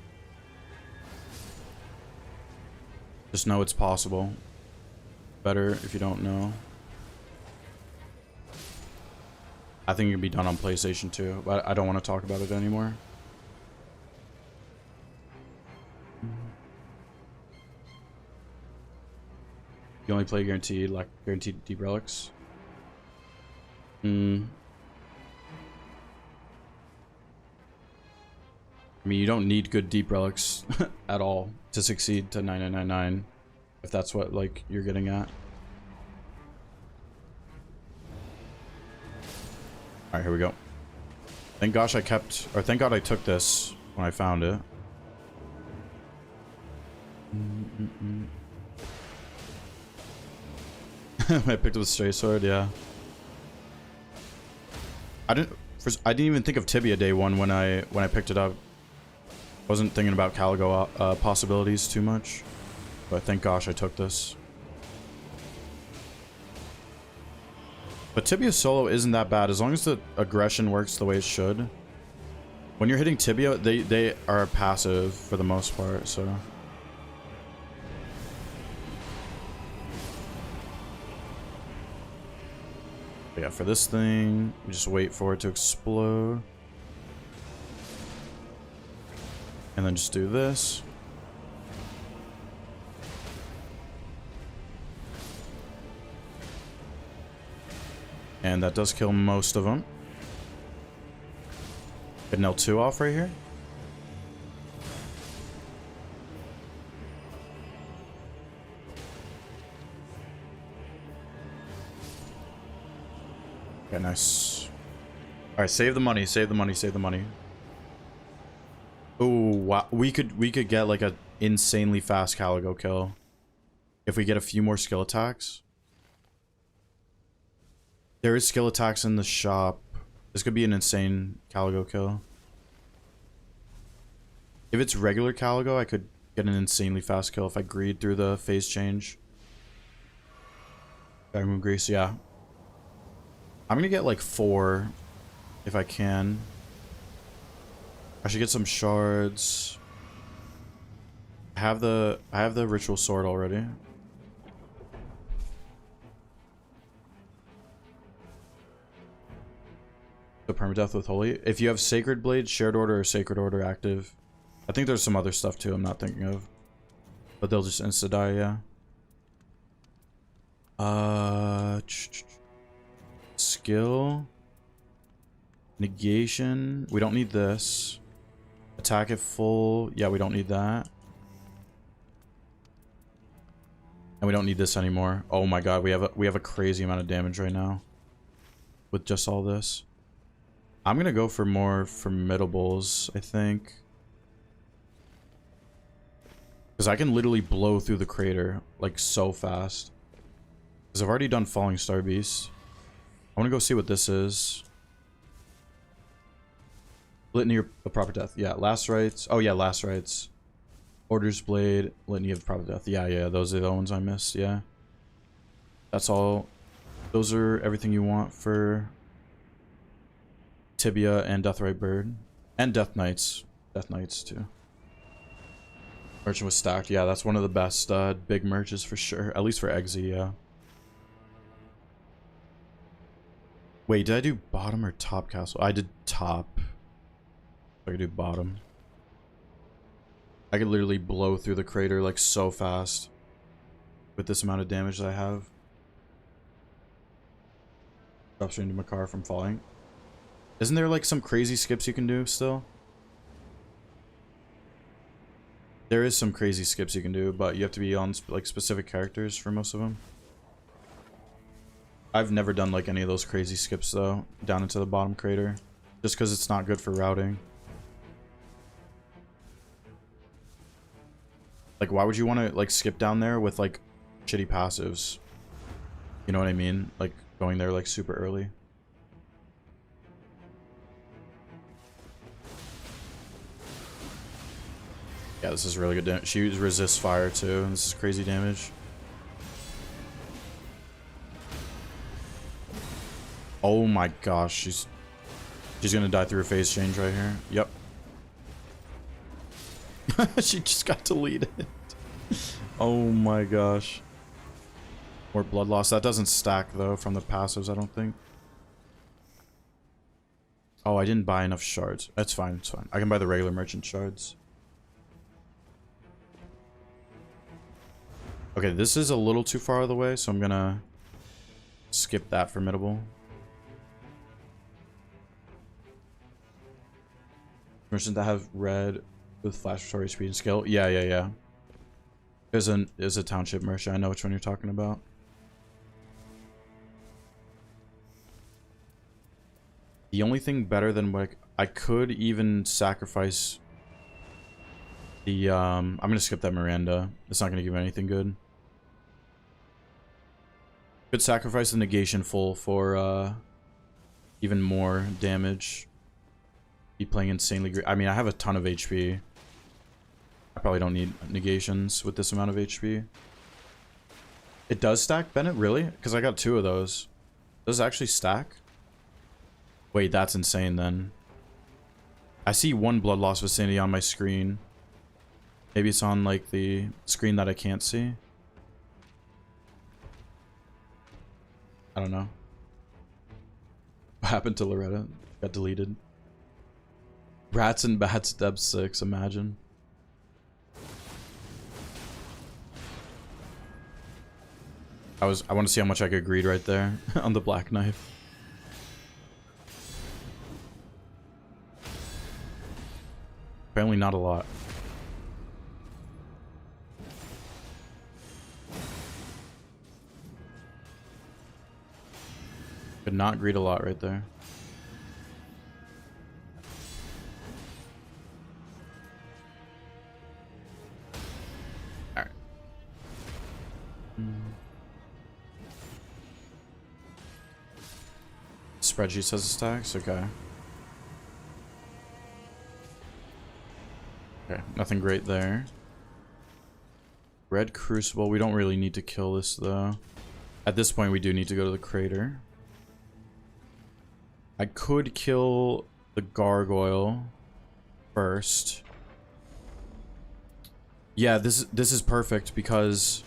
Just know it's possible. Better if you don't know. I think it can be done on PlayStation 2, but I don't want to talk about it anymore. You only play guaranteed, like guaranteed deep relics. I mean, you don't need good deep relics at all to succeed to 9999, if that's what like you're getting at. All right, here we go. Thank gosh I kept, or thank God I took this when I found it. I picked up the Stray Sword, yeah. I didn't even think of Tibia day 1 when I picked it up. Wasn't thinking about Caligo possibilities too much, but thank gosh I took this. But Tibia solo isn't that bad as long as the aggression works the way it should. When you're hitting Tibia, they are passive for the most part, so. But yeah, for this thing, we just wait for it to explode. And then just do this. And that does kill most of them. Get an L2 off right here. Okay, nice. Alright, save the money, save the money, save the money. Oh wow, we could get like a insanely fast Caligo kill if we get a few more skill attacks. There is skill attacks in the shop. This could be an insane Caligo kill. If it's regular Caligo, I could get an insanely fast kill if I greed through the phase change. Diamond Grease, yeah. I'm gonna get like 4 if I can. I should get some shards. I have the ritual sword already. The permadeath with holy. If you have sacred blade, shared order, or sacred order active. I think there's some other stuff too I'm not thinking of. But they'll just insta die, yeah. Skill. Negation. We don't need this. Attack at full. Yeah, we don't need that. And we don't need this anymore. Oh my god, we have a crazy amount of damage right now. With just all this. I'm gonna go for more formidables, I think. Because I can literally blow through the crater, like, so fast. Because I've already done Falling Star Beast. I want to go see what this is. Litany of Proper Death. Yeah, Last Rites. Oh, yeah, Last Rites. Order's Blade. Litany of Proper Death. Yeah, those are the ones I missed, yeah. That's all. Those are everything you want for Tibia and Deathrite Bird. And Death Knights. Death Knights, too. Merchant was stacked. Yeah, that's one of the best big merches for sure. At least for Eggsy, yeah. Wait, did I do bottom or top castle? I did top. I could do bottom. I could literally blow through the crater like so fast. With this amount of damage that I have. Drops into my car from falling. Isn't there like some crazy skips you can do still? There is some crazy skips you can do, but you have to be on like specific characters for most of them. I've never done like any of those crazy skips though, down into the bottom crater, just because it's not good for routing. Like, why would you want to like skip down there with like shitty passives? You know what I mean? Like going there like super early. Yeah, this is really good damage. She resists fire too, and this is crazy damage. Oh my gosh, she's gonna die through a phase change right here. Yep. She just got deleted. Oh my gosh. More blood loss. That doesn't stack though from the passives, I don't think. Oh, I didn't buy enough shards. That's fine, it's fine. I can buy the regular merchant shards. Okay, this is a little too far out of the way, so I'm gonna skip that formidable. Merchant that have red with flash story speed and skill. Yeah. There's a township merchant. I know which one you're talking about. The only thing better than what I could even sacrifice the I'm gonna skip that Miranda. It's not gonna give me anything good. Could sacrifice the negation full for even more damage. Be playing insanely great. I mean, I have a ton of HP. I probably don't need negations with this amount of HP. It does stack, Bennett? Really? Because I got 2 of those. Does it actually stack? Wait, that's insane then. I see 1 blood loss vicinity on my screen. Maybe it's on like the screen that I can't see. I don't know. What happened to Loretta? Got deleted. Rats and Bats Deb 6, imagine. I want to see how much I could greed right there on the black knife. Apparently not a lot. Could not greed a lot right there. spreadsheet says the stacks? Okay. Okay, nothing great there. Red Crucible. We don't really need to kill this, though. At this point, we do need to go to the crater. I could kill the gargoyle first. Yeah, this is perfect because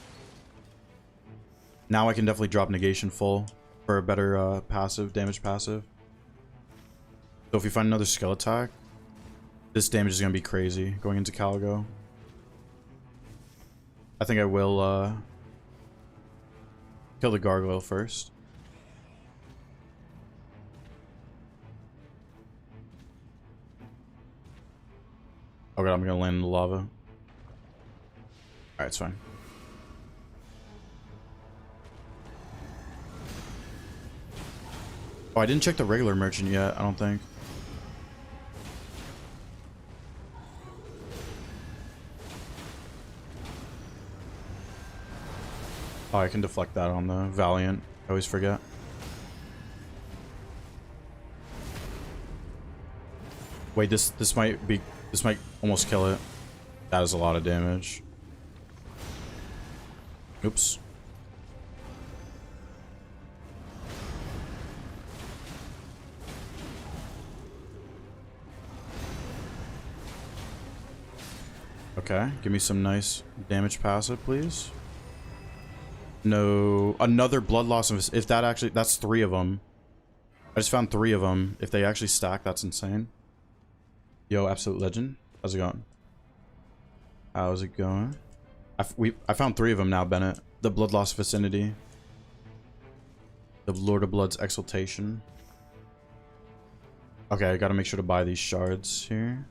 now I can definitely drop negation full for a better passive, damage passive. So if we find another skill attack, this damage is going to be crazy going into Caligo. I think I will kill the gargoyle first. Oh god, I'm going to land in the lava. Alright, it's fine. Oh, I didn't check the regular merchant yet, I don't think. Oh, I can deflect that on the Valiant. I always forget. Wait, this might almost kill it. That is a lot of damage. Oops. Okay, give me some nice damage passive, please. No, another blood loss. If that actually, that's 3 of them. I just found 3 of them. If they actually stack, that's insane. Yo, absolute legend. How's it going? How's it going? I found 3 of them now, Bennett. The blood loss vicinity. The Lord of Blood's exaltation. Okay, I gotta make sure to buy these shards here.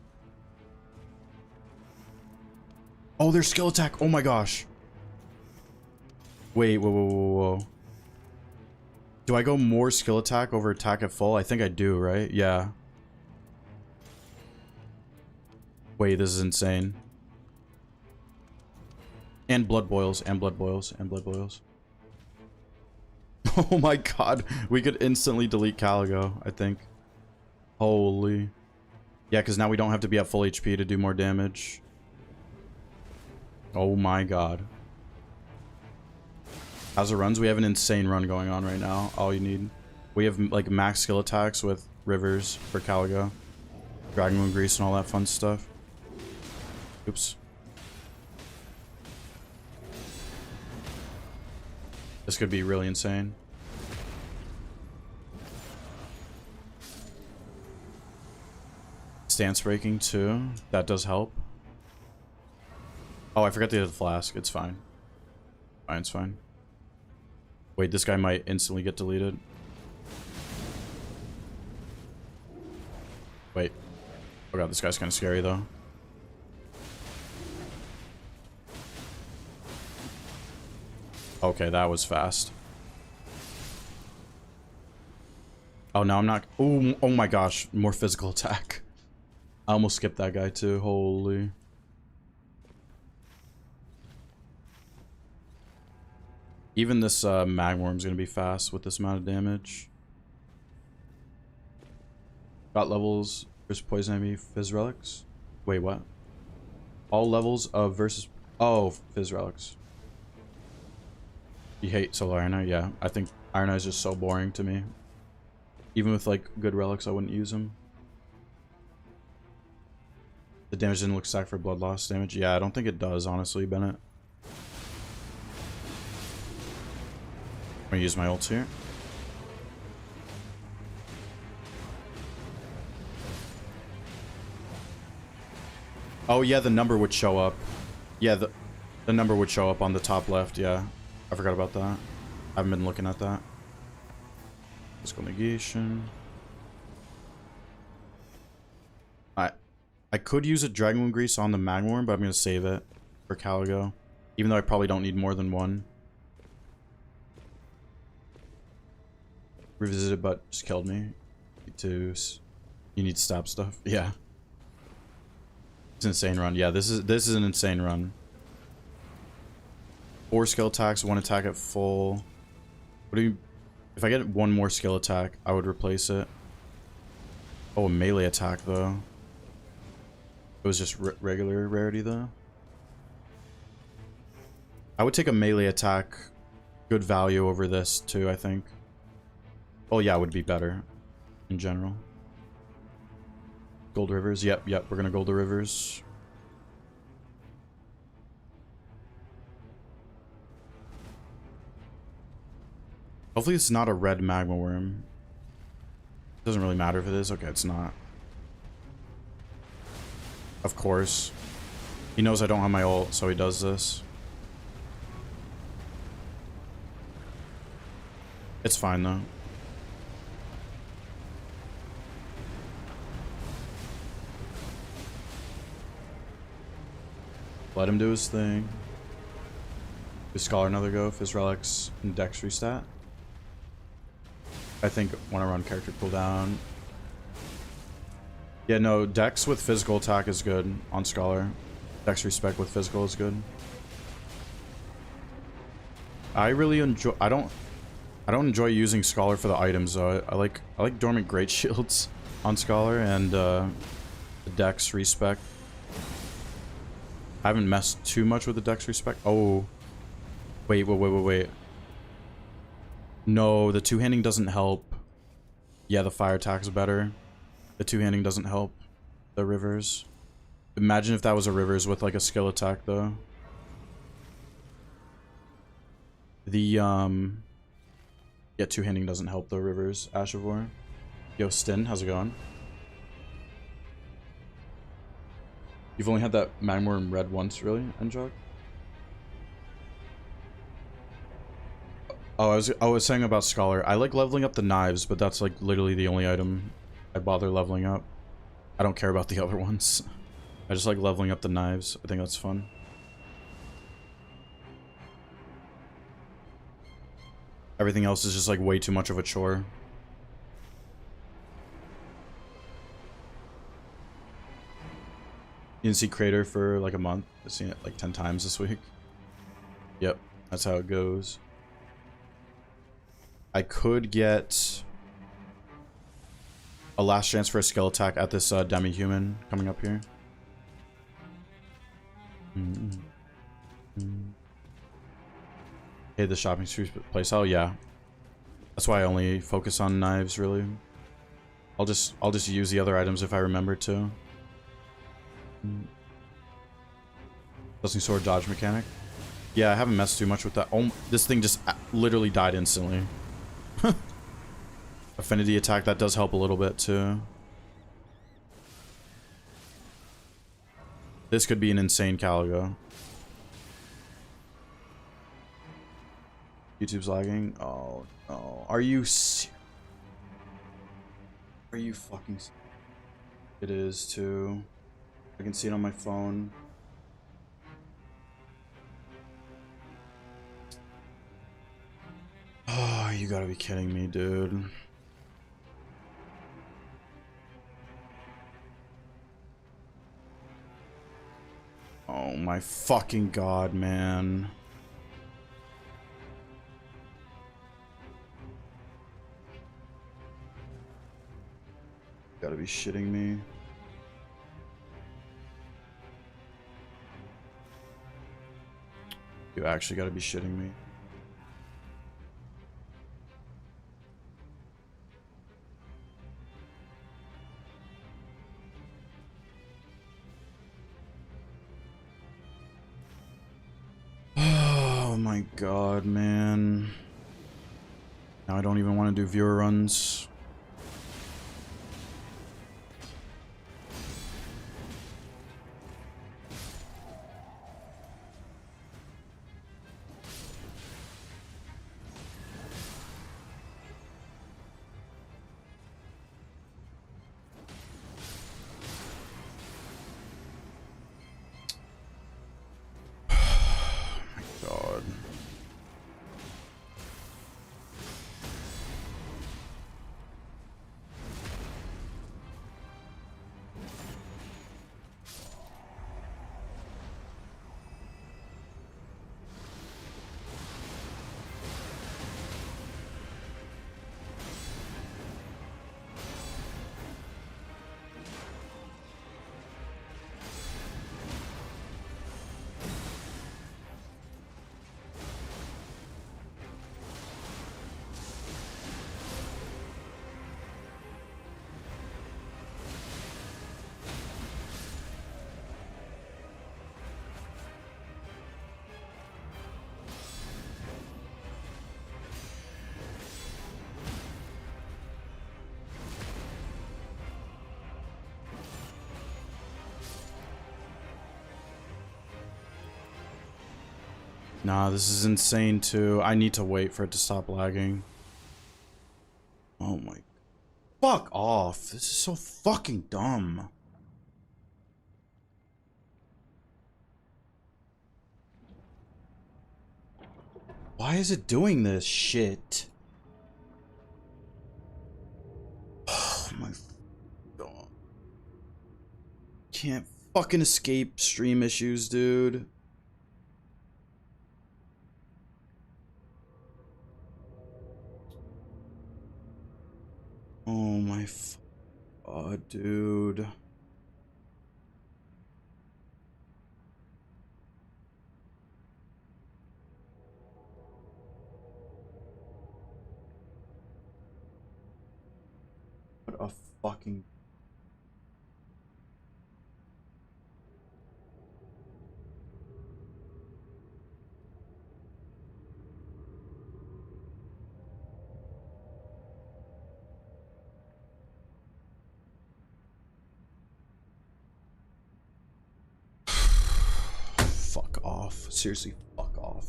Oh, there's skill attack. Oh my gosh. Wait, whoa. Do I go more skill attack over attack at full? I think I do, right? Yeah. Wait, this is insane. And blood boils, and blood boils, and blood boils. Oh my god. We could instantly delete Caligo, I think. Holy. Yeah, because now we don't have to be at full HP to do more damage. Oh my god. How's it runs? We have an insane run going on right now. All you need. We have like max skill attacks with Rivers for Caligo. Dragon Moon Grease and all that fun stuff. Oops. This could be really insane. Stance breaking too. That does help. Oh, I forgot to hit the flask. It's fine. Fine, it's fine. Wait, this guy might instantly get deleted. Wait. Oh god, this guy's kind of scary though. Okay, that was fast. Oh, now I'm not... Oh my gosh. More physical attack. I almost skipped that guy too. Holy... Even this Magworm's gonna be fast with this amount of damage. Got levels versus poison enemy Fizz relics. Wait, what? All levels of versus... Oh, Fizz relics. You hate Solar Iron Eye? Yeah, I think Iron Eye is just so boring to me. Even with like good relics, I wouldn't use them. The damage didn't look stacked for blood loss damage. Yeah, I don't think it does, honestly, Bennett. I'm gonna use my ults here. Oh yeah, the number would show up. Yeah, the number would show up on the top left. Yeah, I forgot about that. I haven't been looking at that. Physical negation. I could use a Dragon Moon Grease on the Magworm, but I'm gonna save it for Caligo, even though I probably don't need more than one. Revisited, but just killed me. You need to stop stuff. Yeah. It's an insane run. Yeah, this is an insane run. 4 skill attacks, 1 attack at full. What do you... If I get one more skill attack, I would replace it. Oh, a melee attack, though. It was just regular rarity, though. I would take a melee attack. Good value over this, too, I think. Oh, yeah, it would be better. In general. Gold Rivers. Yep, we're gonna gold the Rivers. Hopefully it's not a red magma worm. Doesn't really matter if it is. Okay, it's not. Of course. He knows I don't have my ult, so he does this. It's fine, though. Let him do his thing. Give Scholar another go. Fizz Relics and Dex restat. I think when I run character cooldown. Yeah, no, Dex with physical attack is good on Scholar. Dex respect with physical is good. I really enjoy. I don't enjoy using Scholar for the items though. I like Dormant Great Shields on Scholar and the Dex respect. I haven't messed too much with the Dex respect. Oh, wait. No, the two-handing doesn't help. Yeah, the fire attack's better. The two-handing doesn't help the Rivers. Imagine if that was a Rivers with like a skill attack though. The yeah, two-handing doesn't help the Rivers. Ashavor. Yo, Stin, how's it going? You've only had that Magmorm red once, really, Enjog? Oh, I was saying about Scholar. I like leveling up the knives, but that's like literally the only item I bother leveling up. I don't care about the other ones. I just like leveling up the knives. I think that's fun. Everything else is just like way too much of a chore. You didn't see Crater for like a month. I've seen it like 10 times this week. Yep, that's how it goes. I could get a last chance for a skill attack at this demi-human coming up here. Hey, the shopping street place. Oh yeah, that's why I only focus on knives. Really, I'll just use the other items if I remember to. Blessing sword dodge mechanic. Yeah, I haven't messed too much with that. Oh, this thing just literally died instantly. Affinity attack, that does help a little bit too. This could be an insane Caligo. YouTube's lagging. Oh no. Are you fucking It is too. I can see it on my phone. Oh, you gotta be kidding me, dude. Oh my fucking god, man. Gotta be shitting me. You actually gotta be shitting me. Oh my god, man. Now I don't even want to do viewer runs. Nah, this is insane too. I need to wait for it to stop lagging. Oh my. Fuck off. This is so fucking dumb. Why is it doing this shit? Oh my god. Can't fucking escape stream issues, dude. Oh my god, dude. What a fucking... Fuck off. Seriously, fuck off.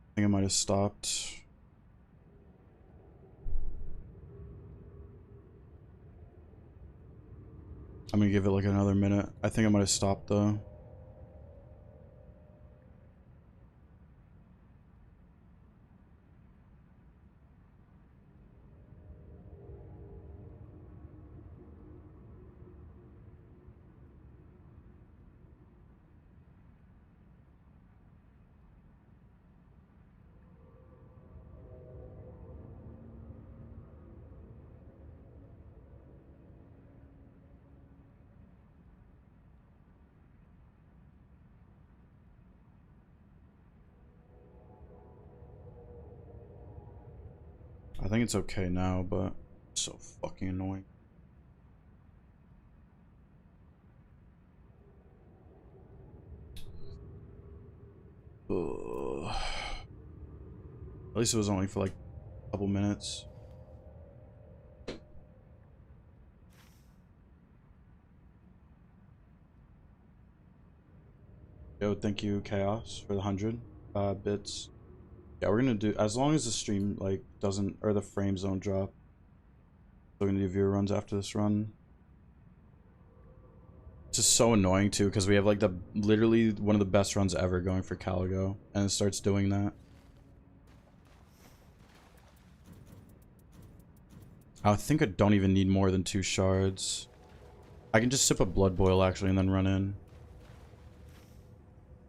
I think I might have stopped. I'm gonna give it like another minute. I think I might have stopped though. I think it's okay now, but it's so fucking annoying. Ugh. At least it was only for like a couple minutes. Yo, thank you, Chaos, for the 100 bits. Yeah, we're gonna do, as long as the stream like doesn't, or the frames don't drop. We're gonna do viewer runs after this run. It's just so annoying too, because we have like the literally one of the best runs ever going for Caligo, and it starts doing that. I think I don't even need more than 2 shards. I can just sip a blood boil actually and then run in.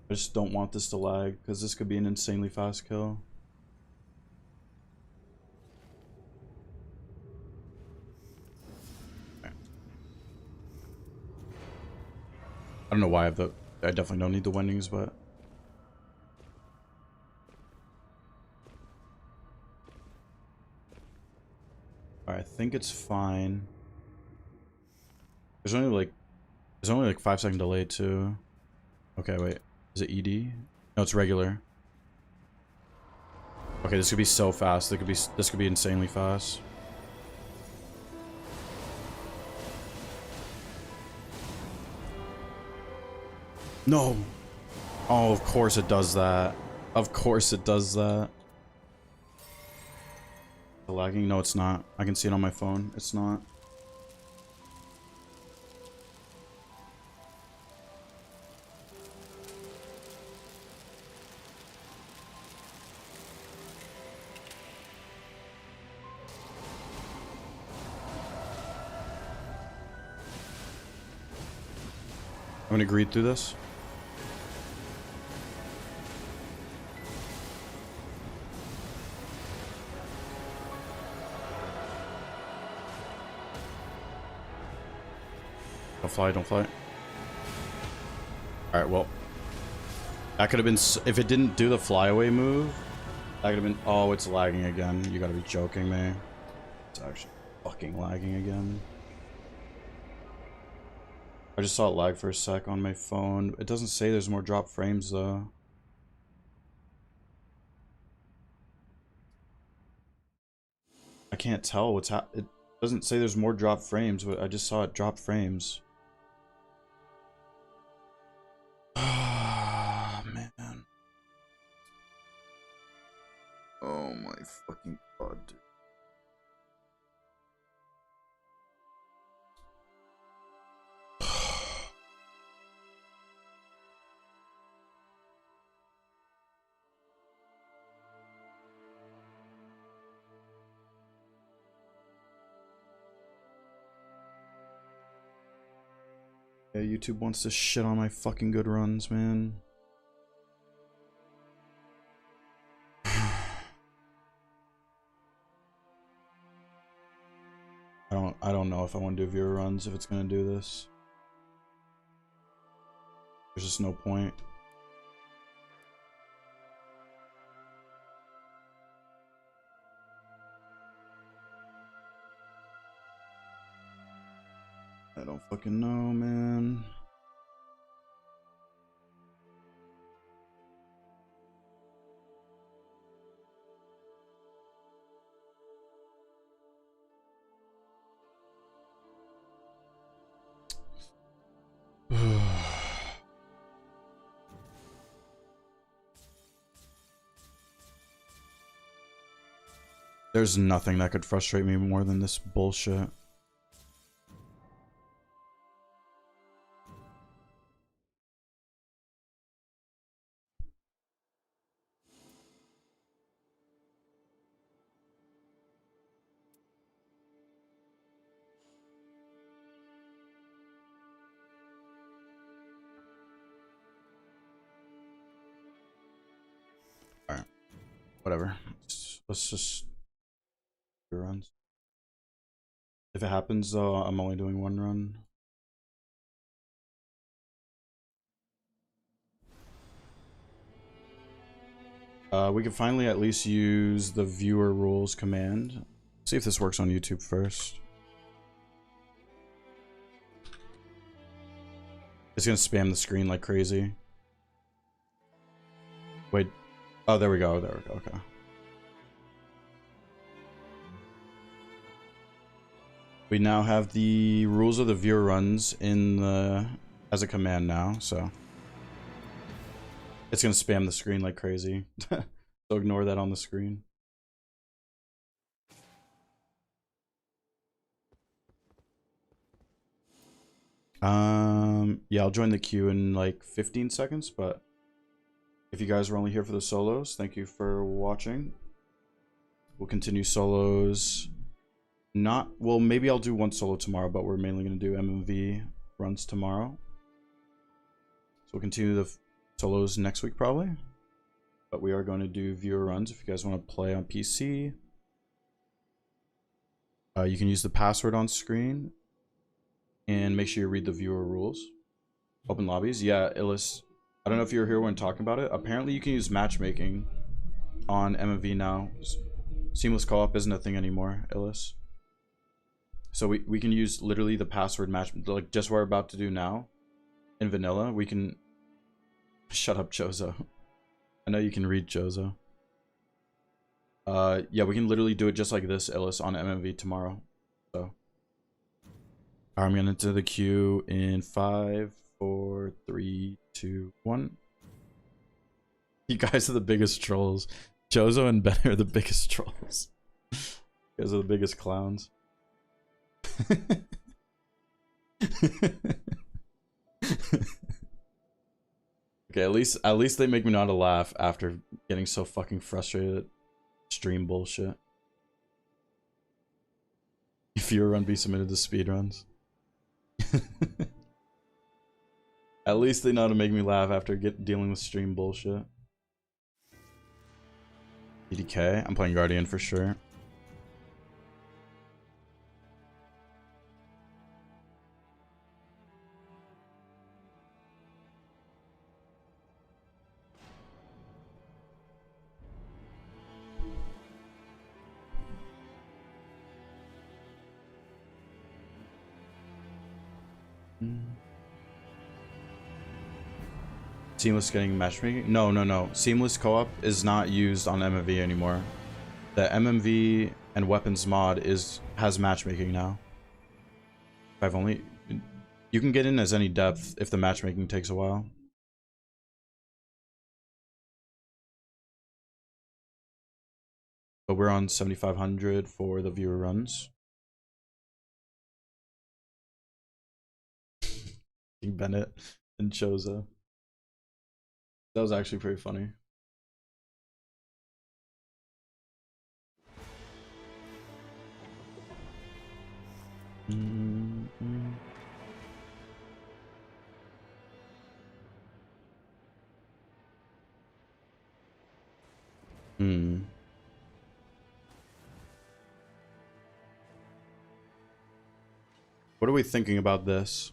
I just don't want this to lag, because this could be an insanely fast kill. Okay. I don't know why I have the... I definitely don't need the wendings, but... Alright, I think it's fine. There's only like 5-second delay too. Okay, wait. Is it ED? No, it's regular. Okay, this could be so fast. This could be insanely fast. No. Oh, of course it does that. Of course it does that. The lagging? No, it's not. I can see it on my phone. It's not. I'm gonna greed through this. Don't fly, don't fly. Alright, well. That could have been, if it didn't do the flyaway move, that could have been, oh, it's lagging again. You gotta be joking me. It's actually fucking lagging again. I just saw it lag for a sec on my phone. It doesn't say there's more drop frames though. I can't tell what's it doesn't say there's more drop frames, but I just saw it drop frames. Ah, man. Oh my fucking god, dude. Yeah, YouTube wants to shit on my fucking good runs, man. I don't know if I want to do viewer runs if it's gonna do this. There's just no point. I don't fucking know, man. There's nothing that could frustrate me more than this bullshit. Alright. Whatever. Let's just do runs. If it happens though, I'm only doing one run. We can finally at least use the viewer rules command. See if this works on YouTube first. It's gonna spam the screen like crazy. Wait. Oh, there we go. There we go. Okay. We now have the rules of the viewer runs in the as a command now, so it's gonna spam the screen like crazy. So ignore that on the screen. Yeah, I'll join the queue in like 15 seconds, but if you guys are only here for the solos, thank you for watching. We'll continue solos. Well, maybe I'll do one solo tomorrow, but we're mainly going to do MMV runs tomorrow. So we'll continue the solos next week probably. But we are going to do viewer runs if you guys want to play on PC. You can use the password on screen. And make sure you read the viewer rules. Open lobbies. Yeah, Illis. I don't know if you were here when talking about it. Apparently you can use matchmaking on MMV now. Seamless co-op isn't a thing anymore, Illis. So we can use literally the password match, like just what we're about to do now. In vanilla, we can... Shut up, Chozo. I know you can read Chozo. Yeah, we can literally do it just like this, Illis, on MMV tomorrow. So... I'm gonna enter the queue in 5, 4, 3, 2, 1. You guys are the biggest trolls. Chozo and Ben are the biggest trolls. You guys are the biggest clowns. Okay, at least they make me not to laugh after getting so fucking frustrated at stream bullshit. If your run be submitted to speedruns. At least they know how to make me laugh after dealing with stream bullshit. EDK, I'm playing Guardian for sure. Seamless getting matchmaking? No, no, no. Seamless co-op is not used on MMV anymore. The MMV and weapons mod has matchmaking now. I've only... You can get in as any depth if the matchmaking takes a while. But we're on 7,500 for the viewer runs. Bennett and Choza. That was actually pretty funny. What are we thinking about this?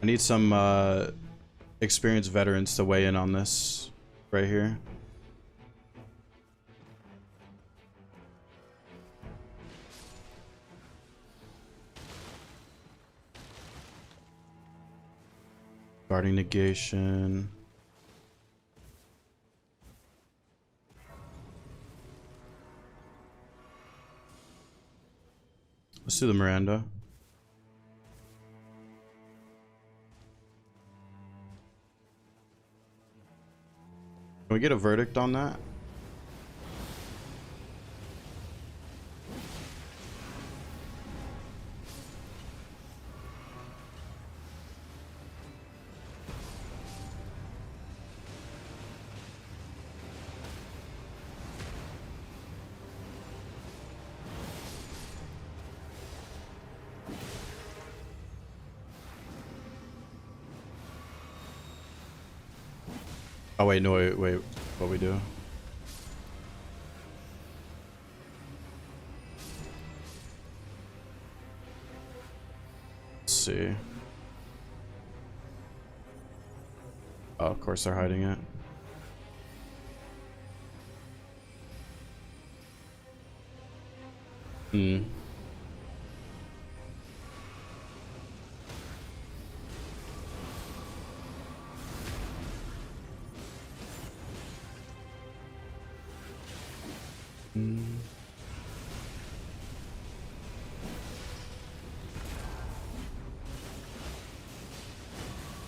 I need some experienced veterans to weigh in on this right here. Guarding negation. Let's do the Miranda. Can we get a verdict on that? Oh wait, no, wait, what we do? Let's see. Oh, of course they're hiding it.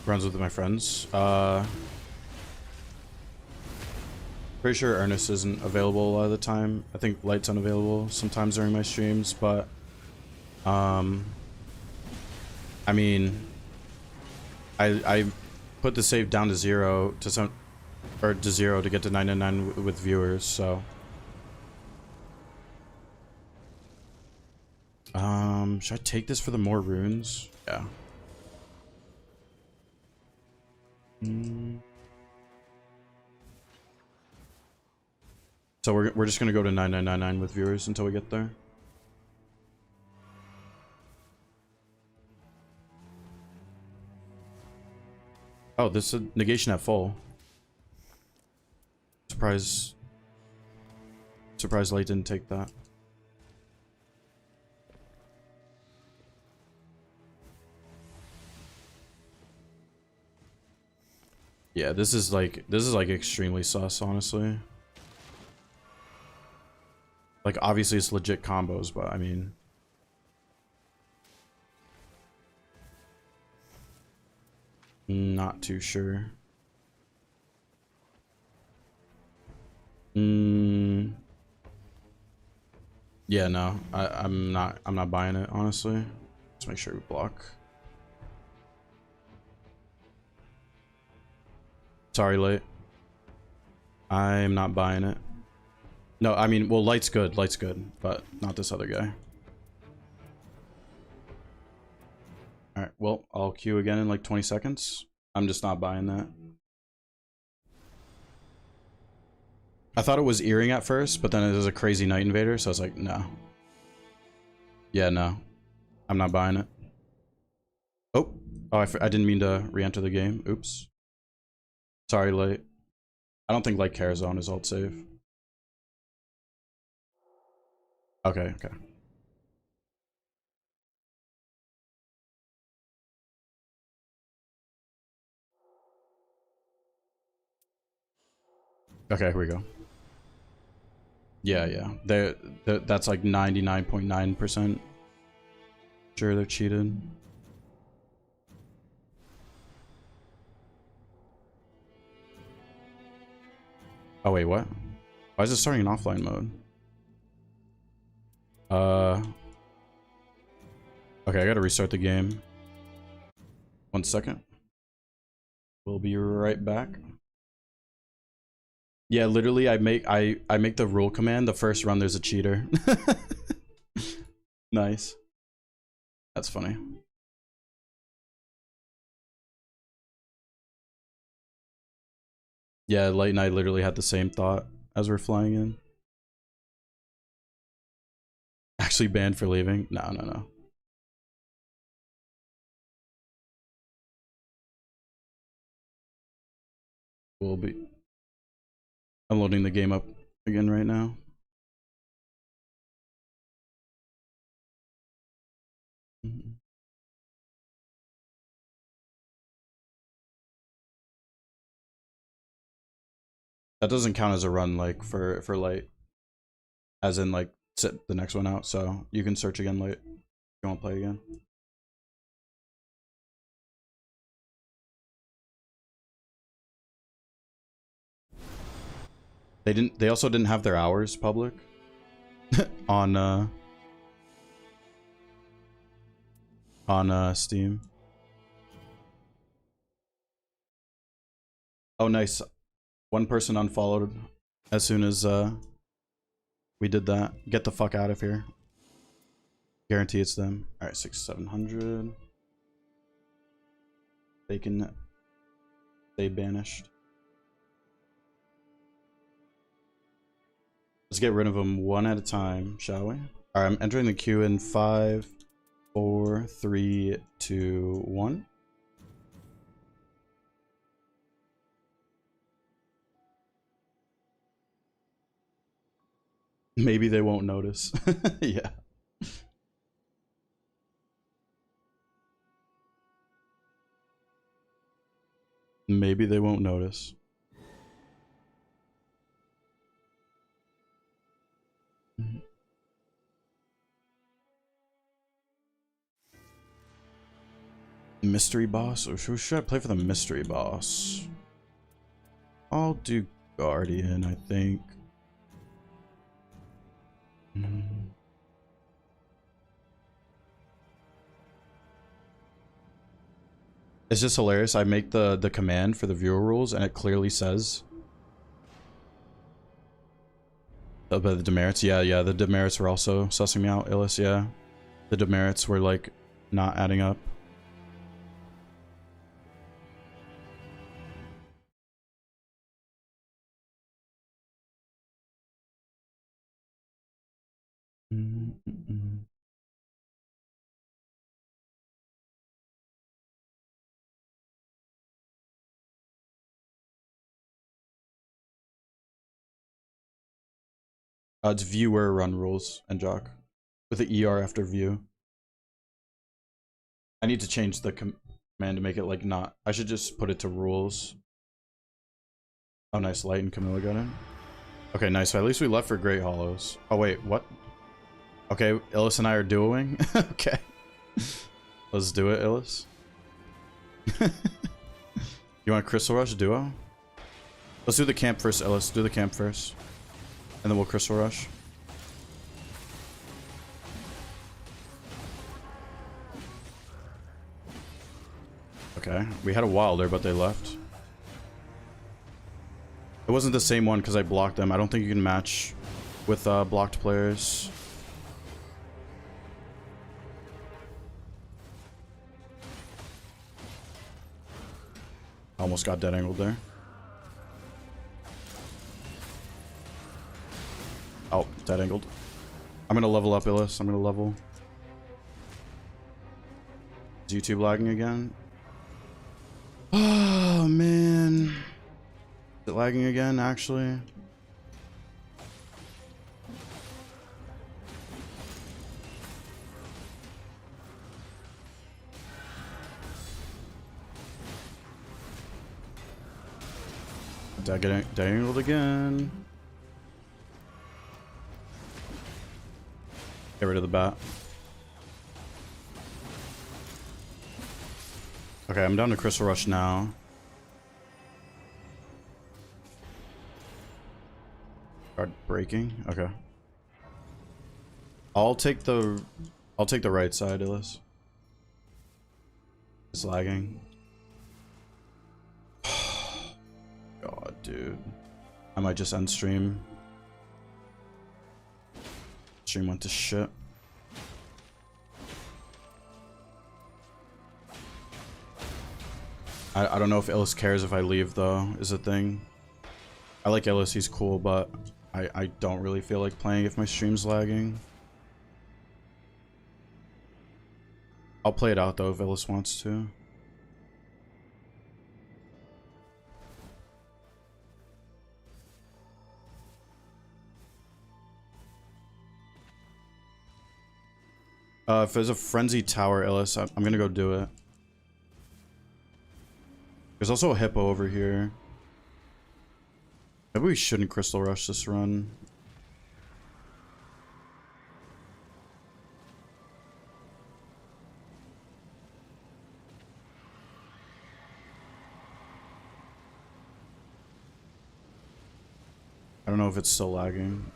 Runs with my friends. Pretty sure Ernest isn't available a lot of the time. I think Light's unavailable sometimes during my streams, but I mean, I put the save down to 0 to some, or to 0 to get to 999 with viewers, so. Should I take this for the more runes? Yeah. So we're just gonna go to 9999 with viewers until we get there. Oh, this is negation at full. Surprise Light didn't take that. Yeah, this is like extremely sus, honestly. Like, obviously it's legit combos, but I mean, not too sure. Yeah, no, I'm not buying it, honestly. Let's make sure we block. Sorry, Light. I'm not buying it. No, I mean, well, Light's good, but not this other guy. Alright, well, I'll queue again in like 20 seconds. I'm just not buying that. I thought it was earring at first, but then it was a crazy Night Invader, so I was like, no. Yeah, no. I'm not buying it. Oh, I didn't mean to re-enter the game. Oops. Sorry, Light. I don't think Light cares on his alt save. Okay, okay. Okay, here we go. Yeah, yeah. That's like 99.9% sure they're cheated. Oh wait, what? Why is it starting in offline mode? Okay, I gotta restart the game. 1 second. We'll be right back. Yeah, literally, I make the rule command. The first run, there's a cheater. Nice. That's funny. Yeah, Light and I literally had the same thought as we're flying in. Actually banned for leaving? No, no, no. We'll be... I'm loading the game up again right now. That doesn't count as a run, like, for Light. As in, like, sit the next one out, so you can search again, Light. If you want to play again. They also didn't have their hours public. on Steam. Oh, nice. One person unfollowed as soon as we did that. Get the fuck out of here. Guarantee it's them. All right, 600-700. They can stay banished. Let's get rid of them one at a time, shall we? All right, I'm entering the queue in 5, 4, 3, 2, 1. Maybe they won't notice. Yeah. Maybe they won't notice. Mystery boss? Or should I play for the mystery boss? I'll do Guardian, I think. It's just hilarious. I make the command for the viewer rules and it clearly says about the demerits. Yeah, the demerits were also sussing me out, Illis, yeah. The demerits were like not adding up. It's viewer run rules and Jock with the ER after view. I need to change the command to make it like not. I should just put it to rules. Oh, nice. Light and Camilla got in. Okay, nice. So at least we left for Great Hollows. Oh, wait, what? Okay, Illis and I are duoing. Okay. Let's do it, Illis. You want a Crystal Rush duo? Let's do the camp first, Illis. Do the camp first. And then we'll Crystal Rush. Okay. We had a Wilder, but they left. It wasn't the same one because I blocked them. I don't think you can match with blocked players. Almost got dead angled there. Oh, dead angled. I'm gonna level up, Illis. I'm gonna level. Is YouTube lagging again? Oh, man. Is it lagging again, actually? Dangled again. Get rid of the bat. Okay, I'm down to Crystal Rush now. Start breaking. Okay. I'll take the right side, Illis. It's lagging. God, dude. I might just end stream. Stream went to shit. I don't know if Illis cares if I leave, though, is a thing. I like Illis, he's cool, but I don't really feel like playing if my stream's lagging. I'll play it out, though, if Illis wants to. If there's a Frenzy Tower, Illis, I'm gonna go do it. There's also a Hippo over here. Maybe we shouldn't Crystal Rush this run. I don't know if it's still lagging.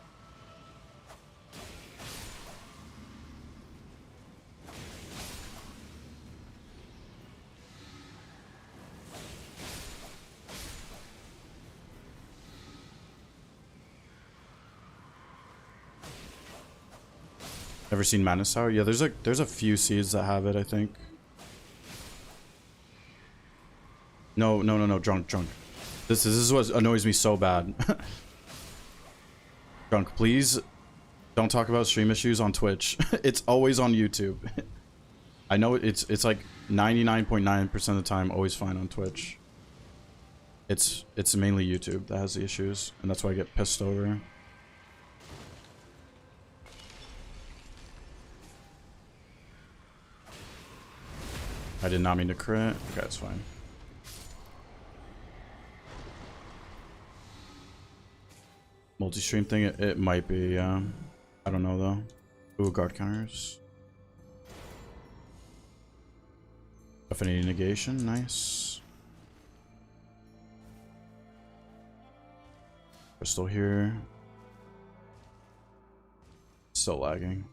Ever seen Madness Tower? Yeah, there's a few seeds that have it, I think. No, drunk. This is what annoys me so bad. Drunk, please don't talk about stream issues on Twitch. It's always on YouTube. I know it's like 99.9% of the time always fine on Twitch. It's mainly YouTube that has the issues, and that's why I get pissed over. I did not mean to crit. Okay, it's fine. Multi-stream thing, it might be, yeah. I don't know, though. Ooh, guard counters. Affinity negation, nice. Crystal here. Still lagging.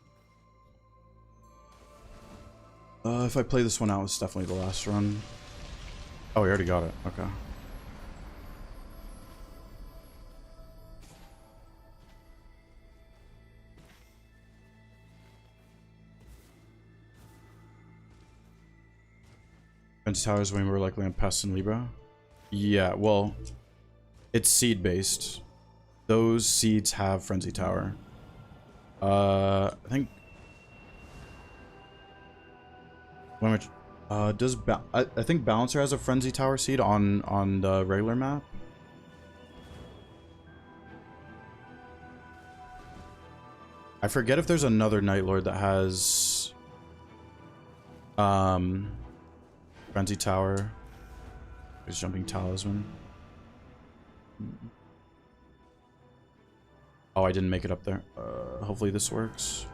If I play this one out, it's definitely the last run. Oh, we already got it. Okay. Frenzy Tower is way more likely on Pest and Libra. Yeah, well, it's seed based. Those seeds have Frenzy Tower. I think. I think Balancer has a Frenzy Tower seed on the regular map. I forget if there's another Night Lord that has Frenzy Tower. There's Jumping Talisman. Oh, I didn't make it up there. Hopefully this works.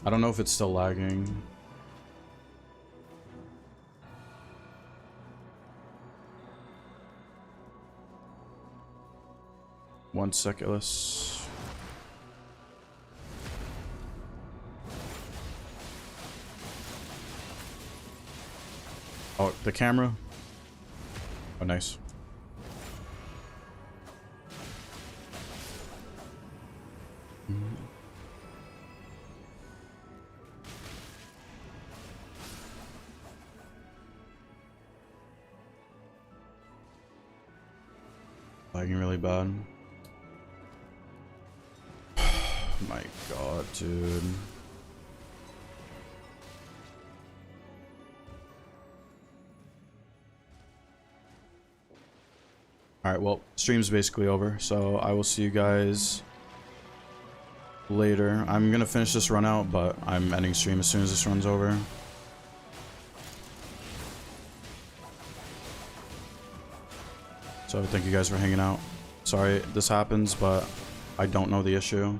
I don't know if it's still lagging. One sec, Illis. Oh, the camera. Oh, nice. Lagging really bad. My god, dude. Alright, well, stream's basically over, so I will see you guys later. I'm gonna finish this run out, but I'm ending stream as soon as this run's over. So thank you guys for hanging out. Sorry this happens, but I don't know the issue.